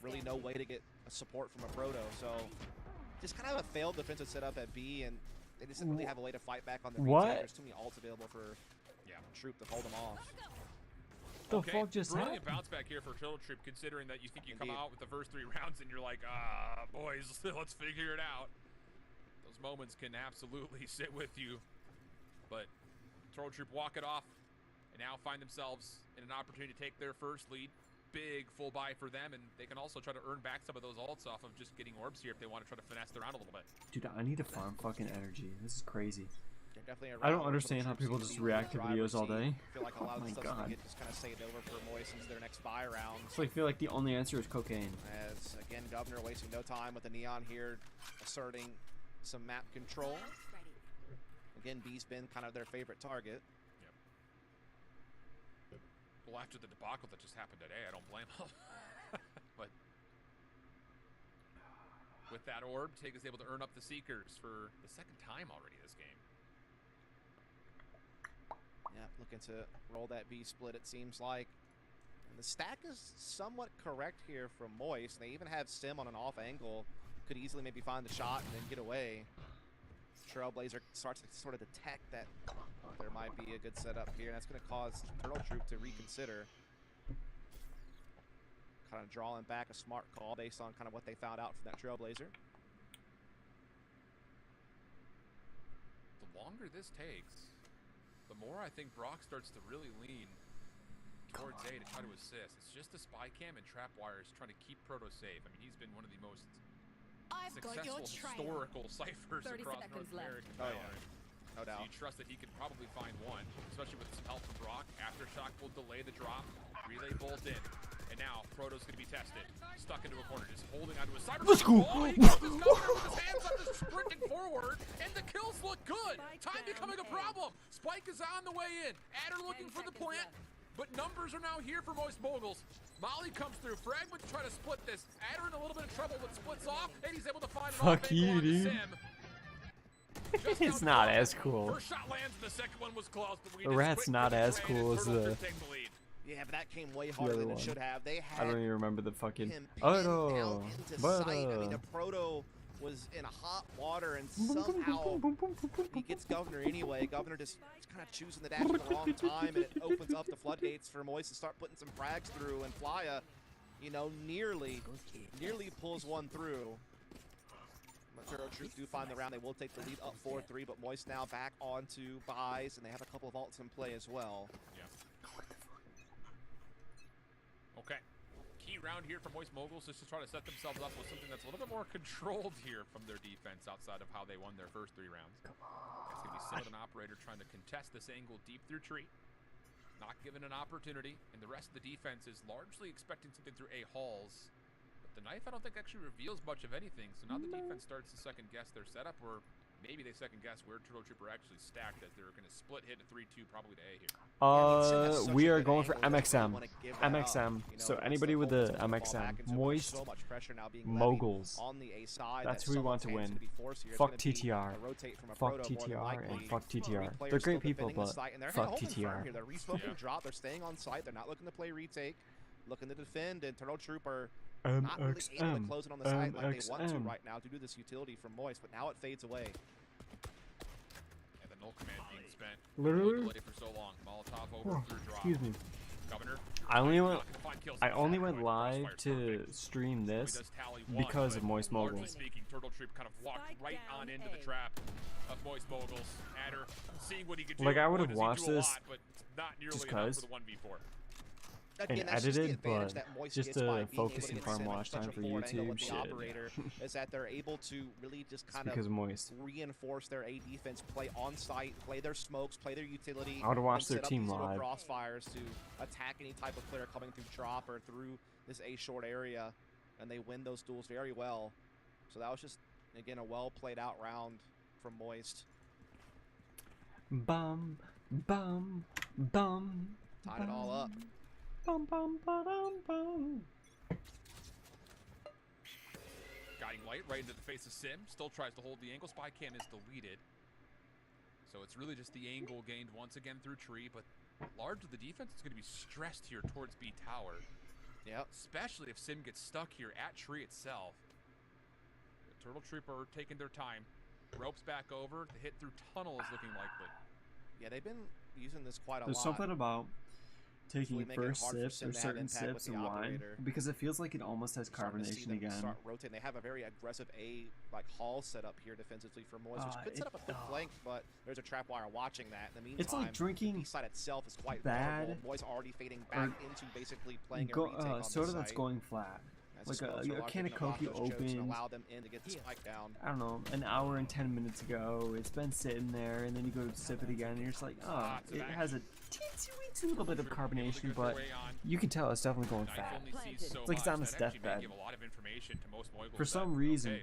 really no way to get a support from a Proto. So just kind of a failed defensive setup at B, and they just didn't really have a way to fight back on the retake. There's too many ults available for Troop to hold them off. The fuck just brilliant happened? bounce back here for Turtle Troop, considering that you think you come out with the first 3 rounds and you're like, boys, let's figure it out. Those moments can absolutely sit with you. But Turtle Troop walk it off and now find themselves in an opportunity to take their first lead. Big full buy for them, and they can also try to earn back some of those ults off of just getting orbs here if they want to try to finesse their round a little bit. Dude, I need to farm fucking energy. This is crazy. I don't understand how people just react to videos all day. I feel like a lot Oh of my stuff god. get just kind of saved over for Moist into their next buy round. So I feel like the only answer is cocaine. As again, Governor wasting no time with the Neon here, asserting some map control. Again, B's been kind of their favorite target. Well, after the debacle that just happened today, I don't blame them. But with that orb, Tig is able to earn up the Seekers for the 2nd time already this game. Yeah, looking to roll that B split, it seems like. And the stack is somewhat correct here from Moist. They even have Sim on an off angle. Could easily maybe find the shot and then get away. Trailblazer starts to sort of detect that there might be a good setup here. And that's going to cause Turtle Troop to reconsider. Kind of drawing back a smart call based on kind of what they found out from that Trailblazer. The longer this takes, the more I think Brock starts to really lean towards A to try to assist. It's just the spy cam and trap wires trying to keep Proto safe. I mean, he's been one of the most successful historical ciphers across North America. No doubt. So you trust that he can probably find one, especially with some help from Brock. Aftershock will delay the drop. Relay bolt in. And now Proto's going to be tested. Stuck into a corner, just holding onto a cyber. Let's go! He gets his Governor with his hands up, just sprinting forward, and the kills look good. Time becoming a problem. Spike is on the way in. Adder looking for the plant, but numbers are now here for Moist Moguls. Molly comes through. Fragment to try to split this. Adder in a little bit of trouble, but splits off, and he's able to find an Fuck off angle you, on the dude. Sim. It's not as cool. First shot lands, and the second one was close, but we The just rat's quick not with as Ray cool and as Turtle the. Troop take the lead. Yeah, but that came way The harder other than one. it should have. They I had don't even remember the fucking. him Oh pinned no! out into sight. I mean, the Proto was in hot water, and somehow he gets Governor anyway. Governor just kind of choosing the dash at the wrong time, and it opens up the floodgates for Moist to start putting some frags through, and Flya, you know, nearly pulls one through. Turtle Troop do find the round. They will take the lead up 4-3, but Moist now back onto buys, and they have a couple of ults in play as well. Yeah. Okay. Key round here for Moist Moguls is to try to set themselves up with something that's a little bit more controlled here from their defense outside of how they won their first 3 rounds. It's going to be Sim with an operator trying to contest this angle deep through tree. Not given an opportunity, and the rest of the defense is largely expecting something through A halls. But the knife, I don't think, actually reveals much of anything. So now the defense starts to second guess their setup, where maybe they second guess where Turtle Troop are actually stacked, as they're going to split hit a 3-2 probably to A here. We are going for MXM. MXM. So anybody with the MXM, Moist Moguls. That's who we want to win. Fuck TTR. Fuck TTR and fuck TTR. They're great people, but fuck TTR. They're resmoking drop. They're staying on site. They're not looking to play retake. Looking to defend, and Turtle Troop are not really able to close it on the side like they want to right now to do this utility from Moist, but now it fades away. And the null command being spent. Literally? Delayed for so long. Molotov over through drop. Excuse me. Governor. I only went live to stream this because of Moist Moguls. Speaking, Turtle Troop kind of walked right on into the trap of Moist Moguls. Adder seeing what he could do. Like I would have watched this just cause. Again, and edited, but just to focus and farm watch time for YouTube shit. Is that they're able to really just kind of reinforce their A defense, play on site, play their smokes, play their utility. I would watch their team live. Crossfires to attack any type of player coming through drop or through this A short area, and they win those duels very well. So that was just again a well played out round from Moist. Bum bum bum. Tied it all up. Bum, bum, ba-dum, bum. Guiding light right into the face of Sim. Still tries to hold the angle. Spy cam is deleted. So it's really just the angle gained once again through tree, but largely the defense is going to be stressed here towards B tower. Yep. Especially if Sim gets stuck here at tree itself. The Turtle Troop are taking their time. Ropes back over. The hit through tunnel is looking likely. Yeah, they've been using this quite a lot. There's something about taking first sips or certain sips of wine because it feels like it almost has carbonation again. Start rotating. They have a very aggressive hall set up here defensively for Moist, which could set up a quick flank, but there's a trap wire watching that. In the meantime, it's like drinking the side itself is quite bad. vulnerable. Moist already fading back into basically playing a retake on soda the that's site. going flat. Like a can of Coke you opened, allow them in to get the spike down. I don't know, an hour and 10 minutes ago. It's been sitting there, and then you go to sip it again, and you're just like, oh, it has a teensy little bit of carbonation, but you can tell it's definitely going fat. It's like it's on its deathbed. For some reason,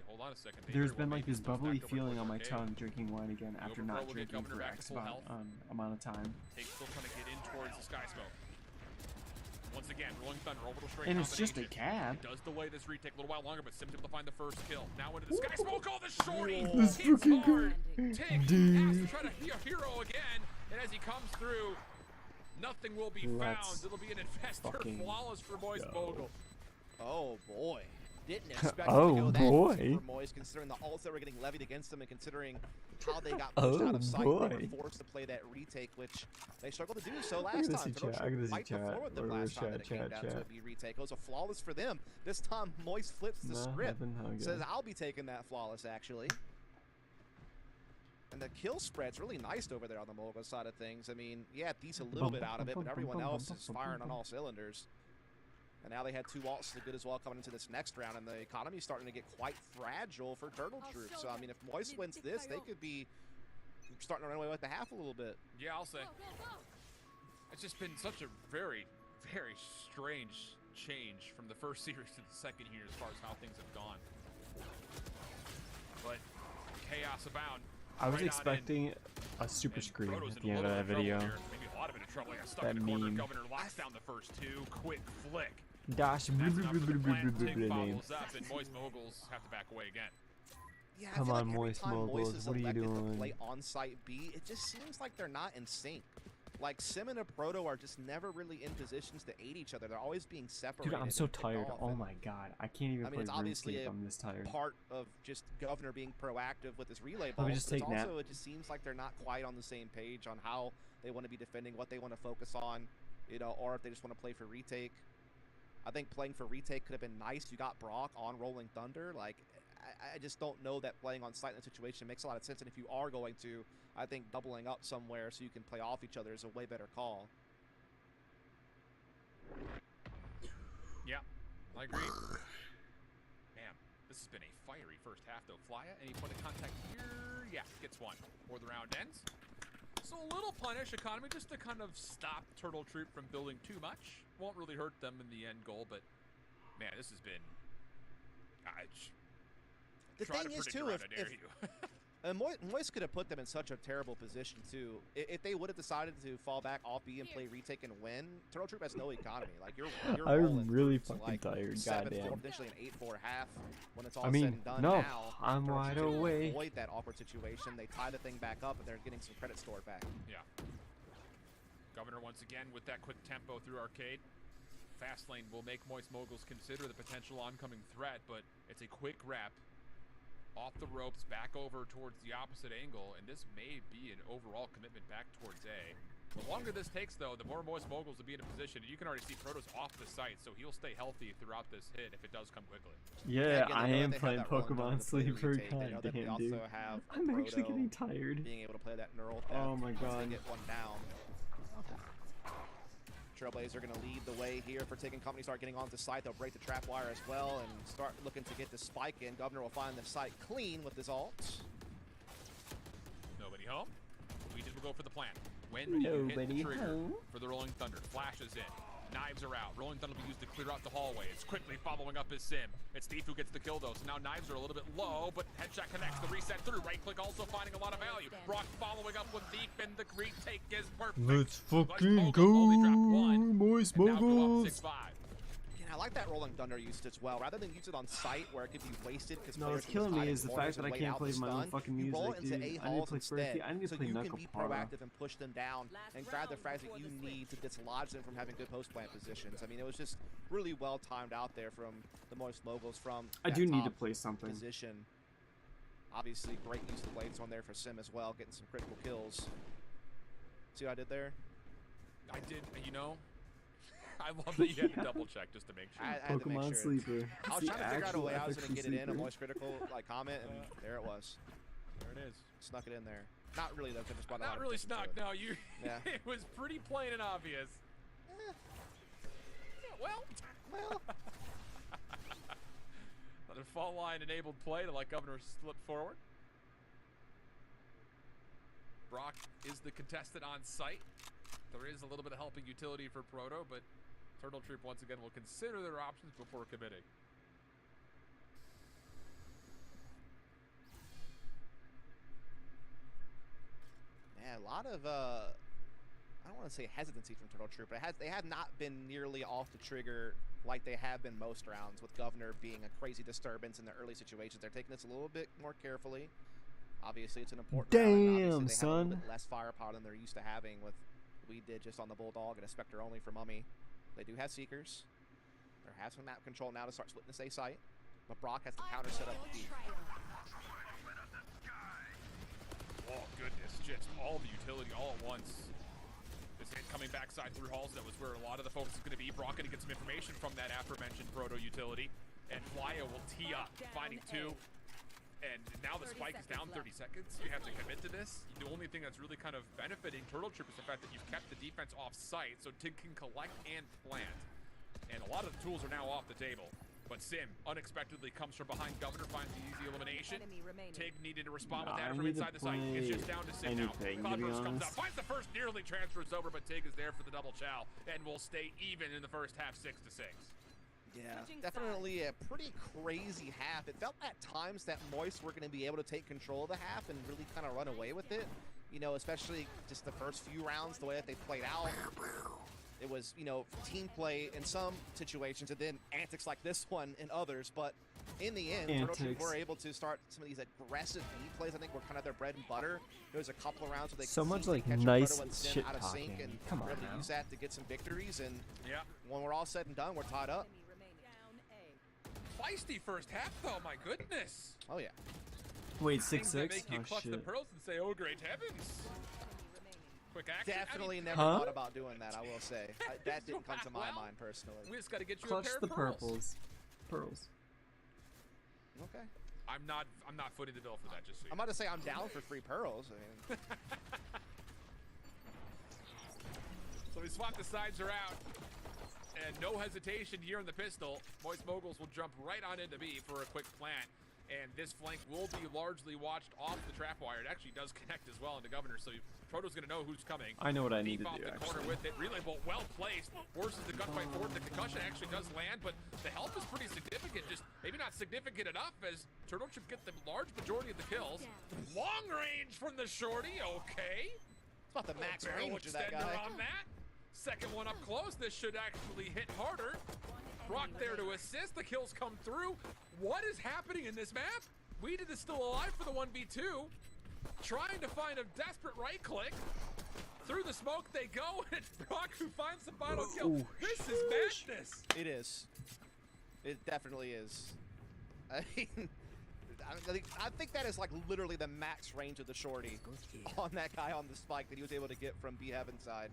there's been like this bubbly feeling on my tongue drinking wine again after not drinking for X amount of time. Still trying to get in towards the sky smoke. Once again, Rolling Thunder, orbital straight and it's just a cab. It does delay this retake a little while longer, but Sim's able to find the first kill. Now into the sky smoke. Oh, the shorty! This hits hard. dude. Tig has to try to be a hero again, and as he comes through, nothing will be found. It'll be an investor flawless for Moist Mogul. Oh boy. Didn't expect to go that easy for Moist, considering the ults that were getting levied against them and considering how they got pushed out of sight. They were forced to play that retake, which they struggled to do so last time. Right before with them last time that it came down to a B retake. It was a flawless for them. This time Moist flips the script. Says, I'll be taking that flawless, actually. And the kill spread's really nice over there on the Mogul side of things. I mean, yeah, it beats a little bit out of it, but everyone else is firing on all cylinders. And now they had two ults to the good as well coming into this next round, and the economy's starting to get quite fragile for Turtle Troop. So, I mean, if Moist wins this, they could be starting to run away with the half a little bit. Yeah, I'll say. It's just been such a very, very strange change from the first series to the second here as far as how things have gone. But chaos abound. I was expecting a super screen at the end of that video. Maybe a lot of it in trouble. That meme. Governor locks down the first two. Quick flick. Dash. Tig follows up, and Moist Moguls have to back away again. Yeah, come on, Moist Moguls. What are you doing? Play on site B. It just seems like they're not in sync. Like Sim and Proto are just never really in positions to aid each other. They're always being separated. Dude, I'm so tired. Oh my god, I can't even play RuneScape. I'm this tired. Part of just Governor being proactive with his relay ball. Let me just take that. Also, it just seems like they're not quite on the same page on how they want to be defending, what they want to focus on, you know, or if they just want to play for retake. I think playing for retake could have been nice. You got Brock on Rolling Thunder. Like, I just don't know that playing on site in that situation makes a lot of sense. And if you are going to, I think doubling up somewhere so you can play off each other is a way better call. Yeah, I agree. Man, this has been a fiery first half, though. Flya, any point of contact here? Yeah, gets one. Or the round ends. So a little punish economy just to kind of stop Turtle Troop from building too much. Won't really hurt them in the end goal, but man, this has been... the thing is, too, And Moist could have put them in such a terrible position too. If they would have decided to fall back off B and play retake and win, Turtle Troop has no economy. Like you're I'm really to, fucking like, tired. 7-4, Goddamn. potentially an 8-4 half when it's all I said mean, and done. no, Now, I'm Turtle wide Troop can awake. avoid that awkward situation. They tie the thing back up, and they're getting some credit stored back. Yeah. Governor once again with that quick tempo through arcade. Fast lane will make Moist Moguls consider the potential oncoming threat, but it's a quick wrap. Off the ropes, back over towards the opposite angle, and this may be an overall commitment back towards A. The longer this takes, though, the more Moist Moguls will be in a position. You can already see Proto's off the site, so he'll stay healthy throughout this hit if it does come quickly. Yeah, again, I they know am that they have playing that rolling Pokemon to play Sleeper. retake. They know that they Goddamn, dude. also have I'm actually Proto getting tired. being able to play that neural theft. Oh my once god. they get one down. Trailblazers are going to lead the way here for taking company. Start getting onto site. They'll break the trap wire as well and start looking to get the spike in. Governor will find the site clean with his ult. Nobody home. We did go for the plan. When you hit the trigger for the Rolling Thunder, flashes in. Knives are out. Rolling Thunder will be used to clear out the hallway. It's quickly following up his sim. It's Thief who gets the kill though. So now knives are a little bit low, but headshot connects the reset through. Right click also finding a lot of value. Brock following up with Thief, and the retake is perfect. Let's fucking go, Moist Moguls. I like that Rolling Thunder used as well. Rather than use it on site where it could be wasted because No, what's killing me is the fact that I can't play my own fucking music, roll it into dude. A I need to halls play instead, I need to so play you can Knuckle be Para. proactive and push them down and grab the frags that you need to dislodge them from having good post plant positions. I mean, it was just really well timed out there from the Moist Moguls from I that do need to top play something. position. Obviously, great use of the blades on there for Sim as well, getting some critical kills. See what I did there? I did, you know. I love that you had to double check just to make sure. I had to make Pokemon sure. Sleeper. I was trying to figure out a way I was going to get it in, a Sleeper. Moist critical like comment, and there it was. There it is. Snuck it in there. Not really though, 'cause it just brought a lot Not of really attention to snuck. it. No, you. Yeah. It was pretty plain and obvious. Yeah, well. Another fall line enabled play to let Governor slip forward. Brock is the contestant on site. There is a little bit of helping utility for Proto, but Turtle Troop once again will consider their options before committing. Yeah, a lot of I don't want to say hesitancy from Turtle Troop, but they have not been nearly off the trigger like they have been most rounds, with Governor being a crazy disturbance in the early situations. They're taking this a little bit more carefully. Obviously, it's an important round, and obviously they have a son. little bit less firepower than they're used to having with we did just on the Bulldog and a Spectre only for Mummy. They do have Seekers. They have some map control now to start splitting the A site, but Brock has the counter set up. Oh goodness, just all the utility all at once. This hit coming backside through halls, that was where a lot of the focus is going to be. Brock going to get some information from that aforementioned Proto utility, and Flya will tee up, finding two. And now the spike is down 30 seconds. You have to commit to this. The only thing that's really kind of benefiting Turtle Troop is the fact that you've kept the defense off site, so Tig can collect and plant. And a lot of the tools are now off the table. But Sim unexpectedly comes from behind Governor, finds the easy elimination. Tig needed to respond with that from inside the site. It's just down to Sim now. Cloudburst comes out, finds the first, nearly transfers over, but Tig is there for the double chow and will stay even in the first half, 6-6. Yeah, definitely a pretty crazy half. It felt at times that Moist were going to be able to take control of the half and really kind of run away with it. You know, especially just the first few rounds, the way that they played out. It was, you know, team play in some situations and then antics like this one in others. But in the end, Turtle Troop were able to start some of these aggressive B plays. I think were kind of their bread and butter. There was a couple of rounds where they So much like catch nice Proto and Sim shit out of sync, talking. and Come on were able to now. use that to get some victories. And yeah, when we're all said and done, we're tied up. Feisty first half, though, my goodness. Oh, yeah. Wait, Things that 6-6? make you Oh, clutch the shit. pearls and say, oh, great heavens. Quick action. Definitely I mean, never thought about doing that, I will say. That didn't come to my mind personally. We just got to get you Clutch a pair the of pearls. purples. Pearls. Okay. I'm not footing the bill for that, just so you I'm about to say I'm down for free pearls. I mean. So we swap the sides around. And no hesitation here in the pistol. Moist Moguls will jump right on into B for a quick plant. And this flank will be largely watched off the trap wire. It actually does connect as well into Governor, so Proto's going to know who's coming. I know what I need to Deep off do, the actually. corner with it. Relay bolt well placed. Forces the gunfight forward. The concussion actually does land, but the help is pretty significant. Just maybe not significant enough as Turtle should get the large majority of the kills. Long range from the shorty. Okay. It's about the max Barrel range of that extender guy. on that. Second one up close. This should actually hit harder. Brock there to assist. The kills come through. What is happening in this map? Weeded is still alive for the 1v2. Trying to find a desperate right click. Through the smoke they go, and it's Brock who finds the final kill. This is madness. It is. It definitely is. I mean, I think that is like literally the max range of the shorty on that guy on the spike that he was able to get from B-Heaven's side.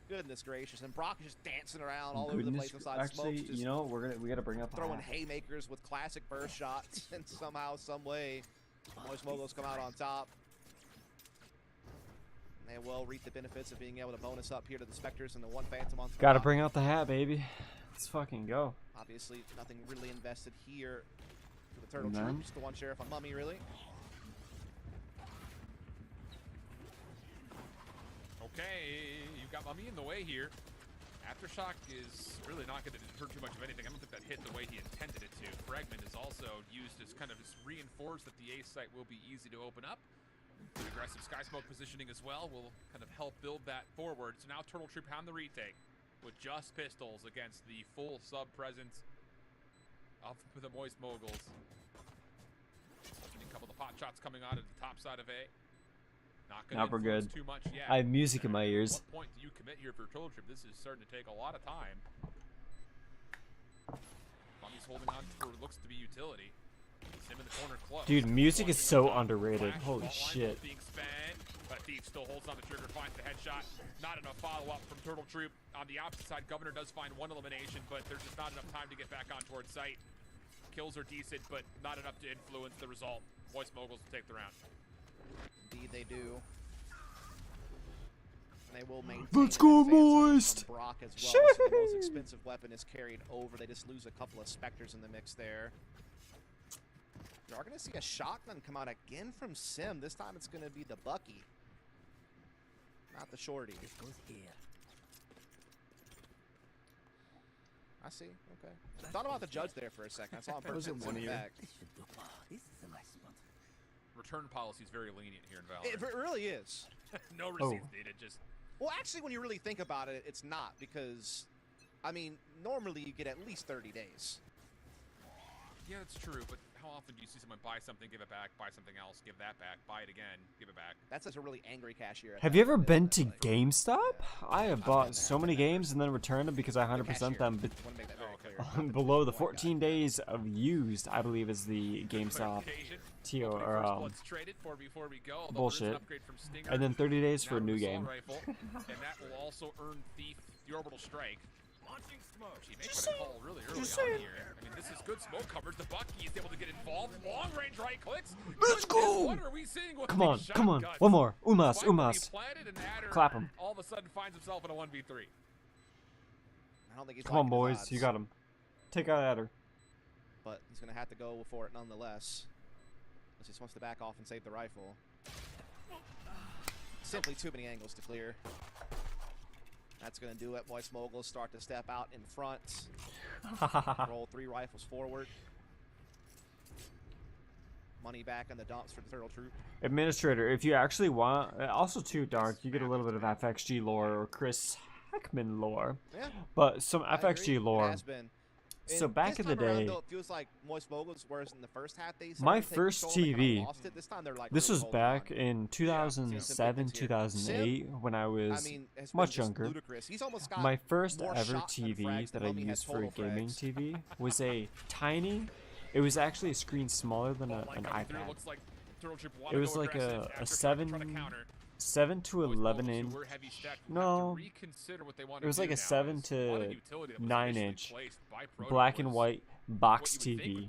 Goodness gracious, and Brock is just dancing around all over the place inside Actually, smokes. you know, we gotta bring up throwing haymakers with classic burst shots, and somehow, some way, Moist Moguls come out on top. And they will reap the benefits of being able to bonus up here to the Spectres and the one Phantom on top. Gotta bring out the hat, baby. Let's fucking go. Obviously, nothing really invested here for the Turtle Troops. The one Sheriff on Mummy, really. Okay, you've got Mummy in the way here. Aftershock is really not going to deter too much of anything. I don't think that hit the way he intended it to. Fragment is also used as kind of just reinforce that the A site will be easy to open up. Good aggressive sky smoke positioning as well will kind of help build that forward. So now Turtle Troop on the retake with just pistols against the full sub presence of the Moist Moguls. A couple of the pot shots coming out of the top side of A. Now we're good. Too much yet. I have music in my ears. At what point do you commit here for Turtle Trip? This is starting to take a lot of time. Mummy's holding on to what looks to be utility. Sim in the corner close. Dude, music is so underrated. Holy shit. Being spent, but Thief still holds on the trigger, finds the headshot. Not enough follow-up from Turtle Troop. On the opposite side, Governor does find one elimination, but there's just not enough time to get back on towards site. Kills are decent, but not enough to influence the result. Moist Moguls will take the round. Indeed they do. And they will maintain. Let's go, Moist! Brock as well. So the most expensive weapon is carried over. They just lose a couple of Spectres in the mix there. We are going to see a shotgun come out again from Sim. This time it's going to be the Bucky, not the Shorty. This goes here. I see. Okay. Thought about the judge there for a second. I saw him burst one of you. back. Return policy is very lenient here in Valorant. It really is. No receipts needed. Just. Well, actually, when you really think about it, it's not, because, I mean, normally you get at least 30 days. Yeah, that's true, but how often do you see someone buy something, give it back, buy something else, give that back, buy it again, give it back? That's such a really angry cashier. Have you ever been to GameStop? I have bought so many games and then returned them because I 100% them below the 14 days of used, I believe, is the GameStop TO or bullshit. And then 30 days for a new game. And that will also earn Thief the orbital strike. Just really early on here. I mean, this is good smoke coverage. The Bucky is able to get involved. Long range right clicks. Let's go! What are we seeing with Come on, these come on. shotguns? One more. Umas, Spike will be Umas. planted, and Adder Clap him. all of a sudden finds himself in a 1v3. I don't think he's Come on, liking his boys. odds, You got him. Take out Adder. but he's going to have to go for it nonetheless. He just wants to back off and save the rifle. Simply too many angles to clear. That's going to do it. Moist Moguls start to step out in front. Roll 3 rifles forward. Money back in the dumps for the Turtle Troop. Administrator, if you actually want, also too, Dark, you get a little bit of FXG lore or ChrisHeckman lore. Yeah. But some FXG lore. It has been. So And back this in the time around, day, though, it feels like Moist Moguls, whereas in the first half they my started to take first control, they kinda TV, lost it. This time they're, like, this really was holding back on. in 2007, 2008, when I was has been much just younger. ludicrous. He's almost got My first more ever shots than TV frags that than I Mummy has used for a total gaming frags. TV was a tiny, it was actually a screen smaller than an iPad. Looks like Turtle Troop It was like a 7 to 11 inch. No, it was like a 7 to 9 inch black and white box TV.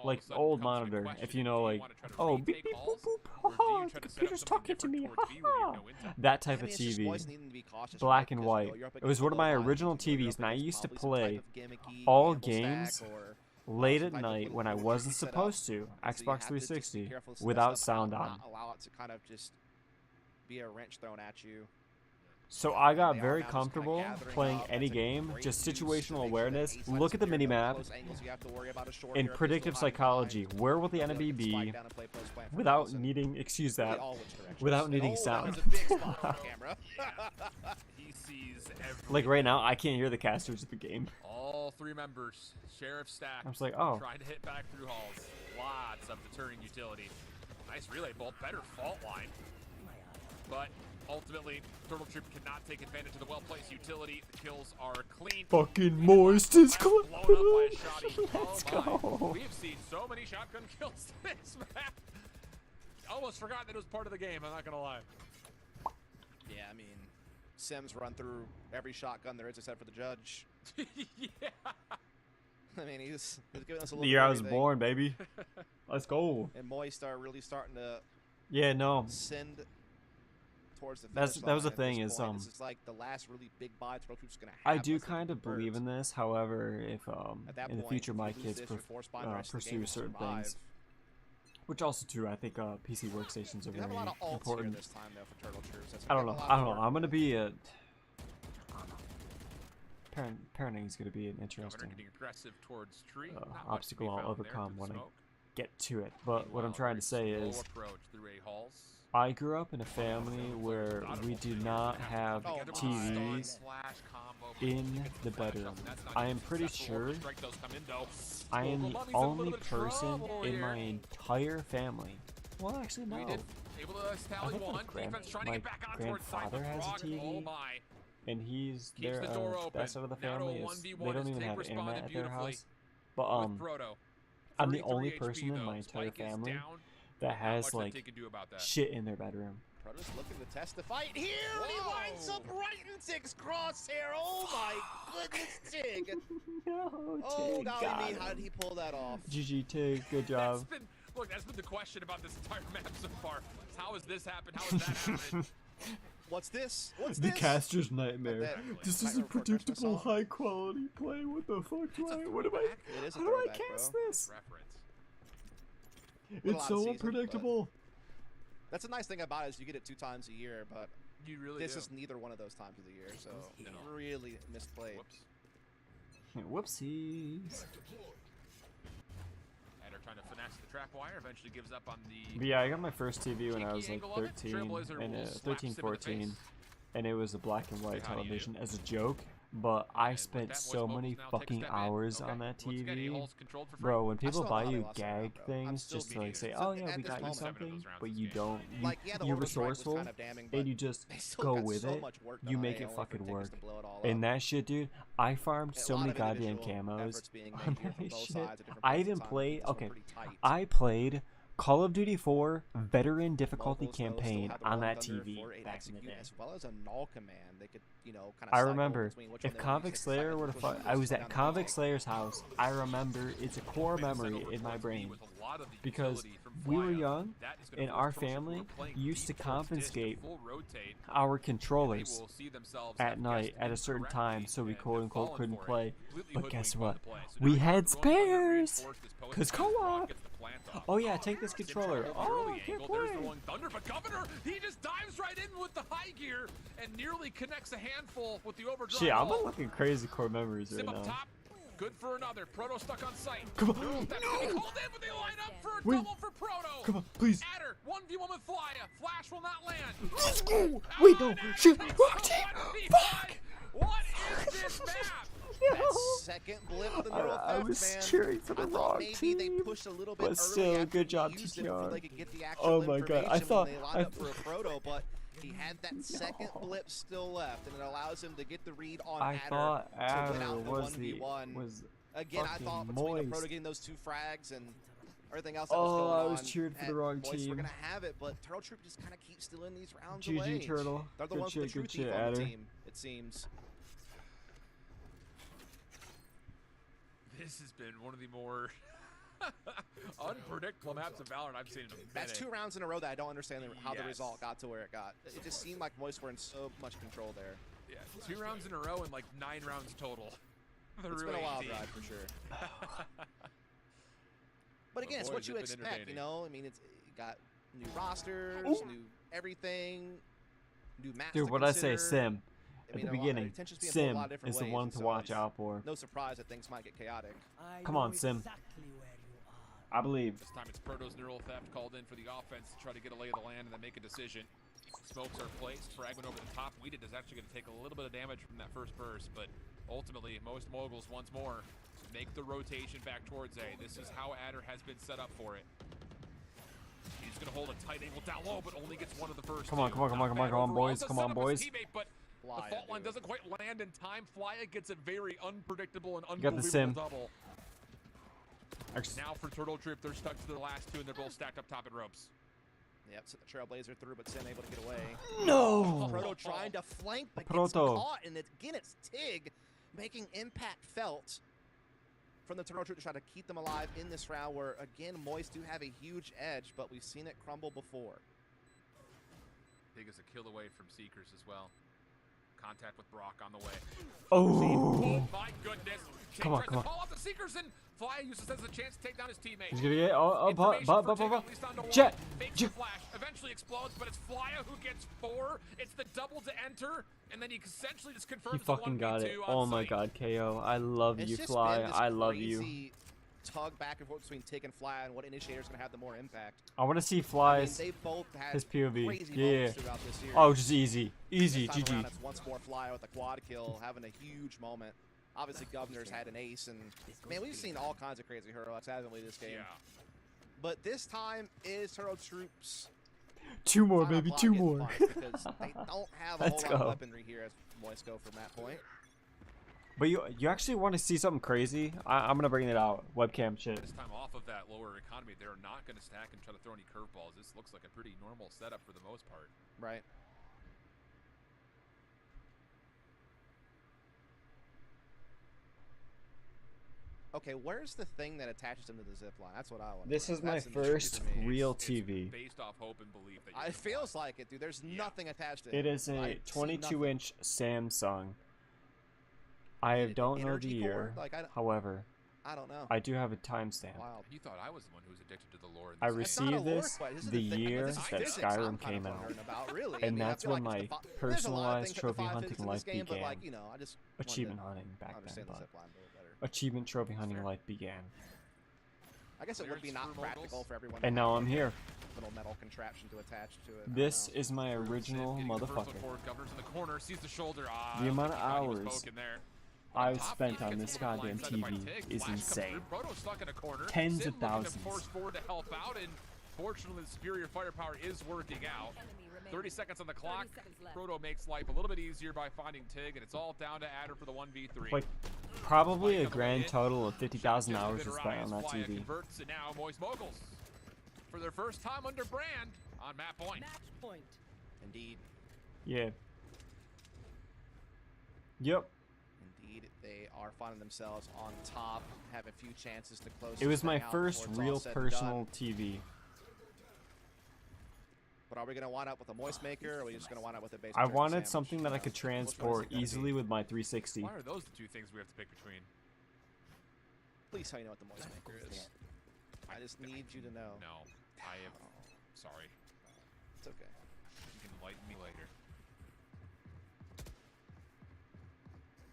Like old monitor, if you know, like, oh, beep beep boop boop, haha, the computer's talking to me, haha. That type of TV, black and white. It was one of my original TVs, and I used to play all games late at night when I wasn't supposed to, Xbox 360, without sound on. Allow it to kind of just be a wrench thrown at you. So I got very comfortable playing any game, just situational awareness, look at the minimap, in predictive psychology, where will the enemy be, without needing, excuse that, without needing sound. Like right now, I can't hear the casters of the game. All three members, Sheriff Stack, I'm just like, oh. trying to hit back through halls. Lots of deterring utility. Nice relay bolt, better fault line. But ultimately, Turtle Troop cannot take advantage of the well-placed utility. The kills are clean. Fucking Moist is clean. Let's go. We have seen so many shotgun kills this map. Almost forgot that it was part of the game, I'm not gonna lie. Yeah, I mean, Sims run through every shotgun there is except for the judge. Yeah. I mean, he's giving us a little The year I was born, baby. Let's go. And Moist are really starting to send towards the finish that was the line thing at this is point. This is like the last really big buy Turtle Troop's gonna I have. do kind of believe in this. However, if in the future my kids pursue certain things, which also too, I think PC workstations are very important. This time, though, for Turtle Troops. I don't know. I'm gonna be a parenting is gonna be an interesting obstacle I'll overcome when I get to it. But what I'm trying to say is, I grew up in a family where we do not have TVs in the bedroom. I am pretty sure I am the only person in my entire family. Well, actually, no. I think my grandfather has a TV, and he's there. That side of the family is they don't even have internet at their house. But I'm the only person in my entire family that has like shit in their bedroom. Proto's looking to test the fight here, and he lines up right in Tig's crosshair. Oh my goodness, Tig! Oh, golly me, how did he pull that off? GG Tig, good job. That's been the question about this entire map so far. How has this happened? How has that happened? What's this? The caster's nightmare. This is a predictable, high quality play. What the fuck do I? What am I? How do I cast this? It's so unpredictable. That's a nice thing about it is you get it 2 times a year, but you really this is neither one of those times of the year, so really misplayed. Whoopsies. And are trying to finesse the trap wire, eventually gives up on the. But yeah, I got my first TV when I was like 13, 14, and it was a black and white television as a joke. But I spent so many fucking hours on that TV. Bro, when people buy you gag things just to like say, oh yeah, we got you something, but you don't, you're resourceful, and you just go with it, you make it fucking work. And that shit, dude, I farmed so many goddamn camos on that shit. I even played, I played Call of Duty 4 Veteran Difficulty Campaign on that TV back in the day. As well as a null command, they could, kind of I remember, if Convict Slayer were to fight, I was at Convict Slayer's house. I remember, it's a core memory in my brain. Because we were young, and our family used to confiscate our controllers at night at a certain time, so we quote-unquote couldn't play. But guess what? We had spares! Because co-op! Oh yeah, take this controller. Oh, I can't play. Thunder, but Governor, he just dives right in with the high gear and nearly connects a handful with the overdrive. Shit, I'm looking crazy core memories right now. Top. Good for another. Proto stuck on site. Come on. No! That's gonna be called in, but they line up for a double for Proto. Come on, please. Adder, 1v1 with Flya. Flash will not land. Let's go. Wait, no. Shit. Wrong team. Fuck. What is this map? That second blip of the neural theft, I was cheering for the wrong team, they pushed a little bit but still, good job, TTR. Oh my god, I thought for a Proto, but he had that second blip still left, and it allows him to get the read on Adder. I thought Adder was again. I thought between the Proto getting those 2 frags and everything else that was going on. I was cheering for the wrong team. We're gonna have it, but Turtle Troop just kind of keeps stealing these rounds GG away. Turtle. They're the good ones shit, with the true good team shit, on Adder. the team, it seems. This has been one of the more unpredictable maps of Valorant I've seen in a minute. That's 2 rounds in a row that I don't understand how the result got to where it got. It just seemed like Moist were in so much control there. Yeah, 2 rounds in a row and like 9 rounds total. It's been a wild ride for sure. But again, it's what you expect, you know? I mean, it's you got new rosters, new everything, new maps. Dude, what I say, Sim. I mean, At the beginning, Sim is the one to watch out for. No surprise that things might get chaotic. Come on, Sim. I believe. This time it's Proto's neural theft called in for the offense to try to get a lay of the land and then make a decision. Smokes are placed, fragment over the top. Weeded is actually going to take a little bit of damage from that first burst, but ultimately, MOIST Moguls once more make the rotation back towards A. This is how Adder has been set up for it. He's going to hold a tight angle down low, but only gets one of the first. Come on, boys. Come on, boys. But the fault line doesn't quite land in time. Flya gets a very unpredictable and got the sim. double. Now for Turtle Troop, they're stuck to the last two, and they're both stacked up top in ropes. Yep, so the Trailblazer through, but Sim able to get away. No! Proto trying to flank, but gets Proto. caught, and again, it's Tig making impact felt from the Turtle Troop to try to keep them alive in this round, where, again, MOIST do have a huge edge, but we've seen it crumble before. Tig is a kill away from Seekers as well. Contact with Brock on the way. Oh! My goodness! Come on, come on. Call out the Seekers, and Flya uses this as a chance to take down his teammate. He's gonna get Jet! Flash eventually explodes, but it's Flya who gets 4. It's the double to enter, and then he essentially just confirms He fucking got it. Oh my god, KO. I love you, Fly. I love you. Tug back and forth between Tig and Fly, and what initiator is going to have the more impact. I want to see Fly's they both had his POV. Crazy Yeah. throughout this series. Oh, just easy. Easy, This time GG. around, it's once more Fly with a quad kill, having a huge moment. Obviously, Governor's had an ace, and man, we've seen all kinds of crazy heroics, haven't we, this game? Yeah. But this time is Turtle Troops. 2 more, baby. 2 more. Because they don't have a whole Let's lot of go. weaponry here as MOIST go from that point. But you actually want to see something crazy? I'm gonna bring it out. Webcam shit. This time off of that lower economy, they're not going to stack and try to throw any curveballs. This looks like a pretty normal setup for the most part. Right. Okay, where's the thing that attaches them to the zip line? That's what I want. This is my first real TV. Based off hope and belief that It feels like it, dude. There's nothing attached to it. It is a 22-inch Samsung. I don't know the year. However, I don't know. I do have a timestamp. Wild. You thought I was the one who was addicted to the lore. I received this the year that Skyrim came out, and that's when my personalized trophy hunting life began. Achievement hunting back then, but achievement trophy hunting life began. I guess it would be not practical for everyone. And now I'm here. Little metal contraption to attach to it. This is my original motherfucker. Governor's in the corner, sees the shoulder. The amount of hours I've spent on this goddamn TV is insane. Tens of thousands. Force forward to help out, and fortunately the superior firepower is working out. 30 seconds on the clock. Proto makes life a little bit easier by finding Tig, and it's all down to Adder for the 1v3. Like, probably a grand total of 50,000 hours was spent on that TV. Converts, and now MOIST Moguls for their first time under Brand on map point. Indeed. Yeah. Yep. Indeed, they are finding themselves on top, have a few chances to close. It was my first real personal TV. But are we going to wind up with a MOIST maker, or are we just going to wind up with a base? I wanted something that I could transport easily with my 360. Why are those the two things we have to pick between? Please tell me what the MOIST maker is. I just need you to know. No, I am sorry. It's okay. You can enlighten me later.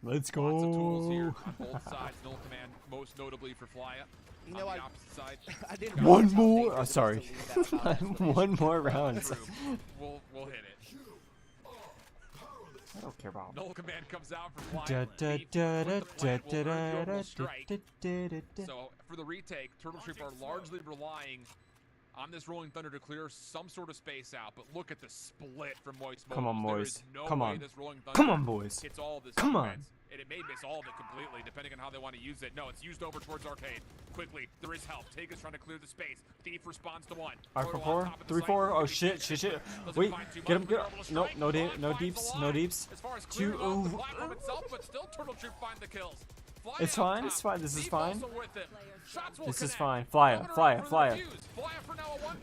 Let's go. Lots of tools here on both sides. Null command, most notably for Flya. You know, on the opposite side. I didn't One more. Oh, sorry. One more round. We'll hit it. I don't care about. Null command comes out for Flya. So for the retake, Turtle Troop are largely relying on this Rolling Thunder to clear some sort of space out, but look at the split from MOIST Moguls. Come on, boys. No Come way on. This Rolling Thunder Come on, boys. hits all this Come on. defense. And it may miss all of it completely, depending on how they want to use it. No, it's used over towards Arcade. Quickly, there is help. Tig is trying to clear the space. Thief responds to one. Alright, 4-4. 3-4. Oh shit, shit, shit. Wait, get him, get him. No, no deeps, no deeps. 2. Oh. Platform itself, but still Turtle Troop find the kills. It's fine, it's fine. This is fine. This is fine. Flya.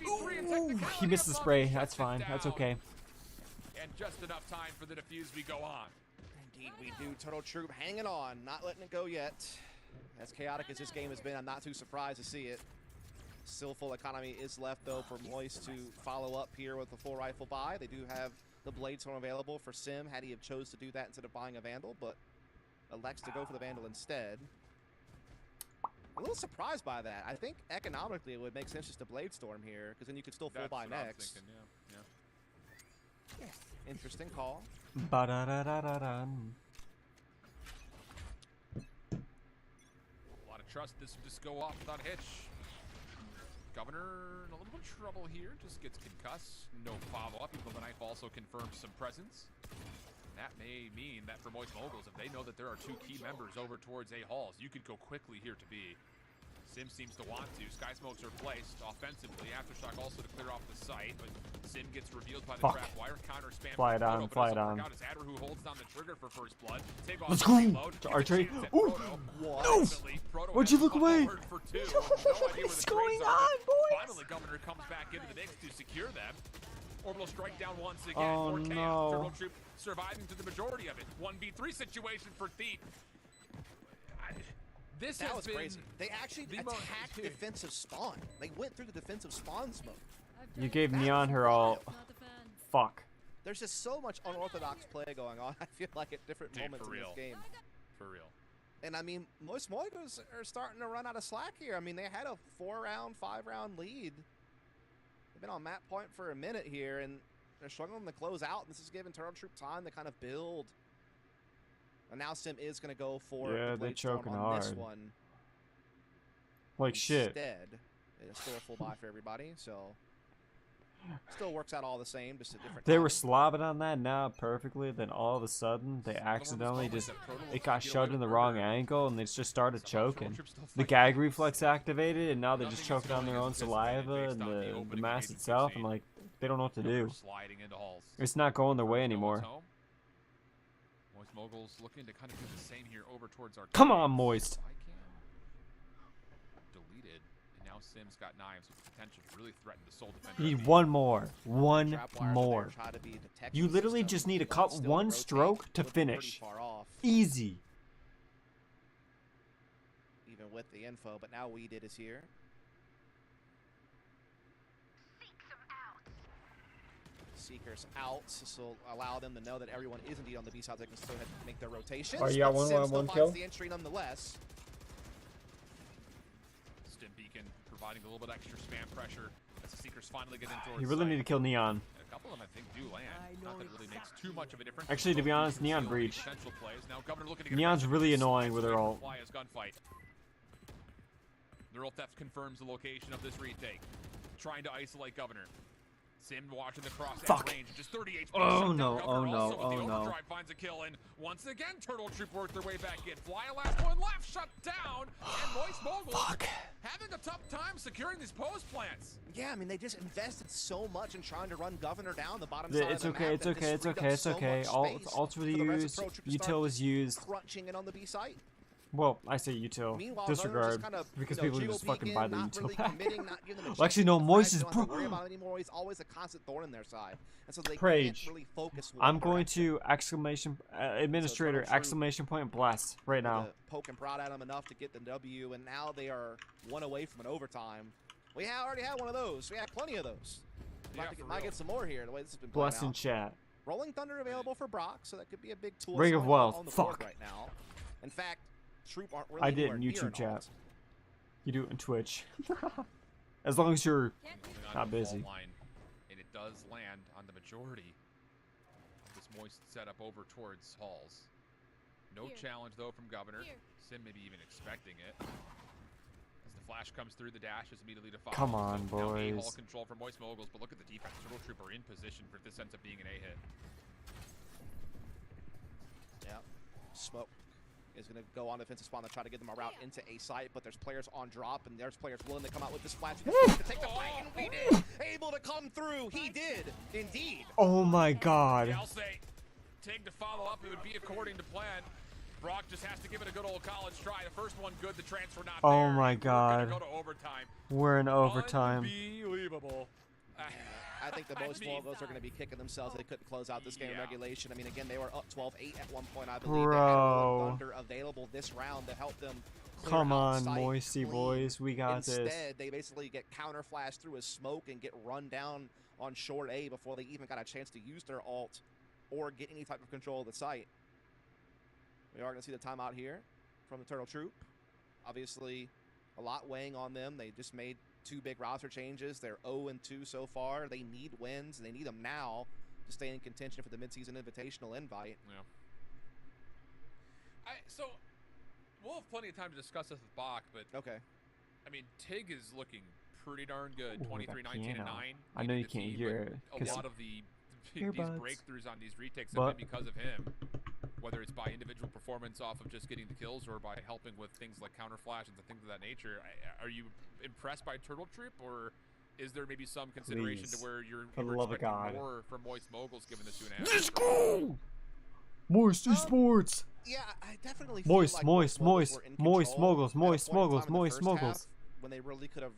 Ooh, he missed the spray. That's fine. That's okay. And just enough time for the defuse we go on. Indeed we do. Turtle Troop hanging on, not letting it go yet. As chaotic as this game has been, I'm not too surprised to see it. Still full economy is left, though, for Moist to follow up here with a full rifle buy. They do have the Blade Storm available for Sim, had he have chose to do that instead of buying a Vandal, but elects to go for the Vandal instead. A little surprised by that. I think economically it would make sense just to Blade Storm here, because then you could still full buy next. Thinking, yeah. Interesting call. Ba-da-da-da-da-dum. A lot of trust. This will just go off without a hitch. Governor in a little bit of trouble here. Just gets concussed. No follow-up. Even though the knife also confirms some presence. That may mean that for Moist Moguls, if they know that there are 2 key members over towards A halls, you could go quickly here to B. Sim seems to want to. Sky smokes are placed offensively. Aftershock also to clear off the site, but Sim gets revealed by the trap wire. Counter spam. Fly it on, fly it on. It's Adder who holds down the trigger for first blood. Let's go! To archery. Ooh! No! Why'd you look away? What's going on, boys? Finally, Governor comes back into the mix to secure them. Orbital strike down once again. Oh, More chaos. no. Turtle Troop surviving to the majority of it. 1v3 situation for Thief. That was crazy. They actually attacked defensive spawn. They went through the defensive spawn smoke. You gave Neon her all. Fuck. There's just so much unorthodox play going on, I feel like, at different moments in this game. For real. And I mean, most Moigos are starting to run out of slack here. I mean, they had a 4-round, 5-round lead. They've been on map point for a minute here, and they're struggling to close out. And this is giving Turtle Troop time to kind of build. And now Sim is going to go for the they're Blade Storm choking on hard. this one. Like shit. Instead, it's still a full buy for everybody, so still works out all the same, just a different They time. were slobbing on that now perfectly, then all of a sudden they accidentally just it got shoved in the wrong angle and they just started choking. The gag reflex activated and now they're just choking on their own saliva and the mass itself and like they don't know what to do. It's not going their way anymore. Moist Moguls looking to kind of do the same here over towards our Come on, Moist. Deleted, and now Sim's got knives with the potential to really threaten the soul defender. You need one more. One more. You literally just need to cut one stroke to finish. Easy. Even with the info, but now Weeded is here. Seekers out, so will allow them to know that everyone is indeed on the B side. They can still have to make their rotations. Oh, you got one kill? The entry nonetheless. Stim Beacon providing a little bit extra spam pressure as the Seekers finally get into. You really need to kill Neon. And a couple of them, I think, do land. Not that it really makes too much of a difference. Actually, to be honest, Neon breach. Now, Governor looking to get Neon's really annoying with her ult. Gunfight. Neural Theft confirms the location of this retake. Trying to isolate Governor. Sim watching the cross at range, just 30 HP. Oh no, oh no, oh no. Overdrive finds a kill, and once again, Turtle Troop worked their way back in. Fly last one left, shut down, and Moist Moguls having a tough time securing these post plants. Yeah, I mean, they just invested so much in trying to run Governor down the bottom side It's of the okay, map. it's okay, it's okay, it's okay. Ults were used, util was used. Crunching it on the B site. Well, I say util. Meanwhile, Disregard. kind of, Because people just fucking buy the util pack. Well, actually, no, Moist is He's always a constant thorn in their side. And so they Prage. can't really focus. I'm going to exclamation administrator exclamation point blast right now. Poke and prod at them enough to get the W, and now they are one away from an overtime. We already had one of those. We had plenty of those. Might get some more here. The way this has been playing Bless in out. chat. Rolling Thunder available for Brock, so that could be a big tool. Ring of Wealth. On the Fuck. board right now. In fact, Troop aren't really I did in near YouTube an chat. alt. You do it in Twitch. As long as you're not busy. Line, and it does land on the majority of this Moist setup over towards Halls. No challenge though from Governor. Sim maybe even expecting it. As the flash comes through, the dash is immediately to follow. Come on, Now boys. A-Hall control for Moist Moguls, but look at the defense. Turtle Troop are in position for this ends up being an A-hit. Yeah. Smoke is going to go on defensive spawn to try to get them a route into A site, but there's players on drop, and there's players willing to come out with this flash to take the fight, and we did! Able to come through! He did! Indeed! Oh my god. I'll say, Tig to follow up, it would be according to plan. Brock just has to give it a good old college try. The first one good, the transfer not there. Oh my god. We're gonna go to overtime. We're in overtime. Unbelievable. I I think the MOIST Moguls are going to be kicking themselves. They couldn't close out this game in regulation. I mean, again, they were up 12-8 at one point, I believe. They had War Thunder available this round to help them clear Come on, site Moisty clean. boys, we got this. Instead, they basically get counter flashed through a smoke and get run down on short A before they even got a chance to use their ult or get any type of control of the site. We are going to see the timeout here from the Turtle Troop. Obviously, a lot weighing on them. They just made 2 big roster changes. They're 0-2 so far. They need wins. They need them now to stay in contention for the midseason invitational invite. Yeah. So we'll have plenty of time to discuss this with Bach, but okay. I mean, Tig is looking pretty darn good. Ooh, 23-19-9. I know you can't hear it. A lot of these breakthroughs on these retakes have But- been because of him. Whether it's by individual performance off of just getting the kills or by helping with things like counter flashes and things of that nature. Are you impressed by Turtle Troop, or is there maybe some consideration Please, to where you're for the love of expecting God. more from MOIST Moguls given the 2.5? Let's go! Moist Esports! Yeah, I definitely feel Moist, like moist, Moguls moist, were in moist control Moguls, at a moist point in Moguls, time in the moist first Moguls. half when they really could have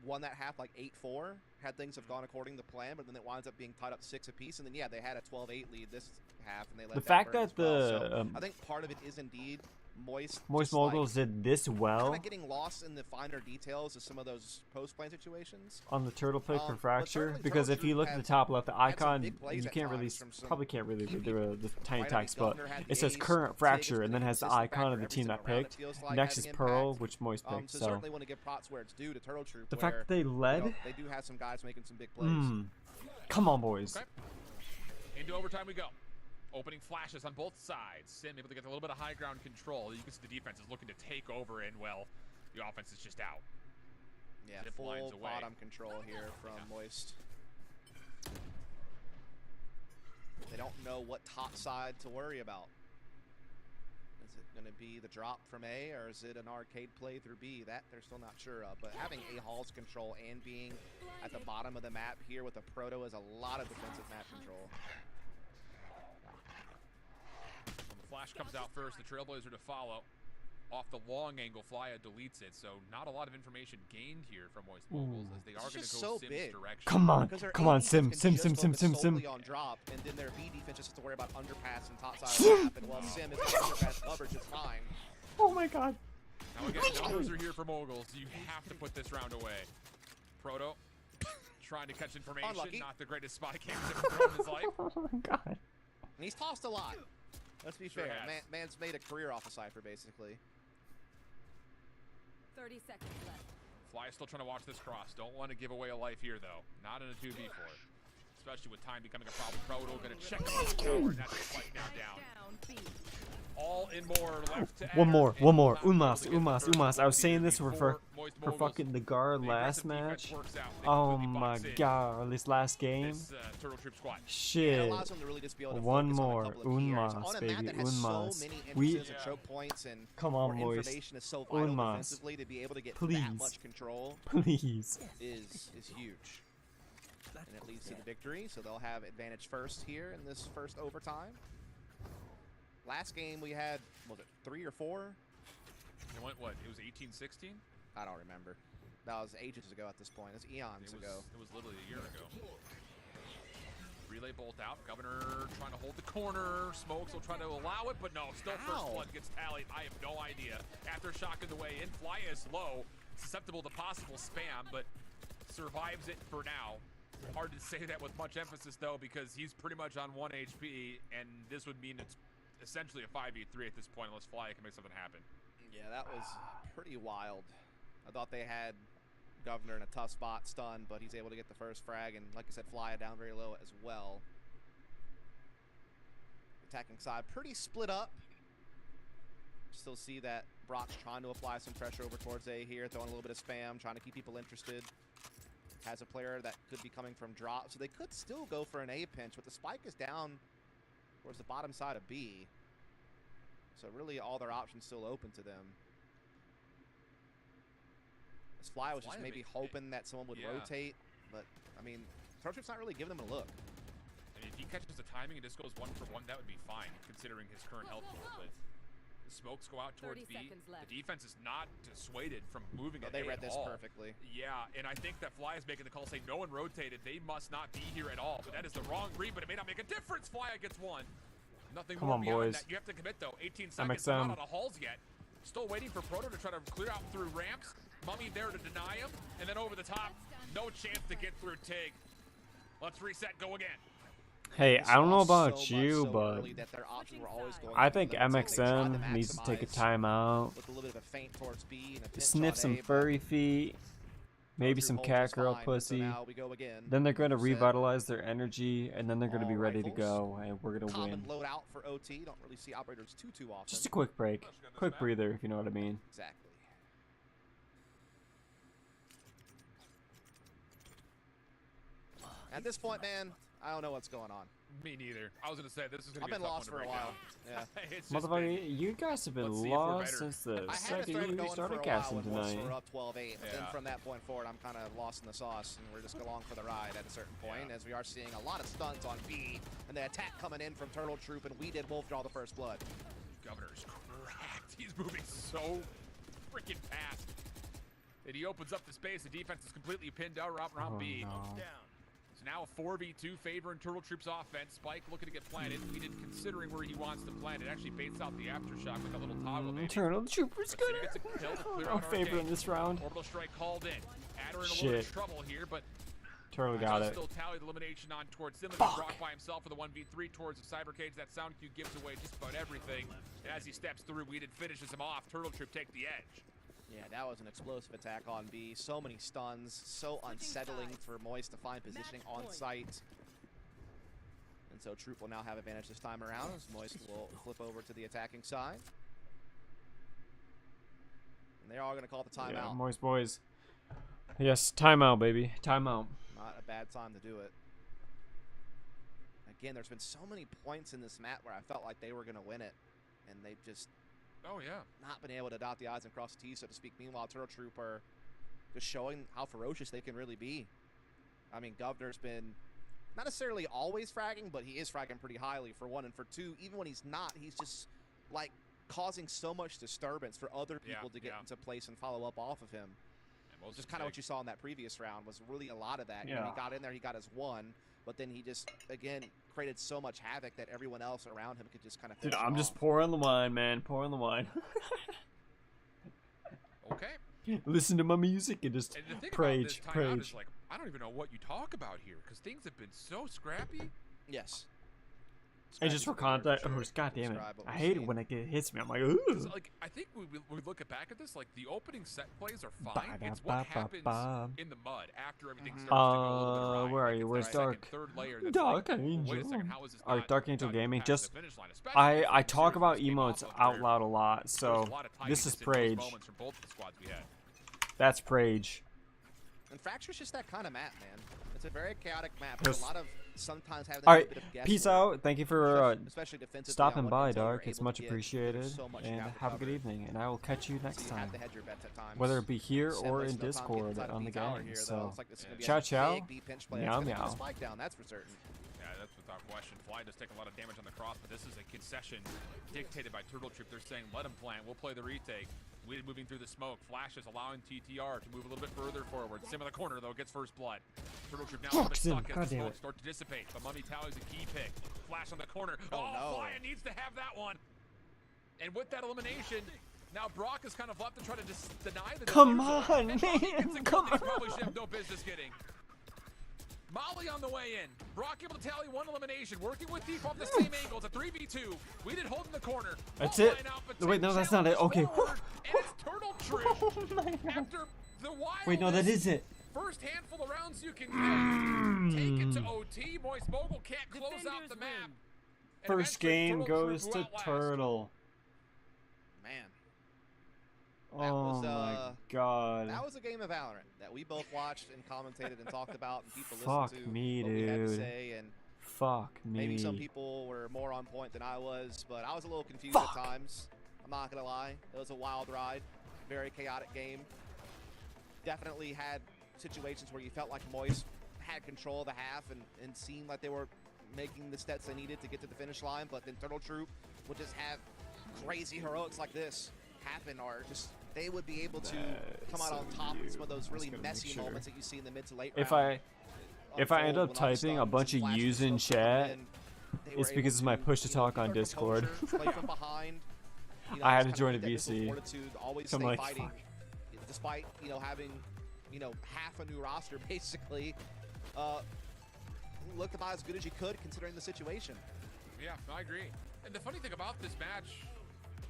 won that half like 8-4 had things have gone according to plan, but then it winds up being tied up 6 apiece, and then yeah, they had a 12-8 lead this half, and they let The that fact burn that as well. the So I think part of it is indeed Moist Moguls did this well kind of getting lost in the finer details of some of those post-plan situations. on the turtle plate for But Fracture, certainly because Turtle if you Troop look at the had- top left, the had some icon, big plays you at can't really, times from some probably can't really read the tiny Right, I mean, text, but Governor had it says Ace, current Tig Fracture, has and been then a has the consistent icon of factor the every team single that round, picked. it feels like, Next is having Pearl, impact. which Moist picked, So so. certainly want to give props where it's due to Turtle Troop. The fact where, that they led? you know, they do have some guys making some big plays. Come on, boys. Okay. Into overtime we go. Opening flashes on both sides. Sim able to get a little bit of high ground control. You can see the defense is looking to take over, and well, the offense is just out. Yeah, Zip full lines away. bottom control here from Moist. They don't know what top side to worry about. Is it going to be the drop from A, or is it an arcade play through B? That they're still not sure of. But having A Hall's control and being at the bottom of the map here with a Proto is a lot of defensive map control. When the flash comes out first, the Trailblazer to follow. Off the long angle, Flya deletes it, so not a lot of information gained here from MOIST Moguls as they are going to go Sim's direction. Come on, Because their come A on, defense Sim, can Sim, just Sim, focus Sim, Sim, solely Sim. on drop, and then their B defense just has to worry about underpass and top side of the map, and while Sim is underpass coverage, it's fine. Oh my god. Now again, numbers are here for Moguls. You have to put this round away. Proto trying to catch information. Unlucky. Not the greatest spot he can ever throw in his life. Oh my god. And he's tossed a lot. Let's be Sure fair. has. Man's made a career off of Cypher, basically. 30 seconds left. Fly still trying to watch this cross. Don't want to give away a life here, though. Not in a 2v4. Especially with time becoming a problem. Proto going to check him out the tower, and that's the fight now down. All in more left to One more, add, one and more. Cloud able Umas, to get the Umas, first Umas. I was lead saying this before MOIST for Moguls. fucking the guard The last aggressive defense match. works out. They Oh completely my box in god, this last game. This Turtle Troop squad. And it Shit. allows them to really just be able to One focus on a more. couple of key areas. Unmas, On a map baby. that has so Unmas. many We. entrances and choke points and Come on, where boys. information is so vital Unmas. defensively, to be able to get that Please. much control Please. is huge. And it leads to the victory, so they'll have advantage first here in this first overtime. Last game we had, was it 3 or 4? It went what? It was 18-16? I don't remember. That was ages ago at this point. It's eons ago. It was literally a year ago. Relay bolt out. Governor trying to hold the corner. Smokes will try to allow it, but no. Still first blood gets tallied. I have no idea. Aftershock in the way in. Fly is low. Susceptible to possible spam, but survives it for now. Hard to say that with much emphasis, though, because he's pretty much on 1 HP, and this would mean it's essentially a 5v3 at this point, unless Fly can make something happen. Yeah, that was pretty wild. I thought they had Governor in a tough spot, stunned, but he's able to get the first frag, and like I said, fly it down very low as well. Attacking side pretty split up. Still see that Brock's trying to apply some pressure over towards A here, throwing a little bit of spam, trying to keep people interested. Has a player that could be coming from drop, so they could still go for an A pinch, but the spike is down towards the bottom side of B. So really all their options still open to them. This Fly was just maybe hoping that someone would rotate, but I mean, Turtle Troop's not really giving them a look. I mean, if he catches the timing and just goes 1 for 1, that would be fine, considering his current health pool. But The smokes go out towards 30 B. seconds left. The defense is not dissuaded from moving it They at read this all. perfectly. Yeah, and I think that Fly is making the call saying no one rotated. They must not be here at all. But that is the wrong read, but it may not make a difference. Fly gets one. Nothing Come more on, beyond boys. that. You have to commit, though. 18 seconds. MXM. Not out of halls yet. Still waiting for Proto to try to clear out through ramps. Mummy there to deny him. And then over the top. No chance to get through Tig. Let's reset, go again. Hey, I don't know about So you, much so but early that their options were always going I to think be limited. They tried to MXM needs to take a maximize timeout. with a little bit of a feint towards B and a pinch Sniff on some A, but furry feet, maybe through some hold cat is girl fine. pussy. So now we go again. Then they're going to Set. revitalize their energy, and then they're going to be All ready to rifles. go, and we're going to Common win. loadout for OT. Don't really see operators too often. Just a quick break. Quick breather, if you know what I mean. Exactly. At this point, man, I don't know what's going on. Me neither. I was going to say, this is going to I've be been a tough lost one for to a break while. down. Yeah. It's just Motherfucker, been- you guys have been Let's see if we're lost better. since the I had a second thread you going started for a casting while when Wolves tonight. were up 12-8, but then Yeah. from that point forward, I'm kind of lost in the sauce, and we're just along for the ride at a certain point, as we are seeing a lot of stunts on B, and the attack coming in from Turtle Troop, and we did Wolf draw the first blood. Governor's cracked. He's moving so freaking fast. And he opens up the space. The defense is completely pinned out around B. No. So now a 4v2 favoring Turtle Troop's offense. Spike looking to get planted. We didn't considering where he wants to plant. It actually baits out the aftershock with a little toggle maybe. Turtle Trooper's But City gonna. gets a kill to clear I'm out favoring Arcade. this round. Orbital strike called in. Adder in a little bit Shit. of trouble here, but Turtle got it. still tallied elimination on towards Sim. Brock by himself for the 1v3 towards the cyber cage. That sound cue gives away just about everything. And as he steps through, Weeded finishes him off. Turtle Troop take the edge. Yeah, that was an explosive attack on B. So many stuns, so unsettling for Moist to find positioning on site. And so Troop will now have advantage this time around, as Moist will flip over to the attacking side. And they are going to call the timeout. Yeah, Moist boys. Yes, timeout, baby. Timeout. Not a bad time to do it. Again, there's been so many points in this map where I felt like they were going to win it, and they've just not been able to dot the I's and cross the T's, so to speak. Meanwhile, Turtle Troop are just showing how ferocious they can really be. I mean, Governor's been not necessarily always fragging, but he is fragging pretty highly, for one. And for two, even when he's not, he's just, like, causing so much disturbance for other people to get into place and follow up off of him. Just kind of what you saw in that previous round was really a lot of that. You know, he got in there, he got his one, but then he just, again, created so much havoc that everyone else around him could just kind of Dude, finish I'm him just off. pouring the wine, man. Pouring the wine. Okay. Listen to my music and just And the thing about prage, this timeout is, prage. like, I don't even know what you talk about here, because things have been so scrappy. Yes. And just for context, oh, God damn it. I hate it when it hits me. I'm like, ooh. Like, I think we look back at this, like, the opening set plays are fine. It's what happens in the mud after everything starts to go a little bit awry. Where are you? It's Where's that second, Dark? third layer that's Dark like, Angel. wait a second, how is this Alright, not Dark Angel Gaming. past Just, the finish line? Especially I considering talk the about series came emotes off of out where loud a lot, there was so a lot of this is tidiness in those Prage. moments from both the squads we had. That's Prage. And Fracture's just that kind of map, man. It's a very chaotic map. Yes. There's a lot of sometimes having All a right, bit of peace guesswork, out. Thank you for especially defensively stopping on what by, intel you're Dark. It's able much to get. appreciated. There's so much you And have to have a good cover. evening. And I will catch you next So you have time, to hedge your bets at times. whether it be here Sam or wastes in no time getting Discord inside of on the B tower game. here, though. So, Looks like this is gonna be a ciao, ciao. big B pinch play. It's Meow, gonna get meow. the spike down, that's for certain. Yeah, that's without question. Fly does take a lot of damage on the cross, but this is a concession dictated by Turtle Troop. They're saying, let him plant. We'll play the retake. Weed moving through the smoke. Flash is allowing TTR to move a little bit further forward. Sim in the corner, though, gets first blood. Turtle Troop now a little bit Sim. stuck God as the damn smoke it. starts to dissipate, but Mummy Tally's a key pick. Flash on the corner. Oh, no. Fly needs to have that one. And with that elimination, now Brock is kind of left to try to deny the Come defusal. on, And Mummy man. gets a Come kill they probably on. should have no business getting. Molly on the way in. Brock able to tally one elimination. Working with Deep off the same angle. It's a 3v2. We did hold in the corner. That's Wall it. line out, but No, wait, no, that's not it. Okay. forward, and it's Turtle Troop. After the Wait, no, that is it. first handful of rounds you can get, take it to OT. Moist Mogul can't close out the map. And First eventually game Turtle goes Troop to who outlasts. Turtle. Man. That Oh was, my god. That was a game of Valorant that we both watched and commentated and talked about, and people Fuck listened to me, what we had to dude. say, and Fuck me. maybe some people were more on point than I was, but I was a little confused at times. I'm not gonna lie. It was a wild ride, very chaotic game. Definitely had situations where you felt like Moist had control of the half and seemed like they were making the steps they needed to get to the finish line, but then Turtle Troop would just have crazy heroics like this happen, or just they would be able to come out on top in some of those really messy moments that you see in the mid to late round. If I end up typing a bunch of U's in chat, it's because it's my push to talk on Discord. I had to join a VC. So I'm like, fuck. Despite having half a new roster basically, looked about as good as you could considering the situation. Yeah, no, I agree. And the funny thing about this match,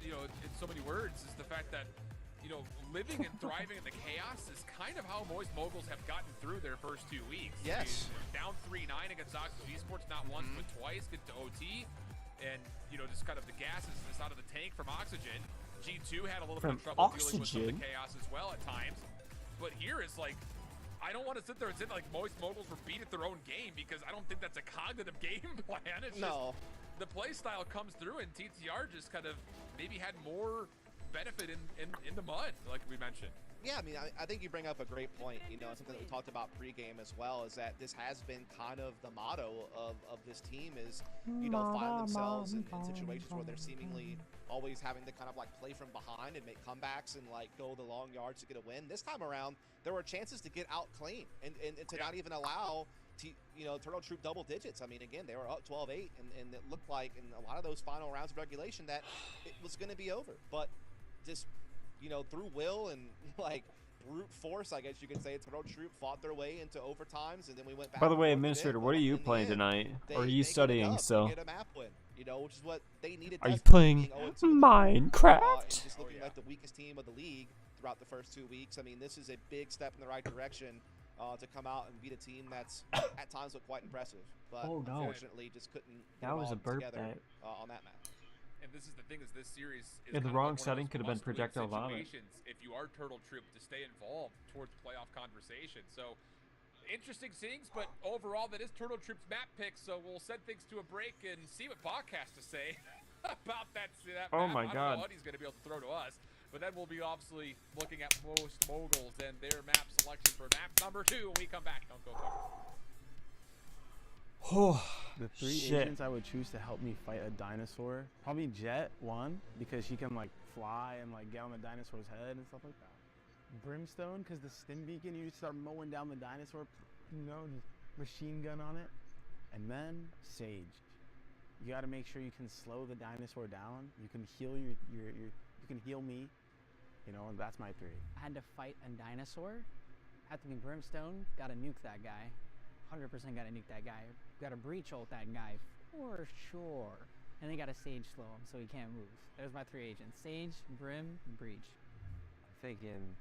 in so many words, is the fact that living and thriving in the chaos is kind of how MOIST Moguls have gotten through their first 2 weeks. Yes. Down 3-9 against Oxygen Esports, not once but twice, get to OT, and just kind of the gas is out of the tank from Oxygen. G2 had a little bit of trouble dealing with some of the chaos as well at times, but here it's like, I don't want to sit there and say like MOIST Moguls were beat at their own game, because I don't think that's a cognitive game plan. It's just the play style comes through, and TTR just kind of maybe had more benefit in the mud, like we mentioned. Yeah, I mean, I think you bring up a great point. Something that we talked about pregame as well, is that this has been kind of the motto of this team is, find themselves in situations where they're seemingly always having to kind of like play from behind and make comebacks and like go the long yards to get a win. This time around, there were chances to get out clean and to not even allow Turtle Troop double digits. I mean, again, they were up 12-8, and it looked like in a lot of those final rounds of regulation that it was going to be over. But just through will and like brute force, I guess you could say, Turtle Troop fought their way into overtimes, and then we went back. By the way, Administrator, what are you playing tonight? Or are you studying still? Get a map win, which is what they needed. Are you playing Minecraft? Just looking like the weakest team of the league throughout the first 2 weeks. I mean, this is a big step in the right direction to come out and beat a team that's at times looked quite impressive, but unfortunately just couldn't get it all together on that map. And this is the thing, is this series is the wrong setting could have been projectile vomit. If you are Turtle Troop, to stay involved towards playoff conversation. So interesting things, but overall that is Turtle Troop's map pick. So we'll send things to a break and see what Bach has to say about that map. Oh my God! I don't know what he's going to be able to throw to us, but then we'll be obviously looking at MOIST Moguls and their map selection for map number 2 when we come back. Don't go far. The 3 agents I would choose to help me fight a dinosaur, probably Jet, one, because she can like fly and like get on the dinosaur's head and stuff like that. Brimstone, because the stim beacon, you start mowing down the dinosaur, just machine gun on it. And then Sage. You got to make sure you can slow the dinosaur down. You can heal you can heal me, and that's my 3. I had to fight a dinosaur. Had to be Brimstone. Got to nuke that guy. 100% got to nuke that guy. Got to breach ult that guy for sure. And then got to Sage slow him so he can't move. There's my 3 agents: Sage, Brim, Breach. I'm thinking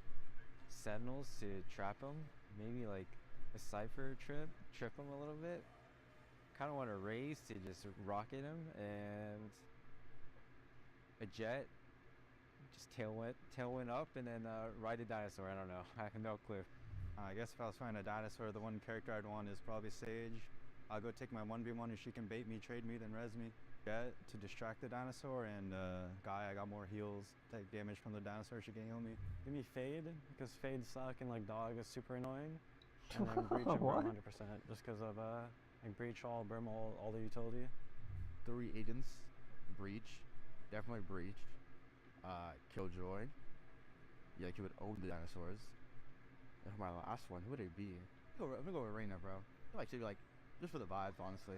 Sentinels to trap him. Maybe like a Cypher trip him a little bit. Kind of want a Raze to just rocket him, and a Jet, just tailwind up, and then ride a dinosaur. I don't know. I have no clue. I guess if I was fighting a dinosaur, the one character I'd want is probably Sage. I'll go take my 1v1 if she can bait me, trade me, then res me. Jet to distract the dinosaur, and Guy, I got more heals. Take damage from the dinosaur, she can heal me. Give me Fade, because Fade suck and like Dog is super annoying. And then Breach and Brim 100%, just because of like Breach all, Brim all the utility. 3 agents, Breach, definitely Breach, Killjoy. Yeah, like he would own the dinosaurs. And for my last one, who would it be? I'm gonna go with Reyna, bro. I like to be like, just for the vibes, honestly.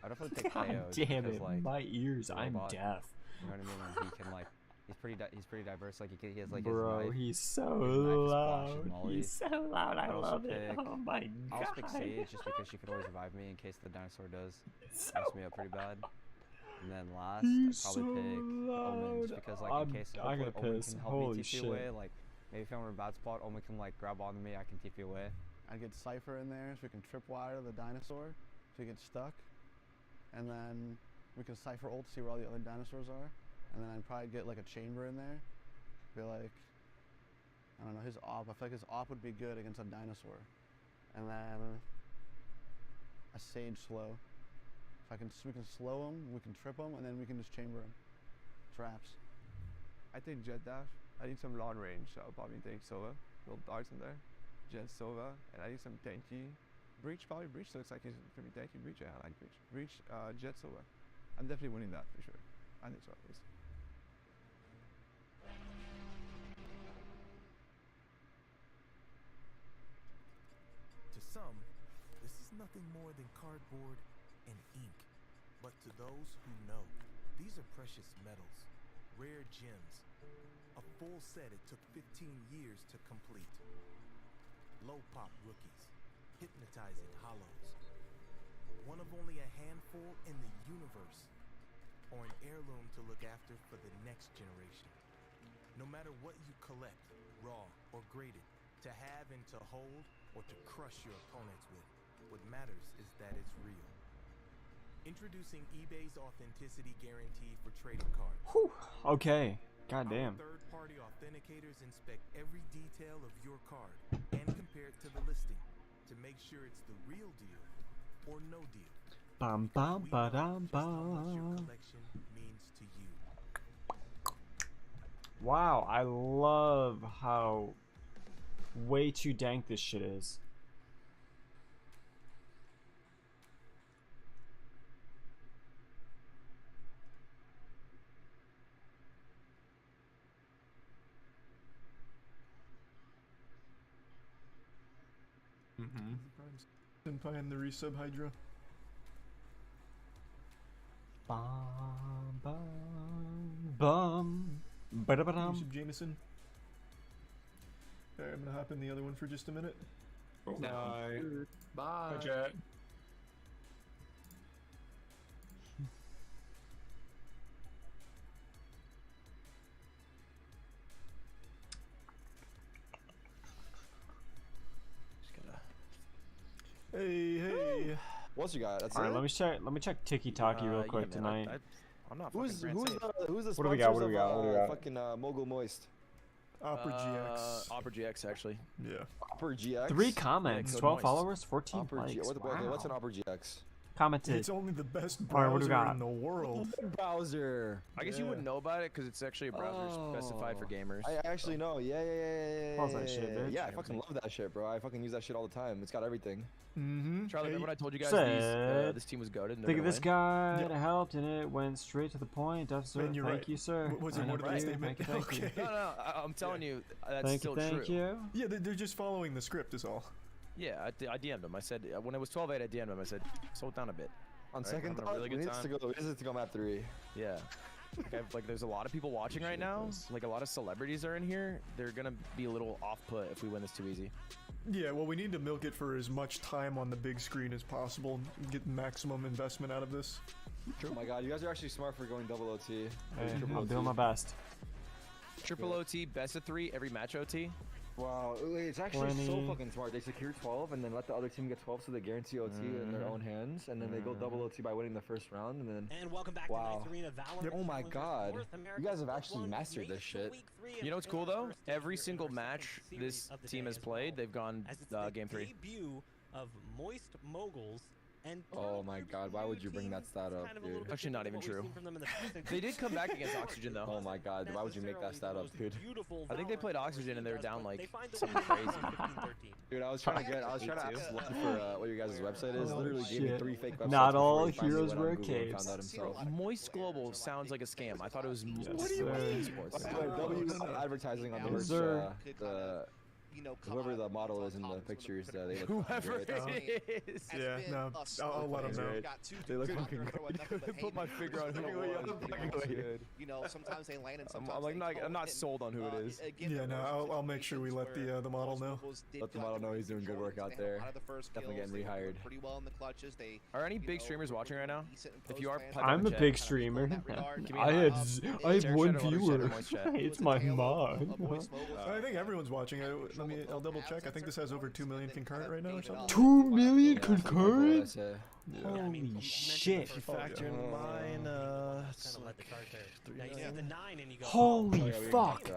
I'd definitely take God KO damn because, it, like, my ears, I'm robot, deaf. You know what I mean? And he can like, he's pretty diverse. Like he has like Bro, his knife, he's so his loud. molly. He's so loud. I love it. Oh my God. I'll pick Sage just because she could always revive me in case the dinosaur does mess me up pretty bad. And then last, I'd probably pick Omen just because like in case I'm gonna Omen piss. can help Holy me TP shit. away. Like maybe if I'm in a bad spot, Omen can like grab onto me. I can TP away. I'd get Cypher in there so we can tripwire the dinosaur so he gets stuck. And then we can Cypher ult to see where all the other dinosaurs are. And then I'd probably get like a chamber in there. Be like, I don't know, his op. I feel like his op would be good against a dinosaur. And then a Sage slow. If we can slow him, we can trip him, and then we can just chamber him. Traps. I think Jet Dash. I need some long range, so I'll probably take Sova. Little darts in there. Jet Sova, and I need some tanky. Breach, probably Breach looks like he's gonna be tanky. Breach, yeah, I like Breach. Breach, Jet Sova. I'm definitely winning that for sure. I think so at least. This is nothing more than cardboard and ink. But to those who know, these are precious metals, rare gems. A full set it took 15 years to complete. Low pop rookies, hypnotizing hollows. One of only a handful in the universe, or an heirloom to look after for the next generation. No matter what you collect, raw or graded, to have and to hold, or to crush your opponents with, what matters is that it's real. Introducing eBay's authenticity guarantee for trading cards. Whew. Okay. God damn. Third-party authenticators inspect every detail of your card and compare it to the listing to make sure it's the real deal or no deal. Bum bum ba dum Just how much your bum. collection means to you. Wow, I love how way too dank this shit is. Senpai and the resub Hydra. Bum bum bum. Ba-da-ba-dum. Resub Jameson. Alright, I'm gonna hop in the other one for just a minute. Bye. Bye. Bye, chat. Hey, hey. What's you got? That's All right, it? let me check Tiki Taki real quick tonight. I'm not Who's fucking the What do we got? sponsors What do we got? of, What do we got? Fucking Mogul Moist? Opera GX. Opera GX, actually. Yeah. Opera GX. 3 comments, code 12 Moist. followers, 14 Opera likes. G what's an Wow. Opera GX? Commented. It's only the best All right, what do we browser got? in the world. Browser. I guess you wouldn't know about it because it's actually a browser specified for gamers. I actually know. Yeah. Pause that shit, bitch. Yeah, I fucking love that shit, bro. I fucking use that shit all the time. It's got everything. Mm-hmm. Charlie, remember when I told you guys Said, this team was goated? Think of this guy that helped and it went straight to the point. Sir. Man, you're Thank right. you, sir. Was I it know, more than a right? statement? Thank you. Okay. No, I'm telling you, that's Thank still you, true. thank you. Yeah, they're just following the script is all. Yeah, I DM'd him. I said, when it was 12-8, I DM'd him. I said, slow it down a bit. On Right, second having a thought, really we good need time. to go map 3. Yeah. Like, there's a lot of people watching right now. Like, a lot of celebrities are in here. They're going to be a little off-put if we win this too easy. Yeah, well, we need to milk it for as much time on the big screen as possible. Get maximum investment out of this. Oh my god, you guys are actually smart for going double OT. Hey, I'm doing my best. Triple OT, best of 3, every match OT. Wow, it's actually 20. so fucking smart. They secure 12 and then let the other team get 12 so they guarantee OT in their own hands, and then they go double OT by winning the first round, and then... And welcome back to Night's Arena Valorant. Oh my god, you guys have actually mastered this shit. You know what's cool though? Every single match this team has played, they've gone game 3. Debut of Moist Moguls. And oh my god, why would you bring that stat up, dude? Actually, not even true. They did come back against Oxygen though. Oh my god, why would you make that stat up, dude? I think they played Oxygen and they were down like something crazy. Dude, I was trying to ask for what your guys' website is. Literally gave me 3 fake websites. Not all before he finally heroes went on wear Google and capes. found out himself. Moist Global sounds like a scam. I thought it was What do you mean? Sports. W advertising on the Yes, merch, sir. whoever the model is in the pictures, they look Whoever great. it is. Yeah, no, I'll let them know. They look fucking great. Put my finger on who it was. You know, sometimes they land and sometimes I'm not sold on who it is. Yeah, no, I'll make sure we let the model know. Let the model know he's doing good work out there. Definitely getting rehired. Pretty well in the clutches. Are any big streamers watching right now? If you are, I'm a big streamer. I have one viewer. It's my mom. I think everyone's watching. I'll double check. I think this has over 2 million concurrent right now or something. 2 million concurrent? Yeah. Holy shit. If you factor in mine, Holy fuck.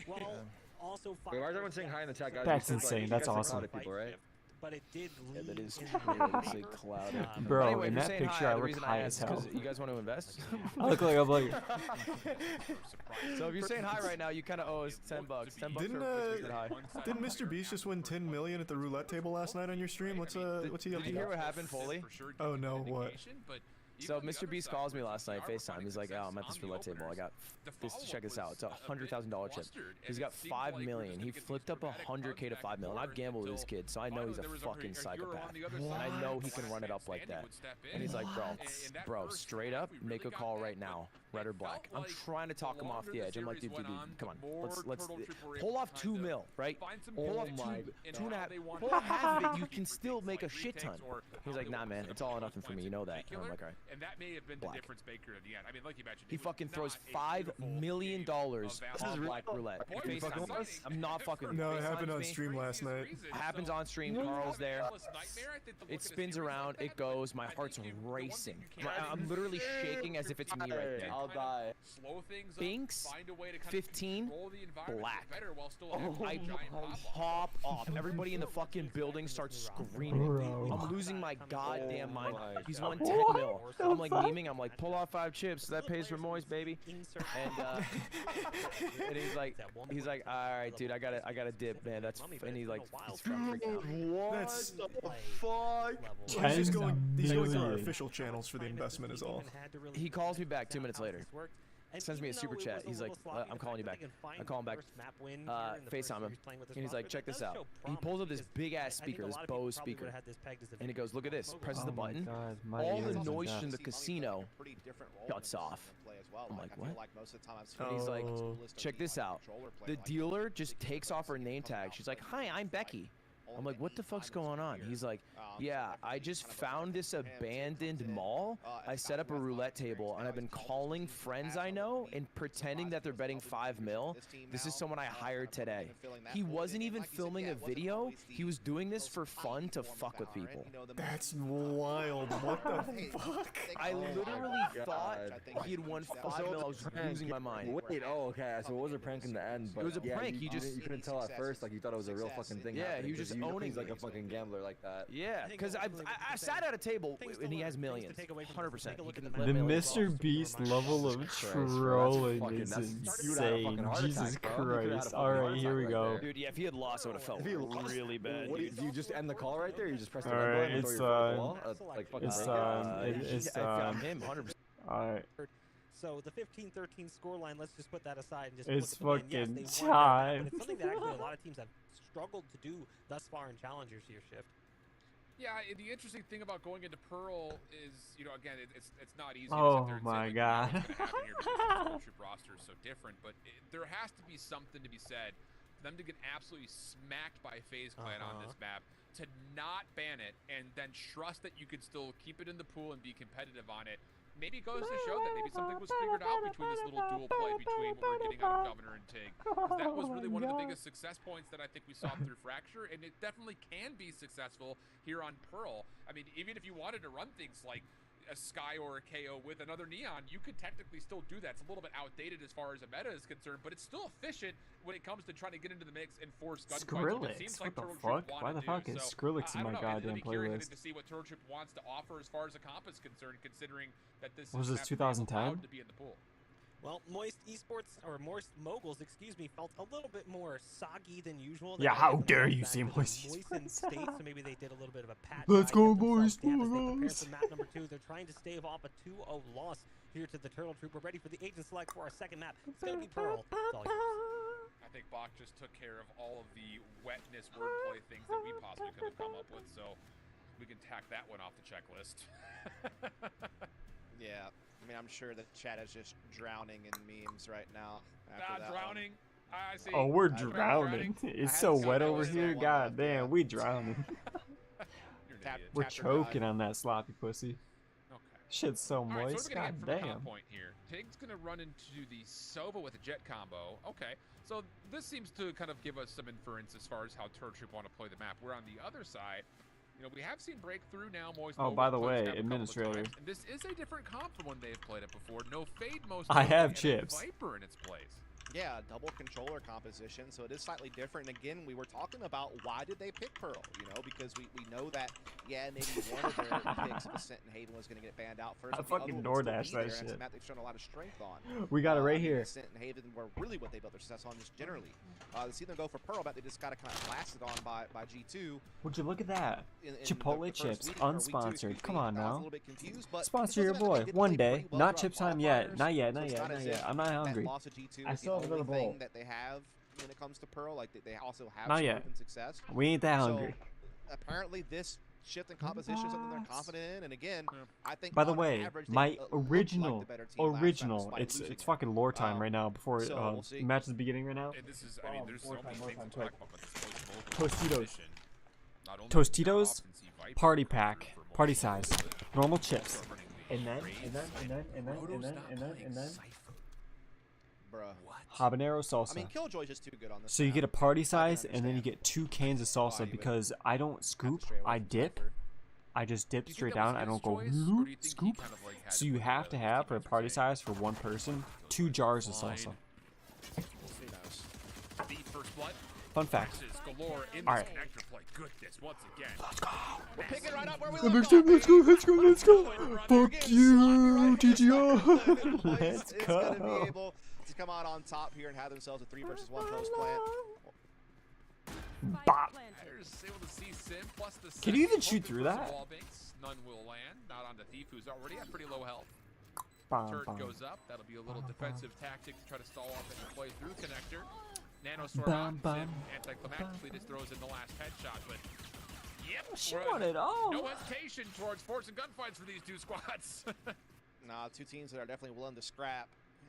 Well, also Wait, why is everyone saying hi in the chat, guys? That's Because, insane. you That's guys are awesome. clouded people, right? But it did lead that is into clouded. Bro, Anyway, in if you're that saying picture, hi, I the look reason high asked as is hell. 'cause you guys want to invest? I look like I'm like. So if you're saying hi right now, you kind of owe us $10. $10 Didn't for hi. didn't Mr. Beast just win 10 million at the roulette table last night on your stream? What's he up Did you to? hear what happened fully? Oh no, what? So Mr. Beast calls me last night, FaceTime. He's like, "Oh, I'm at this roulette table. I got this. Check this out. It's $100,000 chip. He's got 5 million. He flipped up 100K to 5 million. I've gambled with this kid, so I know he's a fucking psychopath. And I know he can run it up like that. And he's like, bro, straight up, make a call right now, red or black. I'm trying to talk him off the edge. I'm like, dude, come on, let's pull off 2 mil, right? Pull off 2.5. Pull off half of it. You can still make a shit ton. He's like, nah, man, it's all or nothing for me. You know that. And I'm like, all right. And that may have been the difference maker in the end. I mean, like you mentioned, he fucking throws $5 million on black roulette. I'm not fucking. No, it happened on stream last night. It happens on stream. Carl's there. It spins around. It goes. My heart's racing. I'm literally shaking as if it's me right there. I'll die. Binks, 15, black. I hop off. Everybody in the fucking building starts screaming. I'm losing my goddamn mind. He's won 10 mil. I'm like memeing. I'm like, pull off 5 chips. That pays for Moist, baby. And he's like, all right, dude, I gotta dip, man. That's and he's like, what the fuck? He's going through our official channels for the investment is all. He calls me back 2 minutes later. Sends me a super chat. He's like, I'm calling you back. I call him back. FaceTime him. And he's like, check this out. He pulls up this big ass speaker, this Bose speaker. And he goes, look at this. Presses the button. All the noise from the casino shuts off. I'm like, what? And he's like, check this out. The dealer just takes off her name tag. She's like, hi, I'm Becky. I'm like, what the fuck's going on? He's like, yeah, I just found this abandoned mall. I set up a roulette table, and I've been calling friends I know and pretending that they're betting 5 mil. This is someone I hired today. He wasn't even filming a video. He was doing this for fun to fuck with people. That's wild. What the fuck? I literally thought he had won 5 mil. I was losing my mind. Wait, okay, so it was a prank in the end, but it was a prank. You couldn't tell at first, like you thought it was a real fucking thing. Yeah, he was just owning. He's like a fucking gambler like that. Yeah, because I sat at a table and he has millions, 100%. The Mr. Beast level of trolling is insane. Jesus Christ! All right, here we go. Dude, yeah, if he had lost, I would have felt really bad. Do you just end the call right there? You just press the all right, button and throw your foot at the wall? it's him 100%. All right. So the 15-13 scoreline, let's just put that aside and just it's look at the fucking win. Yes, time. It's something that actually a lot of teams have struggled to do thus far in challengers here, Shift. Yeah, the interesting thing about going into Pearl is, you know, again, it's not easy. Oh to sit there and my say, like, God. what's gonna happen here because the troop roster is so different, but there has to be something to be said for them to get absolutely smacked by FaZe Clan on this map, to not ban it and then trust that you could still keep it in the pool and be competitive on it. Maybe it goes to show that maybe something was figured out between this little dual play between what we're getting out of Governor and Tig. Because that was really one of the biggest success points that I think we saw through Fracture, and it definitely can be successful here on Pearl. I mean, even if you wanted to run things like a Sky or a KO with another Neon, you could technically still do that. It's a little bit outdated as far as a meta is concerned, but it's still efficient when it comes to trying to get into the mix and force gun Skrillex, it seems what like the Turtle fuck? Troop Why the fuck is Skrillex in my goddamn playlist? To see what Turtle Troop wants to offer as far as a comp is concerned, considering that this was is 2010? to be in the pool. Well, Moist Esports, or Moist Moguls, excuse me, felt a little bit more soggy than usual. Yeah, how dare you say Moist Esports? State, so maybe they did a little bit of a pat. Let's go, Moist Moguls! For map number 2, they're trying to stave off a 2-0 loss here to the Turtle Troop. We're ready for the agent select for our second map. It's going to be Pearl. It's all yours. I think Bach just took care of all of the wetness wordplay things that we possibly could have come up with, so we can tack that one off the checklist. Yeah. I mean, I'm sure the chat is just drowning in memes right now. Drowning. I see. Oh, we're drowning. It's so wet over here. God damn, we drowning. We're choking on that sloppy pussy. Okay. Shit's so moist. So God damn. Point here. Tig's gonna run into the Sova with a jet combo. Okay. So this seems to kind of give us some inference as far as how Turtle Troop want to play the map. We're on the other side. You know, we have seen breakthrough now. Moist. Oh, by the way, administrator. And this is a different comp from when they've played it before. No fade most. I have chips. Viper in its place. Yeah, double controller composition, so it is slightly different. And again, we were talking about why did they pick Pearl, you know, because we know that, yeah, maybe one of their picks of Ascent and Haven was going to get banned out first. I but the other fucking one would still DoorDash be there, that and it's a shit. map they've shown a lot of strength on. We got it right I mean, here. Ascent and Haven were really what they built their success on just generally. To see them go for Pearl, but they just got kind of blasted on by G2. Would you look at that? In Chipotle the chips, first week, or week 2, unsponsored. excuse Come me. on I was a now. little bit confused, but Sponsor it your doesn't matter. boy. They did One play day. pretty well Not throughout chips time yet. qualifiers, Not yet. so Not it's yet. not Not as yet. if I'm not hungry. That loss of G2 I is still the have another only bowl. thing that they have when it comes to Pearl. Like they also have Not some yet. proven success. We ain't that So, hungry. apparently this shift in composition is something they're confident in, and again, I think By the on way, average, they my looked like original, the better team last time despite it's losing it's it. fucking lore time right now before So we'll see. match is beginning right now. And this is, I mean, there's so many things to talk about with this Moist Moguls Tostitos. competition. Not only do we Tostitos, often see Viper party recruit pack, for Moist party Moguls, size, but normal also chips, running and the then raids. Bruh. habanero salsa. I mean, Killjoy's just too good on this. So you map. get a party size, and then you get 2 cans of salsa because I don't scoop, I dip. I just dip straight down. I don't go loop, scoop. So you have to have for a party size for one person 2 jars of salsa. Who knows? The first blood. Fun fact. Galore in All this right. connector play. Goodness, once again. Let's go. We're picking right up where we Let's left go. off, Let's go. baby. Let's go. Let's go. Fuck you, TGR. Moist Let's is gonna be go. able to come out on top here and have themselves a 3 versus 1 post plant. Bop. Matters able to see Sim plus the Can you even second shoot through focus that? of wall banks. None will land. Not on the Thief, who's already at pretty low health. Bom, Turret bom. goes up. That'll be a little defensive tactic to try to stall off any play through connector. Nanostorm Bum, out. bum, Sim anticlimactically just throws in the last headshot, but yep. She we're wanted all. No hesitation towards forcing gunfights for these two squads. Nah, 2 teams that are definitely willing to scrap,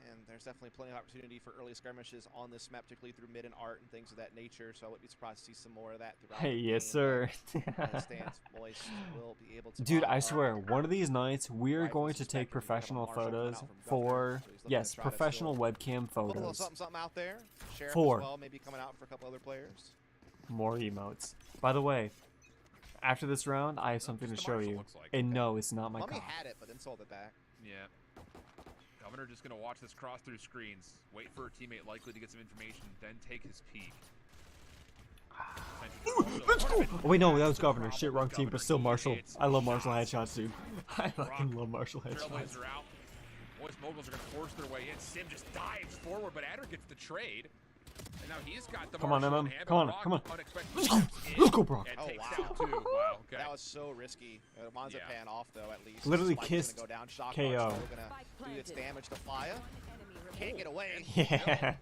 and there's definitely plenty of opportunity for early skirmishes on this map, particularly through mid and art and things of that nature. So I wouldn't be surprised to see some more of that throughout. Hey, the yes, game, sir. but I understand Moist will be able to. Dude, pop I up. swear, one of these nights we are Rifles going to and take Spectre, we have a professional Marshall coming photos out from Governor, for, so he's looking yes, to try to professional still webcam put a little photos. something out there. Sheriff 4. as well, maybe coming out for a couple other players. More emotes. By the way, after this round, I have something to show Marshall you. looks like. And no, it's not my Mummy cock. had it, but then sold it back. Yeah. Governor just going to watch this cross through screens, wait for a teammate likely to get some information, then take his peek. Let's go! Oh, wait, no, that was Governor. Shit, wrong team, but still Marshall. I love Marshall headshots, dude. I fucking love Marshall headshots. Trailblazers out. Moist Moguls are going to force their way in. Sim just dives forward, but Adder gets the trade. And now he's got the Come on, Marshall in MM. hand, Come on, but Brock come on. unexpectedly Let's go. jumps in Let's go, Brock. and Oh, takes wow. down 2. Wow, okay. That was so risky. Monza pan off, though, at least. Literally Spike's kissed gonna go down. Shock KO. Mark's still gonna do its damage to Flya. Can't get away. Yeah.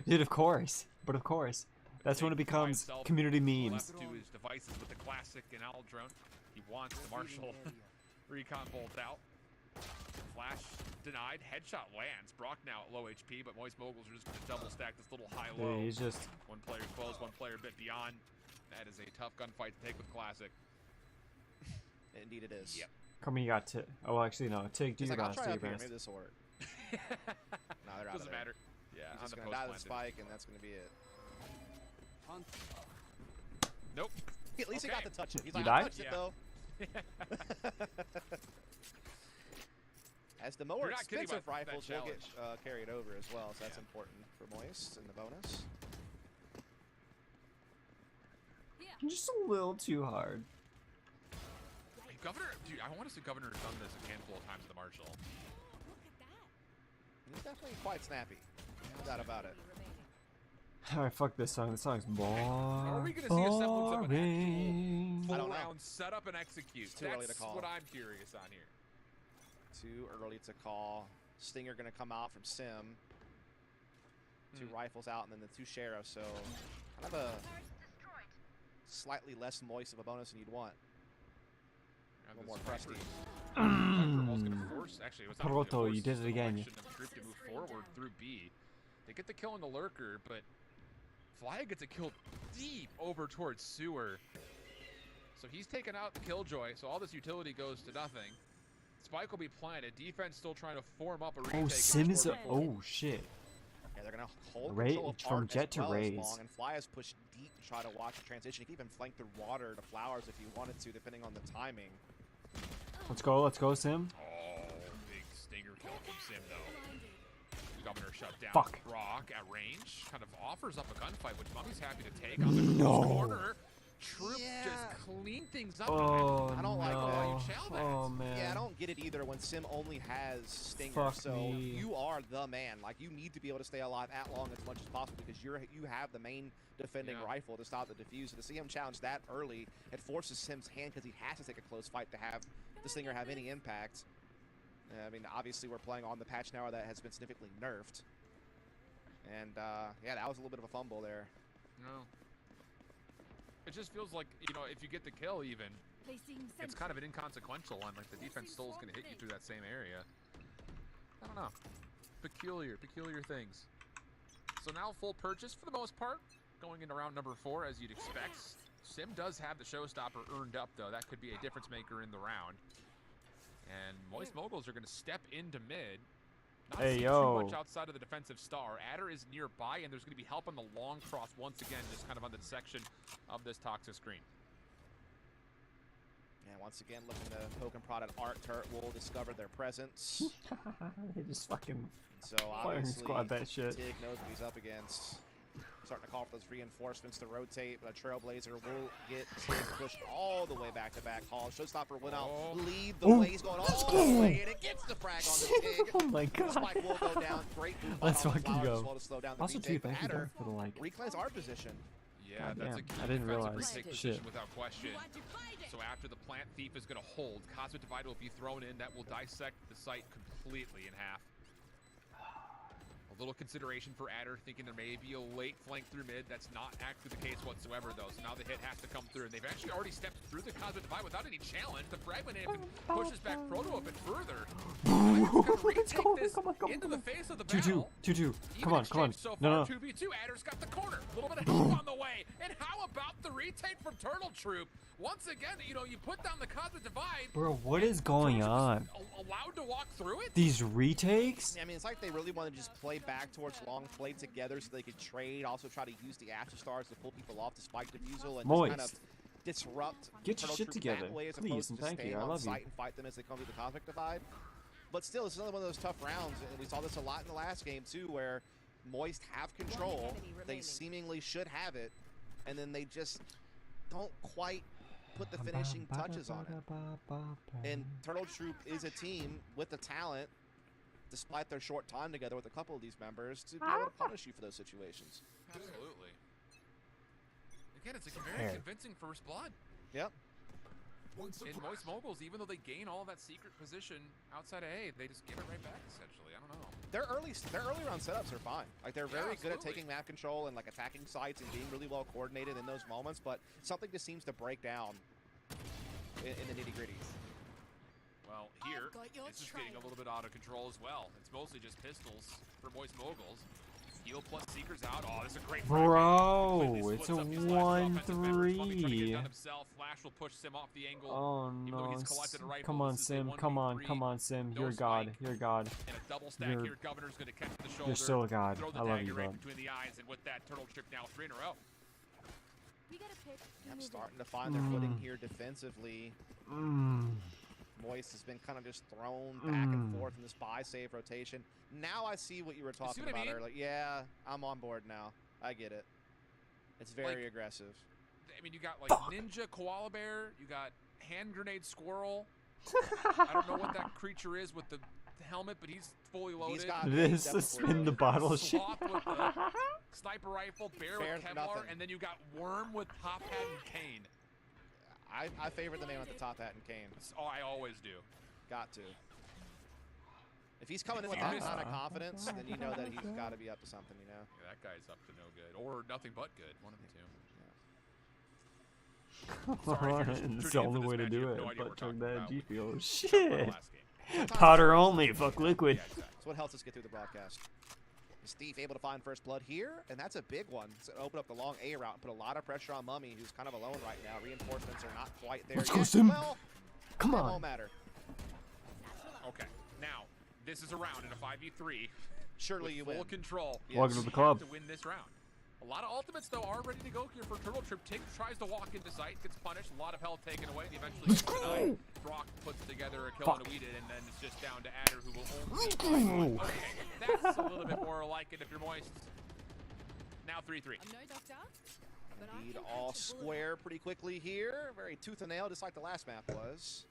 Dude, of course. But of course. That's when it becomes community memes. Left to his devices with the classic and Owl drone. He wants the Marshall recon bolt out. Flash denied. Headshot lands. Brock now at low HP, but Moist Moguls are just going to double stack this little high-low. Dude, he's just... One player close, one player a bit beyond. That is a tough gunfight to take with Classic. Indeed it is. Yep. Come on, you got Tig. Oh, well, actually, no. Tig, do He's your like, I'll best. try Do your up here. best. Maybe this will work. No, they're out of Doesn't there. matter. Yeah, He's on just the gonna die to the post spike, and that's gonna be it. Nope. At least he got to touch it. He's You like, I died? touched it though. As the more You're not kidding expensive about that rifles will get challenge. carried over as well, so that's important for Moist in the bonus. Just a little too hard. Hey, Governor, dude, I want to see Governor have done this a handful of times to Marshall. He's definitely quite snappy. No doubt about it. Alright, fuck this song. This song's boring. Are we going to see a semblance of an actual I don't full know. round setup and execute? It's too early to That's call. what I'm curious on here. Too early to call. Stinger gonna come out from Sim. 2 rifles out, and then the 2 sheriffs. So kind of a slightly less moist of a bonus than you'd want. A little more crusty. Actually, it was not Proto, force you did it again. selection of troop to move forward through B. They get the kill on the lurker, but Flya gets a kill deep over towards sewer. So he's taken out the Killjoy, so all this utility goes to nothing. Spike will be planted. Defense still trying to form up a retake. Oh, Sim is a... Oh, shit. Yeah, they're gonna hold Raid- control of from Art jet as to well as raids. Long, and Flya's pushed deep to try to watch the transition. He can even flank through water to flowers if he wanted to, depending on the timing. Let's go, Sim. Oh, big stinger kill from Sim, though. Governor shut down. Fuck. Rock at range kind of offers up a gunfight, which Mummy's happy to take on the corner. Troop just clean things up. Oh, I don't like that. Oh, man. Yeah, I don't get it either when Sim only has Stinger. Fuck so me. you are the man. Like, you need to be able to stay alive at long as much as possible because you have the main defending rifle to stop the defuse. To see him challenge that early, it forces Sim's hand because he has to take a close fight to have the Stinger have any impact. I mean, obviously we're playing on the patch now that has been significantly nerfed. And, yeah, that was a little bit of a fumble there. No. It just feels like, you know, if you get the kill even, it's kind of an inconsequential one. Like, the defense still is going to hit you through that same area. I don't know. Peculiar things. So now full purchase for the most part. Going into round number 4, as you'd expect. Sim does have the showstopper earned up, though. That could be a difference maker in the round. And Moist Moguls are going to step into mid. Not see too much outside of the defensive star. Adder is nearby, and there's going to be help on the long cross once again, just kind of on the section of this toxic screen. And once again, looking to poke and prod at Art. Turret will discover their presence. They just fucking so firing squad that shit. Tig knows what he's up against. Starting to call for those reinforcements to rotate, but a Trailblazer will get Tig pushed all the way back to back. Hall Showstopper went out, lead the way. He's going all the way, and it gets the frag on the Tig. Oh my god. Spike will go down. Great move. Let's fucking go. As well to slow down the Also, too, thank you guys Adder for the like. reclaims our position. Yeah, God that's damn, a key I didn't defensive realize. retake Shit. position without question. So after the Plant Thief is going to hold, Cosmic Divide will be thrown in. That will dissect the site completely in half. A little consideration for Adder, thinking there may be a late flank through mid. That's not actually the case whatsoever, though. So now the hit has to come through, and they've actually already stepped through the Cosmic Divide without any challenge. The Fragment even pushes back Proto a bit further. Let's go. Come on. Into the face of the battle. 2-2. Come on. So far, No. 2v2. Adder's got the corner. A little bit of help on the way. And how about the retake from Turtle Troop? Once again, you know, you put down the Cosmic Divide. Bro, what is going on? Allowed to walk through it? These retakes? I mean, it's like they really want to just play back towards long play together so they could trade, also try to use the Ashes Stars to pull people off the Spike Defusal and just kind of disrupt Get your Turtle shit Troop together, that way as please, opposed and to thank you. staying I on love site you. and fight them as they come through the Cosmic Divide. But still, it's another one of those tough rounds, and we saw this a lot in the last game too, where Moist have control, they seemingly should have it, and then they just don't quite put the finishing touches on it. And Turtle Troop is a team with the talent, despite their short time together with a couple of these members, to be able to punish you for those situations. Absolutely. Again, it's a very convincing first blood. Yep. In Moist Moguls, even though they gain all that secret position outside of A, they just give it right back, essentially. I don't know. Their early round setups are fine. Like, they're very good at taking map control and, like, attacking sites and being really well coordinated in those moments, but something just seems to break down in the nitty-gritty. Well, here, it's just getting a little bit out of control as well. It's mostly just pistols for Moist Moguls. Heal plus Seekers out. Oh, this is a great Bro, it's a 1-3. Flash will push Sim off the angle. Oh no. Come on, Sim. Come on, Sim. You're God. You're God. And a double stack here. Governor's going to catch the shoulder. You're still a God. Throw the I love dagger you, bro. right between the eyes, and with that, Turtle Trip now 3 in a row. I'm starting to find their footing here defensively. Moist has been kind of just thrown back and forth in this buy save rotation. Now I see what you were talking about earlier. Yeah, I'm on board now. I get it. It's very aggressive. I mean, you got like Ninja Koala Bear, you got Hand Grenade Squirrel. I don't know what that creature is with the helmet, but he's fully loaded. This is spin the bottle shit. Sloth with the sniper rifle, Bear with Kevlar, and then you got Worm with Top Hat and Cane. I favor the man with the top hat and cane. Oh, I always do. Got to. If he's coming in with that kind of confidence, then you know that he's got to be up to something, you know? Yeah, that guy's up to no good. Or nothing but good. One of the two. It's the only way to do it. But chug that G fuel. Shit. Powder only. Fuck liquid. That's what helps us get through the broadcast. Is Thief able to find first blood here? And that's a big one. It's open up the long A route and put a lot of pressure on Mummy, who's kind of alone right now. Reinforcements are not quite there Let's yet. go, Sim. Well, come on. It won't matter. Okay, now, this is a round in a 5v3. Surely you win. Full control. Welcome to the club. To win this round. A lot of ultimates, though, are ready to go here for Turtle Troop. Tink tries to walk into sight, gets punished, a lot of health taken away, and eventually gets denied. Brock puts together a kill and a weeded, and then it's just down to Adder, who will only... Okay, that's a little bit more like it if you're Moist. Now 3-3. I'm no doctor, but Indeed, all square pretty quickly here. Very tooth and nail, just like the last map was.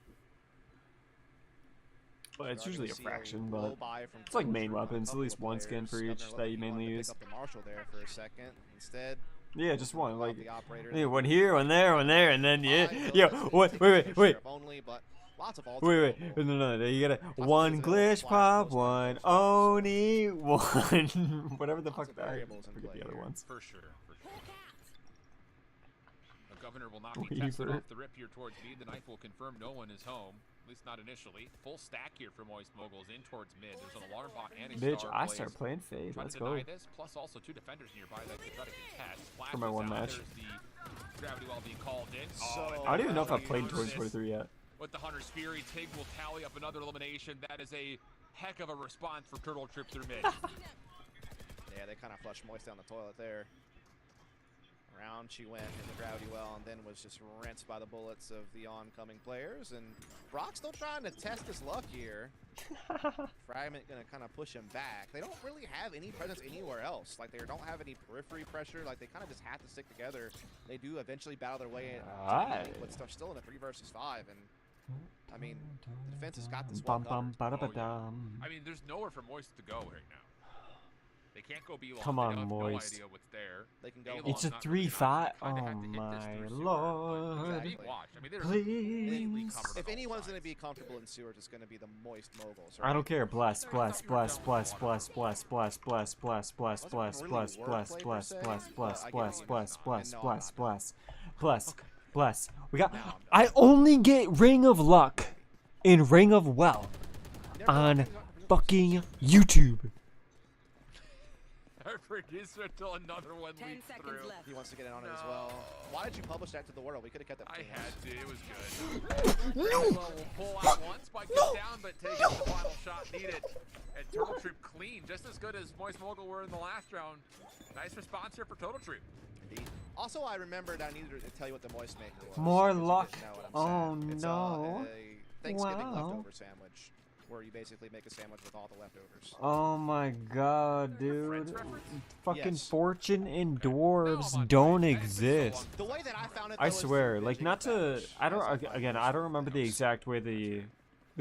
Well, it's usually a fraction, but it's like main weapons. At least one skin for each that you mainly use. Pick up the Marshall there for a second. Instead, yeah, just one. Like, yeah, one here, one there, and then yeah. Wait. No. You gotta one glitch pop, one Oni, one whatever the fuck that is. Forget the other ones. For sure. The Governor will not be tested off the rip here towards mid. The knife will confirm no one is home. At least not initially. Full stack here for Moist Moguls in towards mid. There's an alarm bot and a bitch, star I plays. start playing Fade. Let's go. This, plus also 2 defenders nearby that could try to contest. For my one match. The gravity well being called in. I don't even know if I've played towards 23 yet. With the Hunter's Fury, Tig will tally up another elimination. That is a heck of a response for Turtle Troop through mid. Yeah, they kind of flushed Moist down the toilet there. Around she went in the gravity well and then was just rinsed by the bullets of the oncoming players. And Brock's still trying to test his luck here. Fragment gonna kind of push him back. They don't really have any presence anywhere else. Like, they don't have any periphery pressure. Like, they kind of just have to stick together. They do eventually battle their way in, but they're still in a 3 versus 5. And I mean, the defense has got this well covered. I mean, there's nowhere for Moist to go right now. They can't go B long. Come on, Moist. No idea what's there. They can go. It's a 3-5. Oh my lord! Please. If anyone's going to be comfortable in sewers, it's going to be the Moist Moguls. Right? I don't care. Bless. We got. I only get Ring of Luck in Ring of Wealth on fucking YouTube. Our producer until another one leaks through. He wants to get in on it as well. Why did you publish that to the world? We could have kept that. I had to. It was good. No. Will pull out once, Spike gets down, but taking the final shot needed. And Turtle Troop clean, just as good as Moist Mogul were in the last round. Nice response here for Turtle Troop. Indeed. Also, I remembered I needed to tell you what the Moist Maker was. More luck. Oh no. A Thanksgiving leftover sandwich, where you basically make a sandwich with all the leftovers. Oh my god, dude. Fucking fortune and dwarves don't exist. The way that I found it, I swear, like, not to, I don't remember the exact way the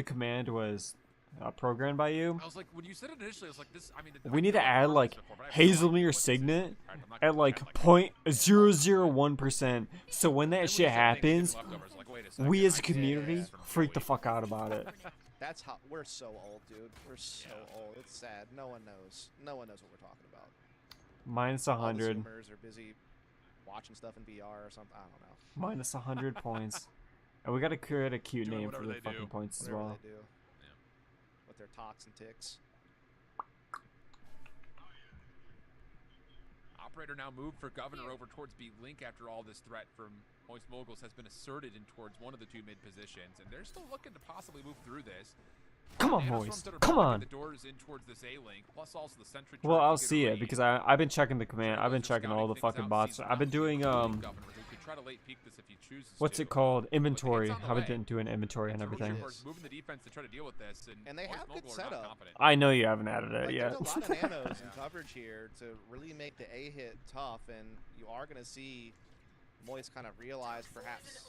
command was programmed by you. I was like, when you said it initially, I was like, this, I mean, we need to add like Hazelmere Signet at like 0.001%, so when that shit happens, we as a community freak the fuck out about it. That's how we're so old, dude. We're so old. It's sad. No one knows. No one knows what we're talking about. Minus 100. All the Zoomers are busy watching stuff in VR or something. I don't know. Minus 100 points. And we gotta create a cute name for the fucking points as well. They do. Yeah. With their tox and ticks. Operator now moved for Governor over towards B Link after all this threat from Moist Moguls has been asserted in towards one of the 2 mid positions, and they're still looking to possibly move through this. Come on, Moist. Come on. The doors in towards this A link, plus also the sentry. Well, I'll see it because I've been checking the command. I've been checking all the fucking bots. I've been doing what's it called? Inventory. I've been doing inventory and everything. Moving the defense to try to deal with this, and they have good setup. I know you haven't added it yet. There's a lot of nanos and coverage here to really make the A hit tough, and you are going to see Moist kind of realize perhaps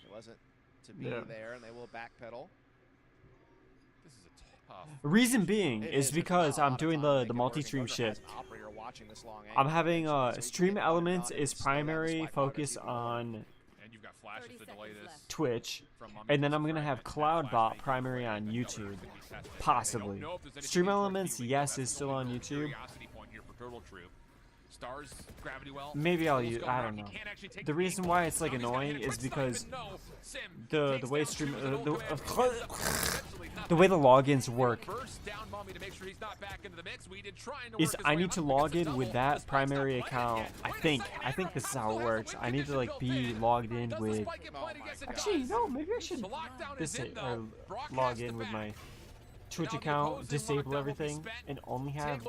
it wasn't to be there, and they will backpedal. This is a tough. Reason being is because I'm doing the multi-stream shit. I'm having stream elements is primary focus on Twitch, and then I'm gonna have Cloudbot primary on YouTube, possibly. Stream elements, yes, is still on YouTube. Stars, gravity well. Maybe I'll use. I don't know. The reason why it's like annoying is because the way stream the way the logins work is I need to log in with that primary account. I think this is how it works. I need to like be logged in with. Actually, no. Maybe I should log in with my Twitch account, disable everything, and only have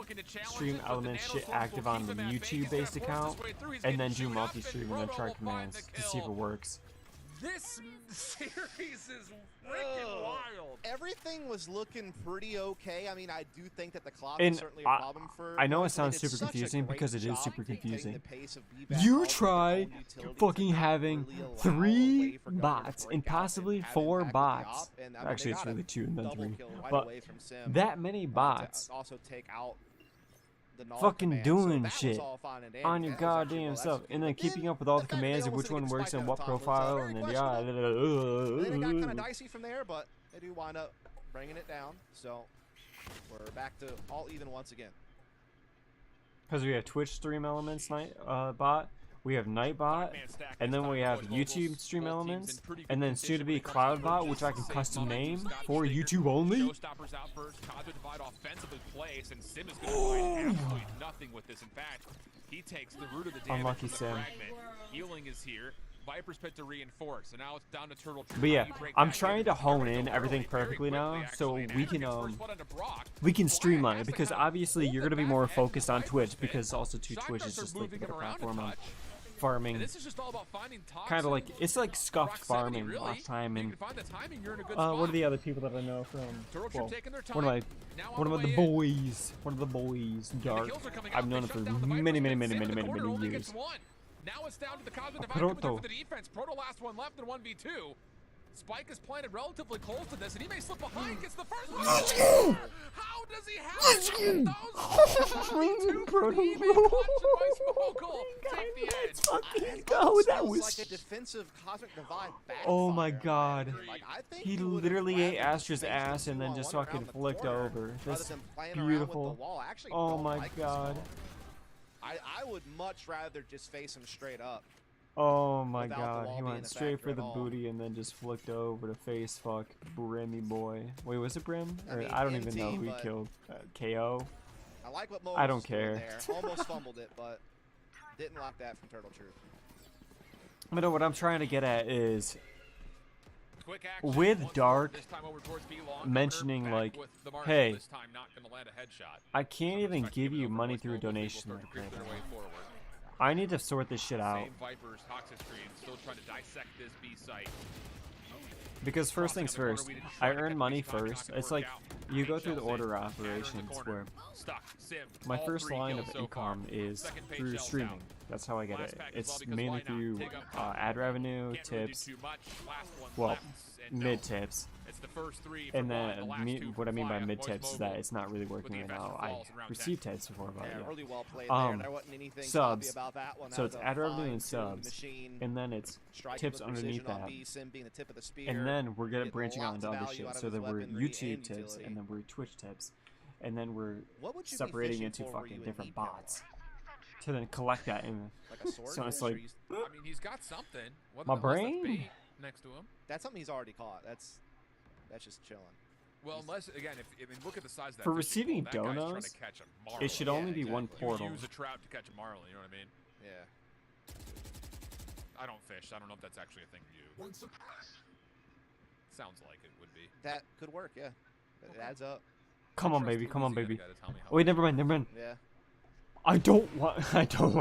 stream elements shit active on the YouTube-based account, and then do multi-stream and then try commands to see if it works. This series is freaking wild. Everything was looking pretty okay. I mean, I do think that the clock And is certainly a problem for. I know it Moist, sounds and it's super such a confusing great because it is job super taking confusing. the pace of B-Back You out with try their own utility fucking to not having really allow a 3 way for Governor to bots break and out possibly and have 4 impact with the bots. op, and, I mean, Actually, they it's got a really 2 and then double 3. kill right But away from Sim, that many to bots also take out the null fucking command. doing So that shit was all fine and dandy. on your That was actually goddamn well stuff, and executed. then But keeping up with all the fact that they commands and almost which one didn't get works spiked and at what the time was, profile, very and then questionable. And then it got kind of yeah. dicey from there, but they do wind up bringing it down. So we're back to all even once again. Because we have Twitch stream elements night bot, we have Nightbot, and then we have YouTube stream elements, and then soon to be Cloud bot, which I can custom name for YouTube only. Showstoppers out first. Conduit divide offensively placed, and Sim is going to find absolutely nothing with this. In fact, he takes the root of the damage Unlucky from the Sim. fragment. Healing is here. Viper's pit to reinforce, so now it's down to Turtle. But yeah, I'm trying to hone in everything perfectly now, so we can streamline it, because obviously you're gonna be more focused on Twitch, because also Twitch is just like the better platform on farming. Kind of like it's like scuffed farming last time, and what are the other people that I know from? Well, one of the boys, Dark. I've known him for many years. Now it's down to the Cosmic Divide Proto. coming for the defense. Proto last one left in 1v2. Spike is planted relatively close to this, and he may slip behind. Gets the first one. Let's go! How does he have Let's go! Proto. Let's fucking go! That was like a defensive Cosmic Divide backfire. Oh my god. Like, I think He would've literally grabbed ate the Astra's space ass and then just around fucking the flicked corner, over. rather That's than playing around with beautiful. the wall. I actually Oh don't my like this god. call. I would much rather just face him straight up. Oh my without the god, wall he being went a straight factor for at the all. booty and then just flicked over to face fuck Brimmy boy. Wait, was it Brim? I Or mean, I don't even know MT, who he but- killed. KO? I like what I don't Moguls doing care. there. Almost fumbled it, but didn't lock that from Turtle Truth. But no, what I'm trying to get at is Quick action. with Once Dark this time over towards B-Long. mentioning Back like, with the marshal hey, this time, not gonna land a headshot. I can't even give you money through a donation link right now. I need to sort this shit out. Same Viper's toxic screen, still trying to dissect this B site. Because first things first, I earn money first. It's like you go through the order of operations where my first line of income is through streaming. That's how I get it. It's mainly through ad revenue, tips, well, mid tips. And then what I mean by mid tips is that it's not really working right now. I received tips before, but really well played there. There wasn't anything sloppy subs. about that one. That So was it's a ad revenue fine, and smooth subs, machine, and then it's striking tips with underneath precision on that. B, Sim being the tip of the spear, And then we're getting branching out lots into of other value shit. out of So his then we're weaponry YouTube and tips, utility. and then we're Twitch tips, and then we're What would you be separating fishing into for were fucking you in different Deep Power? bots to then collect that. And Like a sword? so it's Or like he's- I mean, he's got something. What my the hell's that brain. B next to him. That's something he's already caught. That's just chilling. Well, unless again, if I mean, look at the size of that For fishing receiving pole. That guy's trying donos, to catch a marlin. it should only be one portal. You use a trout to catch a marlin. You know what I mean? Yeah. I don't fish. I don't know if that's actually a thing for you. Sounds like it would be. That could work, yeah. It adds up. Come on, baby. Come on, baby. gotta tell me how Wait, never mind. Never mind. Yeah. I don't want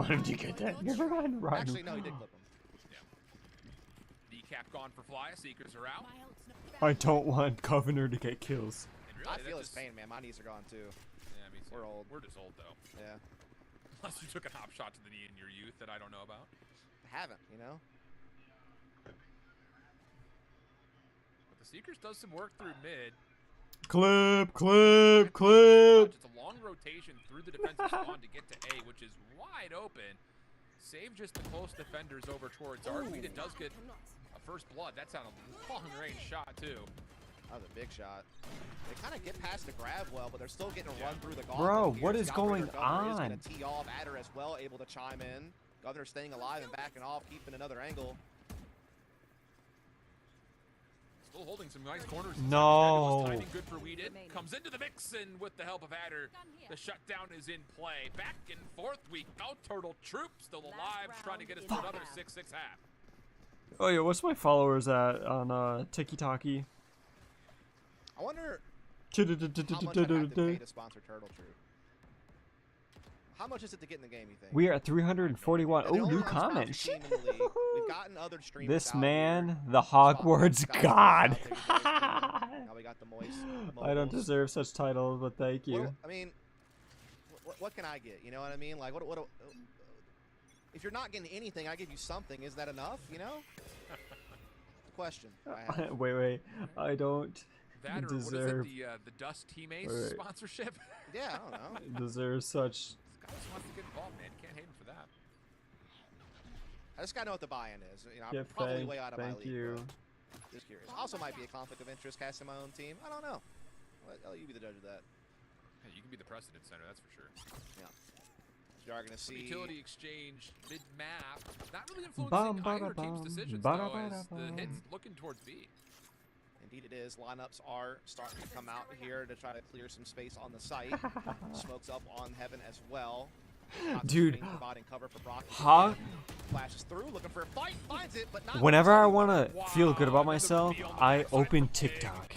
him to get that. Never mind. Right. Actually, no, he did clip him. Decap gone for fly. Seekers are out. I don't want Governor to get kills. I feel his pain, man. My knees are gone too. Yeah, me too. We're old. We're just old though. Yeah. Unless you took a hop shot to the knee in your youth that I don't know about. Haven't, you know? But the Seekers does some work through mid. Clip. It's a long rotation through the defensive spawn to get to A, which is wide open. Save just the close defenders over towards Artweed. It does get a first blood. That's on a long range shot too. That was a big shot. They kind of get past the grab well, but they're still getting a run through the gauntlet. Bro, here. what is Governor going is on? going to tee off. Adder as well, able to chime in. Governor staying alive and backing off, keeping another angle. Still holding some nice corners. No. Timing good for Weeded. Comes into the mix, and with the help of Adder, the shutdown is in play. Back and forth we go. Turtle Troop still alive, trying to get us to another 6-6 half. Oh yeah, what's my followers at on TikTok? I wonder. How much I'd have to pay to sponsor Turtle Troop? How much is it to get in the game, you think? We are at 341. Oh, new comment. We've gotten other streamers This out man, here. the Hogwarts God. Now we got the Moist I don't Moguls. deserve such titles, but thank you. What, I mean, what can I get? You know what I mean? Like, what if you're not getting anything, I give you something. Is that enough? You know? The question I have. Wait. I don't That or deserve. what is it, the Dust Teammates Right. sponsorship? Yeah, I don't know. Deserve such. Guy just wants to get involved, man. Can't hate him for that. I just gotta know what the buy-in is. You know, I'm Yeah, probably way out of my thank league. you. but Just curious. Also, might be a conflict of interest casting my own team. I don't know. I'll you be the judge of that. Hey, you can be the precedent center, that's for sure. Yeah. You are gonna Some see utility exchange mid-map. Not really influencing either team's decisions, though, as the hit's looking towards B. Indeed it is. Lineups are starting to come out here to try to clear some space on the site. Smokes up on Heaven as well. Dude, Providing cover for Brock. Flashes through, looking for a fight, finds it, but not. Whenever I want to feel good about myself, I open TikTok.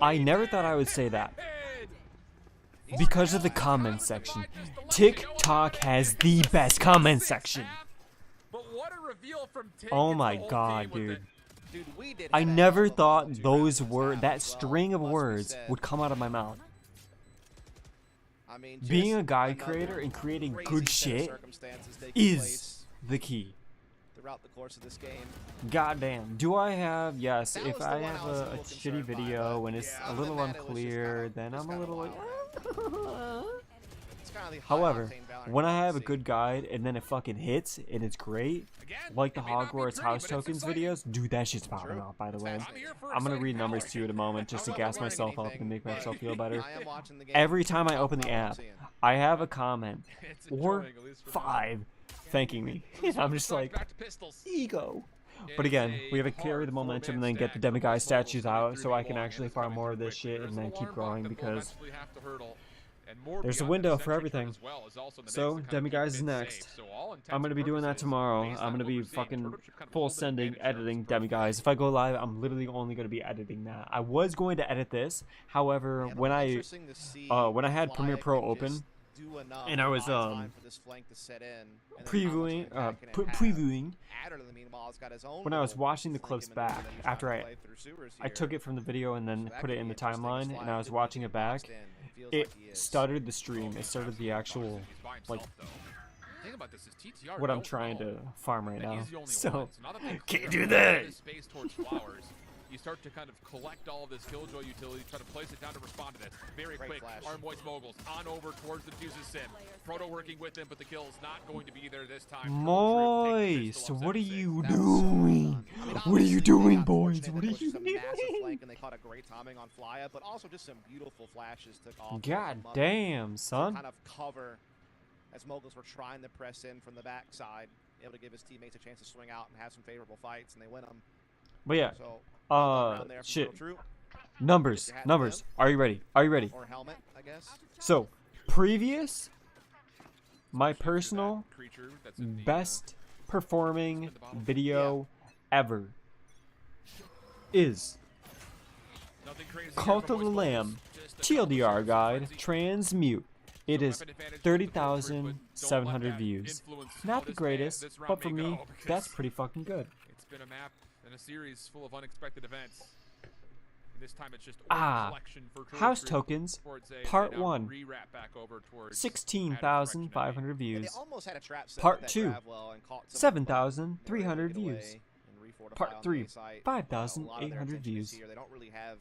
I never thought I would say that. Because of the comment section. TikTok has the best comment section. But what a reveal from Tig. Oh my god, dude. Dude, we did I never thought that string of words would come out of my mouth. I mean, Being a guide creator and creating good shit is the key. Throughout the course of this game. Goddamn. Do I have... Yes, if I have a shitty video and it's a little unclear, then I'm a little like... However, when I have a good guide and then it fucking hits and it's great, like the Hogwarts House Tokens videos, dude, that shit's popping off, by the way. I'm gonna read numbers to you in a moment just to gas myself up and make myself feel better. Every time I open the app, I have a comment or 5 thanking me. I'm just like, ego. But again, we have to carry the momentum and then get the demiguise statues out so I can actually farm more of this shit and then keep growing because there's a window for everything. So, demiguise is next. I'm going to be doing that tomorrow. I'm going to be fucking full sending, editing demiguise. If I go live, I'm literally only going to be editing that. I was going to edit this. However, when I had Premiere Pro open, and I was previewing when I was watching the clips back after I took it from the video and then put it in the timeline and I was watching it back, it stuttered the stream. It started the actual like what I'm trying to farm right now. So can't do that. You start to kind of collect all of this Killjoy utility, try to place it down to respond to this. Very quick, our MOIST Moguls on over towards the Fuse's Sim. Proto working with him, but the kill is not going to be there this time. MOIST, what are you doing? What are you doing, boys? What are you doing? And they caught a great timing on Flya, but also just some beautiful flashes took off. God damn, son. Kind of cover as Moguls were trying to press in from the backside, able to give his teammates a chance to swing out and have some favorable fights, and they win them. But yeah, shit. Numbers. Are you ready? Or helmet, I guess. So, previous, my personal best performing video ever is Cult of the Lamb TLDR guide transmute. It is 30,700 views. Not the greatest, but for me, that's pretty fucking good. It's been a map and a series full of unexpected events. This time it's just collection for House Tokens, Part 1, 16,500 views. Part 2, 7,300 views. Part 3, 5,800 views.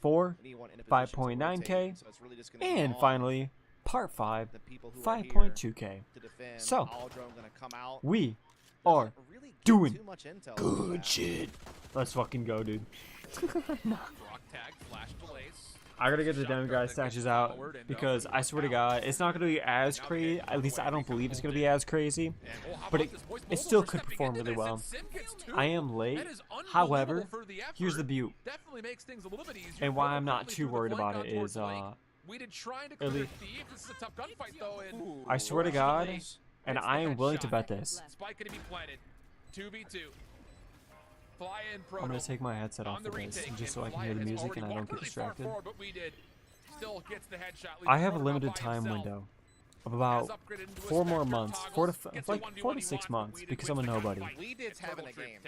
4, 5.9k. And finally, Part 5, 5.2k. So, we are doing good shit. Let's fucking go, dude. I gotta get the demiguise statues out because I swear to God, it's not gonna be as crazy. At least I don't believe it's gonna be as crazy, but it still could perform really well. I am late, however, here's the beaut, and why I'm not too worried about it is, I swear to God, and I am willing to bet this. I'm gonna take my headset off for this, just so I can hear the music and I don't get distracted. still gets the headshot. I have a limited time window of about 4 more months, 4 to 6 months, because I'm a nobody. Weedid's having a game.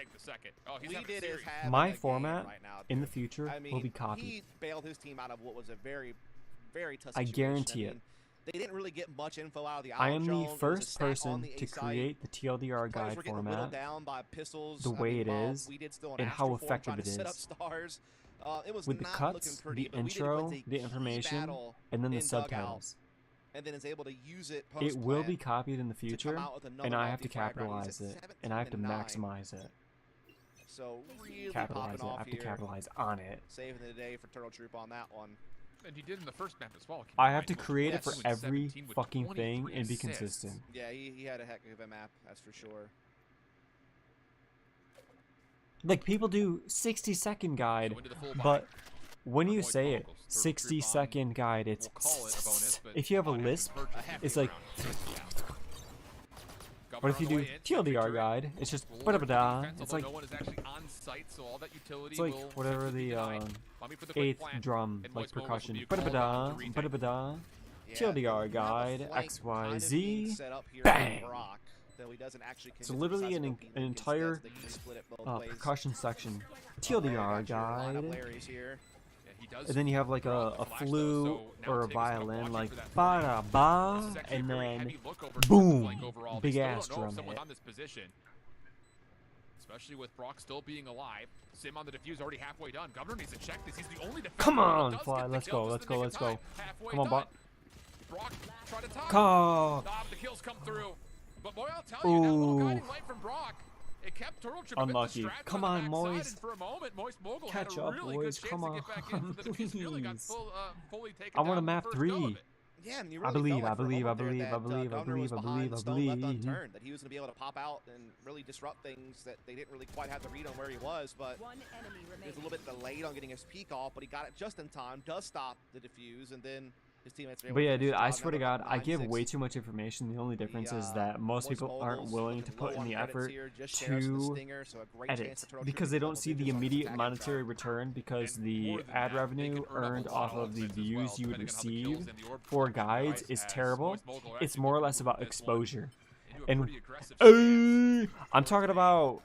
Weedid is having My a format game right now, in the dude. future I mean, will be copied. He bailed his team out of what was a very, very tough I situation. guarantee it. They didn't really get much info out of the I am the It was a first stack on person the to A side. create the TLDR Players guide were getting whittled format, down by pistols. the I way mean, it while is, Weedid's still in and how Astro form effective trying it to set is. up stars. It was With the not cuts, looking pretty, the but Weedid intro, wins a the key information, battle and then the in dugout, subtitles. and then is able to use it It will post-plant be copied in the to come future, out with another and I have to multi-frag round. He's capitalize at it, and I have to 17-9. maximize it. So really Capitalize popping it. I off have to here. capitalize on it. Saving the day for Turtle Troop on that one. And he did in the first map as well. I have to create it for Yes. every 17 with fucking thing 23 and be assists. consistent. Yeah, he had a heck of a map, that's for sure. Like, people do 60-second guide, but when you say it, 60-second guide, it's if you have a lisp, it's like. But if you do TLDR guide, it's just ba-da-ba-da. It's like whatever the 8th drum, like percussion. Ba-da-ba-da, ba-da-ba-da. TLDR guide, XYZ, bang. So literally an entire percussion section. TLDR guide. And then you have like a flute or a violin, like ba-da-ba, and then boom, big ass drum hit. On this position, especially with Brock still being alive. Sim on the defuse already halfway done. Governor needs to check this. He's the only defender. Come on, Fly, let's go, let's go, let's go. Come on, Brock. Brock try to top. Come. The kills come through. But boy, I'll tell you, that little guiding light from Brock, it kept Turtle Troop a bit Unlucky. distracted Come on on, the Moist. backside, and for a moment, Moist Mogul Catch had a up, really boys. good chance Come to on, get back in. The defuse nearly got please. fully taken I want a down map the first go of 3. it. Yeah, and you I really believe, felt I like for a believe, I moment there believe, that, I believe, I Governor was believe, I behind, believe, I stone left believe. unturned, that he was going to be able to pop out and really disrupt things that they didn't really quite have the read on where he was, but he was a little bit delayed on getting his peek off, but he got it just in time, does stop the defuse, and then his teammates are able But to yeah, finish dude, the I job. swear to Another God, I give 9-6. way too much information. The only difference is that most people aren't willing to put in the effort to edit because they don't see the immediate monetary return because the ad revenue earned off of the views you would receive for guides is terrible. It's more or less about exposure. And I'm talking about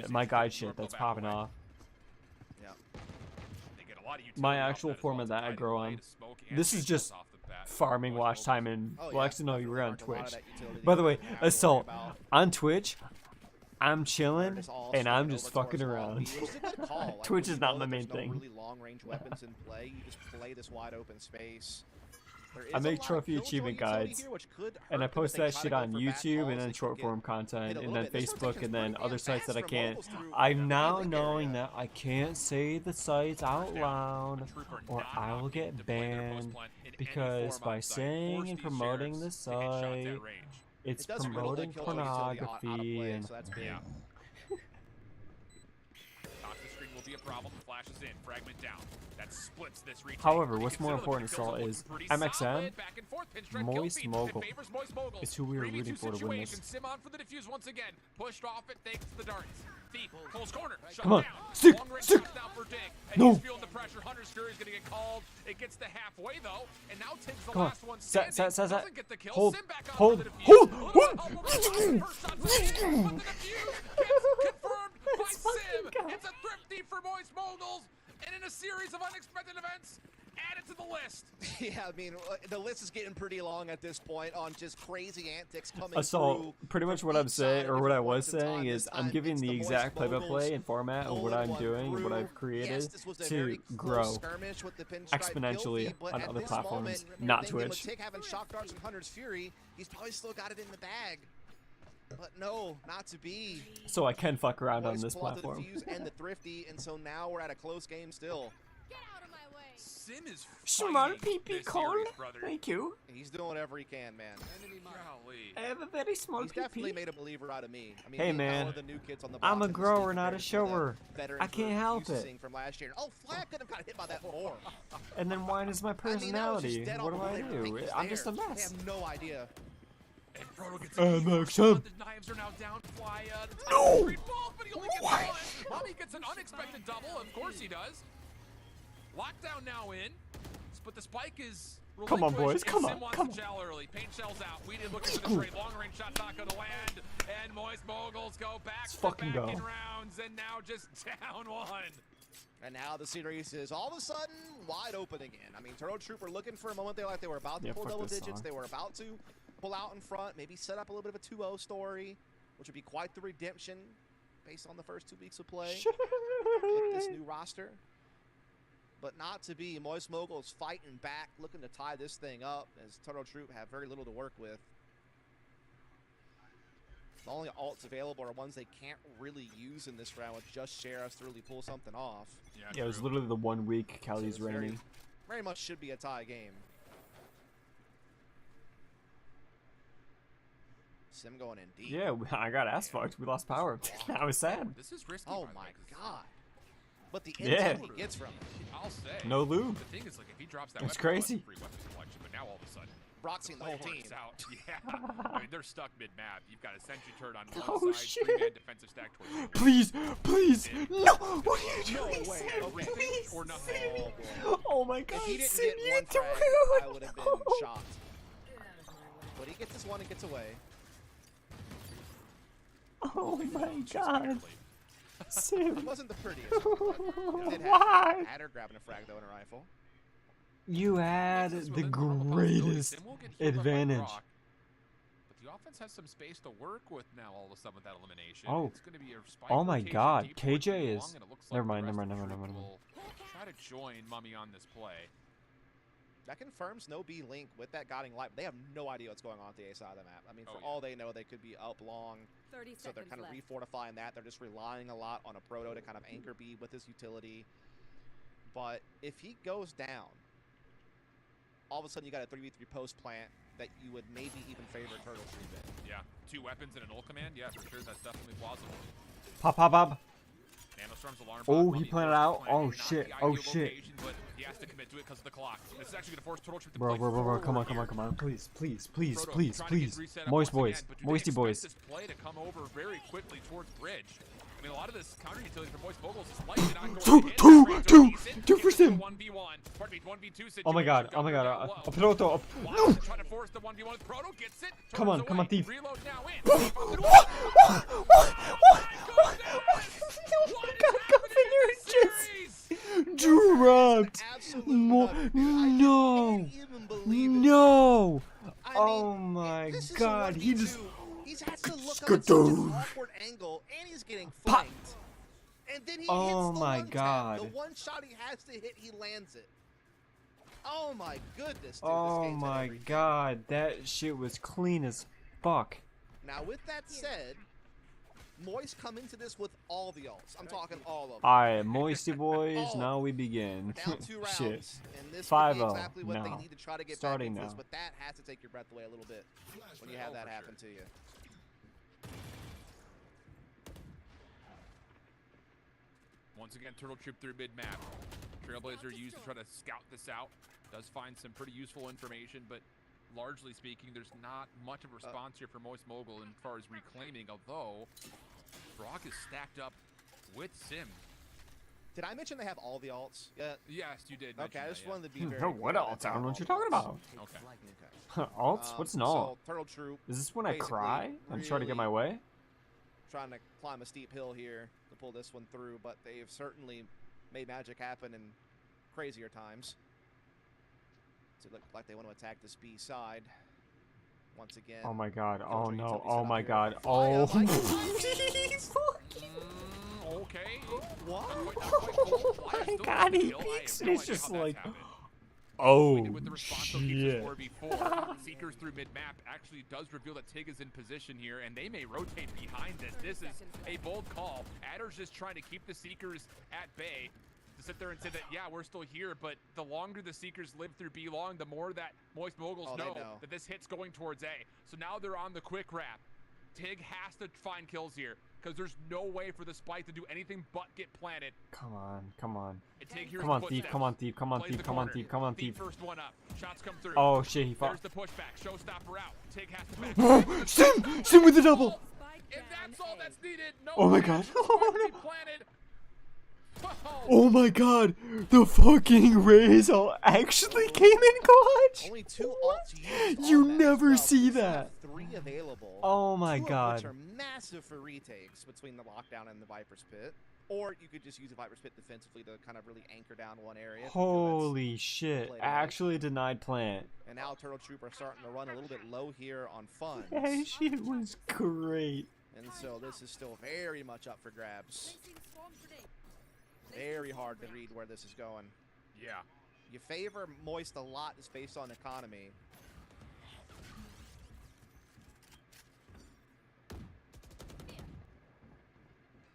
my guide shit that's popping off. My actual format that I grow on. This is just farming watch time and well, actually no, you were on Twitch. By the way, Assault on Twitch. I'm chilling and I'm just fucking around. Twitch is not my main thing. Really long range weapons in play. You just play this wide open space. I make trophy achievement guides, and I post that shit on YouTube and then short form content, and then Facebook, and then other sites that I can't. I'm now knowing that I can't say the sites out loud, or I will get banned, because by saying and promoting the site, it's promoting pornography, and be a problem. Flashes in, fragment down. That splits this retake. However, what's more important, Saul, is MXM, Moist Mogul. It's who we are rooting for to win this. Sim on for the defuse once again. Pushed off it thanks to the darts. Thief, close corner. Come on, stick, stick. No. He's feeling the pressure. Hunter's Fury's gonna get called. It gets to halfway though, and now Tig's the Come on. last one Set. doesn't get the kill. Hold, Sim back hold, onto the defuse. hold. Confirmed by Sim. It's a thrifty for Moist Moguls, and in a series of unexpected events, added to the list. Yeah, I mean, the list is getting pretty long at this point on just crazy antics coming So pretty much what I'm saying, or what I was saying, is I'm giving the exact play-by-play and format of what I'm doing and what I've created to grow exponentially on other platforms, not Twitch. Tig having shock darts and Hunter's Fury, he's probably still got it in the bag. But no, not to be. So I can fuck around on this platform. And the thrifty, and so now we're at a close game still. Get out of my way. Sim is small PP corn. Thank you. He's doing whatever he can, man. I have a very small He's definitely made a believer out of me. I mean, hey man, the new kids on the I'm a grower, not a shower. I can't help it. From last year. Oh, Flag could have got hit by that more. And then wine is my personality. What do I do? I'm just a I mess. have no idea. And Frodo gets the knives are now down. Fly, no! But he only gets one. Mommy gets an unexpected double. Of course he does. Lockdown now in. but the spike is Come on, boys. Come on. Sim wants Come to on. gel early. Paint shells out. We did looking for the trade. Long range shot's not going to land. And Moist Moguls go back to back in rounds, and now just down one. And now the series is all of a sudden wide open again. I mean, Turtle Troop were looking for a moment there like they were about to pull double digits. They were about to pull out in front, maybe set up a little bit of a 2-0 story, which would be quite the redemption based on the first 2 weeks of play with this new roster. But not to be. Moist Moguls fighting back, looking to tie this thing up as Turtle Troop have very little to work with. The only alts available are ones they can't really use in this round with just Sheriffs to really pull something off. Yeah, it was literally the 1 week Cali's raining. Very much should be a tie game. Sim going in deep. Yeah, I got ass fucked. We lost power. I was sad. This is risky. Oh my god. But the intel he gets from it. I'll say. No lube. The thing is, like, if he drops that It's weapon, crazy. Free weapon selection, but now all of a sudden, Brock's seen the whole team. Out. Yeah. I mean, they're stuck mid-map. You've got a sentry turret on one side, 3-man defensive stack towards you. Please, please, no! What are you doing? No way. Everything or nothing. Oh my god, If he didn't Sim, get you're one too frag, rude. I would have been shocked. But he gets this one and gets away. Oh my god. Sim. It wasn't the prettiest. Did Why? had her grabbing a frag though in a rifle. You had the greatest advantage. But the offense has some space to work with now all of a sudden with that elimination. Oh. It's going to be a spike Oh my rotation god. deep towards KJ B is. long, and it looks like Never mind, the never rest mind, of never the mind, never troop mind. will try to join Mummy on this play. That confirms no B link with that guiding light. They have no idea what's going on at the A side of the map. I mean, for all they know, they could be up long. 30 so they're kind of seconds refortifying that. They're just relying a lot on a proto to kind of anchor B with his utility. But if he goes down, all of a sudden you got a 3v3 post plant that you would maybe even favor Turtle Troop in. Yeah, 2 weapons and an ult command. Yeah, for sure, that's definitely plausible. Pop, pop, pop. Nanostorm's alarm Oh, bot, he Mummy planted forces out. plan. Oh Not shit. the Oh ideal shit. location, but he has to commit to it because of the clock. This is actually going to force Turtle Troop to Bro, play come on, forward come on, here. come on. Please, please, please, Proto please, trying to get please. reset up Moist once boys. again, but do they Moisty expect boys. this play to come over very quickly towards bridge? I mean, a lot of this counter utility for Moist Moguls is likely not going to hit. Two for Sim. 1v1. Pardon me, 1v2 situation. Oh my god, oh my god. A Proto. No! Trying to force the 1v1 with Proto, gets it. Come on, come on, thief. Reload now in. Oh my god, Governor just dropped. No. No. Oh my god, he just. He's had to look up at such an awkward angle, and he's getting flanked. And then he hits the one tap. The one shot he has to hit, he lands it. Oh my goodness, dude. Oh my god, that shit was clean as fuck. Now, with that said, Moist come into this with all the ults. I'm talking all of them. Alright, Moisty boys, now we begin. Down 2 rounds, Shit. and this 5-0 would be exactly what now. they need to try to get Starting back into now. this, but that has to take your breath away a little bit when you have that happen to you. Once again, Turtle Troop through mid-map. Trailblazer used to try to scout this out. Does find some pretty useful information, but largely speaking, there's not much of a response here for Moist Mogul as far as reclaiming, although Brock is stacked up with Sim. Did I mention they have all the alts? Yes, you did. Okay, I just wanted to be very What else? I don't know what you're talking about. Okay. Alts? What's an So, alt? Turtle Troop. Is this when I basically cry? I'm trying to get my way? Trying to climb a steep hill here to pull this one through, but they've certainly made magic happen in crazier times. So it looks like they want to attack this B side once again. Oh my god. Oh Killjoy no. utility Oh set my up god. here. Oh. Okay. What? Oh my god, he peeks and it's just like. Oh, shit. Seekers through mid-map actually does reveal that Tig is in position here, and they may rotate behind this. This is a bold call. Adder's just trying to keep the Seekers at bay. To sit there and say that, yeah, we're still here, but the longer the Seekers live through B long, the more that Moist Moguls know that this hit's going towards A. So now they're on the quick wrap. Tig has to find kills here, because there's no way for the spike to do anything but get planted. Come on, come on. Come on, thief, come on, thief, come on, thief, come on, thief, come on, thief. First one up. Shots come through. Oh shit, he fought. There's the pushback. Showstopper out. Tig has to back. Sim with the double. If that's all that's needed, no. Oh my god. planted. Oh my god, the fucking Rays all actually came in clutch. Only 2 ults used. You never see that. 3 available. Oh my 2 of god. which are massive for retakes between the lockdown and the Viper's Pit. Or you could just use the Viper's Pit defensively to kind of really anchor down one area. Holy shit, actually denied plant. And now Turtle Troop are starting to run a little bit low here on funds. That shit was great. And so this is still very much up for grabs. Very hard to read where this is going. Yeah. You favor Moist a lot just based on economy.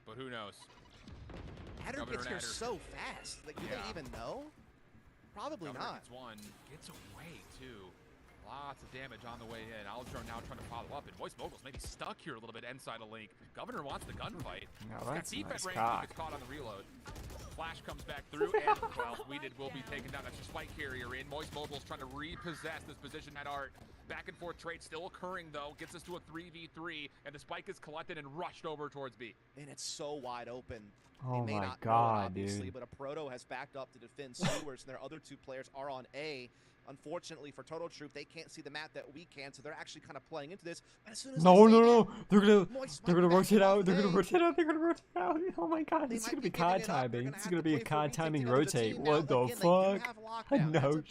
But who knows? Adder gets here so fast. Like, do they even know? Probably Governor not. Gets one. Gets away, too. Lots of damage on the way in. Alger now trying to follow up, and Moist Moguls maybe stuck here a little bit inside a link. Governor wants the gunfight. Now He's that's got deep a nice at range, cock. he gets caught on the reload. Flash comes back through, and, well, Weeded will be taken down. That's your spike carrier in. Moist Moguls trying to repossess this position at Art. Back and forth trade still occurring, though. Gets us to a 3v3, and the spike is collected and rushed over towards B. And it's so wide open. Oh They may my not god, know it, obviously, dude. but a Proto has backed up to defend sewers, and their other 2 players are on A. Unfortunately for Turtle Troop, they can't see the map that we can, so they're actually kind of playing into this. But as soon as No, they no, say no. that, They're gonna rotate out. They're gonna A. rotate out. They're gonna rotate out. Oh my god, this is gonna be COD timing. This is gonna be a COD timing rotate. What the fuck? No.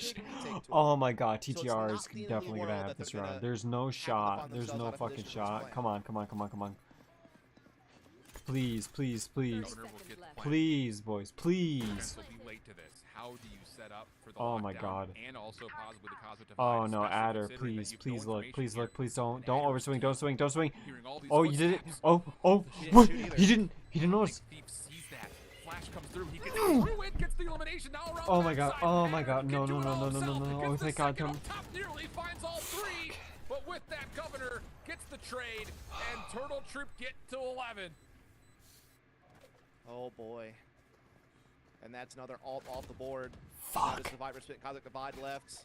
Oh my god, TTR is definitely gonna have this round. There's no shot. There's no fucking shot. Come on, come on, come on, come on. Please, please, please. Please, boys, please. Will be late to this. How do you set up for the Oh my lockdown god. and also possibly the Cosmic Divide, Oh no, especially Adder, considering that please, you've please no look, please information look, here. please don't overswing, don't swing, don't swing. Hearing all these Oh, you did it. footsteps. Oh, what? He didn't notice. Thief sees that. Flash comes through. He gets through it, gets the elimination. Now around Oh my god, backside. oh my Adder god, can no, do no, it no, all no, no, no, himself. no, no, Gets oh the thank god, second come. up top, nearly finds all 3. But with that, Governor gets the trade, and Turtle Troop get to 11. Oh boy. And that's another alt off the board. Fuck. The Viper's Pit, Cosmic Divide left.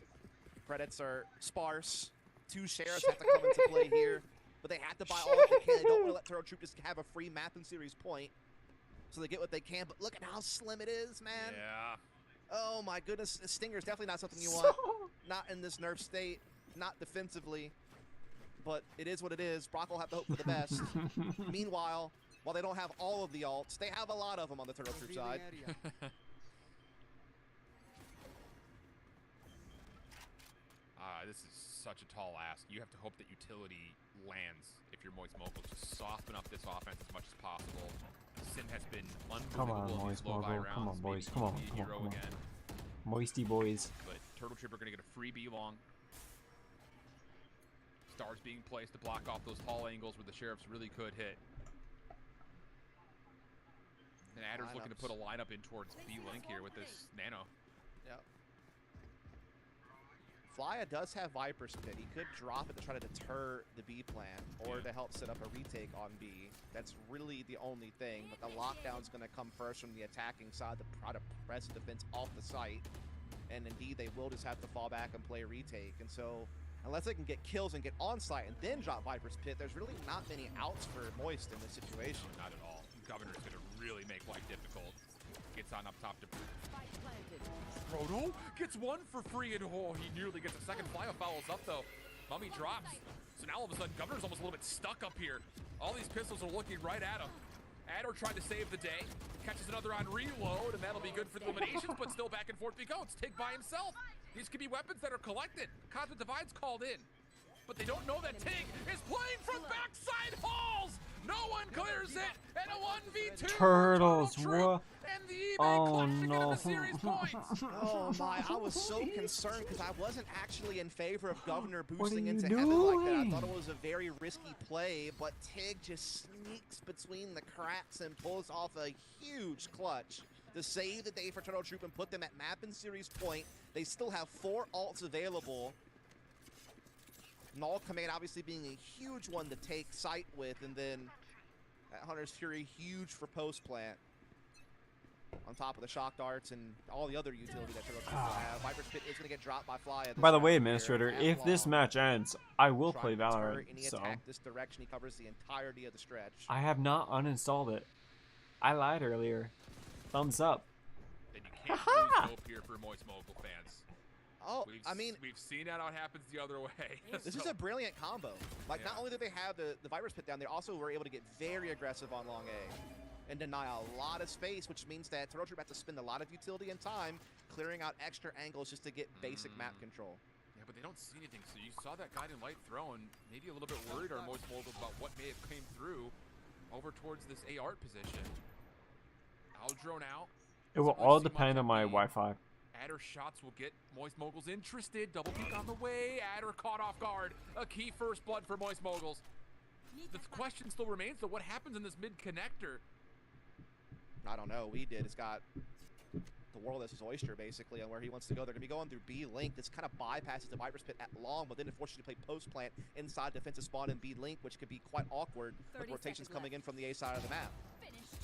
Credits are sparse. 2 shares have to come into play here. But they have to buy all that they can. They don't want to let Turtle Troop just have a free map and series point. So they get what they can. But look at how slim it is, man. Yeah. Oh my goodness. The Stinger is definitely not something you want. Not in this nerf state. Not defensively. But it is what it is. Brock will have to hope for the best. Meanwhile, while they don't have all of the alts, they have a lot of them on the Turtle Troop side. This is such a tall ask. You have to hope that utility lands if you're Moist Mogul. Just soften up this offense as much as possible. Sim has been Come on, unbelievable in Moist these low buy Mogul. rounds. Come on, boys. Maybe Come on, he can be a come on, hero come on. again. Moisty boys. But Turtle Troop are going to get a free B long. Stars being placed to block off those tall angles where the Sheriffs really could hit. And Adder's looking to put a lineup in towards B-Link here with this Nano. Yep. Flya does have Viper's Pit. He could drop it to try to deter the B plan or to help set up a retake on B. That's really the only thing. But the lockdown's going to come first from the attacking side to try to press the defense off the site. And indeed, they will just have to fall back and play a retake. And so, unless they can get kills and get on site and then drop Viper's Pit, there's really not many outs for Moist in this situation. No, not at all. Governor's going to really make life difficult. Gets on up top to Proto gets one for free, and oh, he nearly gets a second. Flya follows up though. Mummy drops. So now all of a sudden, Governor's almost a little bit stuck up here. All these pistols are looking right at him. Adder tried to save the day. Catches another on reload, and that'll be good for the eliminations, but still back and forth we go. It's Tig by himself. These could be weapons that are collected. Cosmic Divide's called in. But they don't know that Tig is playing from backside halls. No one clears it, and a 1v2. Turtles, what? And the eBay Oh clutch to get no. him a series point. Oh my, I was so concerned because I wasn't actually in favor of Governor What boosting are you into heaven like that. I doing? thought it was a very risky play, but Tig just sneaks between the cracks and pulls off a huge clutch to save the day for Turtle Troop and put them at map and series point. They still have 4 alts available. Null Command obviously being a huge one to take sight with, and then that Hunter's Fury huge for post plant. On top of the shock darts and all the other utility that Turtle Troop will have. Viper's Pit is going to get dropped by Flya. By the way, Administrator, if this match ends, I will play Valorant. Any So attack this direction, he covers the entirety of the stretch. I have not uninstalled it. I lied earlier. Thumbs up. can't lose hope here for Moist Mogul fans. Oh, I mean, we've seen how it happens the other way. This is a brilliant combo. Like, not only did they have the Viper's Pit down, they also were able to get very aggressive on long A and deny a lot of space, which means that Turtle Troop had to spend a lot of utility and time clearing out extra angles just to get basic map control. Yeah, but they don't see anything. So you saw that guiding light throw, and maybe a little bit worried are Moist Moguls about what may have came through over towards this AR position. Aldro now. It will all depend on my Wi-Fi. Adder shots will get Moist Moguls interested. Double peek on the way. Adder caught off guard. A key first blood for Moist Moguls. The question still remains, though, what happens in this mid connector? I don't know. We did. It's got the world as his oyster, basically, and where he wants to go. They're going to be going through B Link. This kind of bypasses the Viper's Pit at long, but then it forces you to play post plant inside defensive spawn in B Link, which could be quite awkward with rotations coming in from the A side of the map.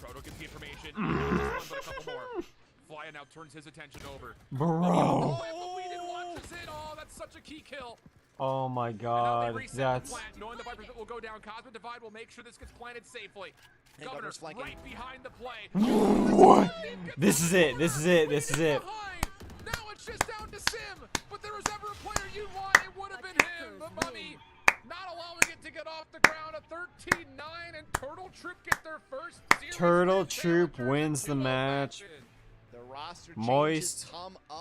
Proto gets the information. Not just one, but a couple more. Flya now turns his attention over. Bro. Oh, we didn't watch this in. Oh, that's such a key kill. Oh my god, that's... Knowing the Viper's Pit will go down, Cosmic Divide will make sure this gets planted safely. Governor's right behind the play. What? This is it, this is it, this is it. Now it's just down to Sim, but there was ever a player you'd want, it would have been him. But Mummy not allowing it to get off the ground. A 13-9, and Turtle Troop get their first series. Turtle Troop wins the match. Moist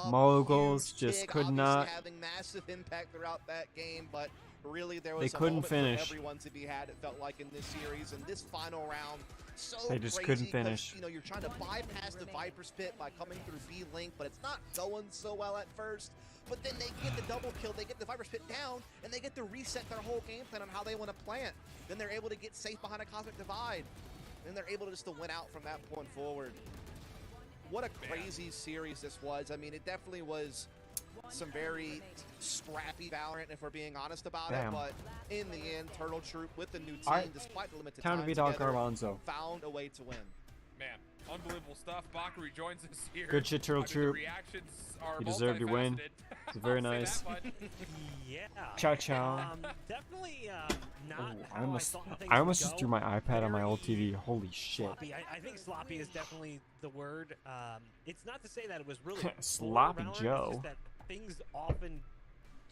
Moguls just could not. Having massive impact throughout that game, but really there was they couldn't finish. Everyone to be had. It felt like in this series and this final round. So they just couldn't finish. You know, you're trying to bypass the Viper's Pit by coming through B Link, but it's not going so well at first. But then they get the double kill, they get the Viper's Pit down, and they get to reset their whole game plan on how they want to plant. Then they're able to get safe behind a Cosmic Divide. Then they're able to just to win out from that point forward. What a crazy series this was. I mean, it definitely was some very scrappy Valorant, if we're being honest about it. But in the end, Turtle Troop with the new team, despite the limited time together, found a way to win. Man, unbelievable stuff. Baka rejoins us here. Good shit, Turtle Troop. You deserved your win. It's very nice. Yeah. Ciao, ciao. Definitely not. I almost just threw my iPad on my old TV. Holy shit. Sloppy. I think sloppy is definitely the word. It's not to say that it was really sloppy Joe. It's just that things often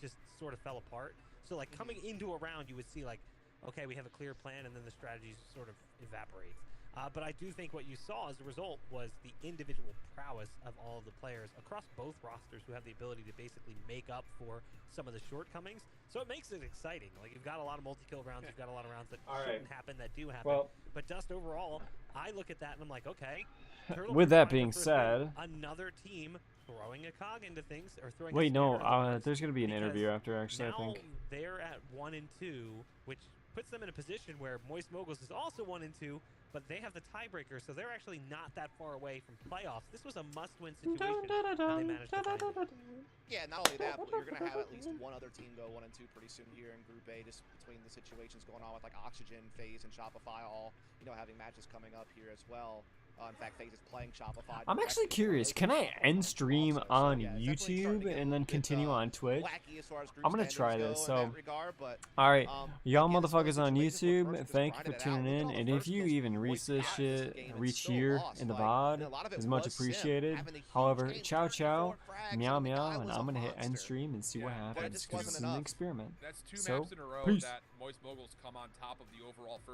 just sort of fell apart. So like coming into a round, you would see like, okay, we have a clear plan, and then the strategy sort of evaporates. But I do think what you saw as a result was the individual prowess of all of the players across both rosters who have the ability to basically make up for some of the shortcomings. So it makes it exciting. Like, you've got a lot of multi-kill rounds, you've got a lot of rounds that shouldn't happen that do happen. Well, but just overall, I look at that and I'm like, okay. With that being said, another team throwing a cog into things, or throwing. Wait, no. There's gonna be an interview after. Actually, I think they're at 1-2, which puts them in a position where Moist Moguls is also 1-2, but they have the tiebreaker, so they're actually not that far away from playoffs. This was a must-win situation, and they managed to win. Yeah, not only that, but you're going to have at least one other team go 1-2 pretty soon here in Group A, just between the situations going on with like Oxygen, FaZe, and Shopify, all having matches coming up here as well. In fact, FaZe is playing Shopify. I'm actually curious. Can I end stream on YouTube and then continue on Twitch? I'm gonna try this. So, all right, y'all motherfuckers on YouTube, thank you for tuning in. And if you even reach this shit, reach here in the VOD, is much appreciated. However, ciao ciao, meow meow, and I'm gonna hit end stream and see what happens because it's an experiment. That's two so, maps in a row peace. that Moist Moguls come on top of the overall first.